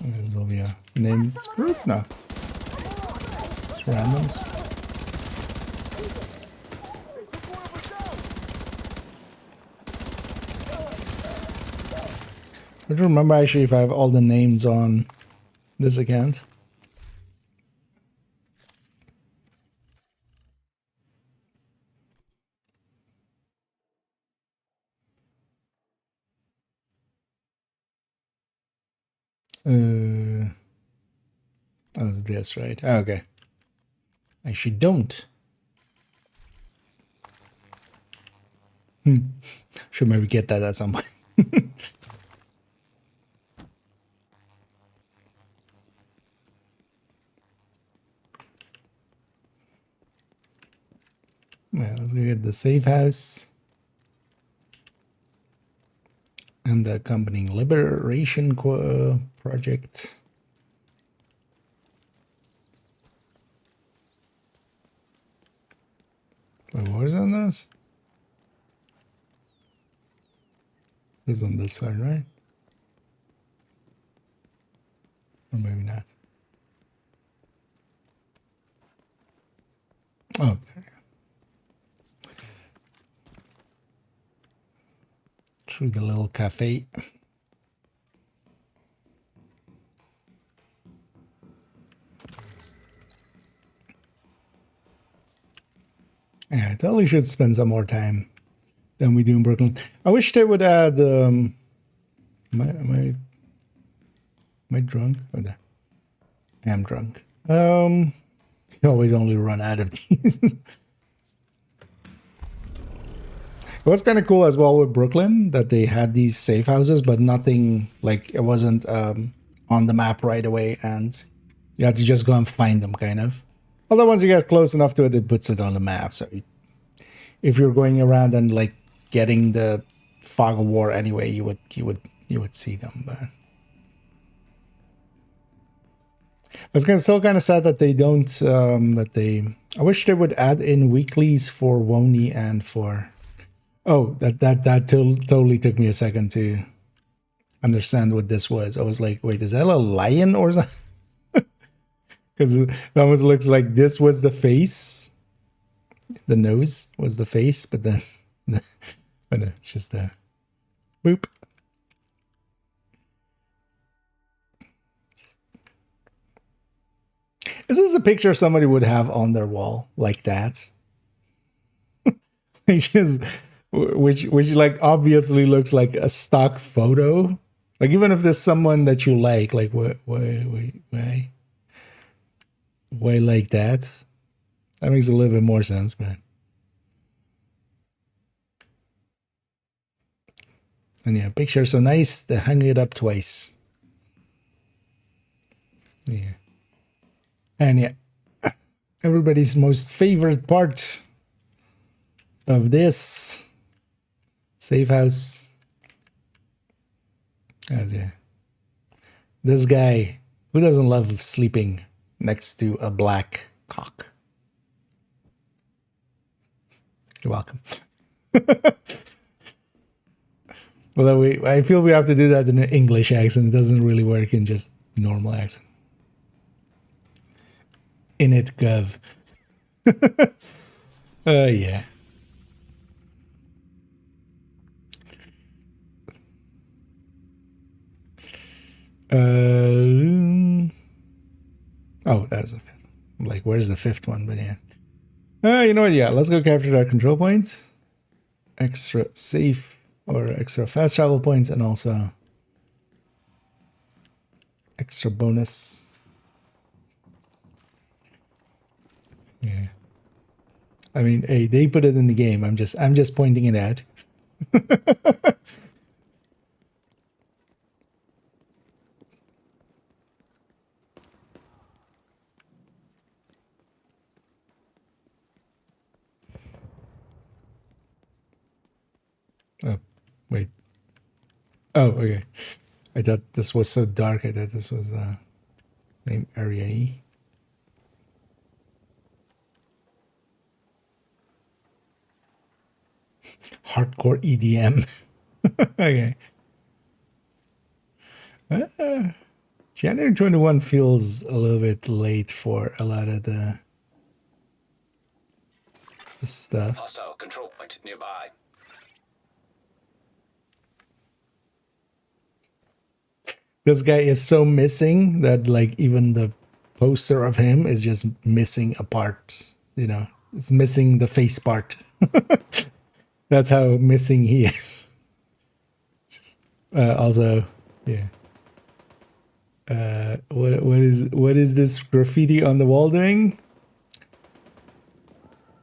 This will be a named group now. It's randoms. I don't remember actually if I have all the names on this account. Oh, it's this, right? Oh, okay. I actually don't. Should maybe get that at some point. Yeah, let's go get the safe house. And the accompanying liberation project. Wait, what is on this? It's on this side, right? Or maybe not. Oh, there you go. Through the little cafe. Yeah, I totally should spend some more time than we do in Brooklyn. I wish they would add am I drunk? Oh, there. I am drunk. You always only run out of these. It was kind of cool as well with Brooklyn that they had these safe houses, but nothing, like, it wasn't on the map right away, and you had to just go and find them, kind of. Although once you get close enough to it, it puts it on the map. So if you're going around and like getting the fog of war anyway, you would see them. But it's still kind of sad that they don't. I wish they would add in weeklies for Wony and for. Oh, that totally took me a second to understand what this was. I was like, wait, is that a lion or something? Because it almost looks like this was the face. The nose was the face, but then but no, it's just a boop. Is this a picture somebody would have on their wall like that? Which like obviously looks like a stock photo. Like even if there's someone that you like why like that? That makes a little bit more sense, but and yeah, picture so nice they hung it up twice. Yeah. And yeah, everybody's most favorite part of this safe house. Oh, yeah. This guy, who doesn't love sleeping next to a black cock? You're welcome. Although I feel we have to do that in an English accent. It doesn't really work in just normal accent. In it, gov. Yeah. Oh, there's the fifth. I'm like, where's the fifth one? But yeah. You know what? Yeah, let's go capture that control point. Extra safe or extra fast travel points, and also extra bonus. Yeah. I mean, hey, they put it in the game. I'm just pointing it out. Oh, wait. Oh, okay. I thought this was so dark. I thought this was the same area E. Hardcore EDM. Okay. January 21 feels a little bit late for a lot of the stuff. Hostile control point nearby. This guy is so missing that like even the poster of him is just missing a part, you know, it's missing the face part. That's how missing he is. Also, yeah. What is this graffiti on the wall doing?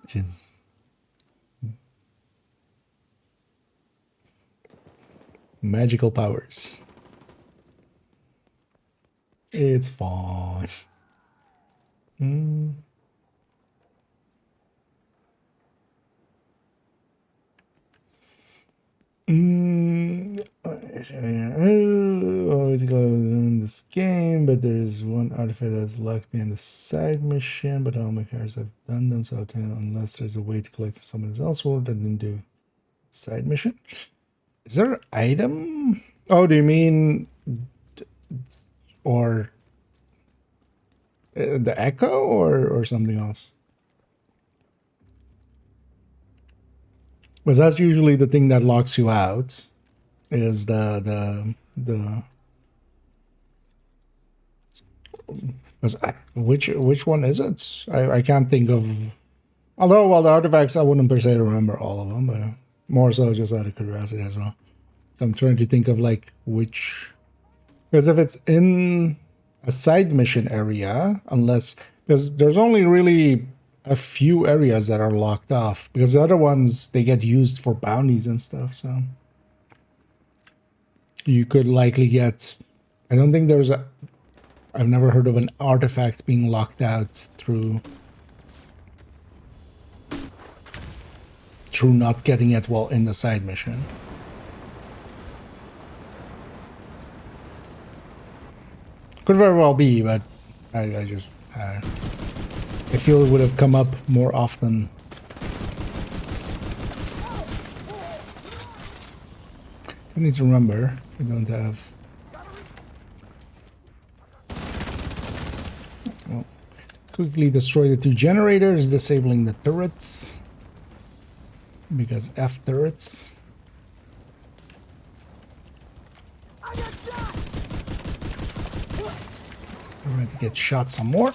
Just magical powers. It's fine. Always go in this game, but there is one artifact that's locked me in the side mission, but all my characters have done them, so unless there's a way to collect someone else world, I didn't do side mission. Is there an item? Oh, do you mean or the echo or something else? Because that's usually the thing that locks you out. Is the which one is it? I can't think of. Although, well, the artifacts I wouldn't per se remember all of them, but more so just out of curiosity as well. I'm trying to think of like which, because if it's in a side mission area, unless because there's only really a few areas that are locked off, because the other ones they get used for bounties and stuff, so you could likely get. I don't think there's a. I've never heard of an artifact being locked out through not getting it while in the side mission. Could very well be, but I just I feel it would have come up more often. You need to remember we don't have. Well, quickly destroy the 2 generators, disabling the turrets. Because F turrets. We're going to get shot some more.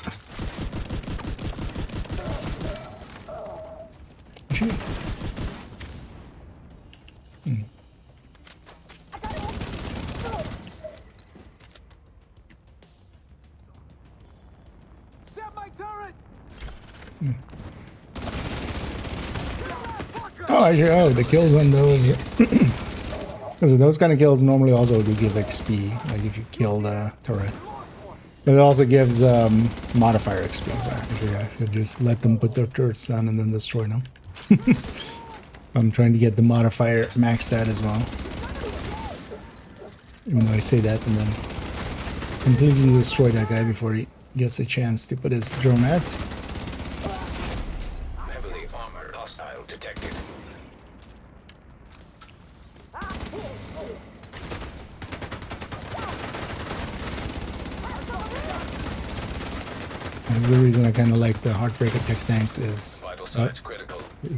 Oh, the kills on those. Because those kind of kills normally also do give XP, like if you kill the turret. It also gives modifier XP. So actually, I should just let them put their turrets down and then destroy them. I'm trying to get the modifier maxed out as well. Even though I say that and then completely destroy that guy before he gets a chance to put his drone out. Heavily armored hostile detected. That's the reason I kind of like the Heartbreaker tech tanks is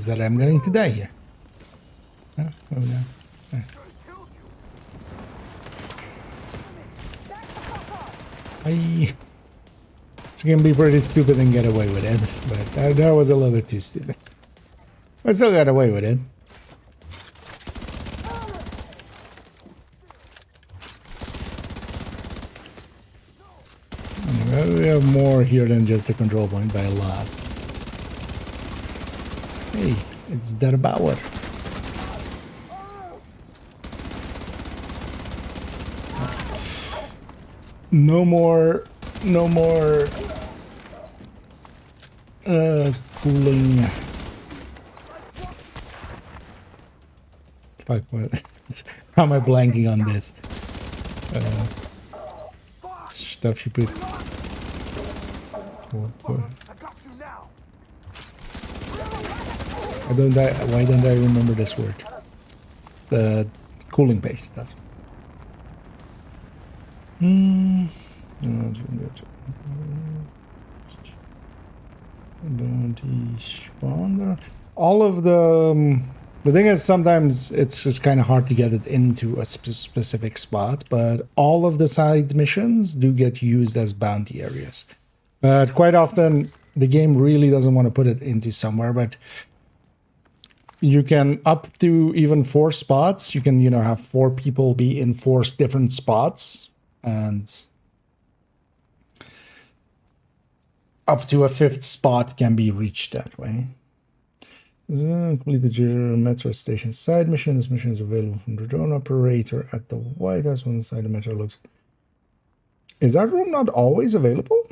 that I'm going to die here. Oh no. Oh. It's gonna be pretty stupid and get away with it, but that was a little bit too stupid. I still got away with it. Anyway, we have more here than just a control point by a lot. Hey, it's Der Bauer. No more cooling. Fuck, what? How am I blanking on this? Stuff you put. Why don't I remember this word? The cooling paste, that's all of the thing is sometimes it's just kind of hard to get it into a specific spot, but all of the side missions do get used as bounty areas. But quite often the game really doesn't want to put it into somewhere, but you can up to even 4 spots. You can, have 4 people be in 4 different spots, and up to a 5th spot can be reached that way. Completed your metro station side mission. This mission is available from the drone operator at the White House when the side of metro looks. Is that room not always available?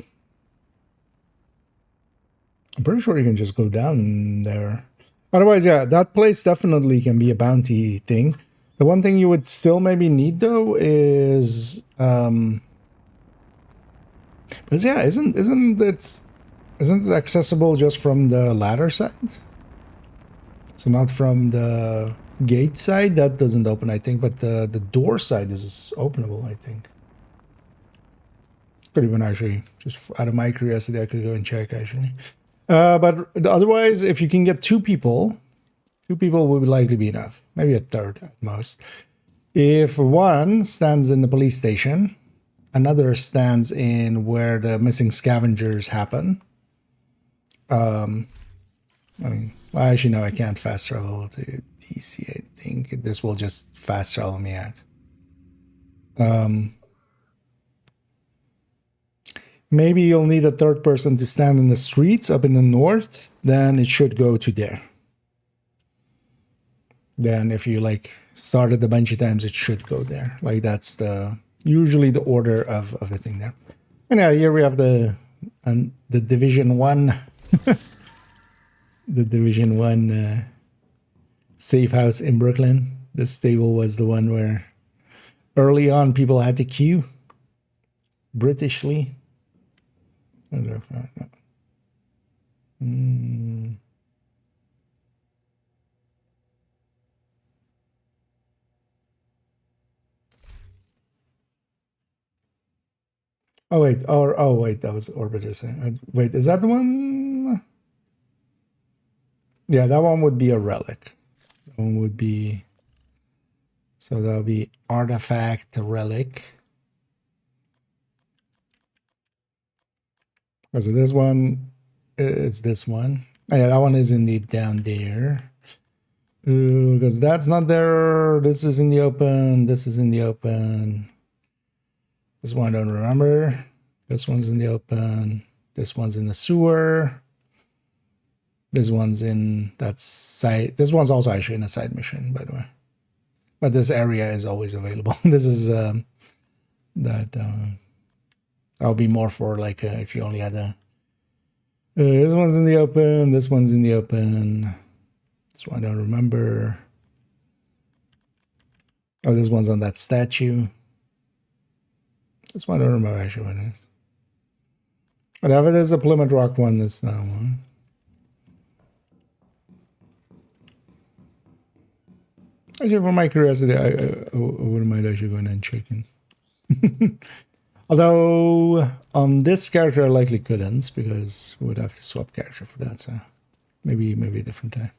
I'm pretty sure you can just go down there. Otherwise, yeah, that place definitely can be a bounty thing. The one thing you would still maybe need though is but yeah, isn't it accessible just from the ladder side? So not from the gate side, that doesn't open, I think, but the door side is openable, I think. Could even actually, just out of my curiosity, I could go and check actually. But otherwise, if you can get 2 people would likely be enough. Maybe a third at most. If one stands in the police station, another stands in where the missing scavengers happen. Well, actually, no, I can't fast travel to DC. I think this will just fast travel me out. Maybe you'll need a third person to stand in the streets up in the north. Then it should go to there. Then if you started a bunch of times, it should go there. That's usually the order of the thing there. And yeah, here we have the Division 1. The Division 1 safe house in Brooklyn. This table was the one where early on people had to queue. Britishly. Oh wait, wait, that was Orbiter saying. Wait, is that the one? Yeah, that one would be a relic. That one would be, so that would be artifact relic. So this one, it's this one. Oh, yeah, that one is indeed down there. Because that's not there. This is in the open. This is in the open. This one I don't remember. This one's in the open. This one's in the sewer. This one's in that side. This one's also actually in a side mission, by the way. But this area is always available. This is that That would be more for like if you only had a. This one's in the open. This one's in the open. This one I don't remember. Oh, this one's on that statue. This one I don't remember actually what it is. Whatever, there's a Plymouth Rock one. That's that one. Actually, for my curiosity, I wouldn't mind actually going and checking. Although on this character I likely couldn't because we would have to swap character for that, so maybe a different time.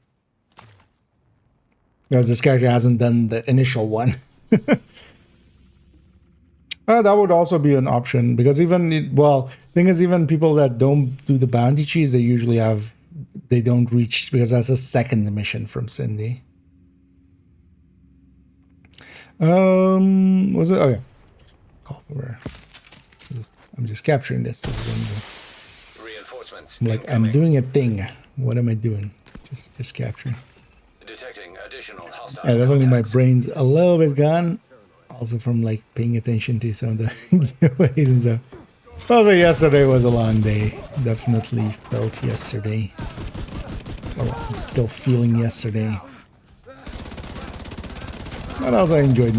Because this character hasn't done the initial one. That would also be an option because even thing is, even people that don't do the bounty cheese, they usually they don't reach because that's a second mission from Cindy. Was it? Oh yeah. Call for. I'm just capturing this. Reinforcements. I'm doing a thing. What am I doing? Just capturing. Detecting additional hostile. Yeah, definitely my brain's a little bit gone. Also from like paying attention to some of the giveaways and stuff. Also, yesterday was a long day. Definitely felt yesterday. Or I'm still feeling yesterday. But also I enjoyed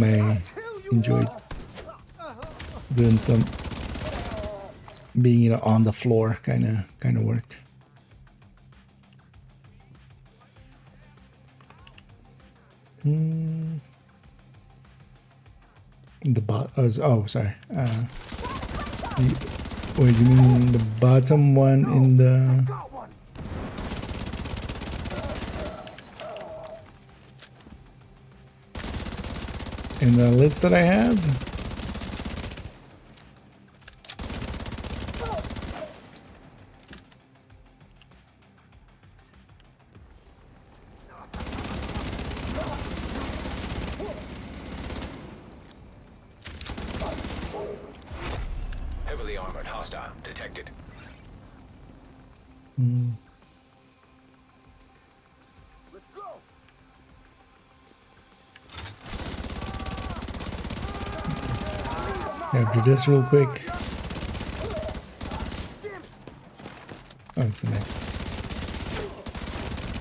doing some being on the floor kind of work. Oh, sorry. Wait, you mean the bottom one in the list that I had? Heavily armored hostile detected. Let's go. After this real quick. Oh, it's a name.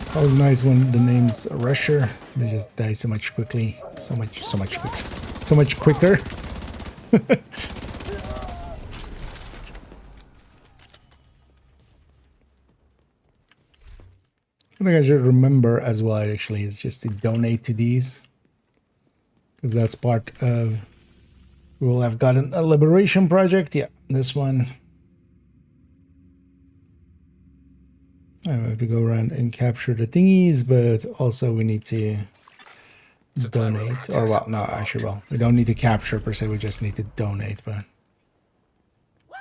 It's always nice when the name's a rusher. They just die so much quickly. So much quicker. I think I should remember as well, actually, is just to donate to these. Because that's part of... We will have gotten a liberation project. Yeah, this one. I have to go around and capture the thingies, but also we need to donate. Or, well, no, actually, well, we don't need to capture per se. We just need to donate, but...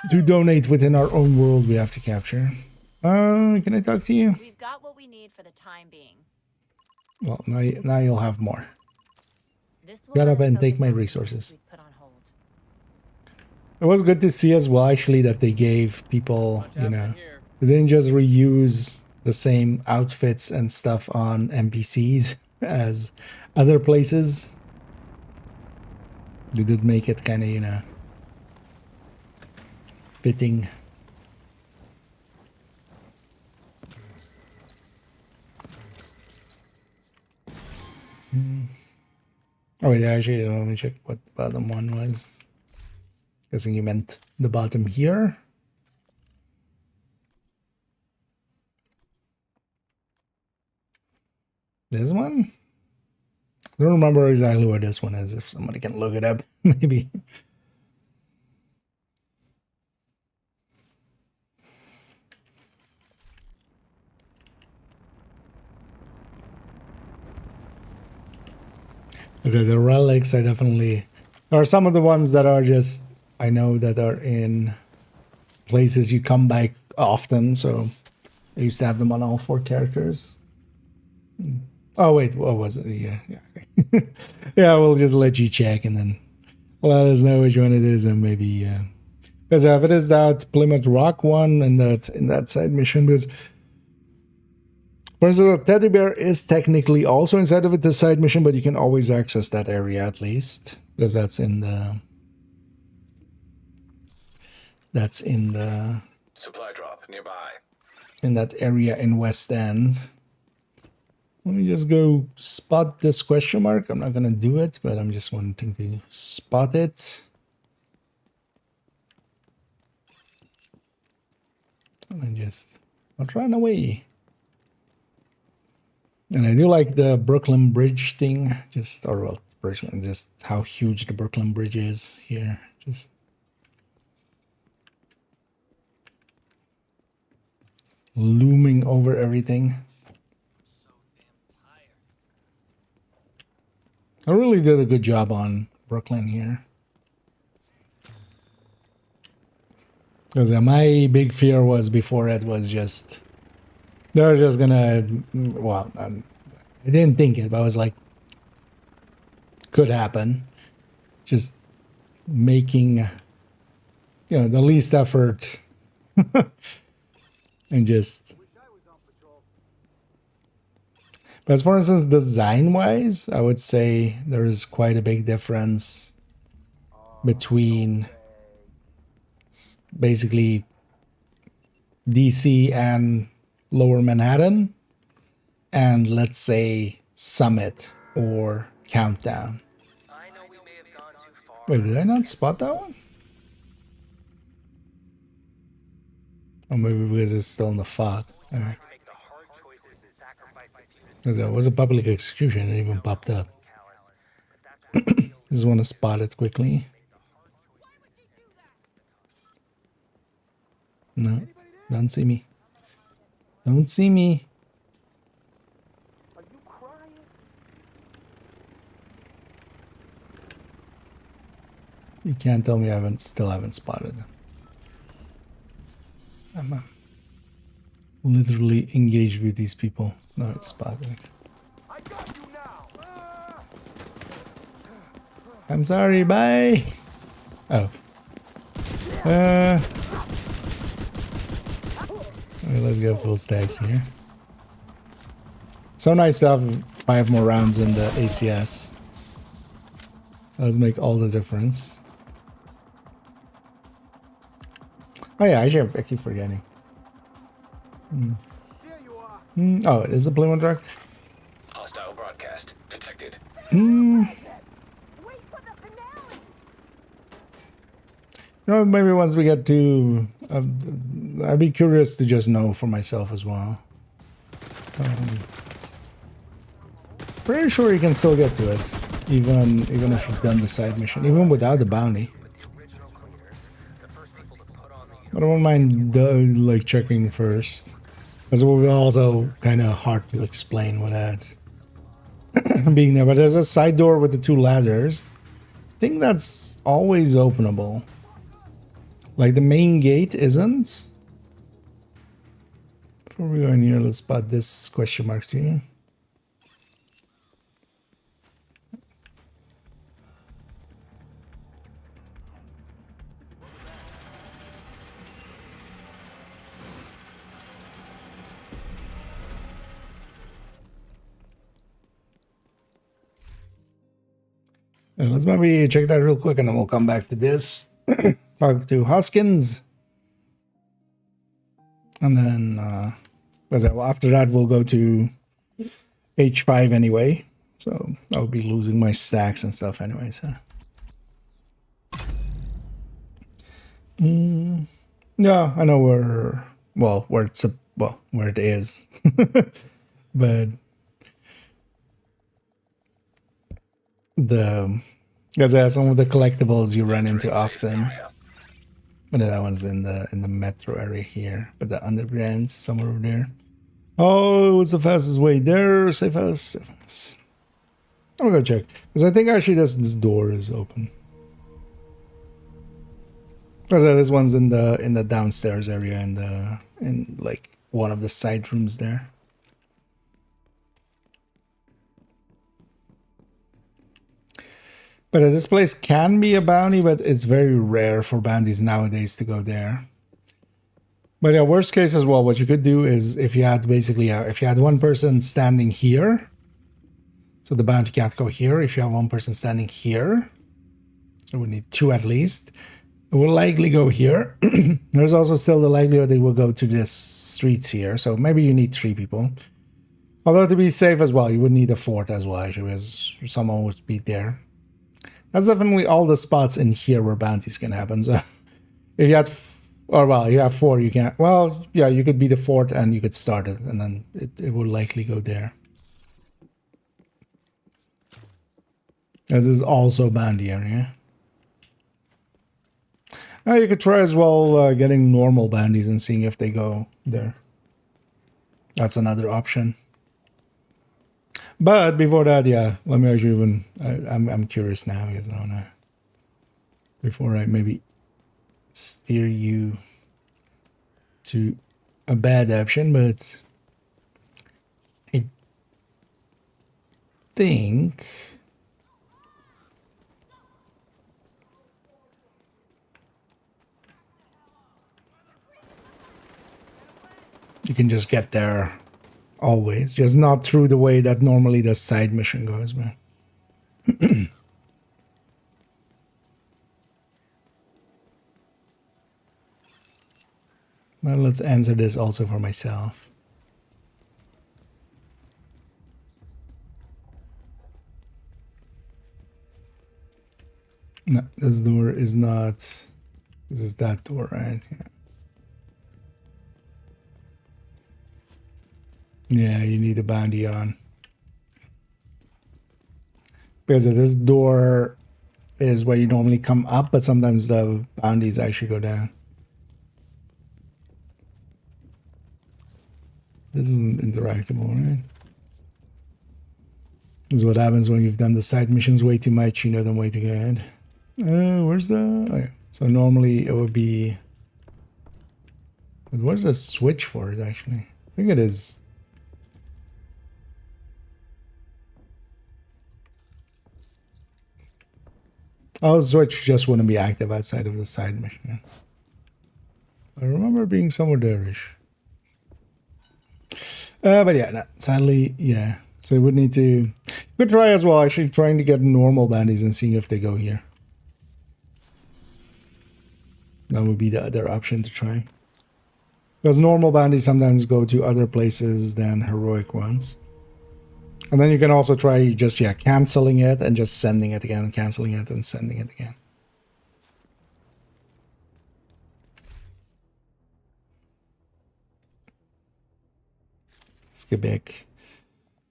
To donate within our own world, we have to capture. Can I talk to you? We've got what we need for the time being. Well, now you'll have more. Shut up and take my resources. It was good to see as well, actually, that they gave people, they didn't just reuse the same outfits and stuff on NPCs as other places. They did make it kind of, fitting. Oh wait, actually, let me check what the bottom one was. Guessing you meant the bottom here. This one? I don't remember exactly where this one is. If somebody can look it up, maybe. The relics, I definitely... There are some of the ones that are just... I know that are in places you come back often, so I used to have them on all 4 characters. Oh, wait, what was it? Yeah, okay. Yeah, we'll just let you check and then let us know which one it is, and maybe... Because if it is that Plymouth Rock one and that's in that side mission, because... For instance, the teddy bear is technically also inside of it, the side mission, but you can always access that area at least, because that's in that's in the Supply drop nearby. in that area in West End. Let me just go spot this question mark. I'm not gonna do it, but I'm just wanting to spot it. And then just I'll run away. And I do like the Brooklyn Bridge thing, just how huge the Brooklyn Bridge is here. Just looming over everything. I really did a good job on Brooklyn here. Because my big fear was before it was just, they're just gonna, well, I didn't think it, but I was like, could happen. Just making, the least effort and just. But as for instance, design-wise, I would say there is quite a big difference between basically DC and Lower Manhattan and, let's say, Summit or Countdown. Wait, did I not spot that one? Or maybe because it's still in the fog. Alright. That was a public execution, it even popped up. Just want to spot it quickly. No, don't see me. Don't see me. You can't tell me I still haven't spotted them. I'm literally engaged with these people. No, it's spotted. I'm sorry, bye. Oh. Okay, let's go full stacks here. So nice to have 5 more rounds in the ACS. Does make all the difference. Oh yeah, I keep forgetting. Oh, it is a Plymouth Rock. Hostile broadcast detected. Maybe once we get to, I'd be curious to just know for myself as well. Pretty sure you can still get to it, even if you've done the side mission, even without the bounty. But I won't mind like checking first, as it will be also kind of hard to explain without being there. But there's a side door with the 2 ladders. I think that's always openable. Like the main gate isn't. Before we go in here, let's spot this question mark too. And let's maybe check that real quick and then we'll come back to this. Talk to Hoskins. And then after that we'll go to H5 anyway. So I'll be losing my stacks and stuff anyway, so. Yeah, I know where it is. But because some of the collectibles you run into often, but that one's in the metro area here, but the underground's somewhere over there. Oh, what's the fastest way there? Safe house. I'm gonna go check because I think actually this door is open. Because this one's in the downstairs area in like one of the side rooms there. But this place can be a bounty, but it's very rare for bounties nowadays to go there. But yeah, worst case as well, what you could do is if you had one person standing here, so the bounty can't go here. If you have one person standing here, so we need 2 at least, It will likely go here. There's also still the likelihood they will go to this streets here. So maybe you need 3 people. Although to be safe as well, you would need a 4th as well, actually, because someone would be there. That's definitely all the spots in here where bounties can happen. So if you had, or well, you have 4, you can't. Well, yeah, you could be the 4th and you could start it, and then it will likely go there. This is also bounty area. You could try as well getting normal bounties and seeing if they go there. That's another option. But before that, yeah, let me actually even. I'm curious now because I wanna. Before I maybe steer you to a bad option, but I think. You can just get there always, just not through the way that normally the side mission goes, man. Now let's answer this also for myself. No, this door is not. This is that door, right? Yeah. Yeah, you need a bounty on. Because this door is where you normally come up, but sometimes the bounties actually go down. This isn't interactable, right? This is what happens when you've done the side missions way too much, you know them way too good. Where's the... Oh, yeah. So normally it would be... But where's the switch for it, actually? I think it is... Oh, switch just wouldn't be active outside of the side mission. I remember being somewhere there-ish. But yeah, no, sadly, yeah. So you would need to... You could try as well, actually, trying to get normal bounties and seeing if they go here. That would be the other option to try. Because normal bounties sometimes go to other places than heroic ones. And then you can also try just, yeah, canceling it and just sending it again, canceling it and sending it again. Let's get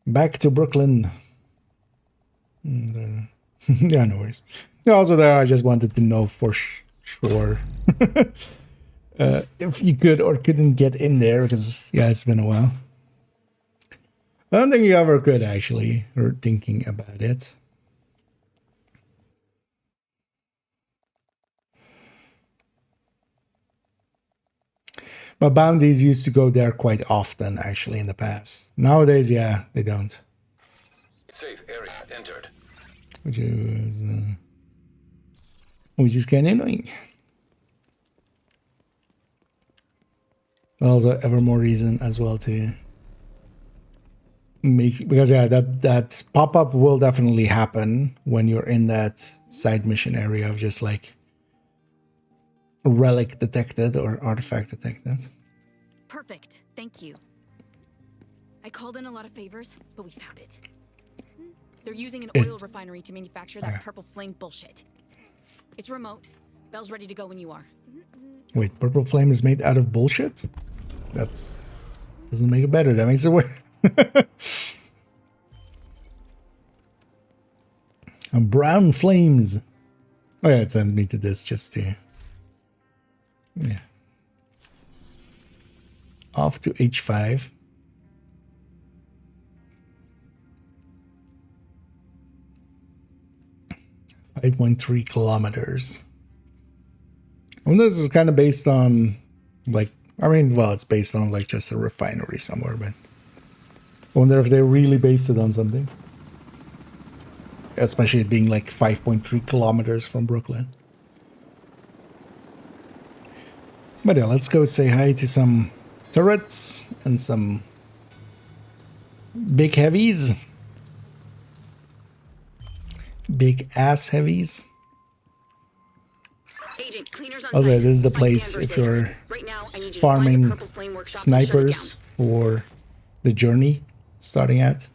back to Brooklyn. Yeah, no worries. Also there, I just wanted to know for sure if you could or couldn't get in there, because, yeah, it's been a while. I don't think you ever could, actually, or thinking about it. But bounties used to go there quite often, actually, in the past. Nowadays, yeah, they don't. Safe area entered. Which is kind of annoying. Also, ever more reason as well to make, because yeah, that pop-up will definitely happen when you're in that side mission area of just like relic detected or artifact detected. Perfect. Thank you. I called in a lot of favors, but we found it. They're using an oil refinery to manufacture that purple flame bullshit. It's remote. Bell's ready to go when you are. Wait, purple flame is made out of bullshit? That's... doesn't make it better. That makes it worse. And brown flames. Oh yeah, it sends me to this just to... yeah. Off to H5. .3 kilometers. And this is kind of based on, like, I mean, well, it's based on like just a refinery somewhere, but I wonder if they really based it on something. Especially it being like 5.3 kilometers from Brooklyn. But yeah, let's go say hi to some turrets and some big heavies. Big ass heavies. Agent, cleaners on Also, site. this is the Find place Danvers if in. you're Right now, I need you to find the farming Purple Flame Workshop and shut it snipers for the journey starting at.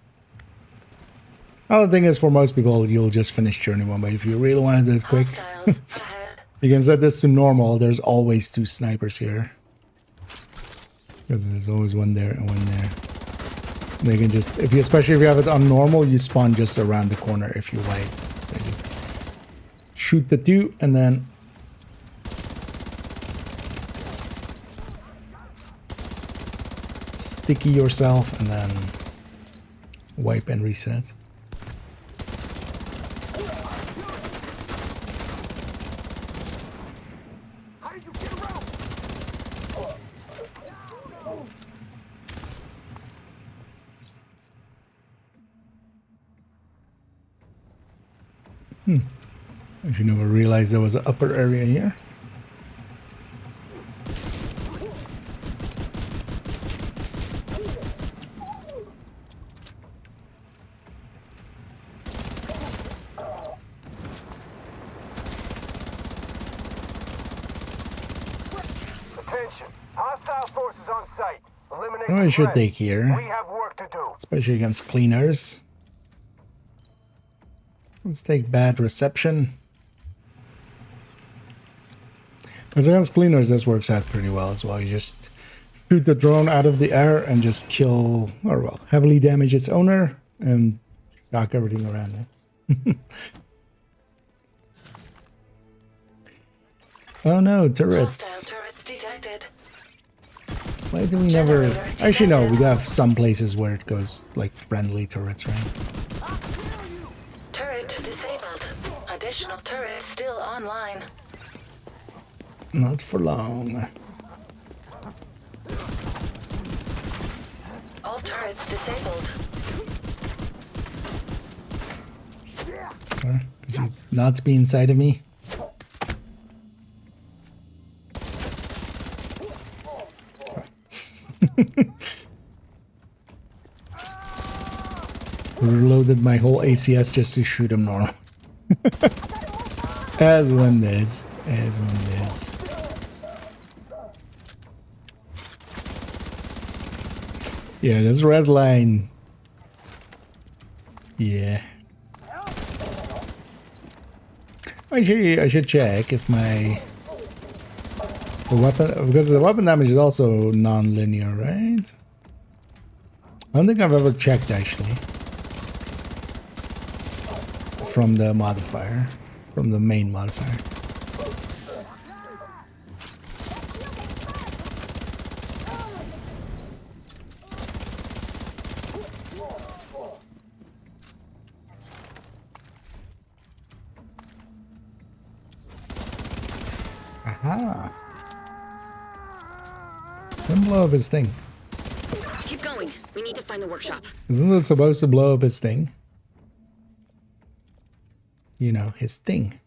Well, the thing is, for most people, you'll just finish journey 1, but if you really want to do it quick, you can set this to normal. There's always 2 snipers here. Because there's always one there and one there. They can just, especially if you have it on normal, you spawn just around the corner if you like. They just shoot the 2 and then sticky yourself and then wipe and reset. Actually never realized there was an upper area here. Attention. Hostile forces on site. Eliminate I the should threat. take here, We have work to do. especially against cleaners. Let's take bad reception. As against cleaners, this works out pretty well as well. You just shoot the drone out of the air and just kill, or well, heavily damage its owner and shock everything around it. Oh no, turrets. Turrets detected. Why do we never... Actually no, we have some places where it goes like friendly turrets, right? Turret disabled. Additional turret still online. Not for long. All turrets disabled. Sorry, could you not be inside of me? Reloaded my whole ACS just to shoot him normal. As one does. As one does. Yeah, this red line. Yeah. Actually, I should check if my weapon, because the weapon damage is also non-linear, right? I don't think I've ever checked actually. From the modifier, from the main modifier. Aha! Don't blow up his thing. Keep going. We need to find the workshop. Isn't it supposed to blow up his thing? You know, his thing.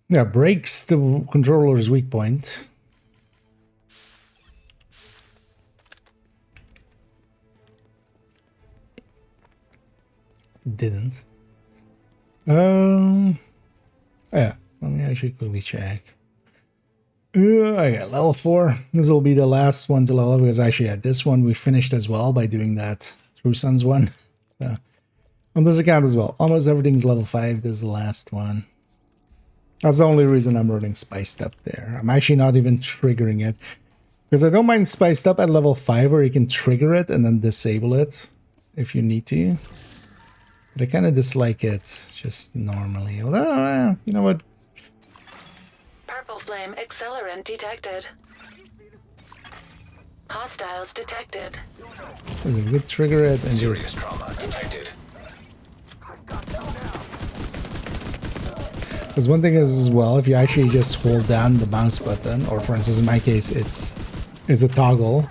Yeah, breaks the controller's weak point. Didn't. Yeah, let me actually quickly check. I got level 4. This will be the last one to level up because actually at this one we finished as well by doing that True Sons one. So, on this account as well. Almost everything's level 5. This is the last one. That's the only reason I'm running Spiced Up there. I'm actually not even triggering it. Because I don't mind Spiced Up at level 5 where you can trigger it and then disable it if you need to. But I kind of dislike it just normally. Although, you know what? Purple flame accelerant detected. Hostiles detected. We could trigger it and Serious just... trauma detected. Because one thing is as well, if you actually just hold down the mouse button, or for instance in my case it's a toggle,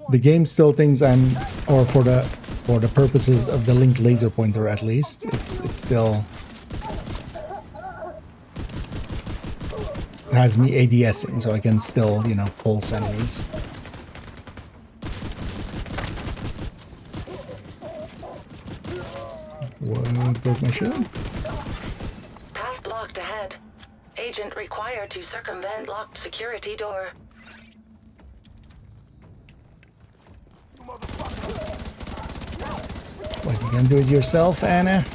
the game still thinks I'm, or for the purposes of the linked laser pointer at least, it still has me ADSing, so I can still, you know, pulse enemies. Whoa, broke my shield. Path locked ahead. Agent required to circumvent locked security door. What, you gonna do it yourself, Anna?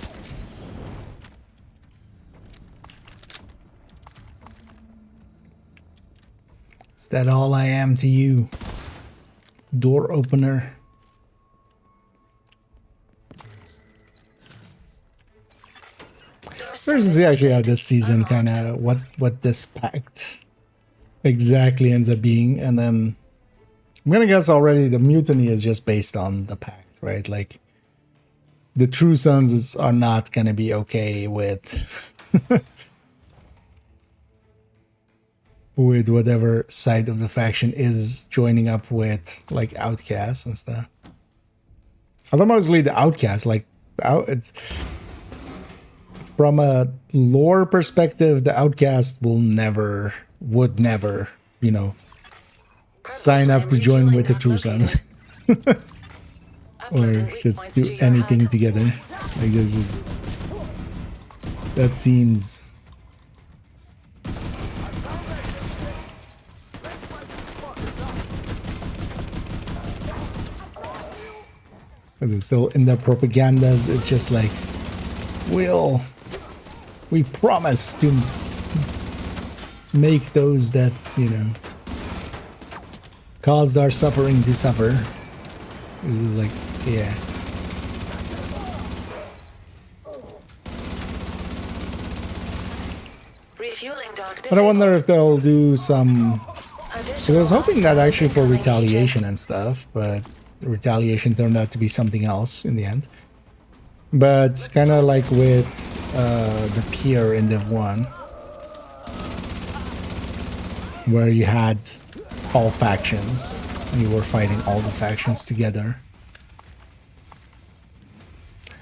Is that all I am to you? Door opener. Curious to see actually how this season kind of what this pact exactly ends up being, and then I'm gonna guess already the mutiny is just based on the pact, right? Like the True Sons are not gonna be okay with with whatever side of the faction is joining up with like outcasts and stuff. Although mostly the outcasts, like it's from a lore perspective, the outcast would never, you know, sign up to join with the True Sons. Or just do anything together. Like there's just that seems because it's still in the propagandas, it's just like we promise to make those that, you know, caused our suffering to suffer. It's just like, yeah. But I wonder if they'll do some... I was hoping that actually for retaliation and stuff, but retaliation turned out to be something else in the end. But kind of like with the Pier in Div 1, where you had all factions, and you were fighting all the factions together.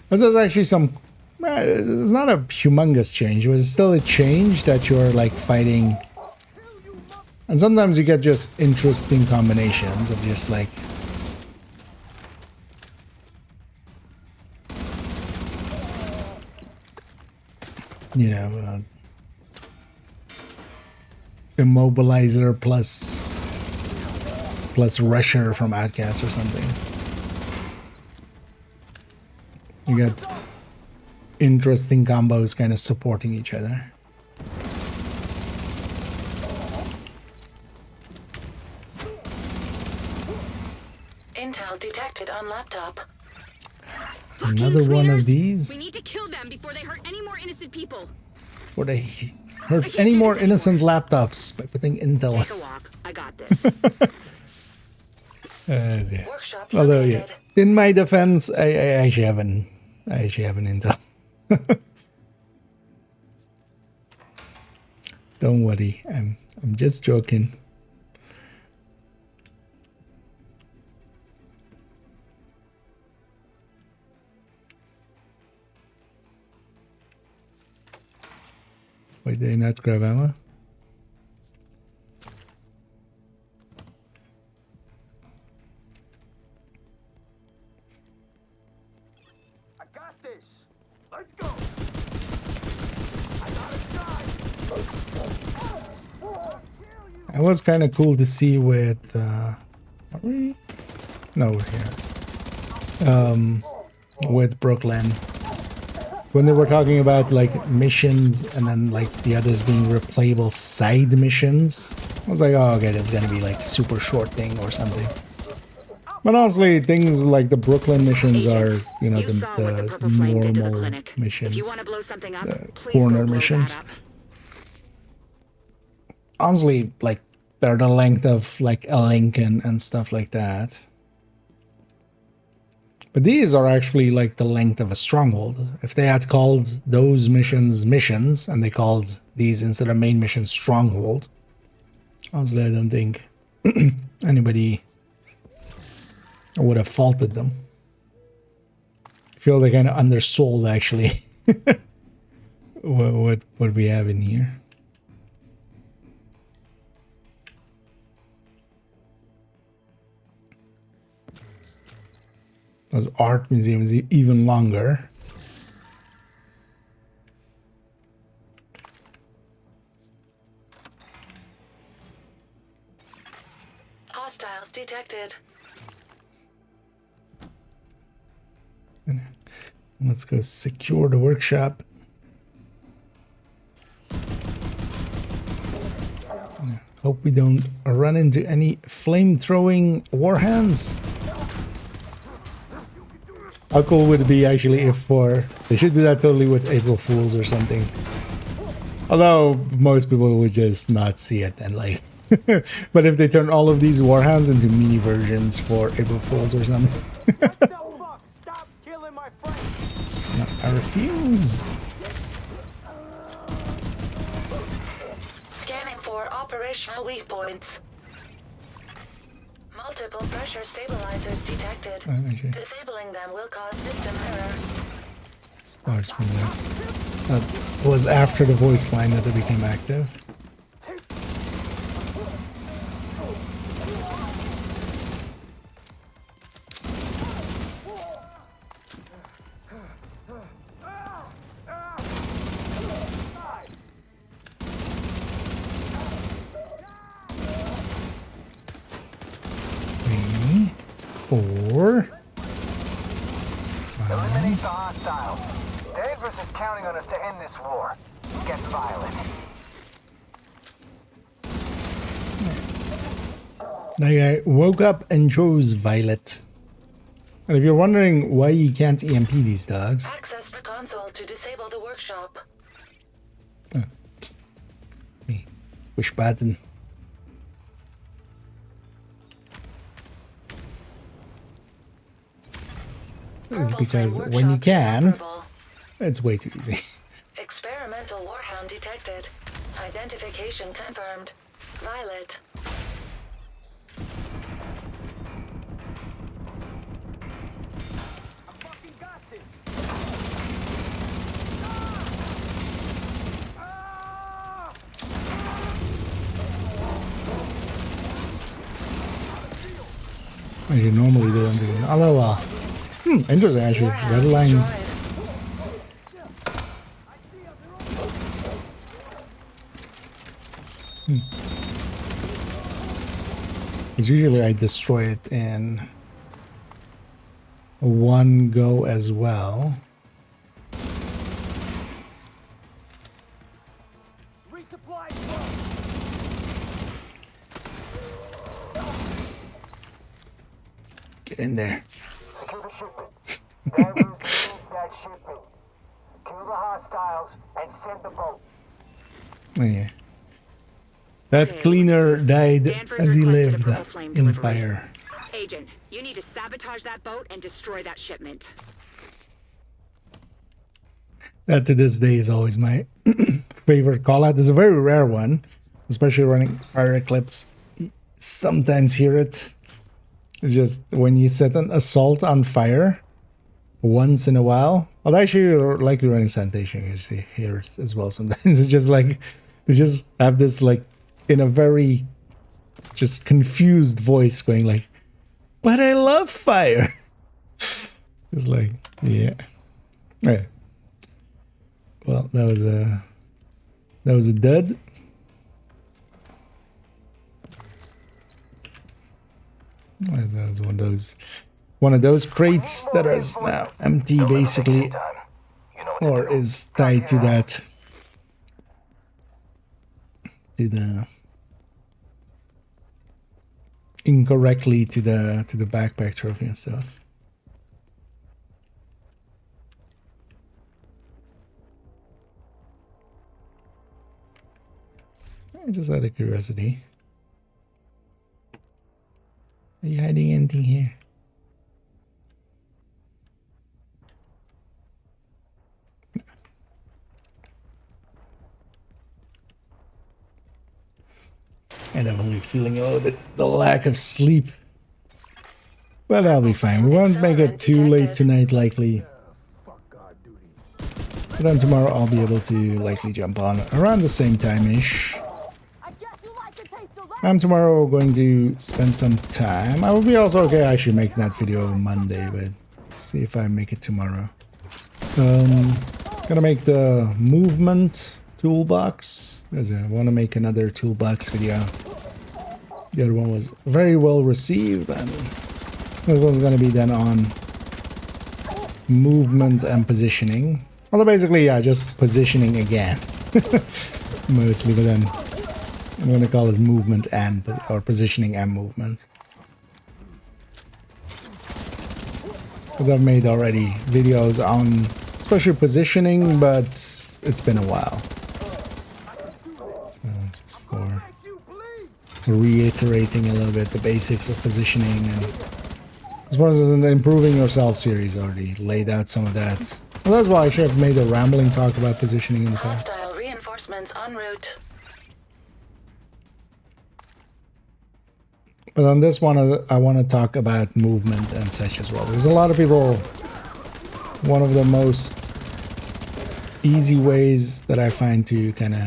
This was actually some... it's not a humongous change, but it's still a change that you're like fighting. And sometimes you get just interesting combinations of just like... you know, Immobilizer plus Rusher from Outcast or something. You got interesting combos kind of supporting each other. Intel detected on laptop. Another one of these. We need to kill them before they hurt any more innocent people. Before they hurt any more innocent laptops by putting Intel. Take a walk. I got this. Yeah. Although, yeah, in my defense, I actually have an Intel. Don't worry, I'm just joking. Why did I not grab ammo? I got this. Let's go. I got a shot. It was kind of cool to see with are we? No, we're here. With Brooklyn, when they were talking about like missions and then like the others being replayable side missions, I was like, oh, okay, that's gonna be like super short thing or something. But honestly, things like the Brooklyn missions are, you know, the normal missions, the corner missions. Honestly, like they're the length of like a Lincoln and stuff like that. But these are actually like the length of a stronghold. If they had called those missions and they called these instead of main mission stronghold, honestly, I don't think anybody would have faulted them. I feel they kind of undersold actually what we have in here. This art museum is even longer. Hostiles detected. Let's go secure the workshop. Hope we don't run into any flame-throwing war hands. How cool would it be actually if they should do that totally with April Fools or something. Although most people would just not see it and like. But if they turn all of these war hands into mini versions for April Fools or something. Stop killing my friend. No, I refuse. Scanning for operational weak points. Multiple pressure stabilizers detected. Disabling them will cause system error. Starts from there. That was after the voice line that it became active. Eliminate the hostiles. Danvers is counting on us to end this war. Get violent. That guy woke up and chose Violet. And if you're wondering why you can't EMP these dogs... Access the console to disable the workshop. Oh. Me. Push button. It's because when you can, it's way too easy. Experimental warhound detected. Identification confirmed. Violet. As you normally do. Although, interesting actually. Red line. Because usually I destroy it in one go as well. Get in there. Secure the shipment. Danvers needs that shipment. Kill the hostiles and send the boat. Oh, yeah. That cleaner died as he lived in fire. Agent, you need to sabotage that boat and destroy that shipment. That to this day is always my favorite call out. It's a very rare one, especially running Fire Eclipse. You sometimes hear it. It's just when you set an assault on fire once in a while. Although actually you're likely running sanitation, you see hear it as well sometimes. It's just like they just have this like in a very just confused voice going like, but I love fire. Just like, yeah. Yeah. Well, that was a dud. That was one of those crates that is now empty basically, or is tied to that, to the incorrectly to the backpack trophy and stuff. Just out of curiosity. Are you hiding anything here? No. And I'm only feeling a little bit the lack of sleep. But I'll be fine. We won't make it too late tonight, likely. But then tomorrow I'll be able to likely jump on around the same time-ish. I'm tomorrow going to spend some time. I will be also okay actually making that video Monday, but let's see if I make it tomorrow. Gonna make the movement toolbox. I want to make another toolbox video. The other one was very well received, and this one's going to be then on movement and positioning. Although basically, yeah, just positioning again. Mostly, but then I'm going to call it movement and, or positioning and movement. Because I've made already videos on especially positioning, but it's been a while. So just for reiterating a little bit the basics of positioning, and as far as in the Improving Yourself series already laid out some of that. Well, that's why I should have made a rambling talk about positioning in the past. Hostile reinforcements en route. But on this one, I want to talk about movement and such as well. Because a lot of people, one of the most easy ways that I find to kind of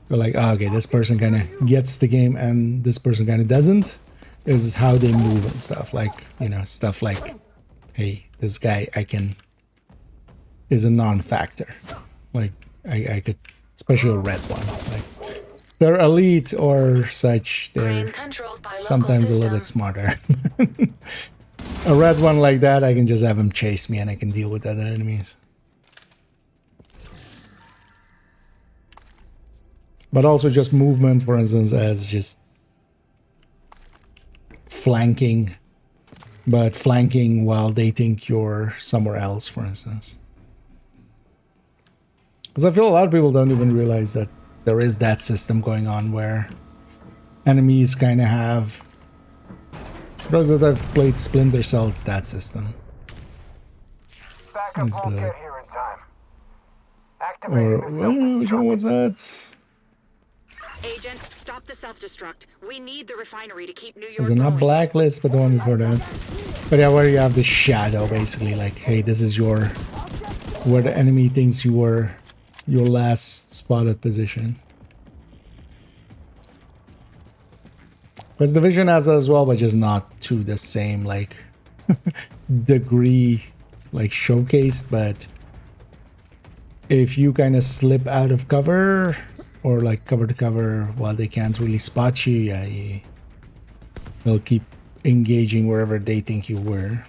go like, oh, okay, this person kind of gets the game and this person kind of doesn't, is how they move and stuff. Like, you know, stuff like, hey, this guy is a non-factor. Like, I could, especially a red one. Like, they're elite or such, they're sometimes a little bit smarter. A red one like that, I can just have him chase me and I can deal with other enemies. But also just movement, for instance, as just flanking, but flanking while they think you're somewhere else, for instance. Because I feel a lot of people don't even realize that there is that system going on where enemies kind of have... For those that have played Splinter Cell, it's that system. Backup won't get here in time. Activating the Or, which one was that? Agent, stop the self-destruct. We need the refinery to keep New York Is it not going. Blacklist, but the one before that? But yeah, where you have the shadow, basically, like, hey, this is your... where the enemy thinks you were your last spotted position. Because Division has that as well, but just not to the same, like, degree, like, showcased. But if you kind of slip out of cover, or like cover to cover while they can't really spot you, yeah, they'll keep engaging wherever they think you were.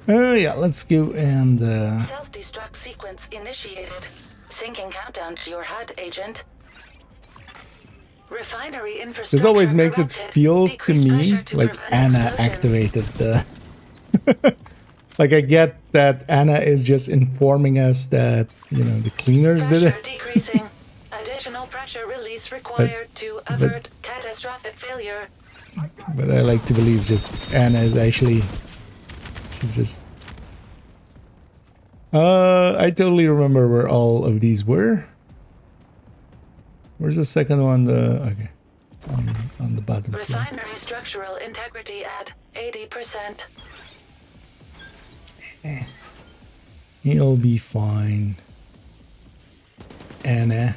Yeah, let's go and... Self-destruct sequence initiated. Syncing countdown to your HUD, Agent. Refinery infrastructure. This always makes it feels to me like Anna activated the... Like, I get that Anna is just informing us that, you know, the cleaners did it. Decreasing. Additional pressure release required to avert catastrophic failure. But I like to believe just Anna is actually... She's just... I totally remember where all of these were. Where's the second one? Okay. On the bottom floor. Refinery structural integrity at 80%. It'll be fine. Anna.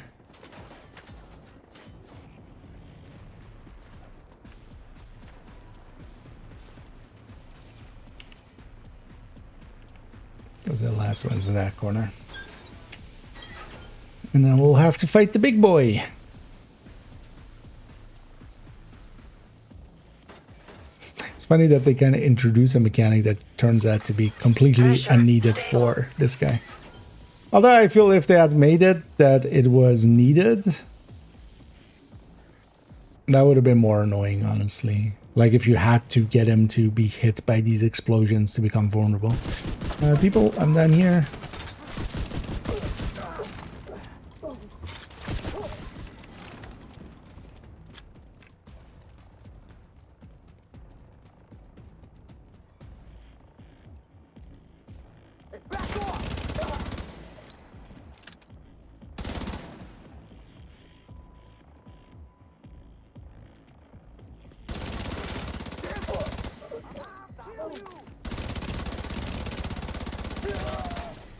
The last one's in that corner. And then we'll have to fight the big boy. It's funny that they kind of introduce a mechanic that turns out to be completely unneeded for this guy. Although I feel if they had made it that it was needed, that would have been more annoying, honestly. Like if you had to get him to be hit by these explosions to become vulnerable. People, I'm down here.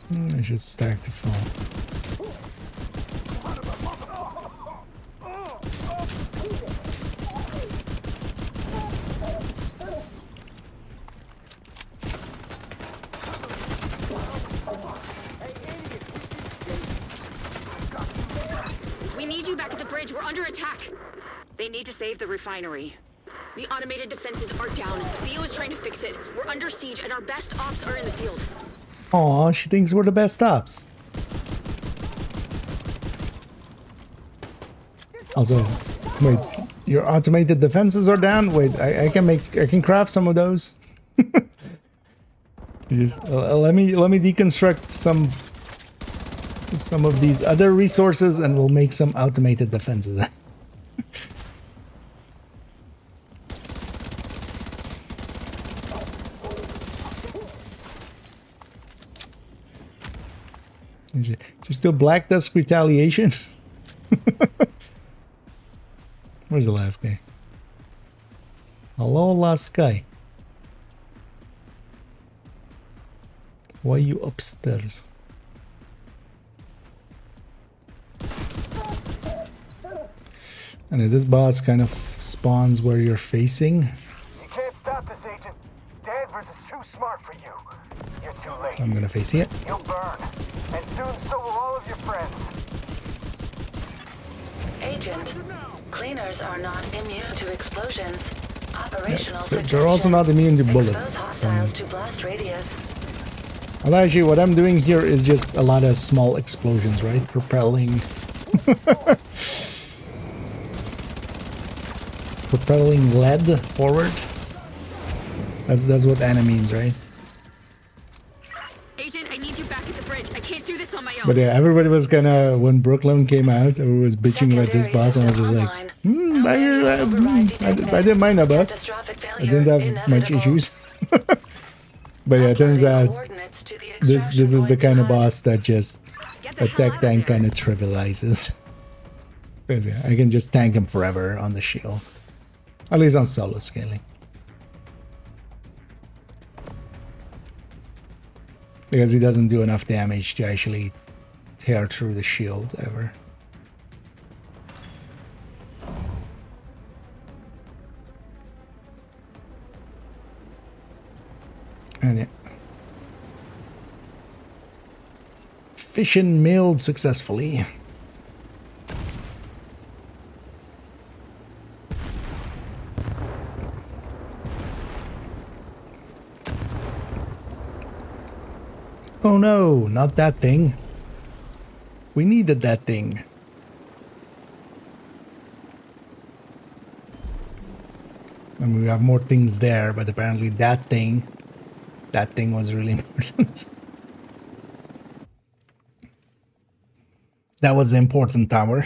I should stack to fall. We need you back at the bridge. We're under attack. They need to save the refinery. The automated defenses are down. Theo is trying to fix it. We're under siege, and our best ops are in the field. Aw, she thinks we're the best ops. Also, wait, your automated defenses are down? Wait, I can craft some of those. Just let me deconstruct some of these other resources and we'll make some automated defenses. Just do Black Dusk Retaliation. Where's the last guy? Hello, last guy. Why are you upstairs? And this boss kind of spawns where you're facing. You can't stop this, Agent. Danvers is too smart for you. You're too late. So I'm gonna face it. You'll burn. And soon so will all of your friends. Agent, cleaners are not immune to explosions. Operational They're also not immune to bullets. Hostiles to blast radius. Well, actually, what I'm doing here is just a lot of small explosions, right? Propelling lead forward. That's what Anna means, right? Agent, I need you back at the bridge. I can't do this on my own. But yeah, everybody was kinda, when Brooklyn came out, everyone was bitching about this boss, and I was just like, I didn't mind that boss. I didn't have much issues. But yeah, it turns out this is the kind of boss that just a tech tank kind of trivializes. Because yeah, I can just tank him forever on the shield. At least on solo scaling. Because he doesn't do enough damage to actually tear through the shield ever. And yeah. Fission milled successfully. Oh no, not that thing. We needed that thing. I mean, we have more things there, but apparently that thing was really important. That was the important tower.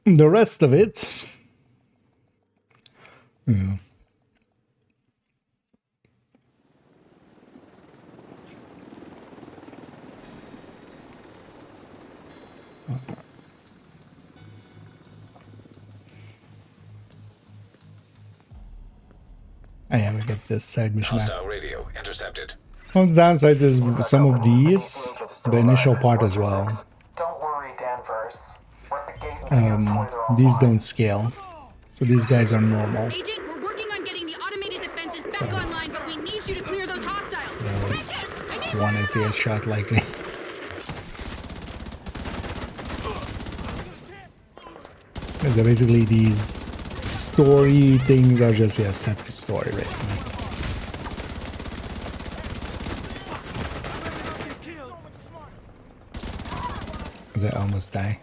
The rest of it... Yeah. I am gonna get this side mission out. Hostile radio intercepted. One of the downsides is some of these, the initial part as well. Don't worry, Danvers. We're at the gate. These don't scale, so these guys are normal. Agent, we're working on getting the automated defenses back online, but we need you to clear those hostiles. One NCS shot likely. So basically these story things are just set to story basically. I almost die.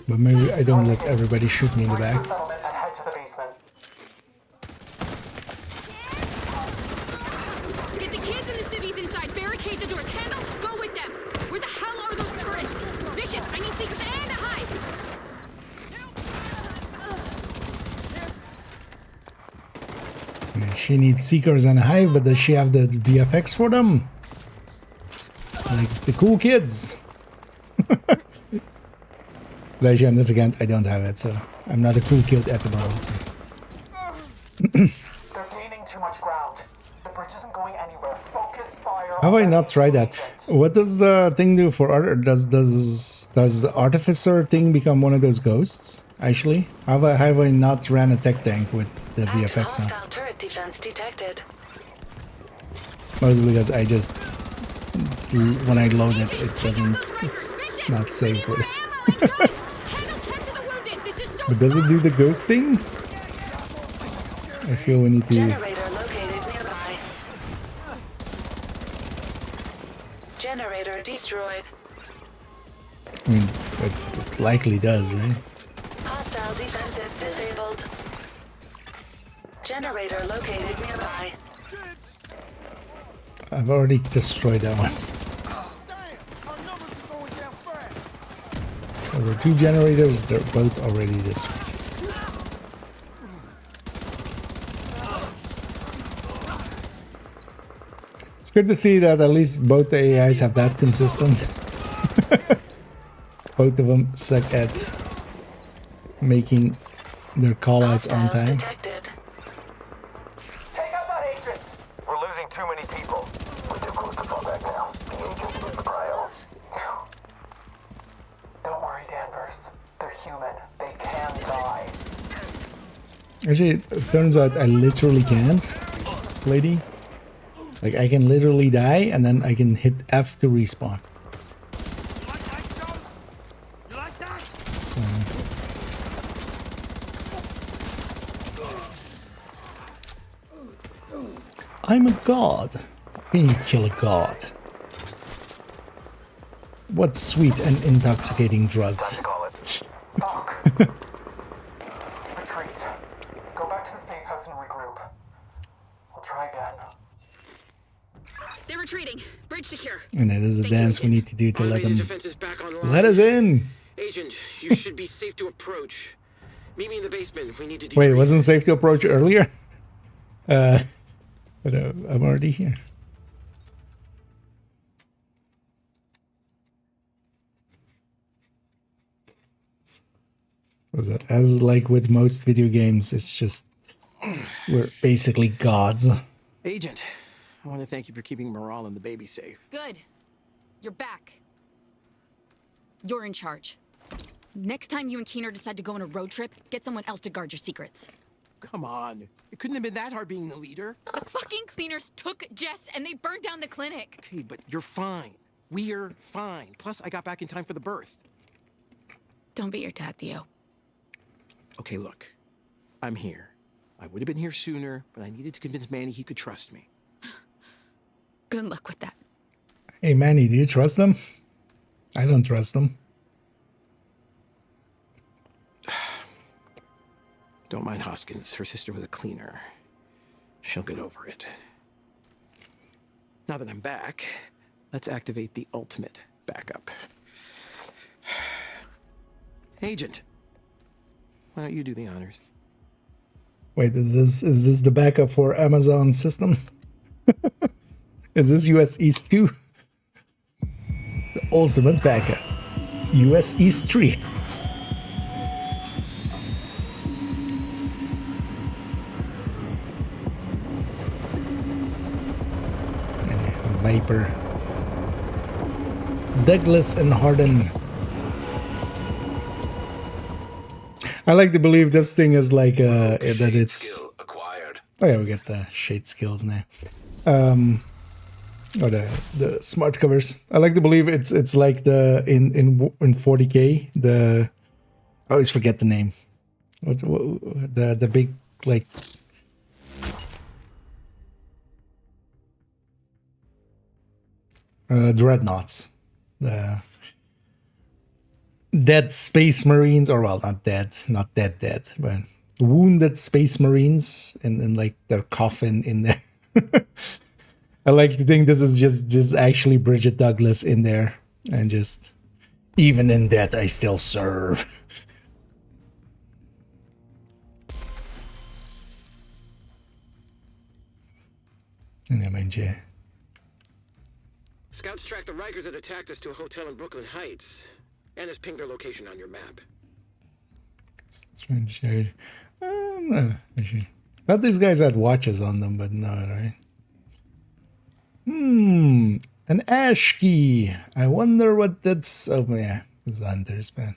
But maybe I don't let everybody shoot me in the back. Get the kids and the civvies inside. Barricade the doors. Handle, go with them. Where the hell are those turrets? Bishop, I need secrets and a hide. She needs seekers and a hive, but does she have the VFX for them? Like the cool kids. But actually on this account I don't have it, so I'm not a cool kid at the moment. So. They're gaining too much ground. The bridge isn't going anywhere. Focus fire. Have I not tried that? What does the thing do for art? Does the artificer thing become one of those ghosts? Actually, have I not ran a tech tank with the VFX on? Hostile turret defense detected. Mostly because I just when I load it, it doesn't. It's not saved with it. But does it do the ghost thing? I feel we need to. Generator located nearby. Generator destroyed. I mean, it likely does, right? Hostile defenses disabled. Generator located nearby. I've already destroyed that one. There were 2 generators, they're both already destroyed. It's good to see that at least both the AIs have that consistent. Both of them suck at making their callouts on time. Take out that agent! We're losing too many people. We're too close to fall back now. The agent is the prio. Don't worry, Danvers. They're human. They can die. Actually, it turns out I literally can't, lady. Like, I can literally die, and then I can hit F to respawn. So. I'm a god. How can you kill a god? What sweet and intoxicating drugs. Retreat. Go back to the safe house and regroup. We'll try again. They're retreating. Bridge secure. And it is a dance we need to do to let them Defense is back online. let us in. Agent, you should be safe to approach. Meet me in the basement. We need to. Wait, it wasn't safe to approach earlier? But I'm already here. As like with most video games, it's just we're basically gods. Agent, I want to thank you for keeping morale and the baby safe. Good. You're back. You're in charge. Next time you and Keener decide to go on a road trip, get someone else to guard your secrets. Come on. It couldn't have been that hard being the leader. The fucking cleaners took Jess and they burned down the clinic. Okay, but you're fine. We're fine. Plus, I got back in time for the birth. Don't beat your dad, Theo. Okay, look. I'm here. I would have been here sooner, but I needed to convince Manny he could trust me. Good luck with that. Hey, Manny, do you trust them? I don't trust them. Don't mind Hoskins. Her sister was a cleaner. She'll get over it. Now that I'm back, let's activate the ultimate backup. Agent, why don't you do the honors? Wait, is this the backup for Amazon systems? Is this US East 2? The ultimate backup. US East 3. Viper. Douglas and Harden. I like to believe this thing is like that it's. Oh yeah, we get the shade skills now. Or the smart covers. I like to believe it's like the in 40K the. I always forget the name. What's the big like. Dreadnoughts, the dead space marines, or well, not dead, but wounded space marines in like their coffin in there. I like to think this is just actually Bridget Douglas in there, and just even in death I still serve. And I'm in jail. Scouts tracked the Rikers that attacked us to a hotel in Brooklyn Heights, and has pinged their location on your map. Strange shade. No, actually. Thought these guys had watches on them, but no, right? An ash key. I wonder what that's. Oh yeah, it's Hunters, man.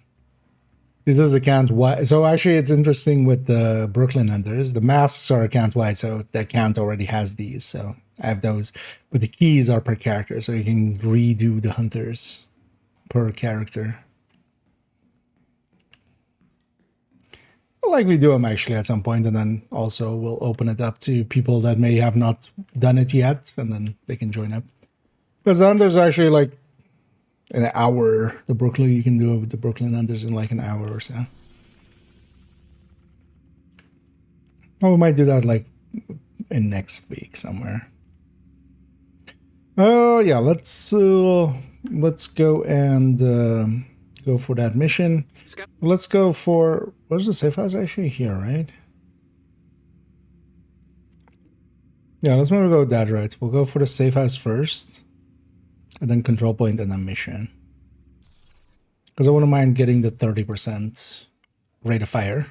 This is account wide. So actually, it's interesting with the Brooklyn Hunters. The masks are account wide, so the account already has these. So I have those, but the keys are per character, so you can redo the hunters per character. I'll likely do them actually at some point, and then also we'll open it up to people that may have not done it yet, and then they can join up. Because the hunters are actually like an hour. The Brooklyn, you can do the Brooklyn hunters in like an hour or so. Well, we might do that like in next week somewhere. Oh yeah, let's go and go for that mission. Let's go for, where's the safe house? Actually here, right? Yeah, let's maybe go with that, right? We'll go for the safe house first, and then control point, and then mission. Because I wouldn't mind getting the 30% rate of fire.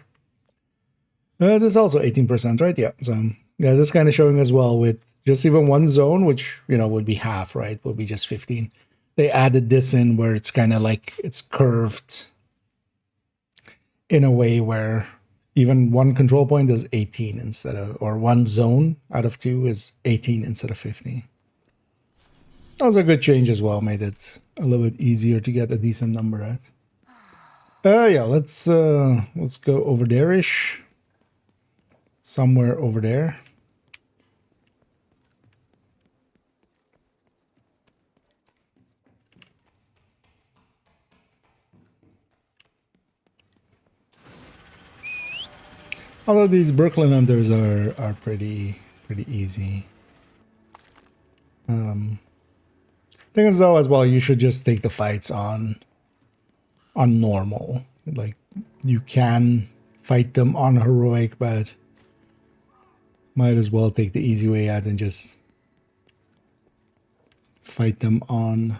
This is also 18%, right? Yeah, so yeah, this kind of showing as well with just even one zone, which, you know, would be half, right? Would be just 15. They added this in where it's kind of like it's curved in a way where even one control point is 18 instead of, or one zone out of 2 is 18 instead of 15. That was a good change as well, made it a little bit easier to get a decent number at. Yeah, let's go over there-ish. Somewhere over there. Although these Brooklyn hunters are pretty easy. Thing is though as well, you should just take the fights on normal. Like you can fight them on heroic, but might as well take the easy way out and just fight them on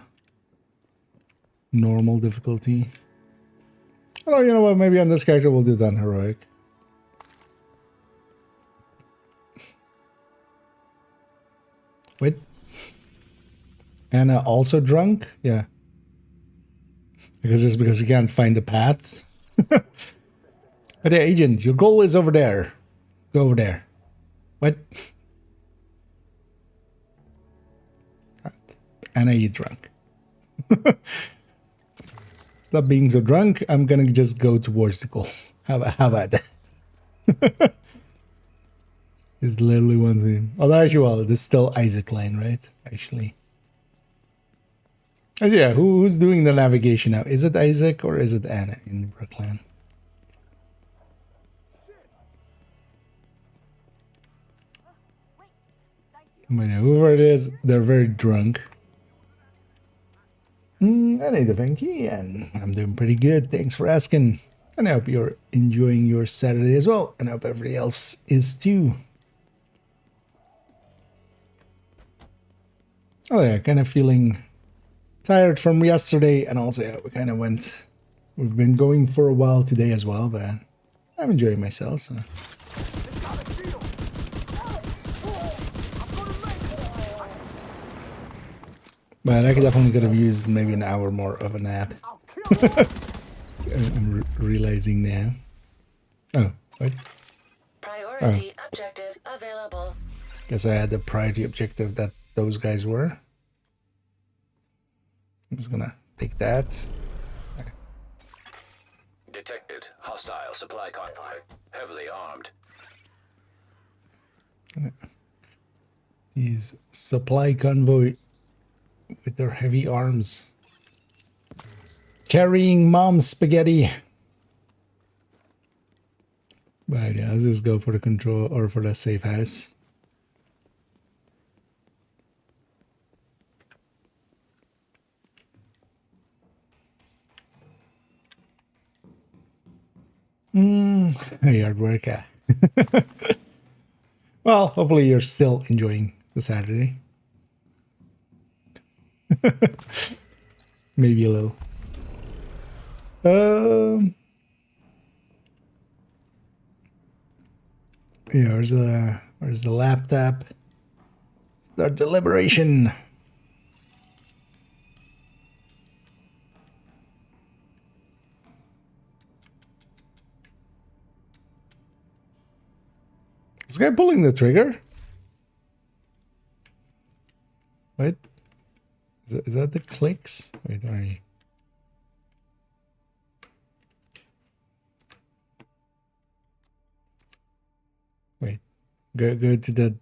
normal difficulty. Although, you know what, maybe on this character we'll do that on heroic. Wait. Anna also drunk? Yeah. Because you can't find the path. But hey, agent, your goal is over there. Go over there. What? Anna, you drunk. Stop being so drunk. I'm gonna just go towards the goal. How about that? It's literally one thing. Although actually, well, this is still Isaac Lane, right? Actually. And yeah, who's doing the navigation now? Is it Isaac or is it Anna in Brooklyn? But yeah, whoever it is, they're very drunk. I need a Venky, and I'm doing pretty good. Thanks for asking. And I hope you're enjoying your Saturday as well. And I hope everybody else is too. Oh yeah, kind of feeling tired from yesterday, and also yeah, we've been going for a while today as well, but I'm enjoying myself. So. But I definitely could have used maybe an hour more of a nap. I'm realizing now. Oh, what? Priority objective available. Guess I had the priority objective that those guys were. I'm just gonna take that. Okay. Detected hostile supply convoy, heavily armed. These supply convoy with their heavy arms. Carrying mom's spaghetti. But yeah, let's just go for the control or for the safe house. Hard work. Well, hopefully you're still enjoying the Saturday. Maybe a little. Yeah, where's the laptop? Start deliberation. This guy pulling the trigger? Is that the clicks? Wait, where are you? Wait, go to the.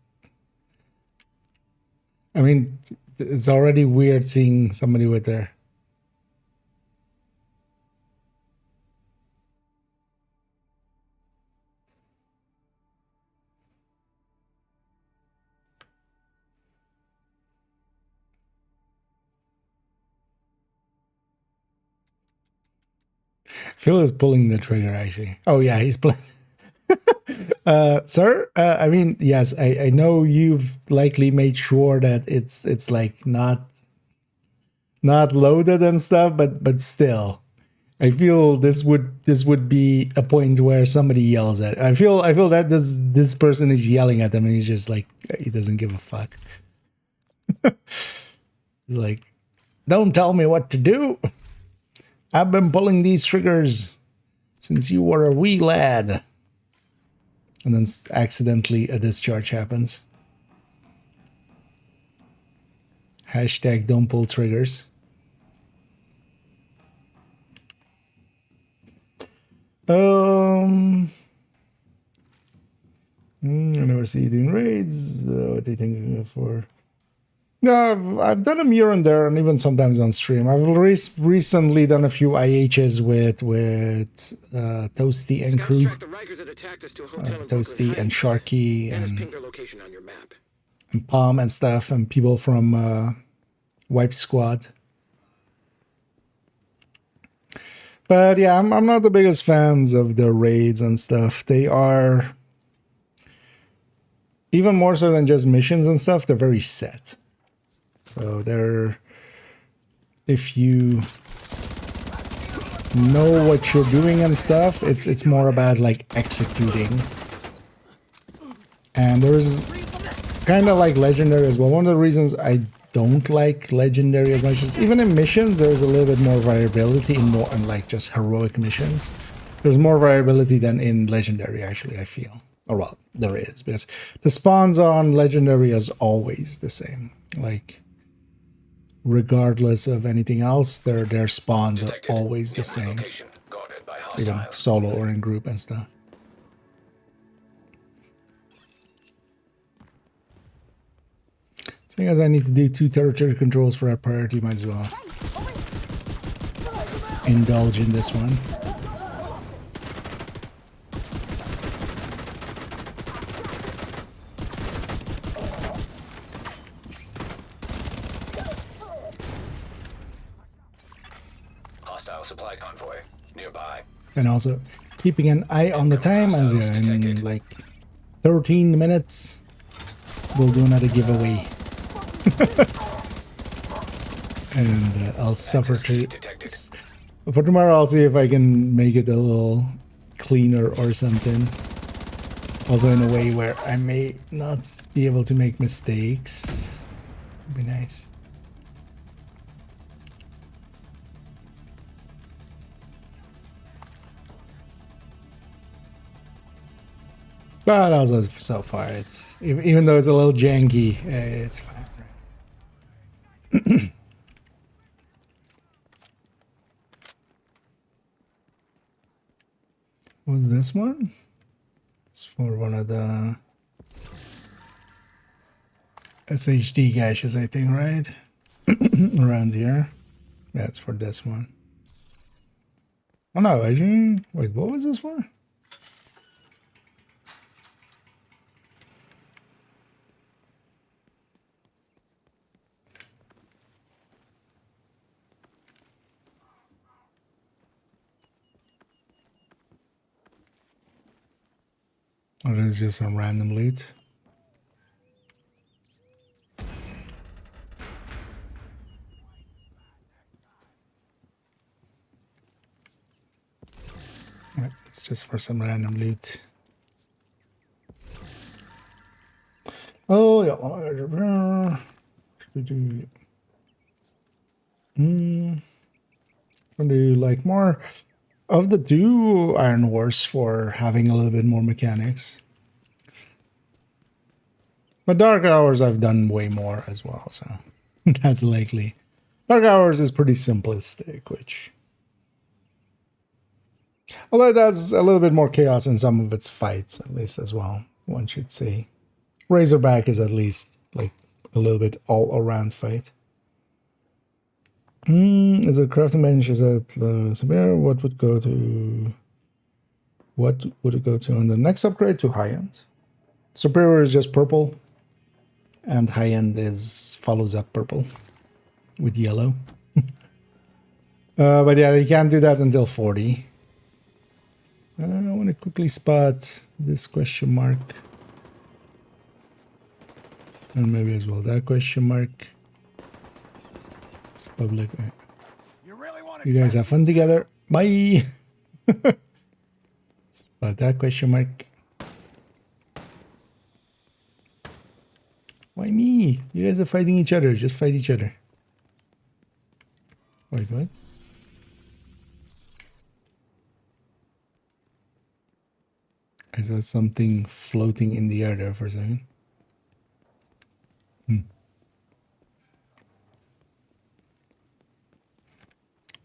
I mean, it's already weird seeing somebody with their. Phil is pulling the trigger, actually. Oh, yeah, he's pulling. Sir, I mean, yes, I know you've likely made sure that it's like not loaded and stuff, but still, I feel this would be a point where somebody yells at it. I feel that this person is yelling at them and he's just like, he doesn't give a fuck. He's like, don't tell me what to do. I've been pulling these triggers since you were a wee lad. And then accidentally a discharge happens. Hashtag don't pull triggers. I never see you doing raids. What do you think for? No, I've done them here and there, and even sometimes on stream. I've recently done a few IHs with Toasty and crew, Toasty and Sharky and Palm and stuff, and people from Wipe Squad. But yeah, I'm not the biggest fans of the raids and stuff. They are, even more so than just missions and stuff, they're very set. So they're, if you know what you're doing and stuff, it's more about like executing. And there's kind of like Legendary as well. One of the reasons I don't like Legendary as much is even in missions, there's a little bit more variability in more and like just heroic missions. There's more variability than in Legendary, actually, I feel. Or well, there is, because the spawns on Legendary is always the same. Like, regardless of anything else, their spawns are always the same. Even solo or in group and stuff. Seeing as I need to do 2 territory controls for that priority, might as well indulge in this one. Supply convoy nearby. And also keeping an eye on the time, as in like 13 minutes we'll do another giveaway. And I'll suffer to for tomorrow. I'll see if I can make it a little cleaner or something, also in a way where I may not be able to make mistakes. Would be nice. But also, so far, it's even though it's a little janky, it's fine. What's this one? It's for one of the SHD gashes, I think, right? Around here. Yeah, it's for this one. Oh no, actually, wait, what was this for? Or is it just some random loot? Right, it's just for some random loot. Oh yeah. What do you like more? Of the 2 Iron Wars for having a little bit more mechanics. But Dark Hours I've done way more as well, so that's likely Dark Hours is pretty simplistic, which... Although it has a little bit more chaos in some of its fights, at least as well, one should say. Razorback is at least like a little bit all-around fight. Is it crafting bench? Is it severe? What would go to... What would it go to on the next upgrade? To high-end. Superior is just purple. And high-end is follows up purple with yellow. But yeah, you can't do that until 40. I want to quickly spot this question mark. And maybe as well that question mark. It's public. You guys have fun together. Bye! Spot that question mark. Why me? You guys are fighting each other. Just fight each other. Wait, what? I saw something floating in the air there for a second.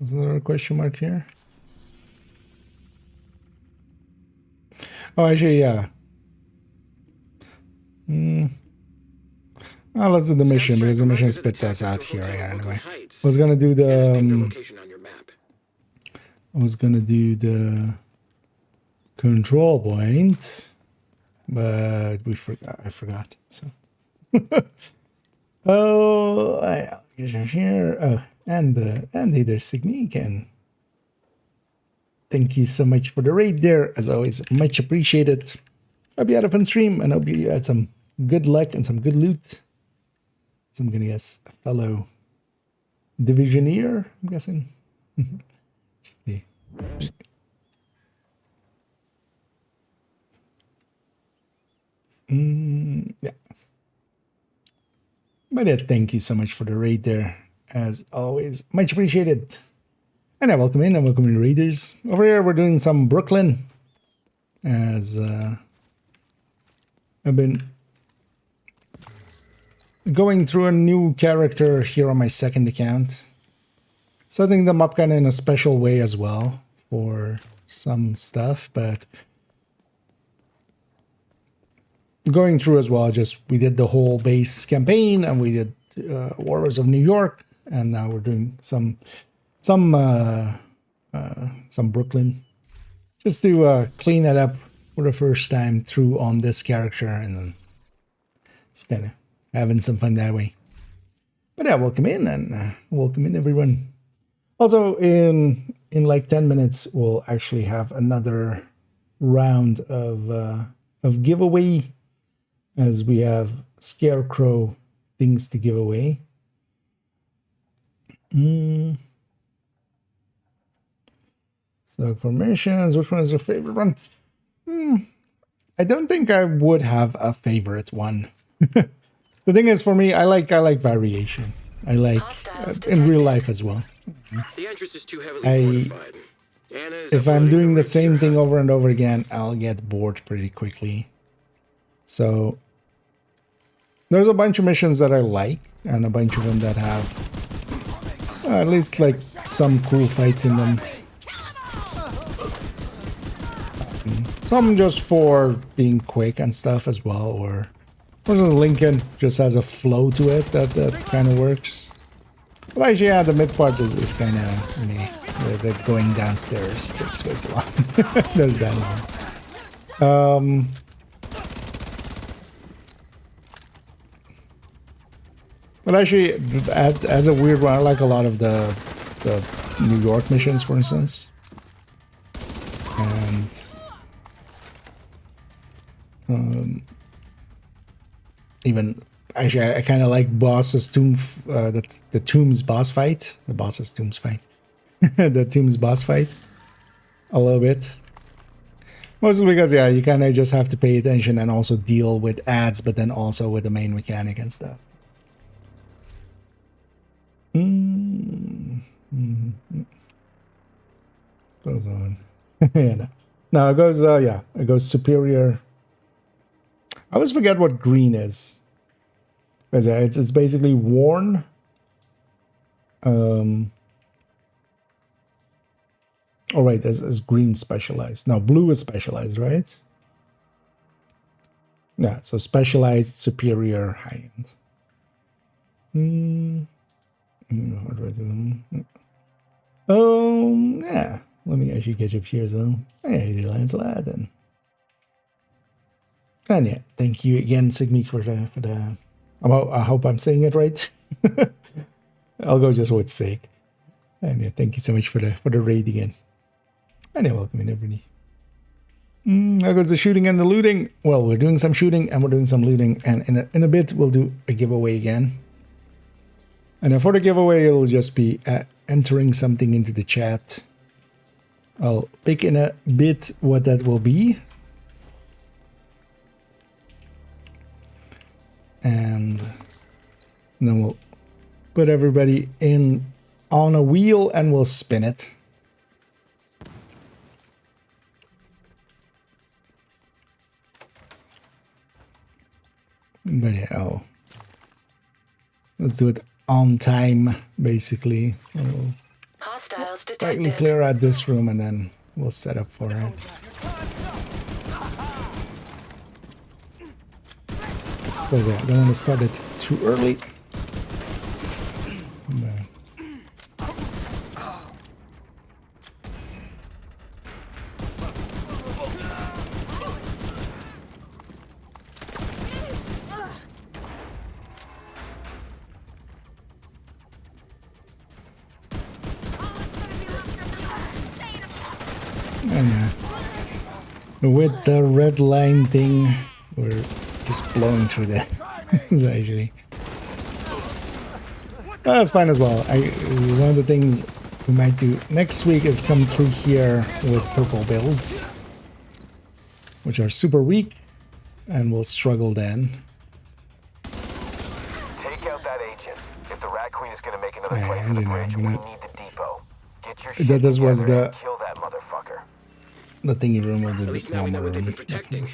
Is there a question mark here? Oh, actually, yeah. Oh, let's do the mission because the mission spits us out here anyway. I was gonna do the control point, but I forgot. So oh, here. Oh, and hey there, Signy again. Thank you so much for the raid there, as always, much appreciated. Hope you had a fun stream, and hope you had some good luck and some good loot. So I'm gonna guess a fellow Divisioneer, I'm guessing. Just the... yeah. But yeah, thank you so much for the raid there, as always. Much appreciated. And I welcome in raiders. Over here, we're doing some Brooklyn, as I've been going through a new character here on my second account, setting them up kind of in a special way as well for some stuff, but going through as well, just we did the whole base campaign and we did Warlords of New York, and now we're doing some Brooklyn, just to clean that up for the first time through on this character, and then just kind of having some fun that way. But yeah, welcome in, and welcome in everyone. Also, in like 10 minutes, we'll actually have another round of giveaway, as we have Scarecrow things to give away. So for missions, which one is your favorite one? I don't think I would have a favorite one. The thing is, for me, I like variation. I like in real life as well. The entrance is too heavily fortified. If I'm doing the same thing over and over again, I'll get bored pretty quickly. So there's a bunch of missions that I like, and a bunch of them that have at least like some cool fights in them. Some just for being quick and stuff as well, or for instance, Lincoln just has a flow to it that kind of works. But actually, yeah, the mid part is kind of really the going downstairs takes way too long. There's that one. But actually, as a weird one, I like a lot of the New York missions, for instance, and even actually, I kind of like Boss's Tomb. That's the Tomb's boss fight, the Boss's Tomb's fight, the Tomb's boss fight, a little bit. Mostly because, yeah, you kind of just have to pay attention and also deal with ads, but then also with the main mechanic and stuff. Goes on. Yeah, no, it goes. Yeah, it goes superior. I always forget what green is. Because it's basically worn. All right, as green specialized. Now blue is specialized, right? Yeah, so specialized, superior, high end. What do I do? Yeah. Let me actually catch up here. So, hey, Lancelot, and yeah, thank you again, Sigmeek, for the. I hope I'm saying it right. I'll go just with sake. And yeah, thank you so much for the raid again. And yeah, welcome in everybody. How goes the shooting and the looting? Well, we're doing some shooting and we're doing some looting, and in a bit we'll do a giveaway again. And for the giveaway, it'll just be entering something into the chat. I'll pick in a bit what that will be. And then we'll put everybody in on a wheel and we'll spin it. But yeah, let's do it on time, basically. Hostiles Tightly detected. clear out this room and then we'll set up for it. So yeah, I don't want to start it too early. With the red line thing, we're just blowing through that. So actually, that's fine as well. One of the things we might do next week is come through here with purple builds, which are super weak, and we'll struggle then. Take out that agent. If the Rat Queen is going to make another play I for the don't know, bridge, I'm we gonna- need the depot. Get your shit This was together the and kill that motherfucker. thingy room. We'll do At the least now we know normal what they've room. been protecting.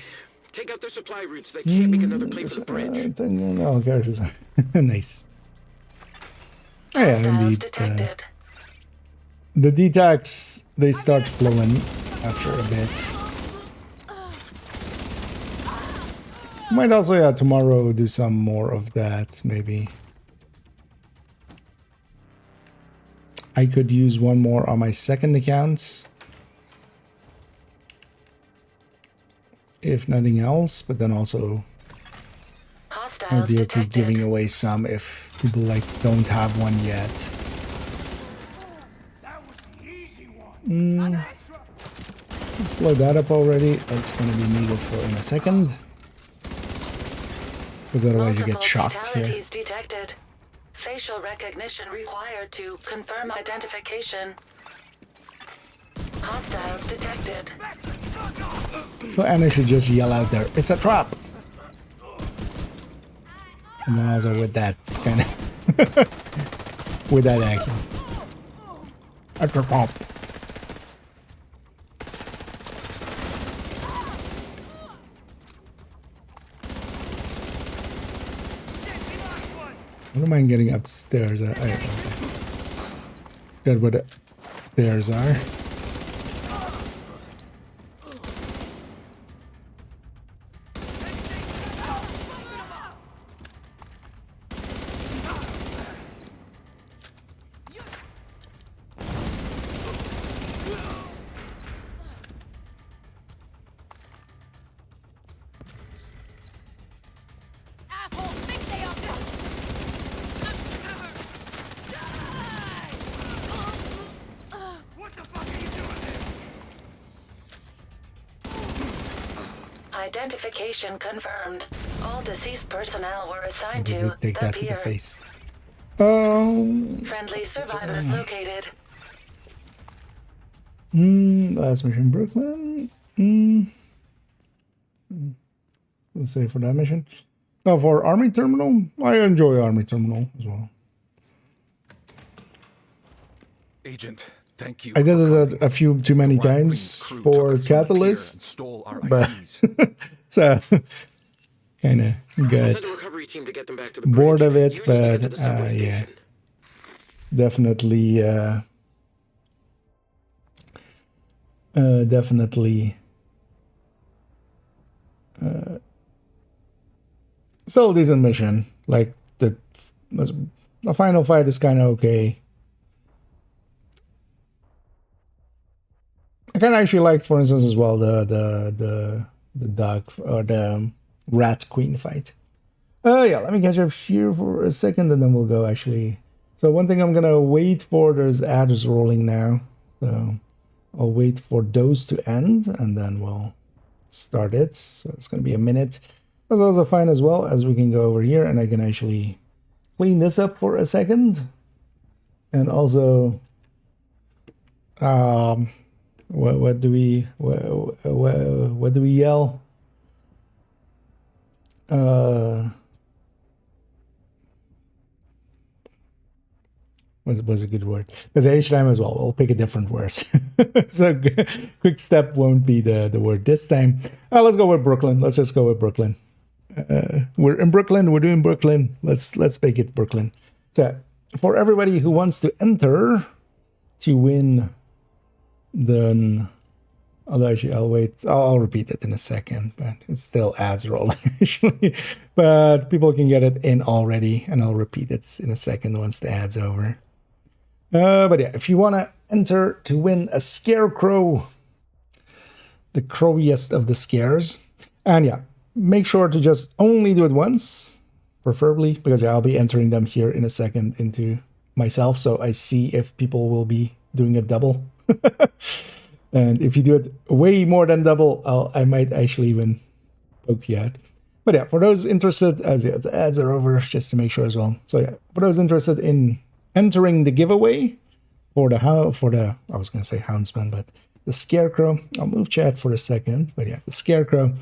Take out their supply routes. They can't make another play for the bridge. Oh, characters. Nice. Oh, yeah, indeed. Detected. The detox, they start flowing after a bit. Might also, yeah, tomorrow do some more of that, maybe. I could use one more on my second account, if nothing else, but then also I'd be okay giving away some if people like don't have one yet. Let's blow that up already. That's going to be needed for in a second, because otherwise you get shocked here. Fatalities detected. Facial recognition required to confirm identification. Hostiles detected. So Anna should just yell out there, "It's a trap!" And then also with that kind of with that accent. A trap. I don't mind getting upstairs. I forgot where the stairs are. Identification confirmed. All deceased personnel were assigned to Take the that to the pier. face. Friendly survivors located. Last mission, Brooklyn. We'll say for that mission. Oh, for Army Terminal, I enjoy Army Terminal as well. Agent, thank you. I did it a few too many times for Catalyst, but so kind of got bored of it. But yeah, definitely still a decent mission. Like the final fight is kind of okay. I kind of actually liked, for instance, as well the dog or the rat queen fight. Yeah, let me catch up here for a second, and then we'll go actually. So one thing I'm gonna wait for, there's ads rolling now, so I'll wait for those to end, and then we'll start it. So it's gonna be a minute. That's also fine as well, as we can go over here, and I can actually clean this up for a second, and also what do we yell? Was a good word, because each time as well we'll pick a different word. So quick step won't be the word this time. Let's go with Brooklyn. Let's just go with Brooklyn. We're in Brooklyn, we're doing Brooklyn. Let's make it Brooklyn. So for everybody who wants to enter to win, then I'll wait. I'll repeat it in a second, but it's still ads rolling actually. But people can get it in already, and I'll repeat it in a second once the ad's over. But yeah, if you want to enter to win a scarecrow, the crowiest of the scares, and yeah, make sure to just only do it once, preferably, because I'll be entering them here in a second into myself, so I see if people will be doing a double. And if you do it way more than double, I might actually even poke you out. But yeah, for those interested, as yeah, the ads are over, just to make sure as well. So yeah, for those interested in entering the giveaway for the I was gonna say Houndsman, but the Scarecrow. I'll move chat for a second, but yeah, the Scarecrow.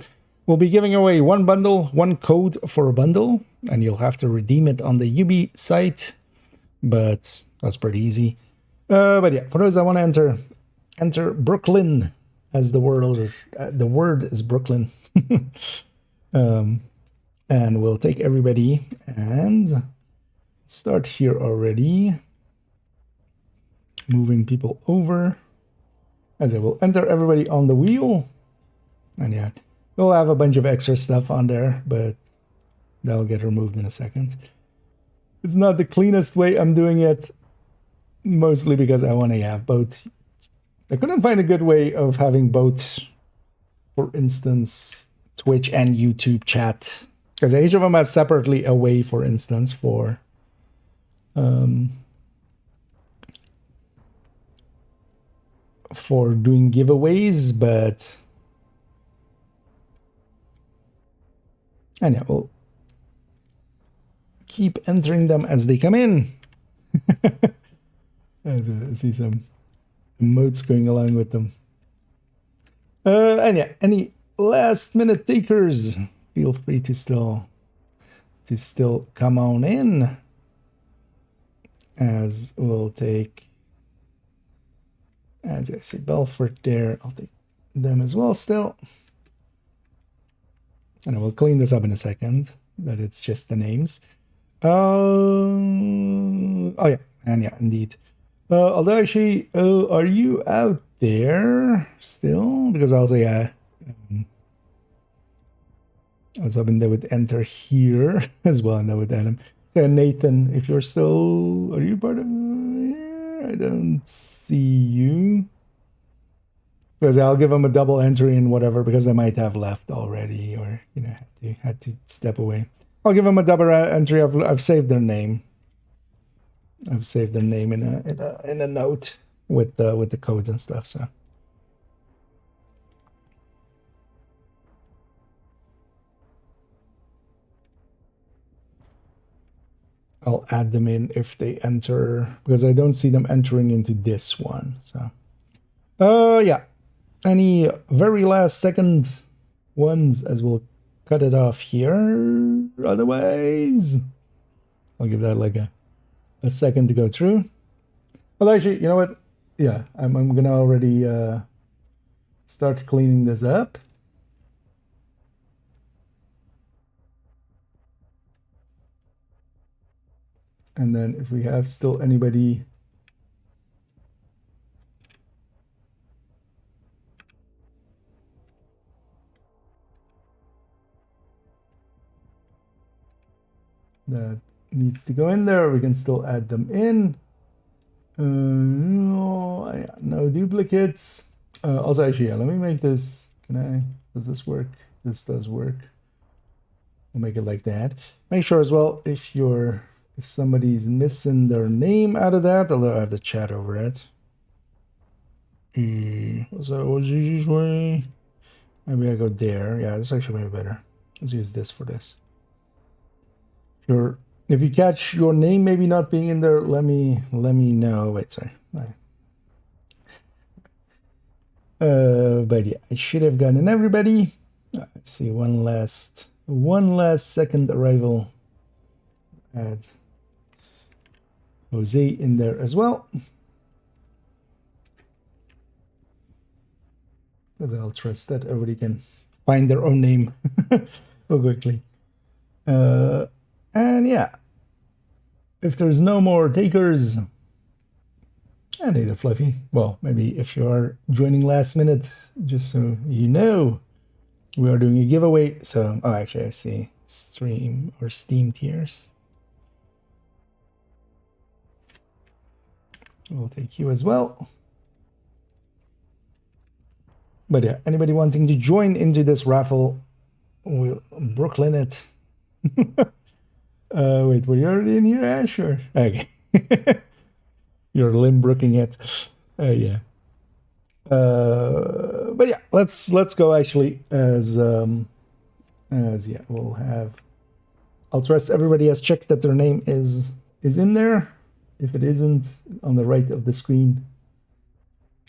We'll be giving away one bundle, one code for a bundle, and you'll have to redeem it on the Ubi site, but that's pretty easy. But yeah, for those that want to enter Brooklyn, as the word is Brooklyn. And we'll take everybody and start here already. Moving people over. As I will enter everybody on the wheel. And yeah, we'll have a bunch of extra stuff on there, but that'll get removed in a second. It's not the cleanest way I'm doing it, mostly because I want to have both. I couldn't find a good way of having both, for instance, Twitch and YouTube chat, because each of them has separately a way, for instance, for doing giveaways, but and yeah, we'll keep entering them as they come in. I see some emotes going along with them. And yeah, any last minute takers, feel free to still come on in, as we'll take, as I say, Belfort there. I'll take them as well still, and I will clean this up in a second, that it's just the names. Oh yeah, and yeah, indeed. Although actually, are you out there still? Because also, yeah, I was hoping they would enter here as well, and that would add them. So Nathan, if you're still, are you part of here? I don't see you. Because I'll give them a double entry and whatever, because they might have left already, or you know, had to step away. I'll give them a double entry. I've saved their name. I've saved their name in a note with the codes and stuff. So I'll add them in if they enter, because I don't see them entering into this one. So yeah, any very last second ones, as we'll cut it off here. Otherwise, I'll give that like a second to go through. Well, actually, you know what? Yeah, I'm gonna already start cleaning this up. And then if we have still anybody that needs to go in there, we can still add them in. No duplicates. Also, actually, yeah, let me make this. Does this work? This does work. We'll make it like that. Make sure as well if somebody's missing their name out of that, although I have the chat over it. Maybe I go there. Yeah, this actually maybe better. Let's use this for this. If you catch your name maybe not being in there, let me know. Wait, sorry. But yeah, I should have gotten everybody. Let's see, one last second arrival. Add Jose in there as well. Because I'll trust that everybody can find their own name so quickly. And yeah, if there's no more takers, and either Fluffy, well, maybe if you are joining last minute, just so you know, we are doing a giveaway. So, oh, actually, I see stream or Steam tiers. We'll take you as well. But yeah, anybody wanting to join into this raffle, we'll Brooklyn it. Wait, were you already in here, Ash? Or okay, you're Limbrooking it. Yeah. But yeah, let's go actually as yeah, we'll have. I'll trust everybody has checked that their name is in there. If it isn't, on the right of the screen.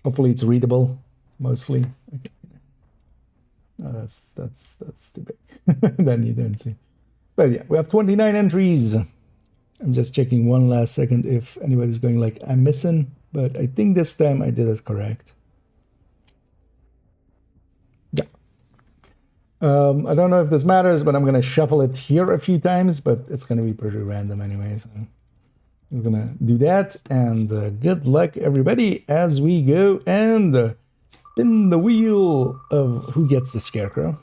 Hopefully it's readable, mostly. Okay. No, that's too big. Then you don't see. But yeah, we have 29 entries. I'm just checking one last second if anybody's going like, I'm missing. But I think this time I did it correct. Yeah. I don't know if this matters, but I'm going to shuffle it here a few times. But it's going to be pretty random anyway. So we're going to do that. And good luck, everybody, as we go and spin the wheel of who gets the scarecrow.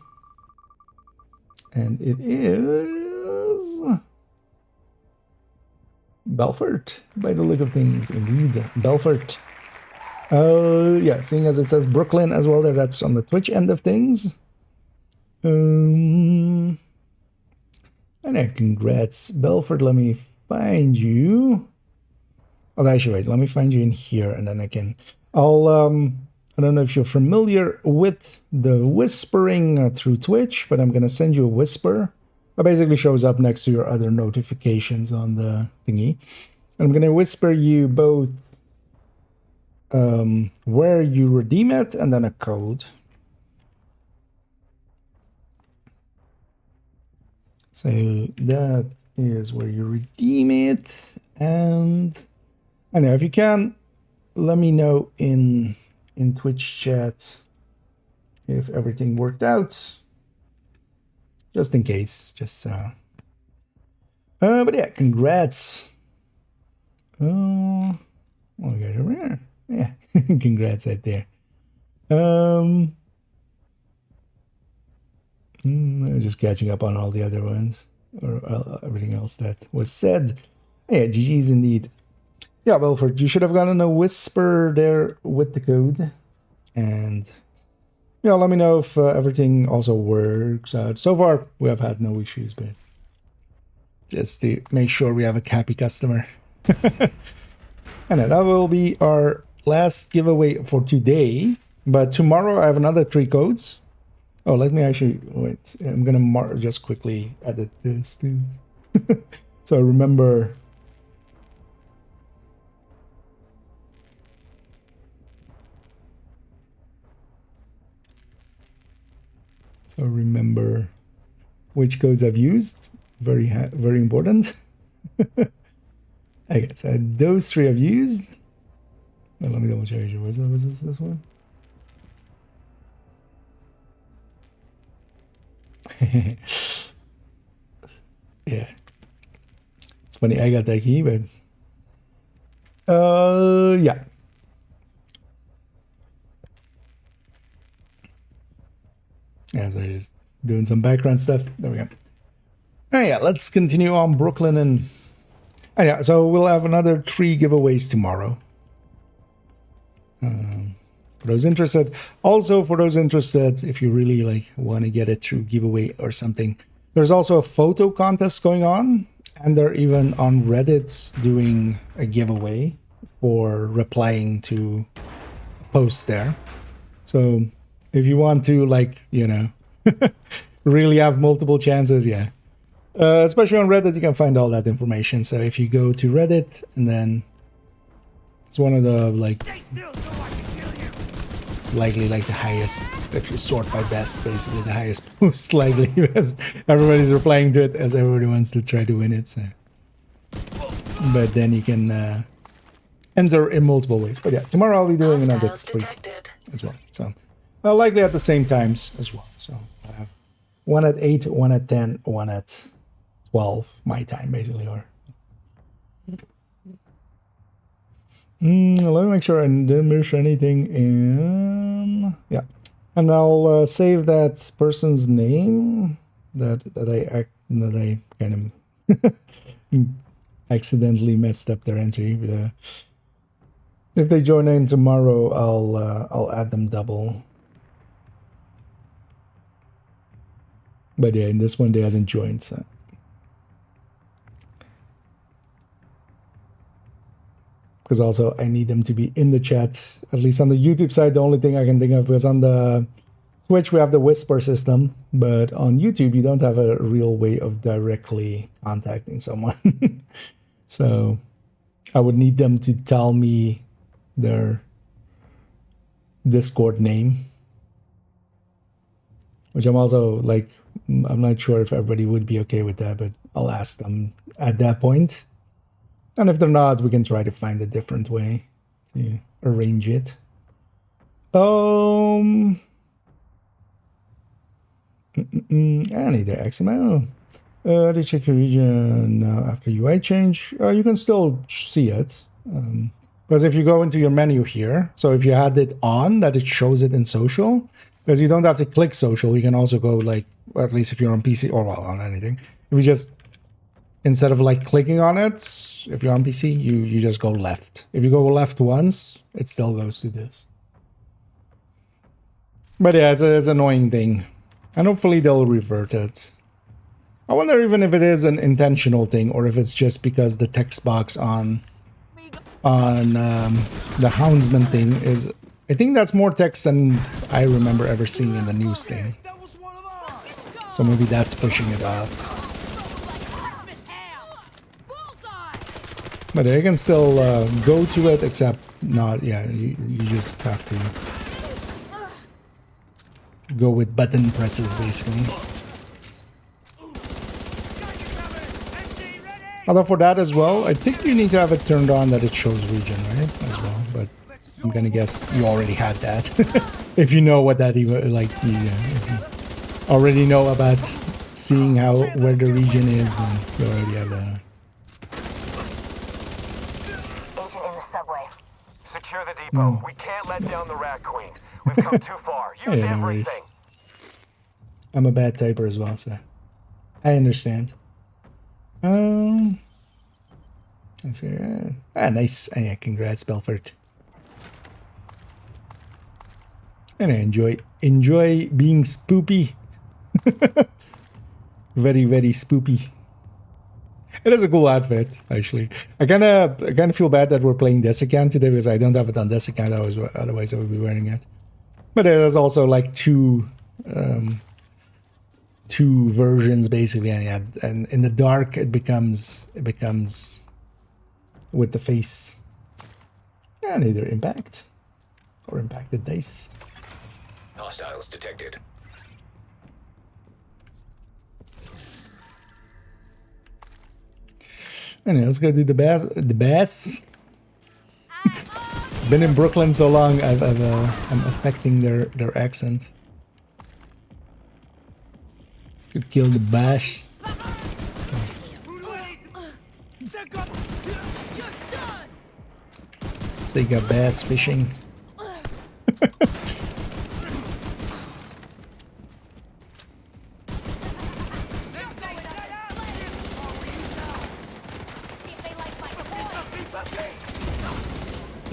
And it is Belfort, by the look of things. Indeed, Belfort. Yeah, seeing as it says Brooklyn as well there, that's on the Twitch end of things. And congrats, Belfort. Let me find you. Oh, actually, wait, let me find you in here, and then I don't know if you're familiar with the whispering through Twitch, but I'm going to send you a whisper. It basically shows up next to your other notifications on the thingy. And I'm going to whisper you both where you redeem it and then a code. So that is where you redeem it. And I know if you can, let me know in Twitch chat if everything worked out, just in case, just so. But yeah, congrats. Oh, we got over here. Yeah, congrats right there. Just catching up on all the other ones or everything else that was said. Yeah, GG's indeed. Yeah, Belfort, you should have gotten a whisper there with the code. And, yeah, let me know if everything also works out. So far, we have had no issues, but just to make sure we have a happy customer. And that will be our last giveaway for today. But tomorrow, I have another 3 codes. Oh, let me actually, wait, I'm going to just quickly edit this too. So remember... So remember which codes I've used. Very important. Okay, so those 3 I've used. Now, let me double check. Was this one? Yeah. It's funny, I got that key, but yeah. Yeah, so just doing some background stuff. There we go. Oh yeah, let's continue on Brooklyn and yeah, so we'll have another 3 giveaways tomorrow. For those interested, also for those interested, if you really like want to get it through giveaway or something, there's also a photo contest going on, and they're even on Reddit doing a giveaway for replying to a post there. So if you want to, like, you know, really have multiple chances, yeah. Especially on Reddit, you can find all that information. So if you go to Reddit, and then it's one of the like likely like the highest, if you sort by best, basically the highest post likely, because everybody's replying to it as everybody wants to try to win it. So, but then you can enter in multiple ways. But yeah, tomorrow I'll be doing another 3 as well. So likely at the same times as well. So I have one at 8, one at 10, one at 12 my time basically. Or let me make sure I didn't miss anything in, yeah, and I'll save that person's name that I kind of accidentally messed up their entry. But if they join in tomorrow, I'll add them double. But yeah, in this one they hadn't joined, so. Because also I need them to be in the chat, at least on the YouTube side. The only thing I can think of, because on the Twitch we have the whisper system, but on YouTube you don't have a real way of directly contacting someone. So I would need them to tell me their Discord name, which I'm also like, I'm not sure if everybody would be okay with that, but I'll ask them at that point. And if they're not, we can try to find a different way to arrange it. I need their XML. To check your region after UI change. You can still see it. Because if you go into your menu here, so if you had it on, that it shows it in social, because you don't have to click social, you can also go like, or at least if you're on PC or well, on anything. If you just, instead of like clicking on it, if you're on PC, you just go left. If you go left once, it still goes to this. But yeah, it's an annoying thing. And hopefully they'll revert it. I wonder even if it is an intentional thing, or if it's just because the text box on the Houndsman thing is, I think that's more text than I remember ever seeing in the news thing. So maybe that's pushing it up. But you can still go to it, except not, yeah, you just have to go with button presses, basically. Although for that as well, I think you need to have it turned on that it shows region, right? As well, but I'm gonna guess you already had that. If you know what that even, like, if you already know about seeing where the region is, then you already have that. Agent in the subway. Secure the depot. We can't let down the Rat Queen. We've come too far. Use Hey, no worries. everything. I'm a bad typer as well, so I understand. That's good. Nice. Yeah, congrats, Belfort. And I enjoy being spoopy. Very, very spoopy. It is a cool outfit, actually. I kind of feel bad that we're playing this account today, because I don't have it on this account. Otherwise, I would be wearing it. But there's also like two versions basically, and in the dark it becomes with the face, and either impact or impacted dice. Hostiles detected. Anyway, let's go do the bass. Been in Brooklyn so long, I'm affecting their accent. Let's go kill the bash. sake of bass fishing.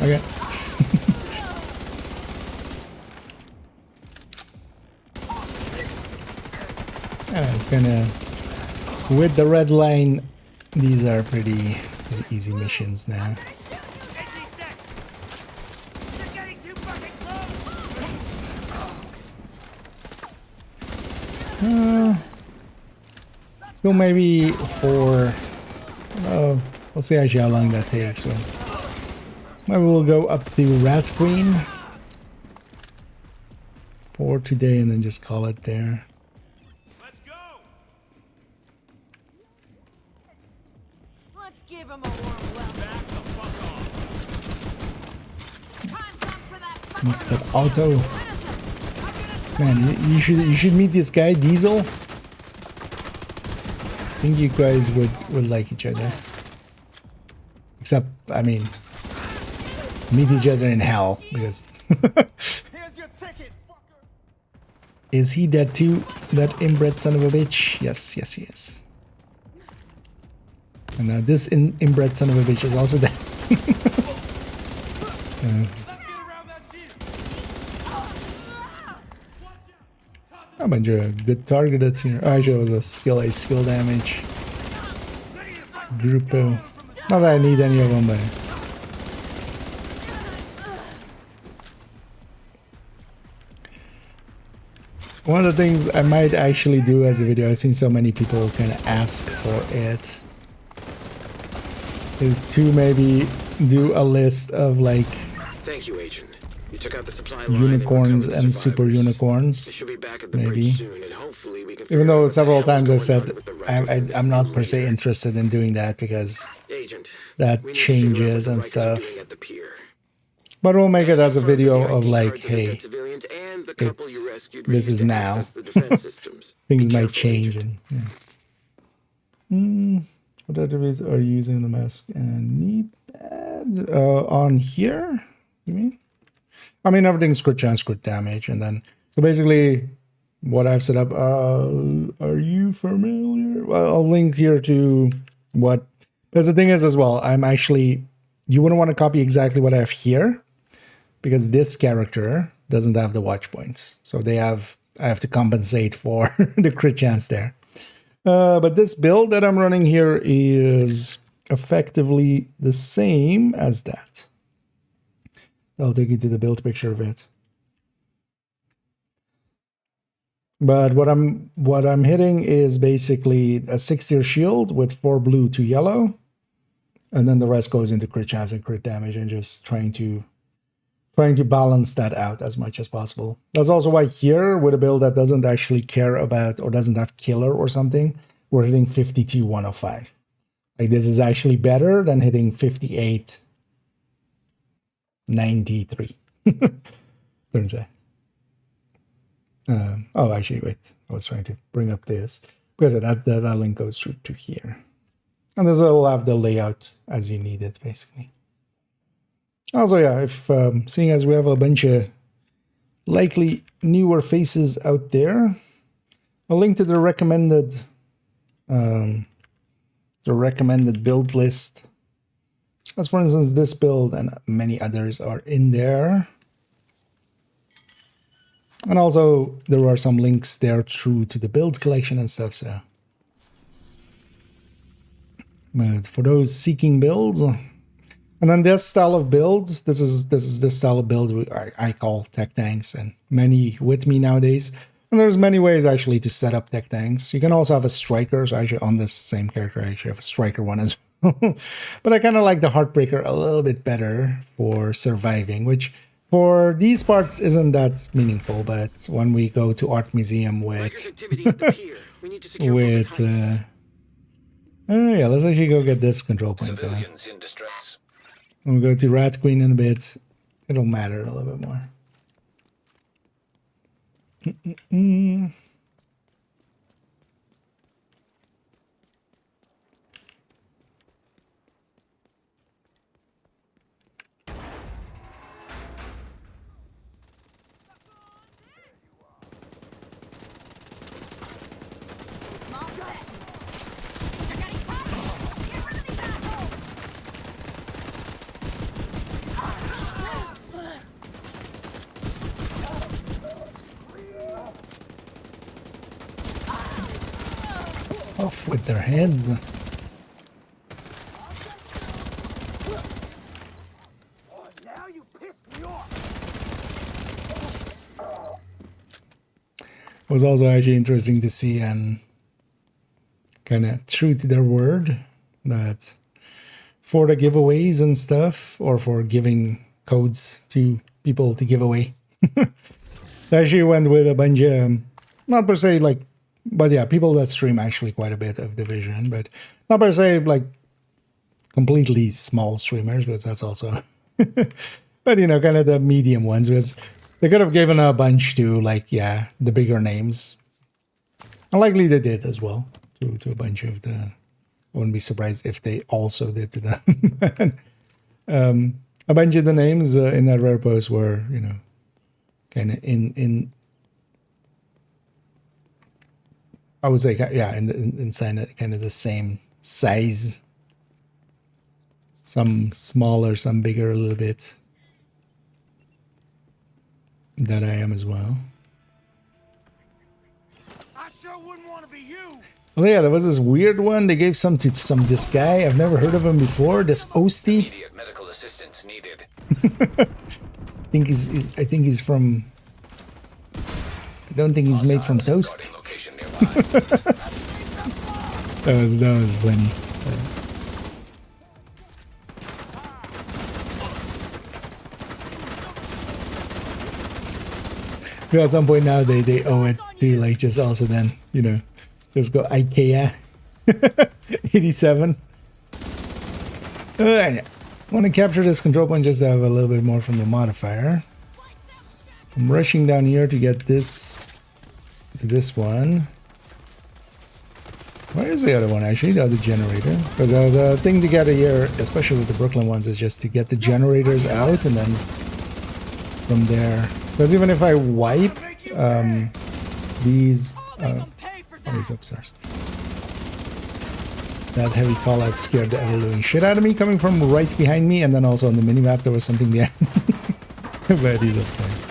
Okay. It's gonna, with the red line, these are pretty easy missions now. So maybe for, we'll see actually how long that takes. But maybe we'll go up to Rat Queen for today and then just call it there. Let's go. Let's give him a warm welcome. Back the fuck off. Mr. Auto. Man, you should meet this guy, Diesel. I think you guys would like each other. Except, I mean, meet each other in hell, because... Here's your ticket, fucker. Is he dead too? That inbred son of a bitch? Yes, yes, he is. And this inbred son of a bitch is also dead. A bunch of good targets here. Oh, actually, it was a skill damage. Gruppo. Not that I need any of them, but... One of the things I might actually do as a video, I've seen so many people kind of ask for it, is to maybe do a list of like... Thank you, Agent. You took out the supply unicorns and super unicorns, maybe. Even though several times I said I'm not per se interested in doing that because that changes and stuff. But we'll make it as a video of like, hey, this is now. Things might change. And yeah. What other ways are you using the mask and knee pad? On here, you mean? I mean, everything's crit chance, crit damage, and then so basically what I've set up. Are you familiar? Well, I'll link here to what. Because the thing is, as well, I'm actually, you wouldn't want to copy exactly what I have here, because this character doesn't have the watch points, so I have to compensate for the crit chance there. But this build that I'm running here is effectively the same as that. I'll take you to the build picture of it. But what I'm hitting is basically a 6-tier shield with 4 blue, 2 yellow, and then the rest goes into crit chance and crit damage, and just trying to balance that out as much as possible. That's also why here, with a build that doesn't actually care about or doesn't have killer or something, we're hitting 52-105. Like, this is actually better than hitting 58-93. Turns out. Oh, actually, wait. I was trying to bring up this because that link goes through to here. And this will have the layout as you need it, basically. Also, yeah, if seeing as we have a bunch of likely newer faces out there, I'll link to the recommended build list. As for instance, this build and many others are in there. And also, there are some links there through to the build collection and stuff, so. But for those seeking builds, and then this style of build, this is this style of build I call tech tanks, and many with me nowadays. And there's many ways actually to set up tech tanks. You can also have a striker, so actually on this same character, I actually have a striker one as well. But I kind of like the Heartbreaker a little bit better for surviving, which for these parts isn't that meaningful, but when we go to Art Museum with yeah, let's actually go get this control point going. We'll go to Rat Queen in a bit. It'll matter a little bit more. with their heads. Now you pissed me off. It was also actually interesting to see and kind of true to their word that for the giveaways and stuff, or for giving codes to people to give away, they actually went with a bunch of, not per se like, but yeah, people that stream actually quite a bit of Division, but not per se like completely small streamers, but that's also, but you know, kind of the medium ones, because they could have given a bunch to like, yeah, the bigger names. And likely they did as well to a bunch of the, I wouldn't be surprised if they also did to them. A bunch of the names in that rare post were, you know, kind of in I would say, yeah, inside kind of the same size. Some smaller, some bigger a little bit. That I am as well. I sure wouldn't want to be you. Oh yeah, there was this weird one. They gave some to this guy. I've never heard of him before. This Osty. Immediate medical assistance needed. I think he's from. I don't think he's made from toast. that was funny. Yeah, at some point now they owe it to like just also then, you know, just go IKEA 87. I want to capture this control point just to have a little bit more from the modifier. I'm rushing down here to get this to this one. Where is the other one actually? The other generator? Because the thing to get here, especially with the Brooklyn ones, is just to get the generators out and then from there. Because even if I wipe these, oh, he's upstairs. That heavy call out scared the ever living shit out of me, coming from right behind me, and then also on the minimap there was something behind me. But he's upstairs.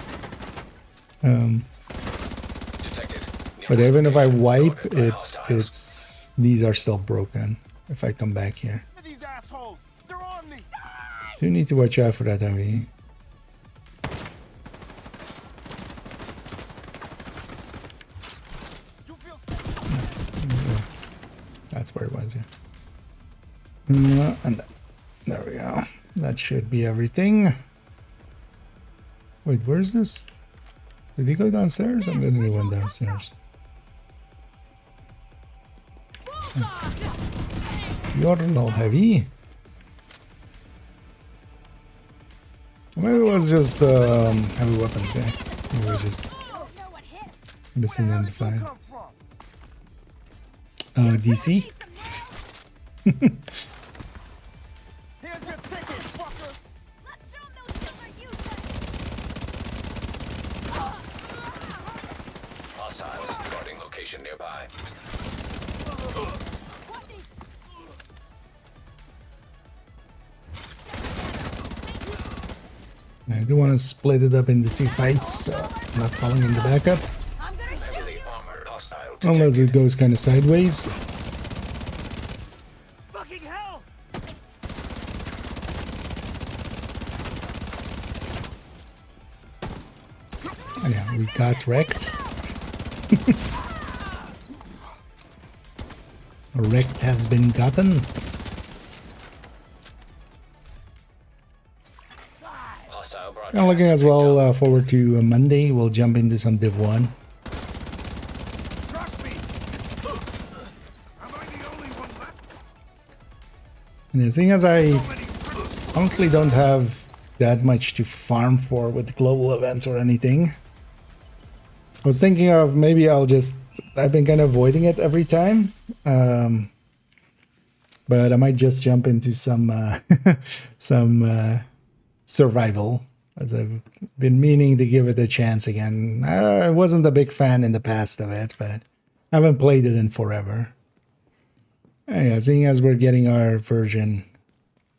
But even if I wipe, it's these are still broken. If I come back here, do need to watch out for that heavy. That's where it was, yeah. And there we go. That should be everything. Wait, where's this? Did he go downstairs? I'm guessing he went downstairs. You're not heavy. Maybe it was just heavy weapons guy. Maybe we're just misidentified. DC. Here's your ticket, fucker. Let's show them those skills are useless. Hostiles guarding location nearby. I do want to split it up into 2 fights, so I'm not falling in the backup. Unless it goes kind of sideways. Fucking hell! Oh yeah, we got wrecked. Wrecked has been gotten. I'm looking as well forward to Monday. We'll jump into some Div 1. And the thing is, I honestly don't have that much to farm for with global events or anything. I was thinking of maybe I've been kind of avoiding it every time. But I might just jump into some survival, as I've been meaning to give it a chance again. I wasn't a big fan in the past of it, but I haven't played it in forever. Yeah, seeing as we're getting our version,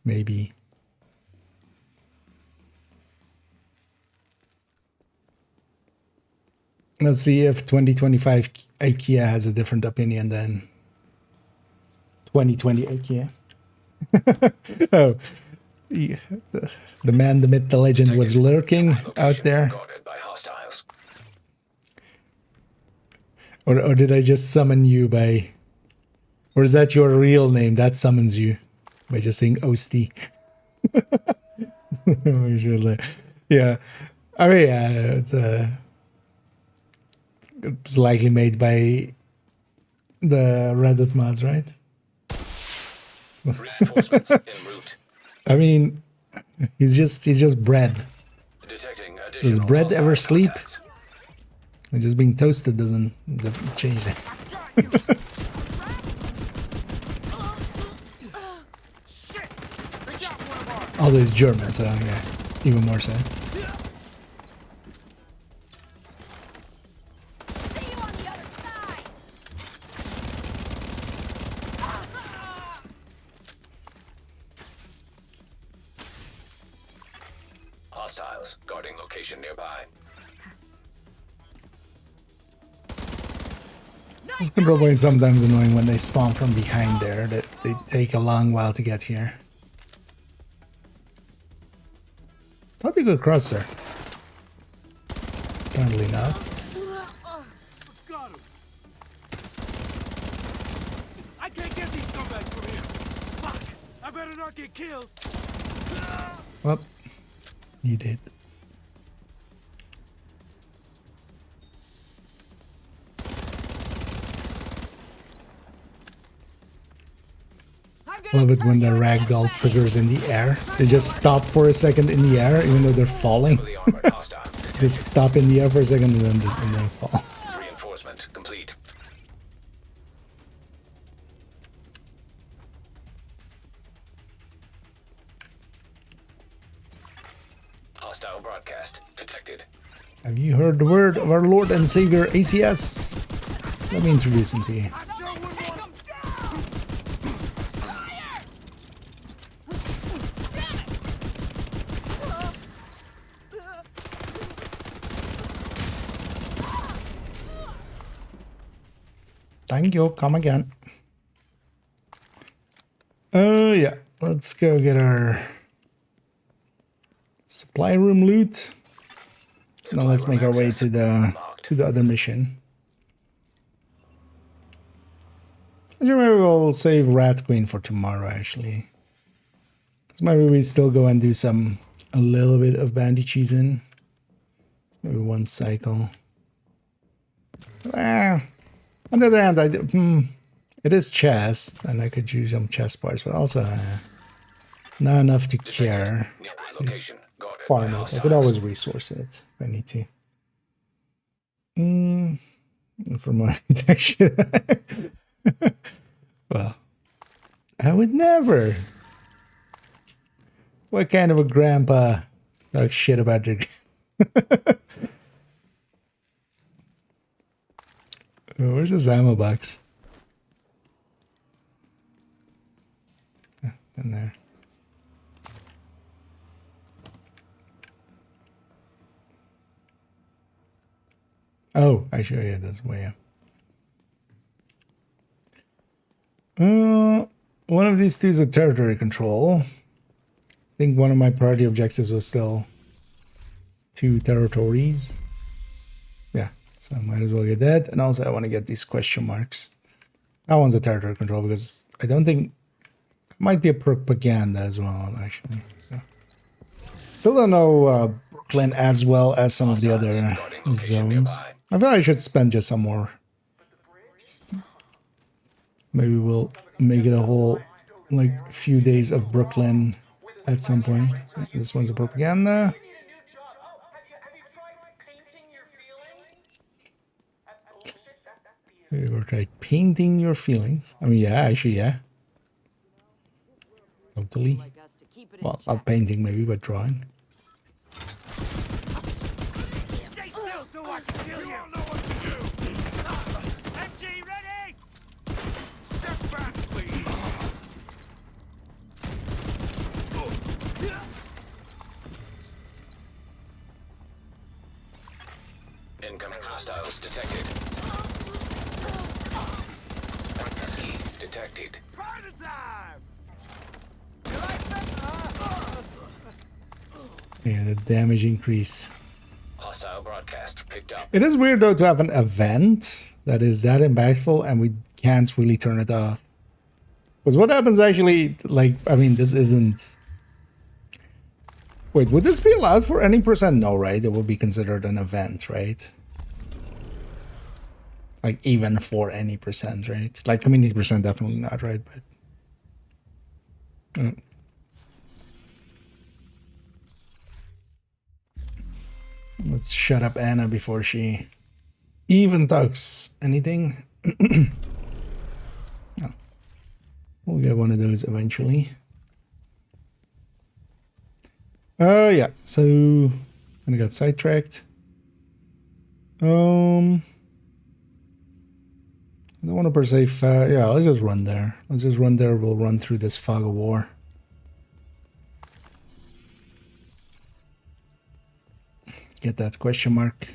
maybe. Let's see if 2025 IKEA has a different opinion then. 2028, yeah. Oh, yeah, the man, the myth, the legend was lurking out there. By hostiles. Or did I just summon you by... Or is that your real name that summons you? By just saying Osti. Yeah. I mean, yeah, it's likely made by the Reddit mods, right? Reinforcements en route. I mean, he's just bread. Detecting Does additional bread ever hostile sleep? contacts. And just being toasted doesn't change it. Also, he's German, so yeah, even more so. Hostiles guarding location nearby. This control point is sometimes annoying when they spawn from behind there, that they take a long while to get here. Thought you could cross there. Apparently not. Got him. I can't get these scumbags from here. Fuck! I better not get killed. Well, you did. Love it when the ragdoll triggers in the air. They just stop for a second in the air, even though they're falling. Just stop in the air for a second and then fall. Reinforcement complete. Hostile broadcast detected. Have you heard the word of our Lord and Savior ACS? Let me introduce him to you. Thank you. Come again. Yeah. Let's go get our supply room loot. Now let's make our way to the other mission. I think maybe we'll save Rat Queen for tomorrow, actually. So maybe we still go and do a little bit of bandy cheesing. Maybe one cycle. On the other hand, it is chest, and I could use some chest parts, but also not enough to care. Farm it. I could always resource it if I need to. For more protection. Well, I would never. What kind of a grandpa talks shit about your... Where's this ammo box? In there. Oh, I show you this way up. One of these two is a territory control. I think one of my priority objectives was still 2 territories. Yeah, so I might as well get that. And also I want to get these question marks. That one's a territory control because I don't think... It might be a propaganda as well, actually. So. Still don't know Brooklyn as well as some of the other zones. I feel I should spend just some more. Maybe we'll make it a whole, like, few days of Brooklyn at some point. This one's a propaganda. Have you ever tried painting your feelings? I mean, yeah, actually, yeah. Totally. Well, not painting maybe, but drawing. Incoming hostiles detected. detected. Party time! You like that, huh? Yeah, the damage increase. Hostile broadcast picked up. It is weird though to have an event that is that impactful and we can't really turn it off. Because what happens actually, like, I mean, this isn't... Wait, would this be allowed for any percent? No, right? It would be considered an event, right? Like, even for any percent, right? Like, community percent, definitely not, right? But... Let's shut up Anna before she even talks anything. Oh. We'll get one of those eventually. Yeah, so I got sidetracked. I don't want to per se, yeah, let's just run there. Let's just run there. We'll run through this fog of war. Get that question mark.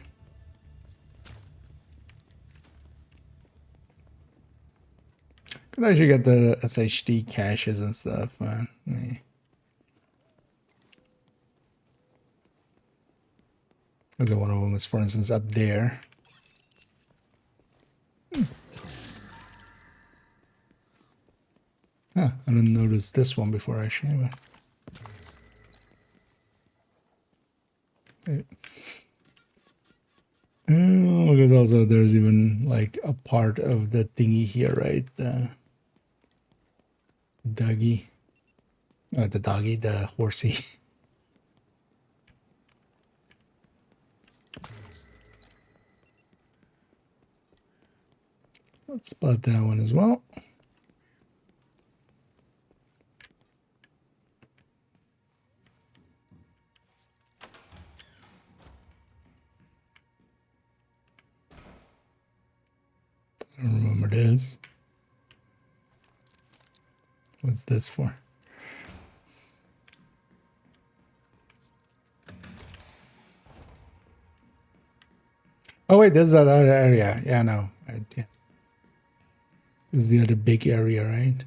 Could actually get the SHD caches and stuff, man. Yeah. Because one of them is, for instance, up there. Huh, I didn't notice this one before, actually. But... Oh, because also there's even like a part of the thingy here, right? The doggy. The doggy, the horsey. Let's spot that one as well. I don't remember this. What's this for? Oh wait, this is that other area. Yeah, no. This is the other big area, right?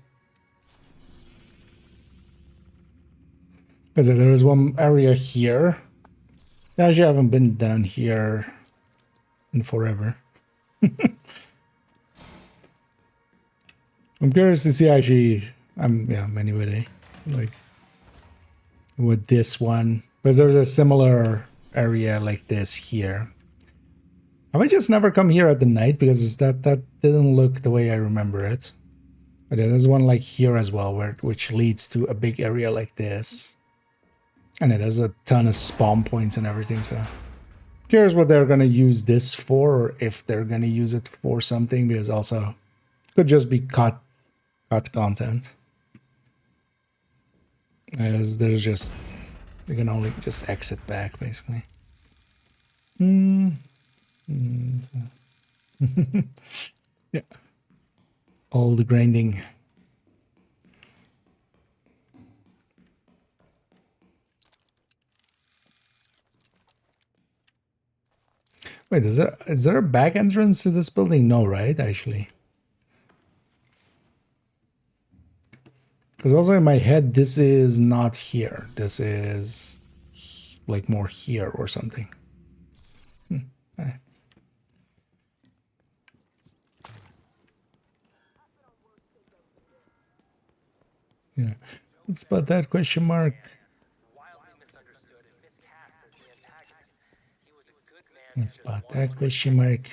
Because there is one area here. I actually haven't been down here in forever. I'm curious to see actually, yeah, anyway, like with this one, because there's a similar area like this here. Have I just never come here at the night? Because that didn't look the way I remember it. But yeah, there's one like here as well, which leads to a big area like this. And yeah, there's a ton of spawn points and everything, so curious what they're gonna use this for, or if they're gonna use it for something, because also could just be cut content. As there's just, you can only just exit back basically. Yeah. All the grinding. Wait, is there a back entrance to this building? No, right? Actually. Because also in my head, this is not here. This is like more here or something. Yeah. Let's spot that question mark. Let's spot that question mark.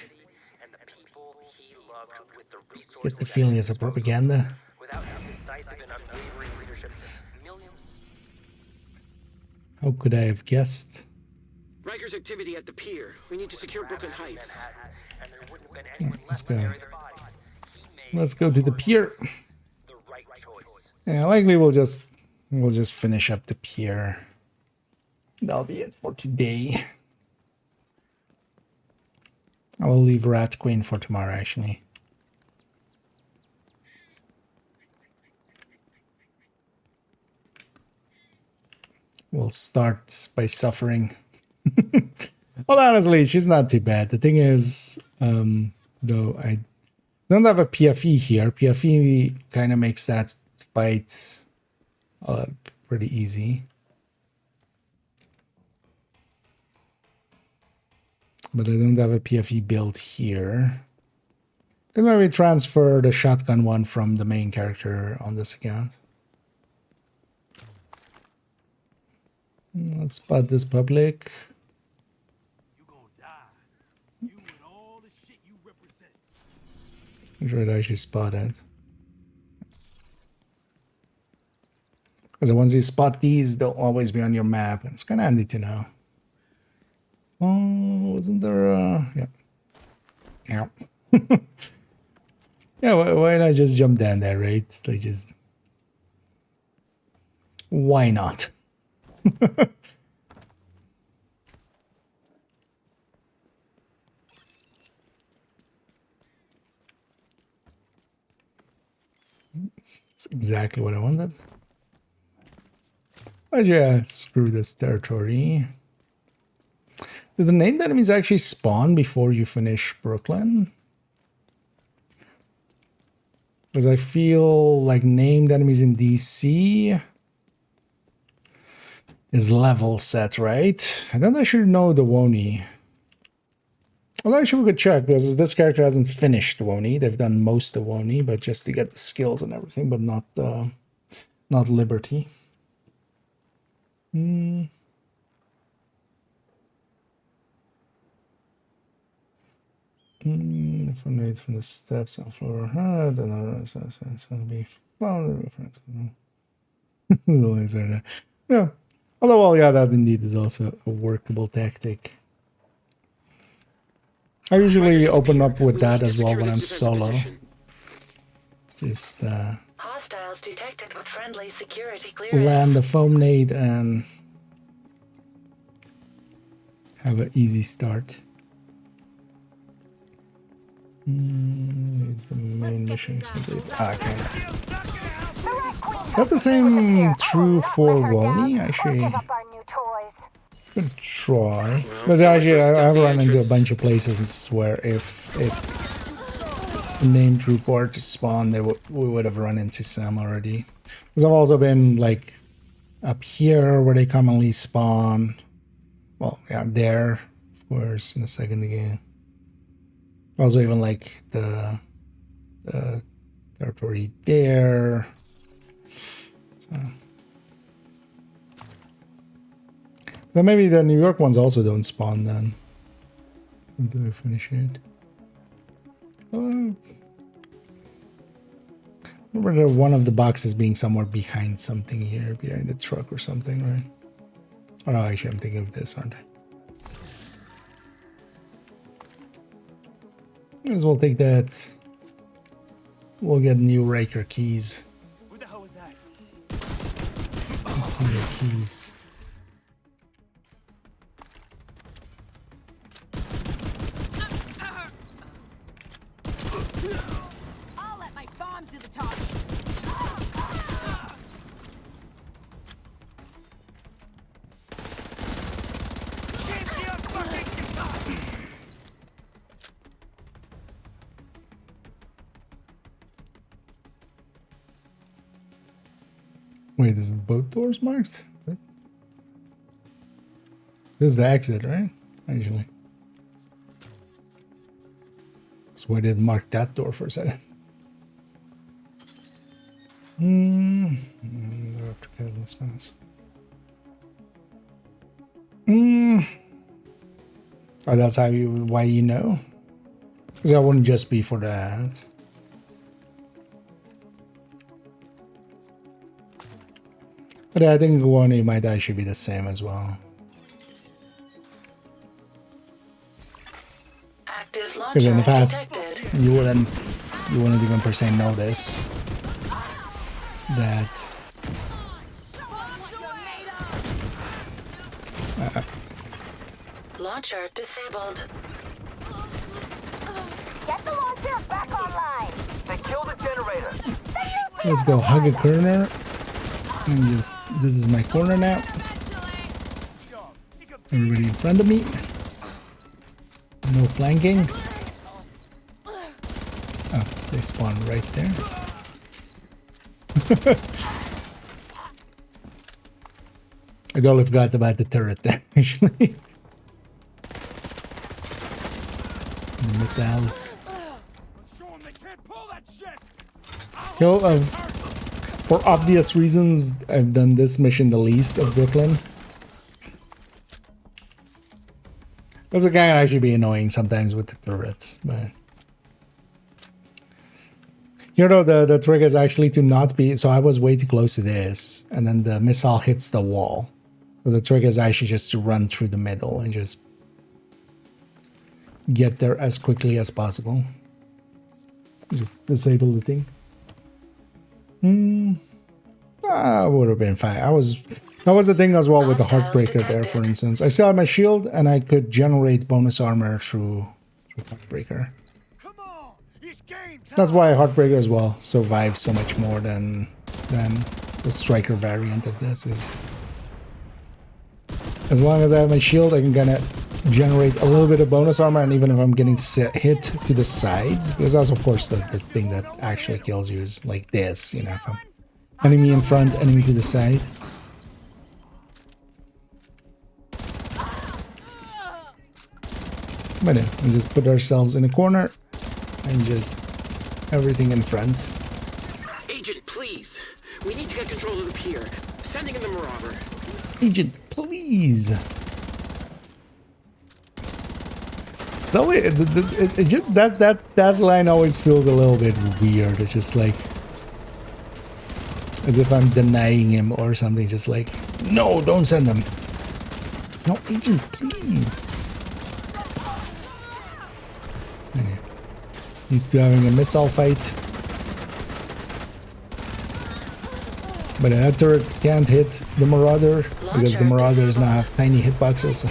Get the feeling it's a propaganda. How could I have guessed? Riker's activity at the pier. We need to secure Brooklyn Heights. Let's go. Let's go to the pier. Yeah, likely we'll just finish up the pier. That'll be it for today. I will leave Rat Queen for tomorrow, actually. We'll start by suffering. Well, honestly, she's not too bad. The thing is, though, I Don't have a PFE here. PFE kind of makes that fight pretty easy. But I don't have a PFE build here. Can maybe transfer the shotgun one from the main character on this account. Let's spot this public. I'm sure I'd actually spot it. Because once you spot these, they'll always be on your map, and it's kind of handy to know. Oh, wasn't there a... Yeah. Yeah. Yeah, why not just jump down there, right? Like just... Why not? That's exactly what I wanted. But yeah, screw this territory. Did the named enemies actually spawn before you finish Brooklyn? Because I feel like named enemies in DC is level set, right? And then I should know the Woni. Well, actually, we could check because this character hasn't finished Woni. They've done most of Woni, but just to get the skills and everything, but not Liberty. From the steps on floor, then be found. Yeah. Although, well, yeah, that indeed is also a workable tactic. I usually open up with that as well when I'm solo. Just Hostiles detected with friendly security clearance. Land the foam nade and have an easy start. It's the main mission. Okay. Is that the same true for Woni? Actually, good try. Because actually, I've run into a bunch of places where if the named group were to spawn, we would have run into some already. Because I've also been like up here where they commonly spawn. Well, yeah, there, of course, in a second again. Also, even like the territory there. So. But maybe the New York ones also don't spawn then. Until I finish it. Remember one of the boxes being somewhere behind something here, behind the truck or something, right? Oh no, actually I'm thinking of this, aren't I? Might as well take that. We'll get new Raker keys. Who the hell was that? New keys. I'll let my bombs do the talking. Wait, is it both doors marked? What? This is the exit, right? Actually. So why did it mark that door for a second? Oh, that's why you know? Because that wouldn't just be for that. But I think one might actually be the same as well. Because in the past, you wouldn't even per se notice that. Launcher disabled. Get the launcher back online. They killed the generator. Let's go hug a corner. And just, this is my corner now. Everybody in front of me. No flanking. Oh. They spawn right there. I totally forgot about the turret there, actually. Missiles. For obvious reasons, I've done this mission the least of Brooklyn. Because it can actually be annoying sometimes with the turrets, but... You know, the trick is actually to not be... So I was way too close to this, and then the missile hits the wall. So the trick is actually just to run through the middle and just get there as quickly as possible. Just disable the thing. Would have been fine. That was the thing as well with the Heartbreaker there, for instance. I still had my shield and I could generate bonus armor through Heartbreaker. That's why Heartbreaker as well survives so much more than the Striker variant of this. Is as long as I have my shield, I can kind of generate a little bit of bonus armor, and even if I'm getting hit to the sides, because that's of course the thing that actually kills you is like this, you know, if I'm enemy in front, enemy to the side. But yeah, we just put ourselves in a corner and just everything in front. Agent, please. We need to get control of the pier. Sending in the Marauder. Agent, please. So it just that line always feels a little bit weird. It's just like as if I'm denying him or something. Just like, no, don't send him. No, Agent, please. Okay. He's still having a missile fight. But that turret can't hit the Marauder because the Marauders now have tiny hitboxes.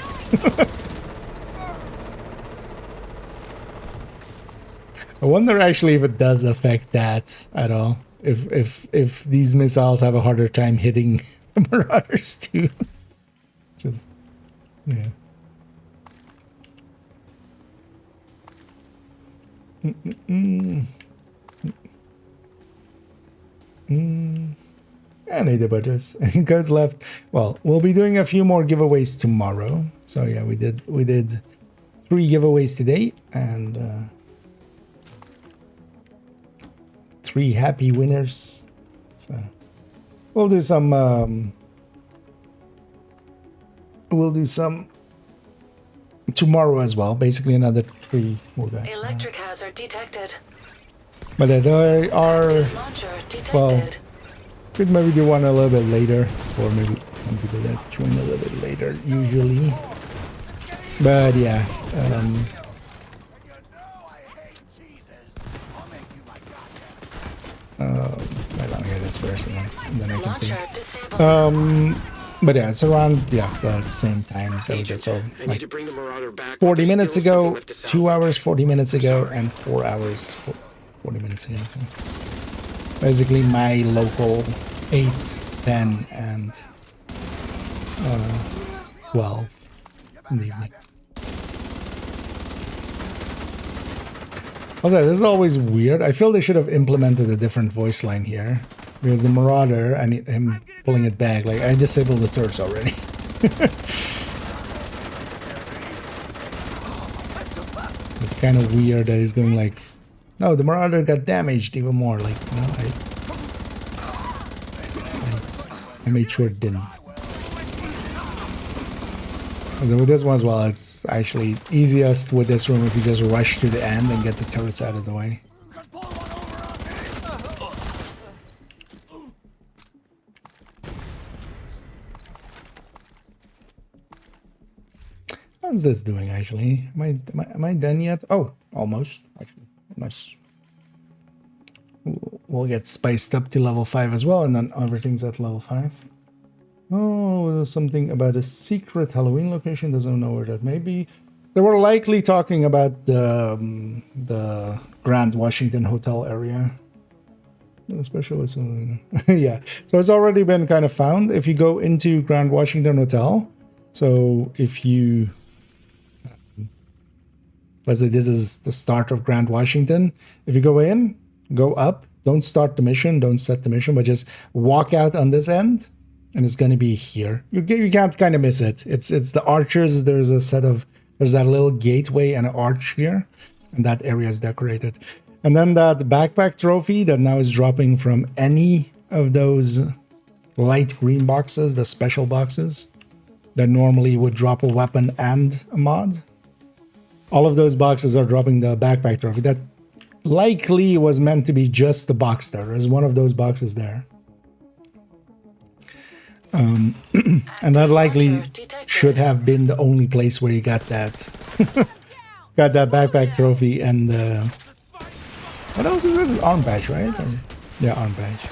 I wonder actually if it does affect that at all. If these missiles have a harder time hitting the Marauders too. Just yeah. And either budgets. And guys left. Well, we'll be doing a few more giveaways tomorrow. So yeah, we did 3 giveaways today, and 3 happy winners. So we'll do some tomorrow as well. Basically another 3 more guys. Electric hazard detected. But there are well, could maybe do one a little bit later, or maybe some people that join a little bit later usually. But yeah, wait, let me get this first, and then I can think. But yeah, it's around the same time as we did. So like 40 minutes ago, 2 hours 40 minutes ago, and 4 hours 40 minutes ago. Basically my local 8, 10, and 12 in the evening. Also, this is always weird. I feel they should have implemented a different voice line here. Because the Marauder, I need him pulling it back. Like, I disabled the turrets already. It's kind of weird that he's going like, no, the Marauder got damaged even more. Like, you know, I made sure it didn't. And with this one as well, it's actually easiest with this room if you just rush to the end and get the turrets out of the way. How's this doing actually? Am I done yet? Oh, almost. Actually, nice. We'll get spiced up to level 5 as well, and then everything's at level 5. Oh, there's something about a secret Halloween location. Doesn't know where that may be. They were likely talking about the Grand Washington Hotel area. Especially with some, yeah. So it's already been kind of found. If you go into Grand Washington Hotel, so if you let's say this is the start of Grand Washington. If you go in, go up. Don't start the mission. Don't set the mission, but just walk out on this end, and it's going to be here. You can't kind of miss it. It's the archers. There's that little gateway and an arch here, and that area is decorated. And then that backpack trophy that now is dropping from any of those light green boxes, the special boxes that normally would drop a weapon and a mod. All of those boxes are dropping the backpack trophy. That likely was meant to be just the box there. There's one of those boxes there. And that likely should have been the only place where you got that got that backpack trophy. And what else is it? Arm patch, right? Yeah, arm patch.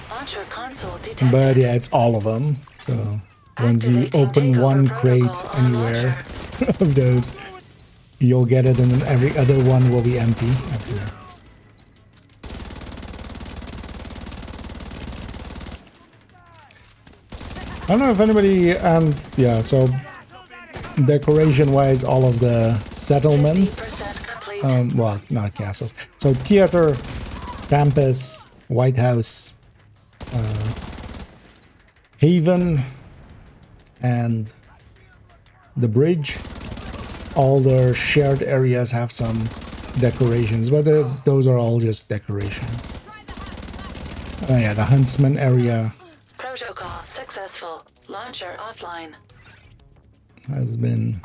Launcher console detected. But yeah, it's all of them. So once you open one crate anywhere of those, you'll get it, and then every other one will be empty after that. I don't know if anybody, yeah, so decoration-wise, all of the settlements, well, not castles. So theater, campus, White House, Haven, and the bridge, all their shared areas have some decorations, but those are all just decorations. Oh yeah, the Huntsman area Protocol successful. Launcher offline. has been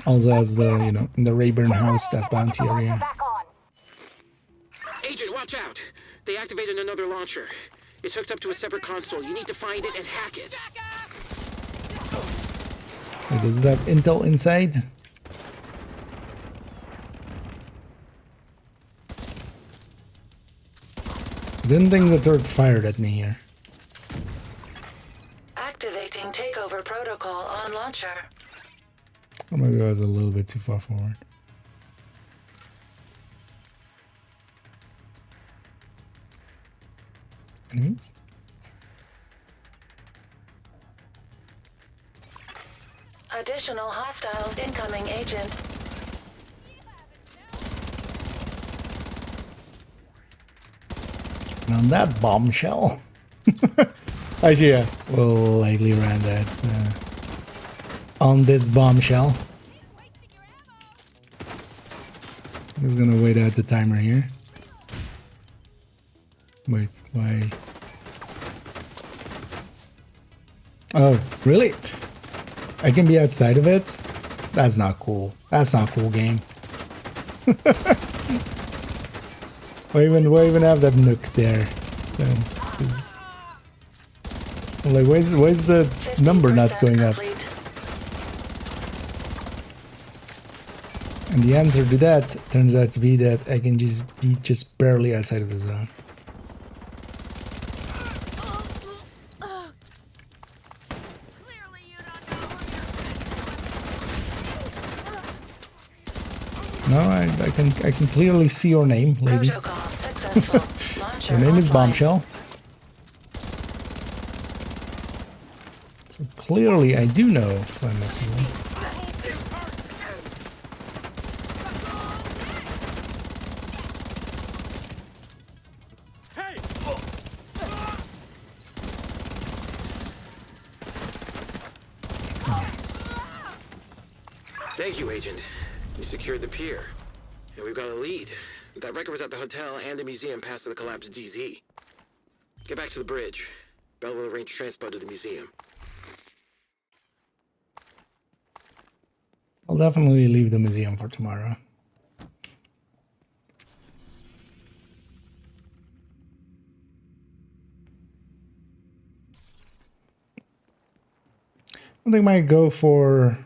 also has the, you know, in the Rayburn house, that bounty area. Agent, watch out! They activated another launcher. It's hooked up to a separate console. You need to find it and hack it. Wait, is that intel inside? Didn't think the third fired at me here. Activating takeover protocol on launcher. Or maybe I was a little bit too far forward. Enemies? Additional hostiles incoming, agent. And on that bombshell. Actually, yeah, we'll likely run that on this bombshell. I'm just gonna wait out the timer here. Wait, why? Oh, really? I can be outside of it? That's not cool. That's not cool, game. Why even have that nook there? Like, where's the number not going up? And the answer to that turns out to be that I can just be just barely outside of the zone. No, I can clearly see your name, lady. Your name is Bombshell. So clearly I do know who I'm messing with. Thank you, Agent. You secured the pier. And we've got a lead. That record was at the hotel and the museum past the collapsed DZ. Get back to the bridge. Bell will arrange transport to the museum. I'll definitely leave the museum for tomorrow. I think I might go for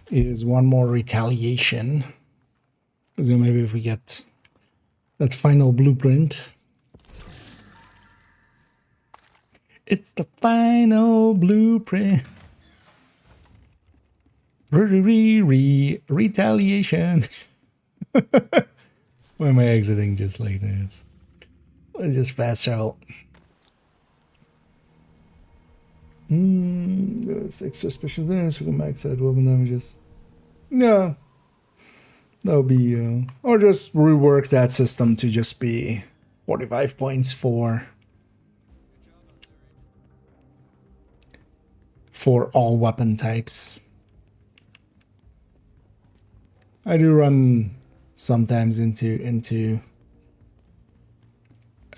is one more retaliation. Because maybe if we get that final blueprint. It's the final blueprint. Retaliation. Why am I exiting just like this? Let's just fast travel. There's extra special there, so we can max out weapon damages. No. That'll be, or just rework that system to just be 45 points for all weapon types. I do run sometimes into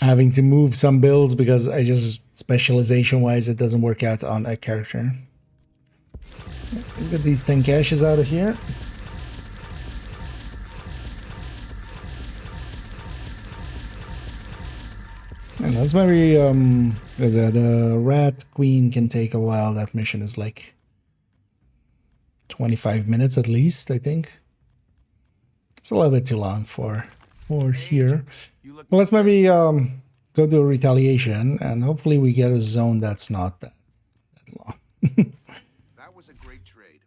having to move some builds because I just specialization wise it doesn't work out on a character. Let's get these 10 caches out of here. And that's maybe the Rat Queen can take a while. That mission is like 25 minutes at least, I think. It's a little bit too long for here. Well, let's maybe go to a retaliation, and hopefully we get a zone that's not that long. That was a great trade.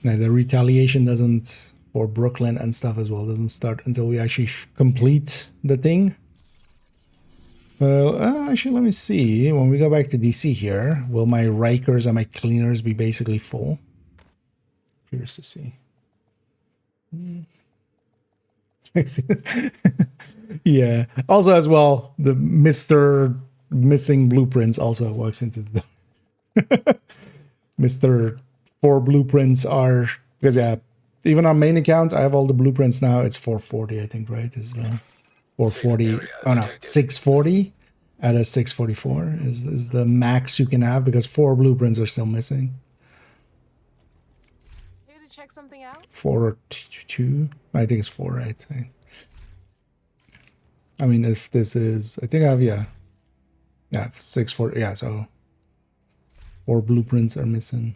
Now, the retaliation doesn't, for Brooklyn and stuff as well, doesn't start until we actually complete the thing. Well, actually, let me see. When we go back to DC here, will my Rikers and my cleaners be basically full? Curious to see. Yeah. Also, as well, the Mr. Missing Blueprints also walks into the Mr. 4 blueprints are, because yeah, even on main account, I have all the blueprints now. It's 440, I think, right? Is the 440? Oh no, 640 out of 644 is the max you can have because 4 blueprints are still missing. Here to check something out? 4 or 2? I think it's 4, right? I mean, if this is, I think I have, yeah, 640, yeah, so 4 blueprints are missing.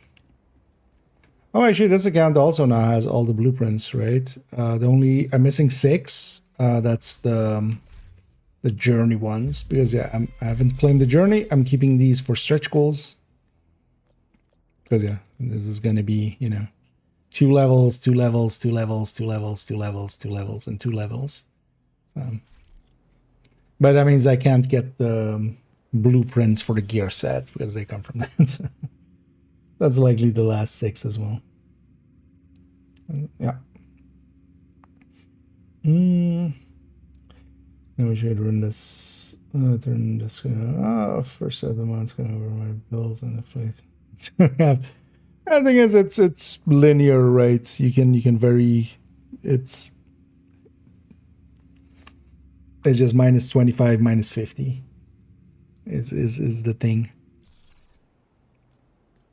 Oh, actually, this account also now has all the blueprints, right? I'm missing 6. That's the journey ones because yeah, I haven't claimed the journey. I'm keeping these for stretch goals because yeah, this is gonna be 2 levels, 2 levels, 2 levels, 2 levels, 2 levels, 2 levels, and 2 levels. So, but that means I can't get the blueprints for the gear set because they come from that. So that's likely the last 6 as well. Yeah. Now we should run this. Turn this. First set of the month's going over my bills and if I think it's linear, right? You can vary. It's just minus 25, minus 50. Is the thing.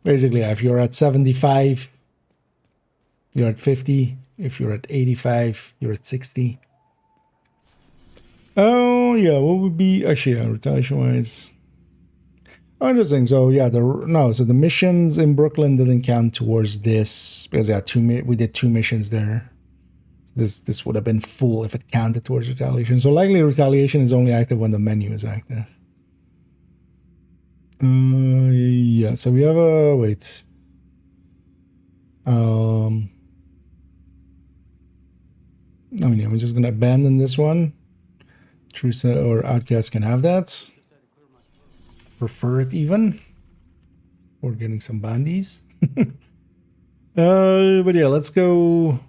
Basically, if you're at 75, you're at 50. If you're at 85, you're at 60. Oh, yeah, what would be... Actually, yeah, retaliation-wise... Oh, interesting. So, yeah, so the missions in Brooklyn didn't count towards this, because yeah, we did 2 missions there. This would have been full if it counted towards retaliation. So, likely retaliation is only active when the menu is active. Yeah, so we have a... Wait. I mean, yeah, we're just going to abandon this one. Trusa or Outcast can have that. Prefer it even. Or getting some bandies. But yeah, let's go.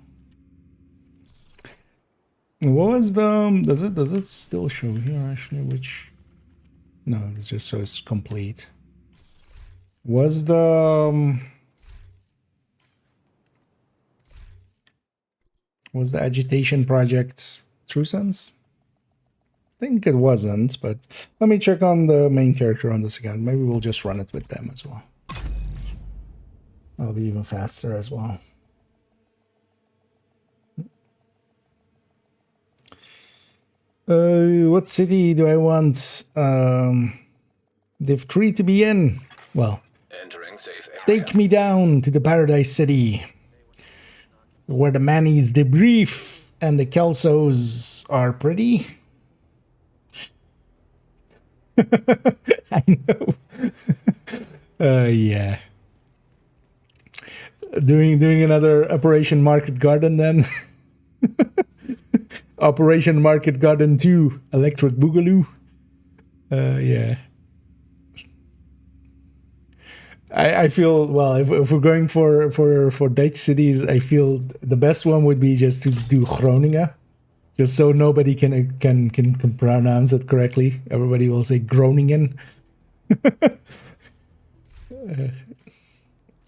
What was the... Does it still show here, actually? Which... No, it's just so it's complete. Was the... Was the agitation project True Sense? I think it wasn't, but let me check on the main character on this again. Maybe we'll just run it with them as well. That'll be even faster as well. What city do I want Div 3 to be in? Well, Entering safe area. Take me down to the Paradise City, where the Mannies debrief and the Kelsos are pretty. I know. Yeah. Doing another Operation Market Garden then. Operation Market Garden 2, Electric Boogaloo. Yeah. I feel, well, if we're going for Dutch cities, I feel the best one would be just to do Groningen, just so nobody can pronounce it correctly. Everybody will say Groningen.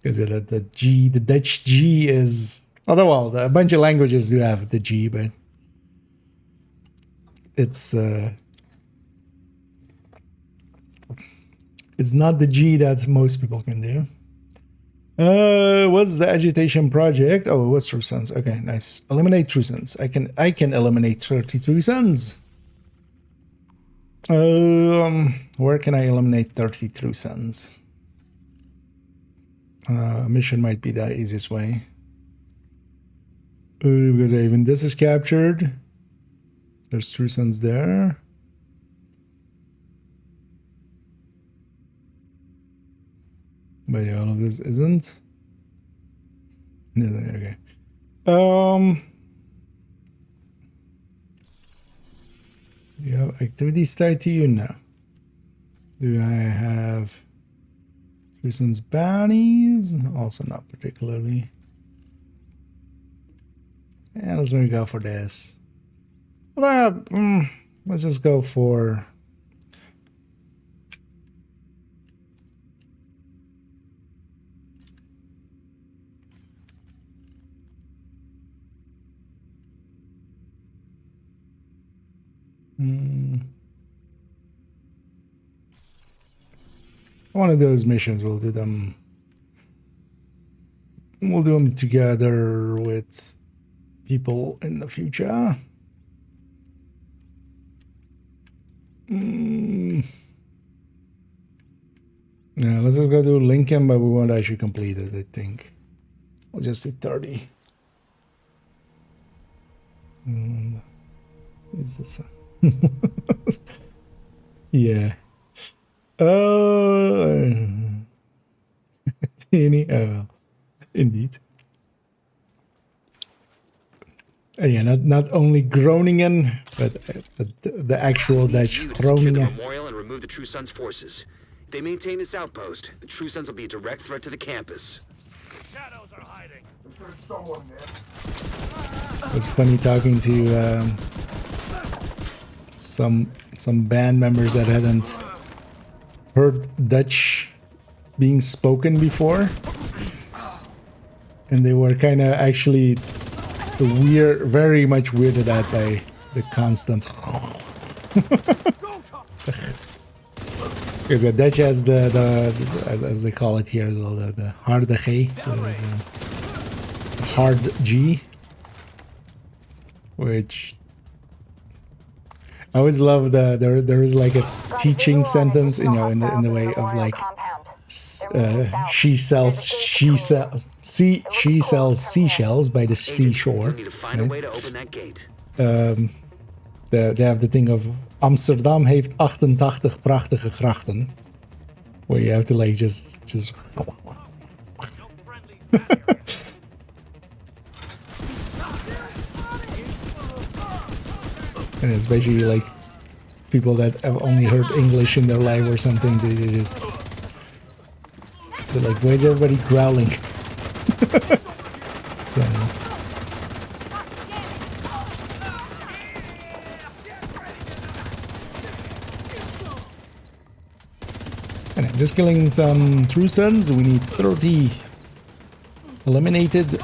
Because the Dutch G is, although well, a bunch of languages do have the G, but it's not the G that most people can do. What's the agitation project? Oh, it was True Sons. Okay, nice. Eliminate True Sons. I can eliminate 30 True Sons. Where can I eliminate 30 True Sons? Mission might be the easiest way. Because even this is captured. There's True Sons there. But yeah, all of this isn't. No, okay. Do you have activities tied to you? No. Do I have True Sons bounties? Also not particularly. And let's maybe go for this. Well, let's just go for one of those missions. We'll do them. We'll do them together with people in the future. Yeah, let's just go do Lincoln, but we won't actually complete it, I think. We'll just do 30. Is this? Yeah. Indeed. Yeah, not only Groningen, but the actual Dutch Groningen. Memorial and remove the True Sons forces. If they maintain this outpost, the True Sons will be a direct threat to the campus. The shadows are hiding. There's someone there. It's funny talking to some band members that hadn't heard Dutch being spoken before, and they were kind of actually very much weirded out by the constant. Because the Dutch has the as they call it here as well, the harde G, the hard G, which I always love there is like a teaching sentence, you know, in the way of like she sells seashells by the seashore. Right? They have the thing of Amsterdam heeft 88 prachtige grachten, where you have to like just and it's basically like people that have only heard English in their life or something. They're like, why is everybody growling? So. And I'm just killing some True Sons. We need 30 eliminated.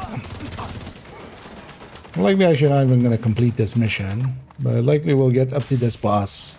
Likely I should not even gonna complete this mission, but likely we'll get up to this boss.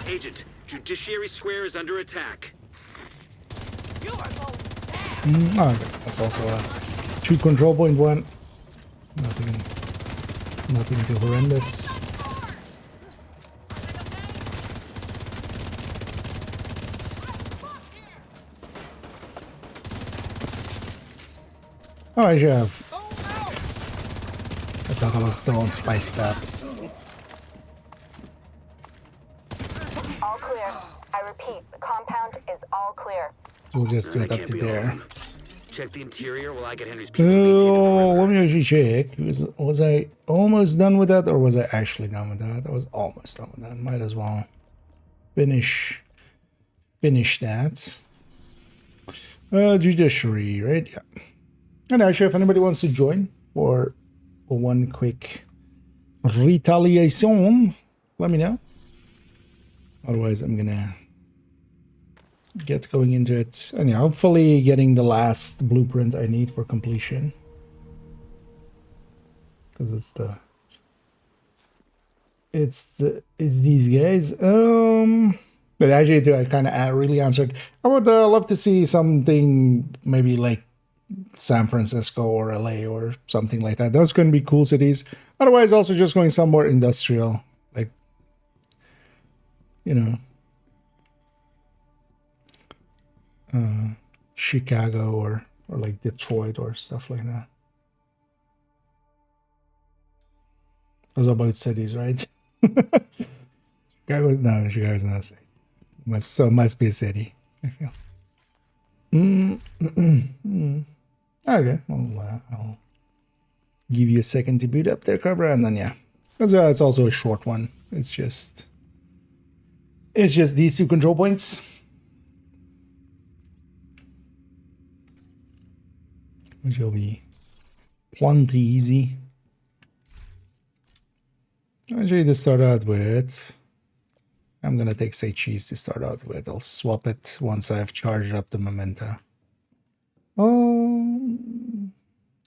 Agent, Judiciary Square is under attack. Okay, that's also a 2 control point one. Nothing too horrendous. Oh, I should have. I thought I was still on spiced up. All clear. I repeat, the compound is all clear. We'll just do it up Can't to be there. alone. Check the interior while I get Henry's people. Oh, let me actually check. Was I almost done with that, or was I actually done with that? I was almost done with that. Might as well finish that. Judiciary, right? Yeah. And actually, if anybody wants to join for one quick retaliation, let me know. Otherwise, I'm gonna get going into it. And yeah, hopefully getting the last blueprint I need for completion. Because it's these guys. But actually, too, I kind of really answered. I would love to see something maybe like San Francisco or LA or something like that. Those going to be cool cities. Otherwise, also just going somewhere industrial, like, you know, Chicago or like Detroit or stuff like that. Those are both cities, right? Chicago's not a city. Must be a city, I feel. Okay, well, I'll give you a second to boot up there, Cobra, and then yeah. It's also a short one. It's just these two control points. Which will be plenty easy. Actually, to start out with, I'm gonna take say cheese to start out with. I'll swap it once I've charged up the memento.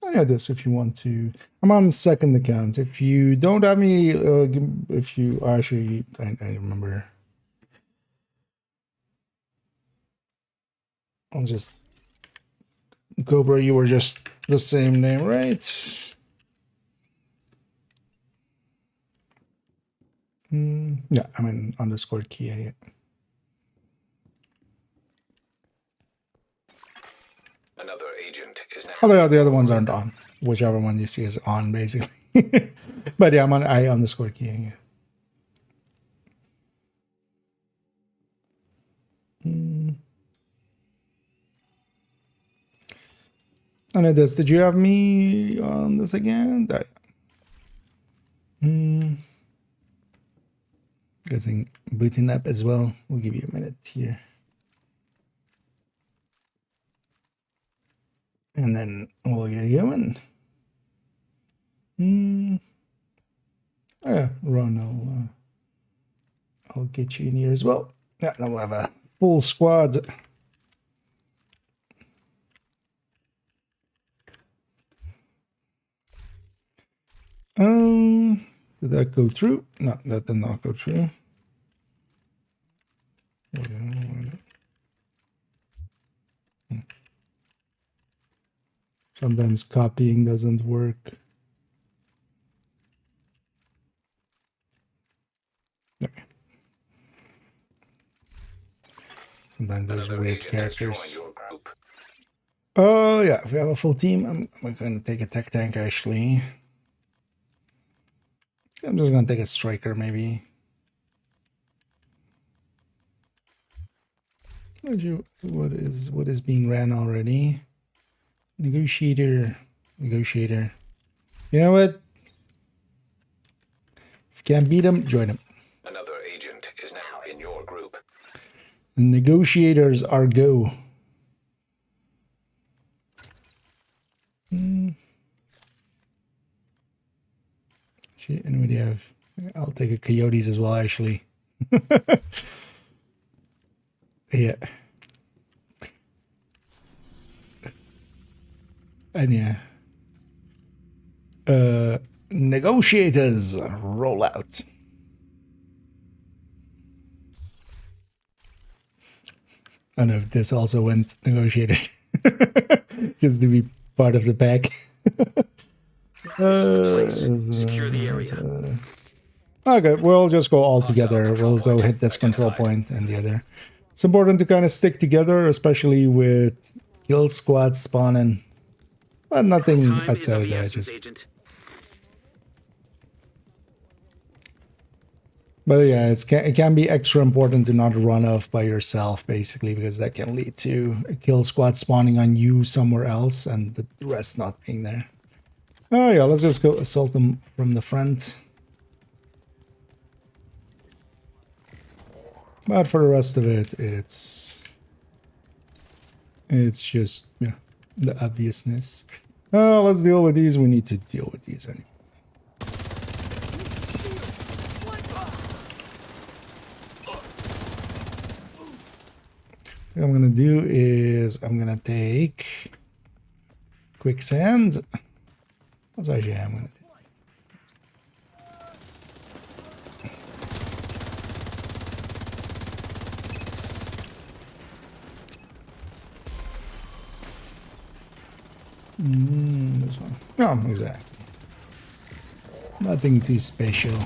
Yeah, this if you want to. I'm on second account. If you don't have me, if you actually, I remember. I'll just Cobra. You were just the same name, right? Yeah, I mean underscore Kia. Yeah. Another agent is now. Although the other ones aren't on. Whichever one you see is on, basically. But yeah, I'm on I underscore Kia. Yeah. I know this. Did you have me on this again? Guessing booting up as well. We'll give you a minute here. And then we'll get going. Yeah, Ron, I'll get you in here as well. Yeah, now we'll have a full squad. Did that go through? No, that did not go through. Sometimes copying doesn't work. Okay. Sometimes there's weird characters. Oh yeah, if we have a full team, I'm going to take a tech tank actually. I'm just going to take a striker maybe. What is being ran already? Negotiator. You know what? If you can't beat him, join him. Another agent is now in your group. The negotiators are go. Anybody have? I'll take a coyotes as well, actually. Yeah. And yeah. Negotiators roll out. I know this also went negotiated. Just to be part of the pack. Secure the area. Okay, we'll just go all together. We'll go hit this control point and the other. It's important to kind of stick together, especially with kill squad spawning. but nothing Time is outside of of the that. essence, Just, Agent. but yeah, it can be extra important to not run off by yourself, basically, because that can lead to a kill squad spawning on you somewhere else and the rest not being there. Oh yeah, let's just go assault them from the front. But for the rest of it, it's just, yeah, the obviousness. Oh, let's deal with these. We need to deal with these anyway. What I'm gonna do is I'm gonna take quicksand. That's actually I'm gonna do. This one. No, exactly. Nothing too special.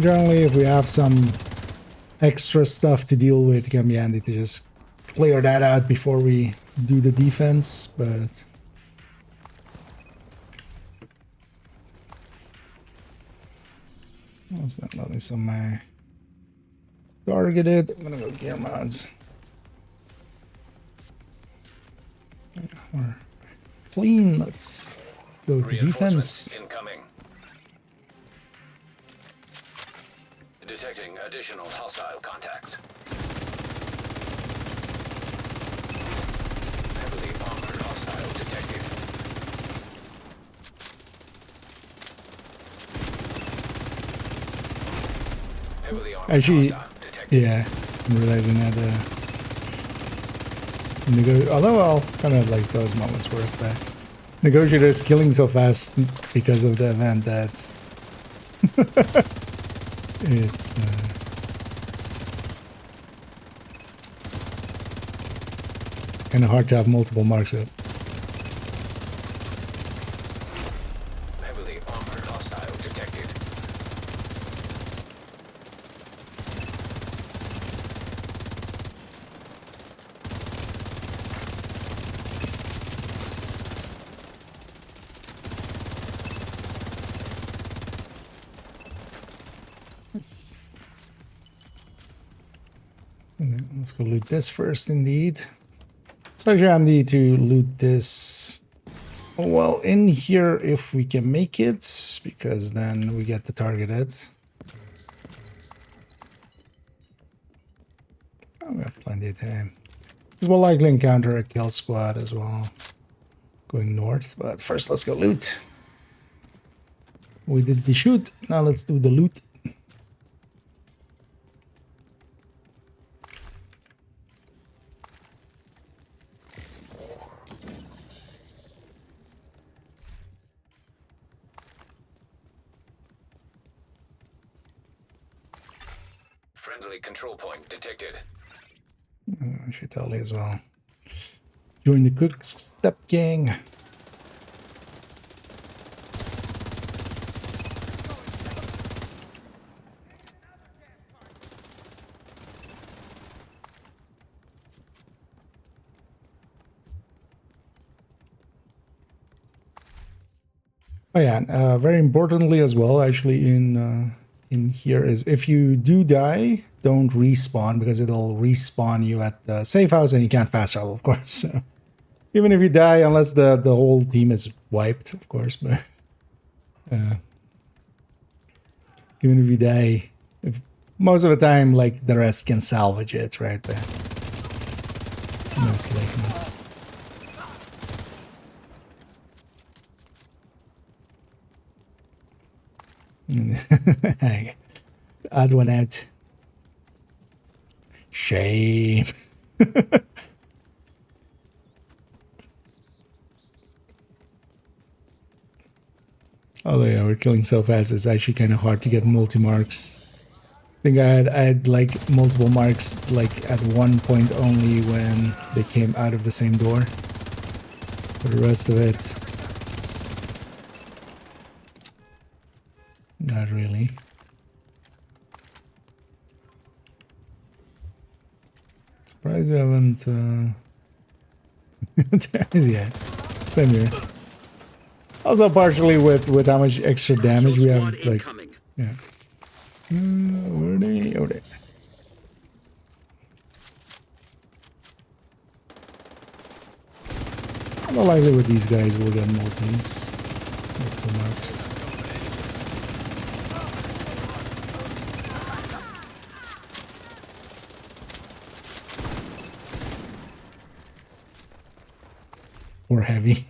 Generally, if we have some extra stuff to deal with, it can be handy to just clear that out before we do the defense, but also not least on my targeted. I'm gonna go gear mods. We're clean. Let's go to defense. Incoming. Detecting additional hostile contacts. Heavily armored hostile detected. Heavily armored Actually, hostile detected. yeah, I'm realizing that although I'll kind of like those moments work, but negotiators killing so fast because of the event that it's kind of hard to have multiple marks up. Heavily armored hostile detected. Let's go loot this first, indeed. It's actually handy to loot this, well, in here if we can make it, because then we get to target it. Oh, we have plenty of time. Because we'll likely encounter a kill squad as well, going north. But first, let's go loot. We did the shoot, now let's do the loot. Friendly control point detected. I should tell you as well. Join the quick step gang. Oh yeah, very importantly as well, actually in here is if you do die, don't respawn because it'll respawn you at the safe house and you can't fast travel, of course. So even if you die, unless the whole team is wiped, of course, but even if you die, if most of the time, like the rest can salvage it, right? But most likely. Odd one out. Shame. Although yeah, we're killing so fast, it's actually kind of hard to get multi-marks. I think I had like multiple marks like at one point only when they came out of the same door. For the rest of it, not really. Surprised we haven't. There is, yeah. Same here. Also, partially with how much extra damage we have. Like, yeah. Where are they? Oh, they. Not likely with these guys we'll get multis. Like marks. Or heavy.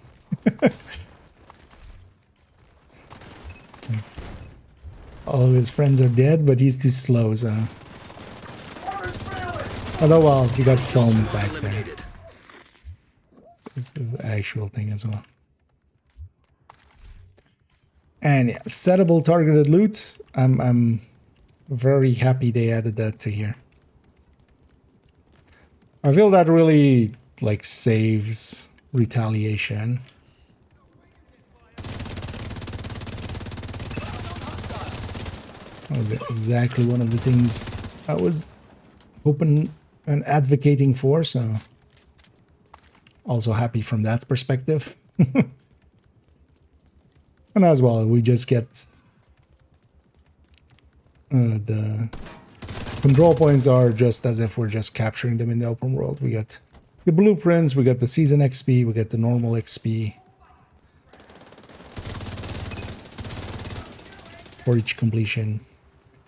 All of his friends are dead, but he's too slow, so. Although, well, he got foamed back there. This is the actual thing as well. And yeah, settable targeted loot. I'm very happy they added that to here. I feel that really like saves retaliation. That was exactly one of the things I was hoping and advocating for, so also happy from that perspective. And as well, we just get the control points are just as if we're just capturing them in the open world. We get the blueprints, we get the season XP, we get the normal XP for each completion.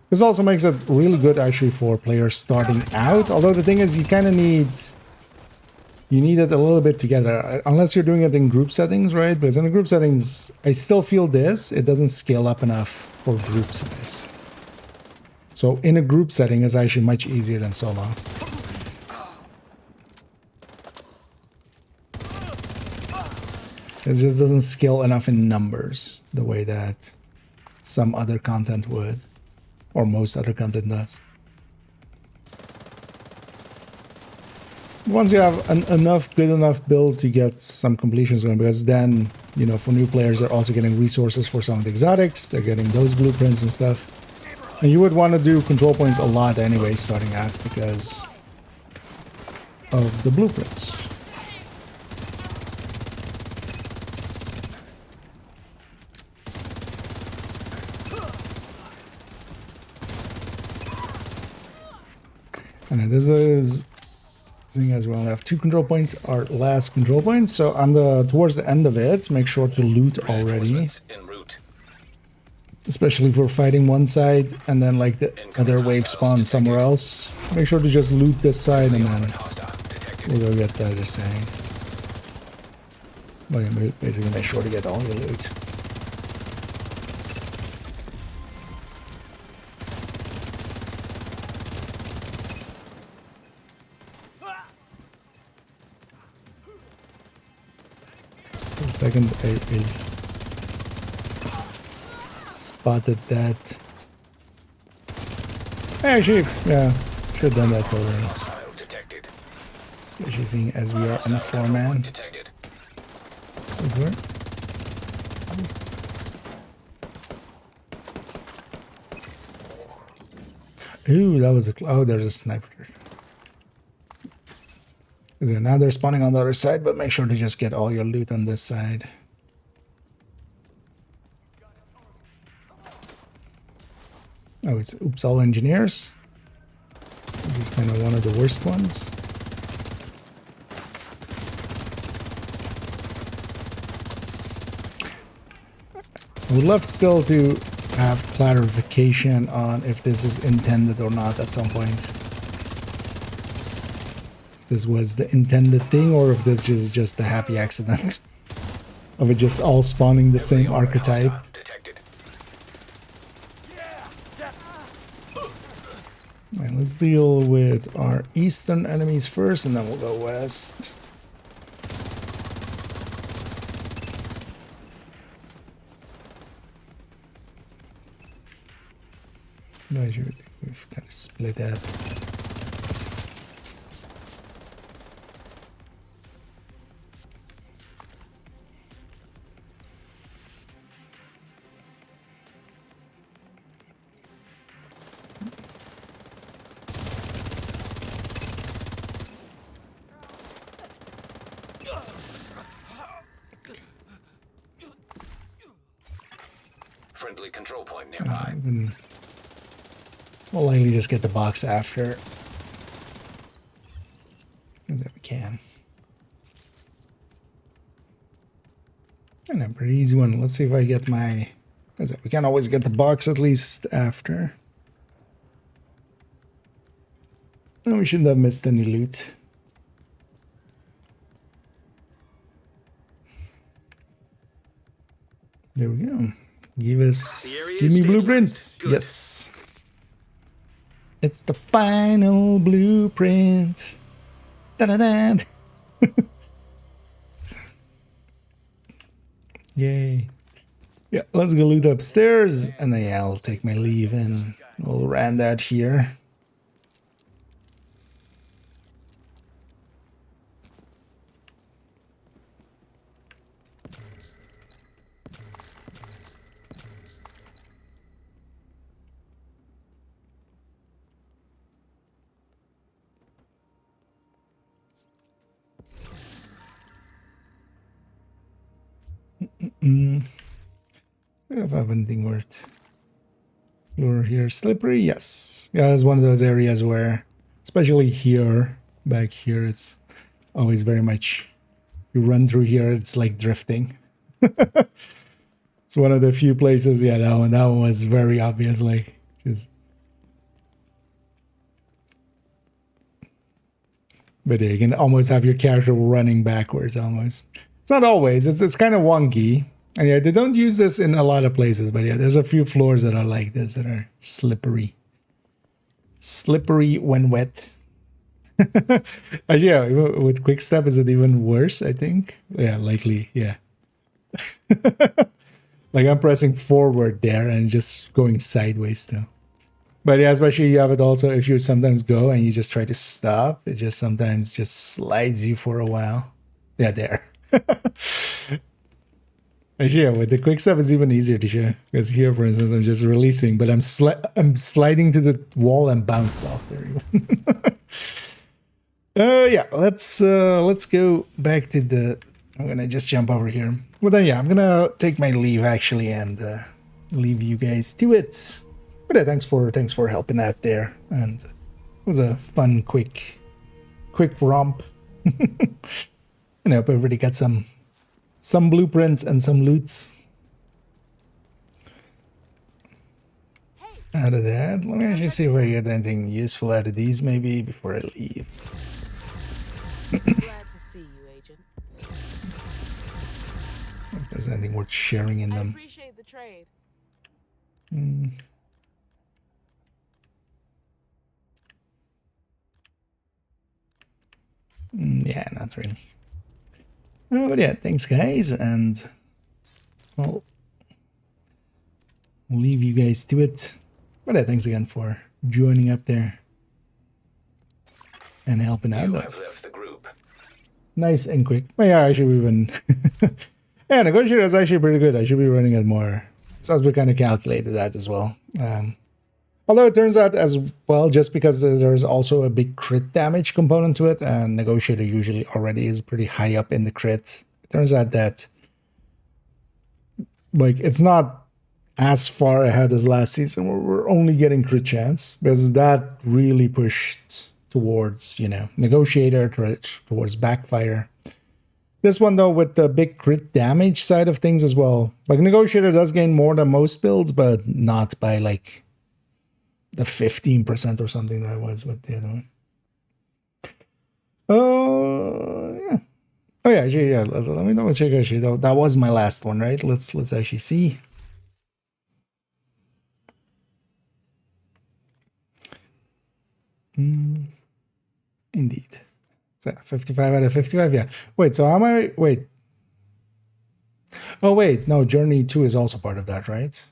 This also makes it really good actually for players starting out, although the thing is you kind of need it a little bit together, unless you're doing it in group settings, right? Because in the group settings, I still feel it doesn't scale up enough for group size. So in a group setting, it's actually much easier than solo. It just doesn't scale enough in numbers the way that some other content would, or most other content does. Once you have an good enough build to get some completions going, because then, you know, for new players, they're also getting resources for some of the exotics, they're getting those blueprints and stuff. And you would want to do control points a lot anyway, starting out, because of the blueprints. And this is thing as well. I have 2 control points, our last control points. So on towards the end of it, make sure to loot already. Especially if we're fighting one side and then like the other wave spawns somewhere else. Make sure to just loot this side and then we'll go get the other side. But yeah, basically make sure to get all your loot. For a second, I spotted that. Actually, yeah, should have done that already. Especially seeing as we are on a 4-man. Ooh, that was a... Oh, there's a sniper. Now they're spawning on the other side, but make sure to just get all your loot on this side. Oh, it's Oops All Engineers, which is kind of one of the worst ones. I would love still to have clarification on if this is intended or not at some point. If this was the intended thing or if this is just a happy accident of it just all spawning the same archetype. Alright, let's deal with our eastern enemies first and then we'll go west. No, I think we've kind of split up. Friendly control point nearby. We'll likely just get the box after. As we can. And a pretty easy one. Let's see if I get my... We can always get the box at least after. No, we shouldn't have missed any loot. There we go. Give me blueprint. Yes. It's the final blueprint. Da-da-da. Yay. Yeah, let's go loot upstairs, and then I'll take my leave and we'll round out here. If I have anything worth floor here. Slippery, yes. Yeah, it's one of those areas where, especially here, back here, it's always very much, you run through here, it's like drifting. It's one of the few places, yeah, that one was very obvious, like, just. But yeah, you can almost have your character running backwards almost. It's not always, it's kind of wonky. And yeah, they don't use this in a lot of places, but yeah, there's a few floors that are like this, that are slippery. Slippery when wet. Yeah, with quick step, is it even worse, I think? Yeah, likely, yeah. Like I'm pressing forward there and just going sideways still. But yeah, especially you have it also if you sometimes go and you just try to stop, it just sometimes just slides you for a while. Yeah, there. Yeah, with the quick step, it's even easier to show. Because here, for instance, I'm just releasing, but I'm sliding to the wall and bounced off there. Yeah, let's go back to the. I'm gonna just jump over here. Well, then, yeah, I'm gonna take my leave actually and leave you guys to it. But yeah, thanks for helping out there, and it was a fun, quick romp. I hope everybody got some blueprints and some loots out of that. Let me actually see if I get anything useful out of these maybe before I leave. Glad to see you, Agent. If there's anything worth sharing in them. I appreciate the trade. Yeah, not really. But yeah, thanks guys, and I'll leave you guys to it. But yeah, thanks again for joining up there and helping out us. Nice and quick. But yeah, actually we've been yeah, Negotiator is actually pretty good. I should be running it more. Sounds we kind of calculated that as well. Although it turns out as well, just because there's also a big crit damage component to it, and Negotiator usually already is pretty high up in the crit. It turns out that, like, it's not as far ahead as last season where we're only getting crit chance, because that really pushed towards, you know, Negotiator, towards Backfire. This one, though, with the big crit damage side of things as well. Like, Negotiator does gain more than most builds, but not by, like, the 15% or something that was with the other one. Yeah. Oh yeah, actually, yeah. Let me double check. Actually, that was my last one, right? Let's actually see. Indeed. So 55 out of 55. Yeah. Wait. So am I? Wait. Oh wait. No. Journey 2 is also part of that, right?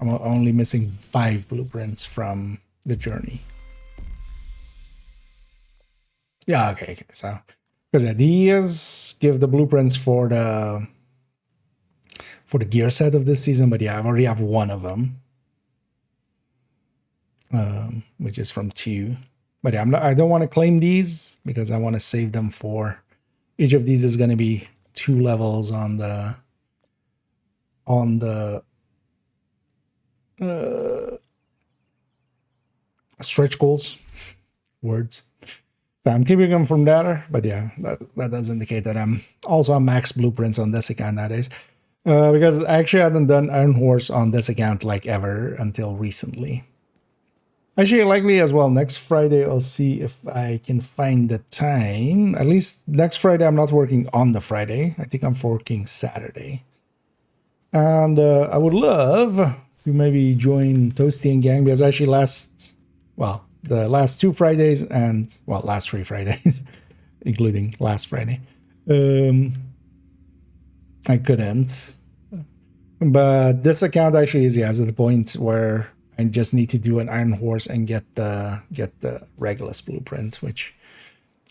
I'm only missing 5 blueprints from the journey. Yeah, okay. So, because yeah, these give the blueprints for the gear set of this season, but yeah, I already have one of them, which is from 2. But yeah, I don't want to claim these because I want to save them for Each of these is going to be 2 levels on the stretch goals. Words. So I'm keeping them from there, but yeah, that does indicate that I'm also on max blueprints on this account nowadays. Because I actually hadn't done Iron Horse on this account like ever until recently. Actually, likely as well, next Friday I'll see if I can find the time. At least next Friday I'm not working on the Friday. I think I'm working Saturday. And I would love to maybe join Toasty and Gang, because actually the last 2 Fridays and, well, last 3 Fridays, including last Friday, I couldn't. But this account actually is, at the point where I just need to do an Iron Horse and get the Regulus blueprint, which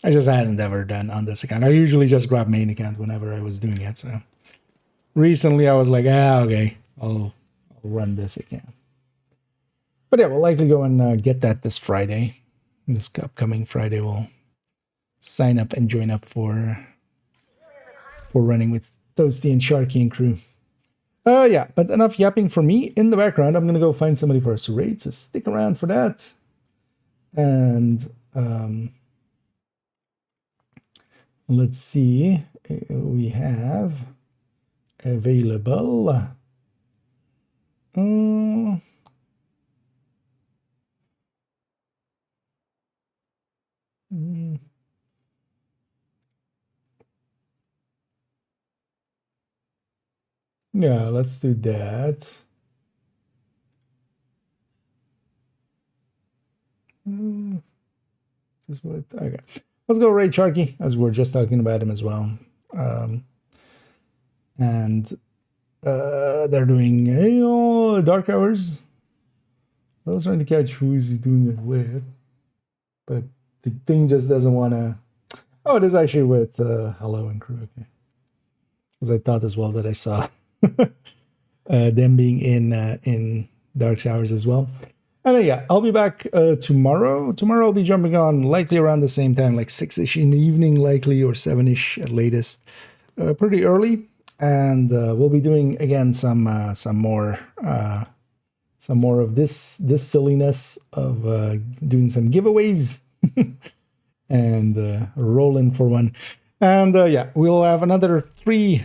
I just hadn't ever done on this account. I usually just grab main account whenever I was doing it. So recently I was like, okay, I'll run this account. But yeah, we'll likely go and get that this Friday. This upcoming Friday, we'll sign up and join up for running with Toasty and Sharky and crew. Yeah, but enough yapping for me. In the background, I'm going to go find somebody for us to raid, so stick around for that. And let's see. We have available... yeah, let's do that. Okay, let's go raid Sharky, as we're just talking about him as well. And they're doing Dark Hours. I was trying to catch who's doing it with, but the thing just doesn't want to. Oh, it is actually with Hello and crew. Okay, because I thought as well that I saw them being in Dark Hours as well. And yeah, I'll be back tomorrow. Tomorrow I'll be jumping on likely around the same time, like 6-ish in the evening, likely, or 7-ish at latest, pretty early. And we'll be doing again some more of this silliness of doing some giveaways and rolling for one. And yeah, we'll have another 3.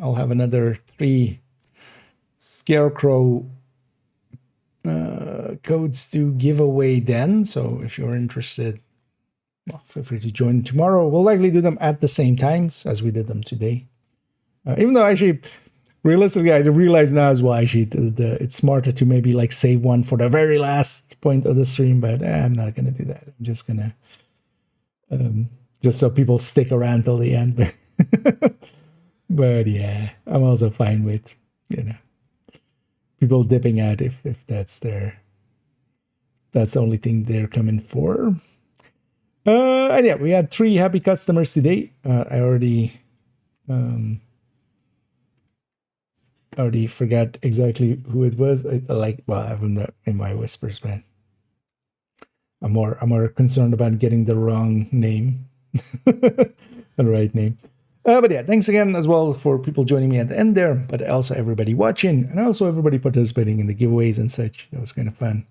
I'll have another 3 Scarecrow codes to give away then. So if you're interested, well, feel free to join tomorrow. We'll likely do them at the same times as we did them today. Even though actually, realistically, I realize now as well, actually, it's smarter to maybe like save one for the very last point of the stream, but I'm not going to do that. I'm just going to, just so people stick around till the end. But yeah, I'm also fine with, people dipping out if that's the only thing they're coming for. And yeah, we had 3 happy customers today. I already forgot exactly who it was. I have them in my whispers, man. I'm more concerned about getting the wrong name, the right name. But yeah, thanks again as well for people joining me at the end there, but also everybody watching and also everybody participating in the giveaways and such. That was kind of fun.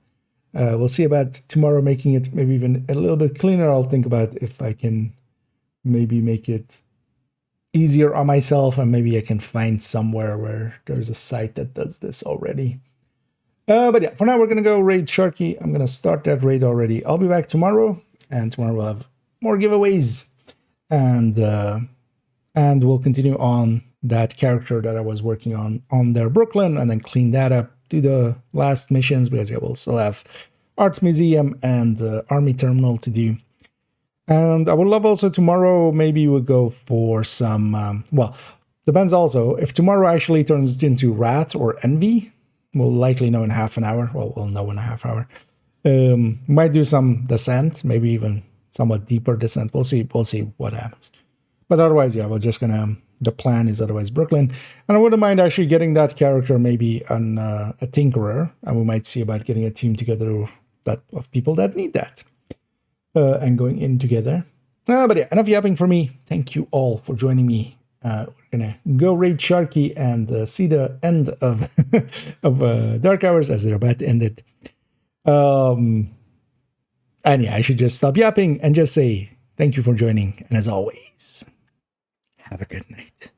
We'll see about tomorrow making it maybe even a little bit cleaner. I'll think about if I can maybe make it easier on myself, and maybe I can find somewhere where there's a site that does this already. But yeah, for now we're going to go raid Sharky. I'm going to start that raid already. I'll be back tomorrow, and tomorrow we'll have more giveaways. And we'll continue on that character that I was working on their Brooklyn, and then clean that up, do the last missions, because yeah, we'll still have Art Museum and Army Terminal to do. And I would love also tomorrow, maybe we'll go for some, well, depends also. If tomorrow actually turns into Wrath or Envy, we'll likely know in half an hour. Well, we'll know in a half hour. Might do some descent, maybe even somewhat deeper descent. We'll see what happens. But otherwise, yeah, we're just gonna, the plan is otherwise Brooklyn. And I wouldn't mind actually getting that character maybe on a Tinkerer. And we might see about getting a team together of people that need that. And going in together. But yeah, enough yapping for me. Thank you all for joining me. We're gonna go raid Sharky and see the end of of Dark Hours as they're about to end it. And yeah, I should just stop yapping and just say thank you for joining. And as always, have a good night.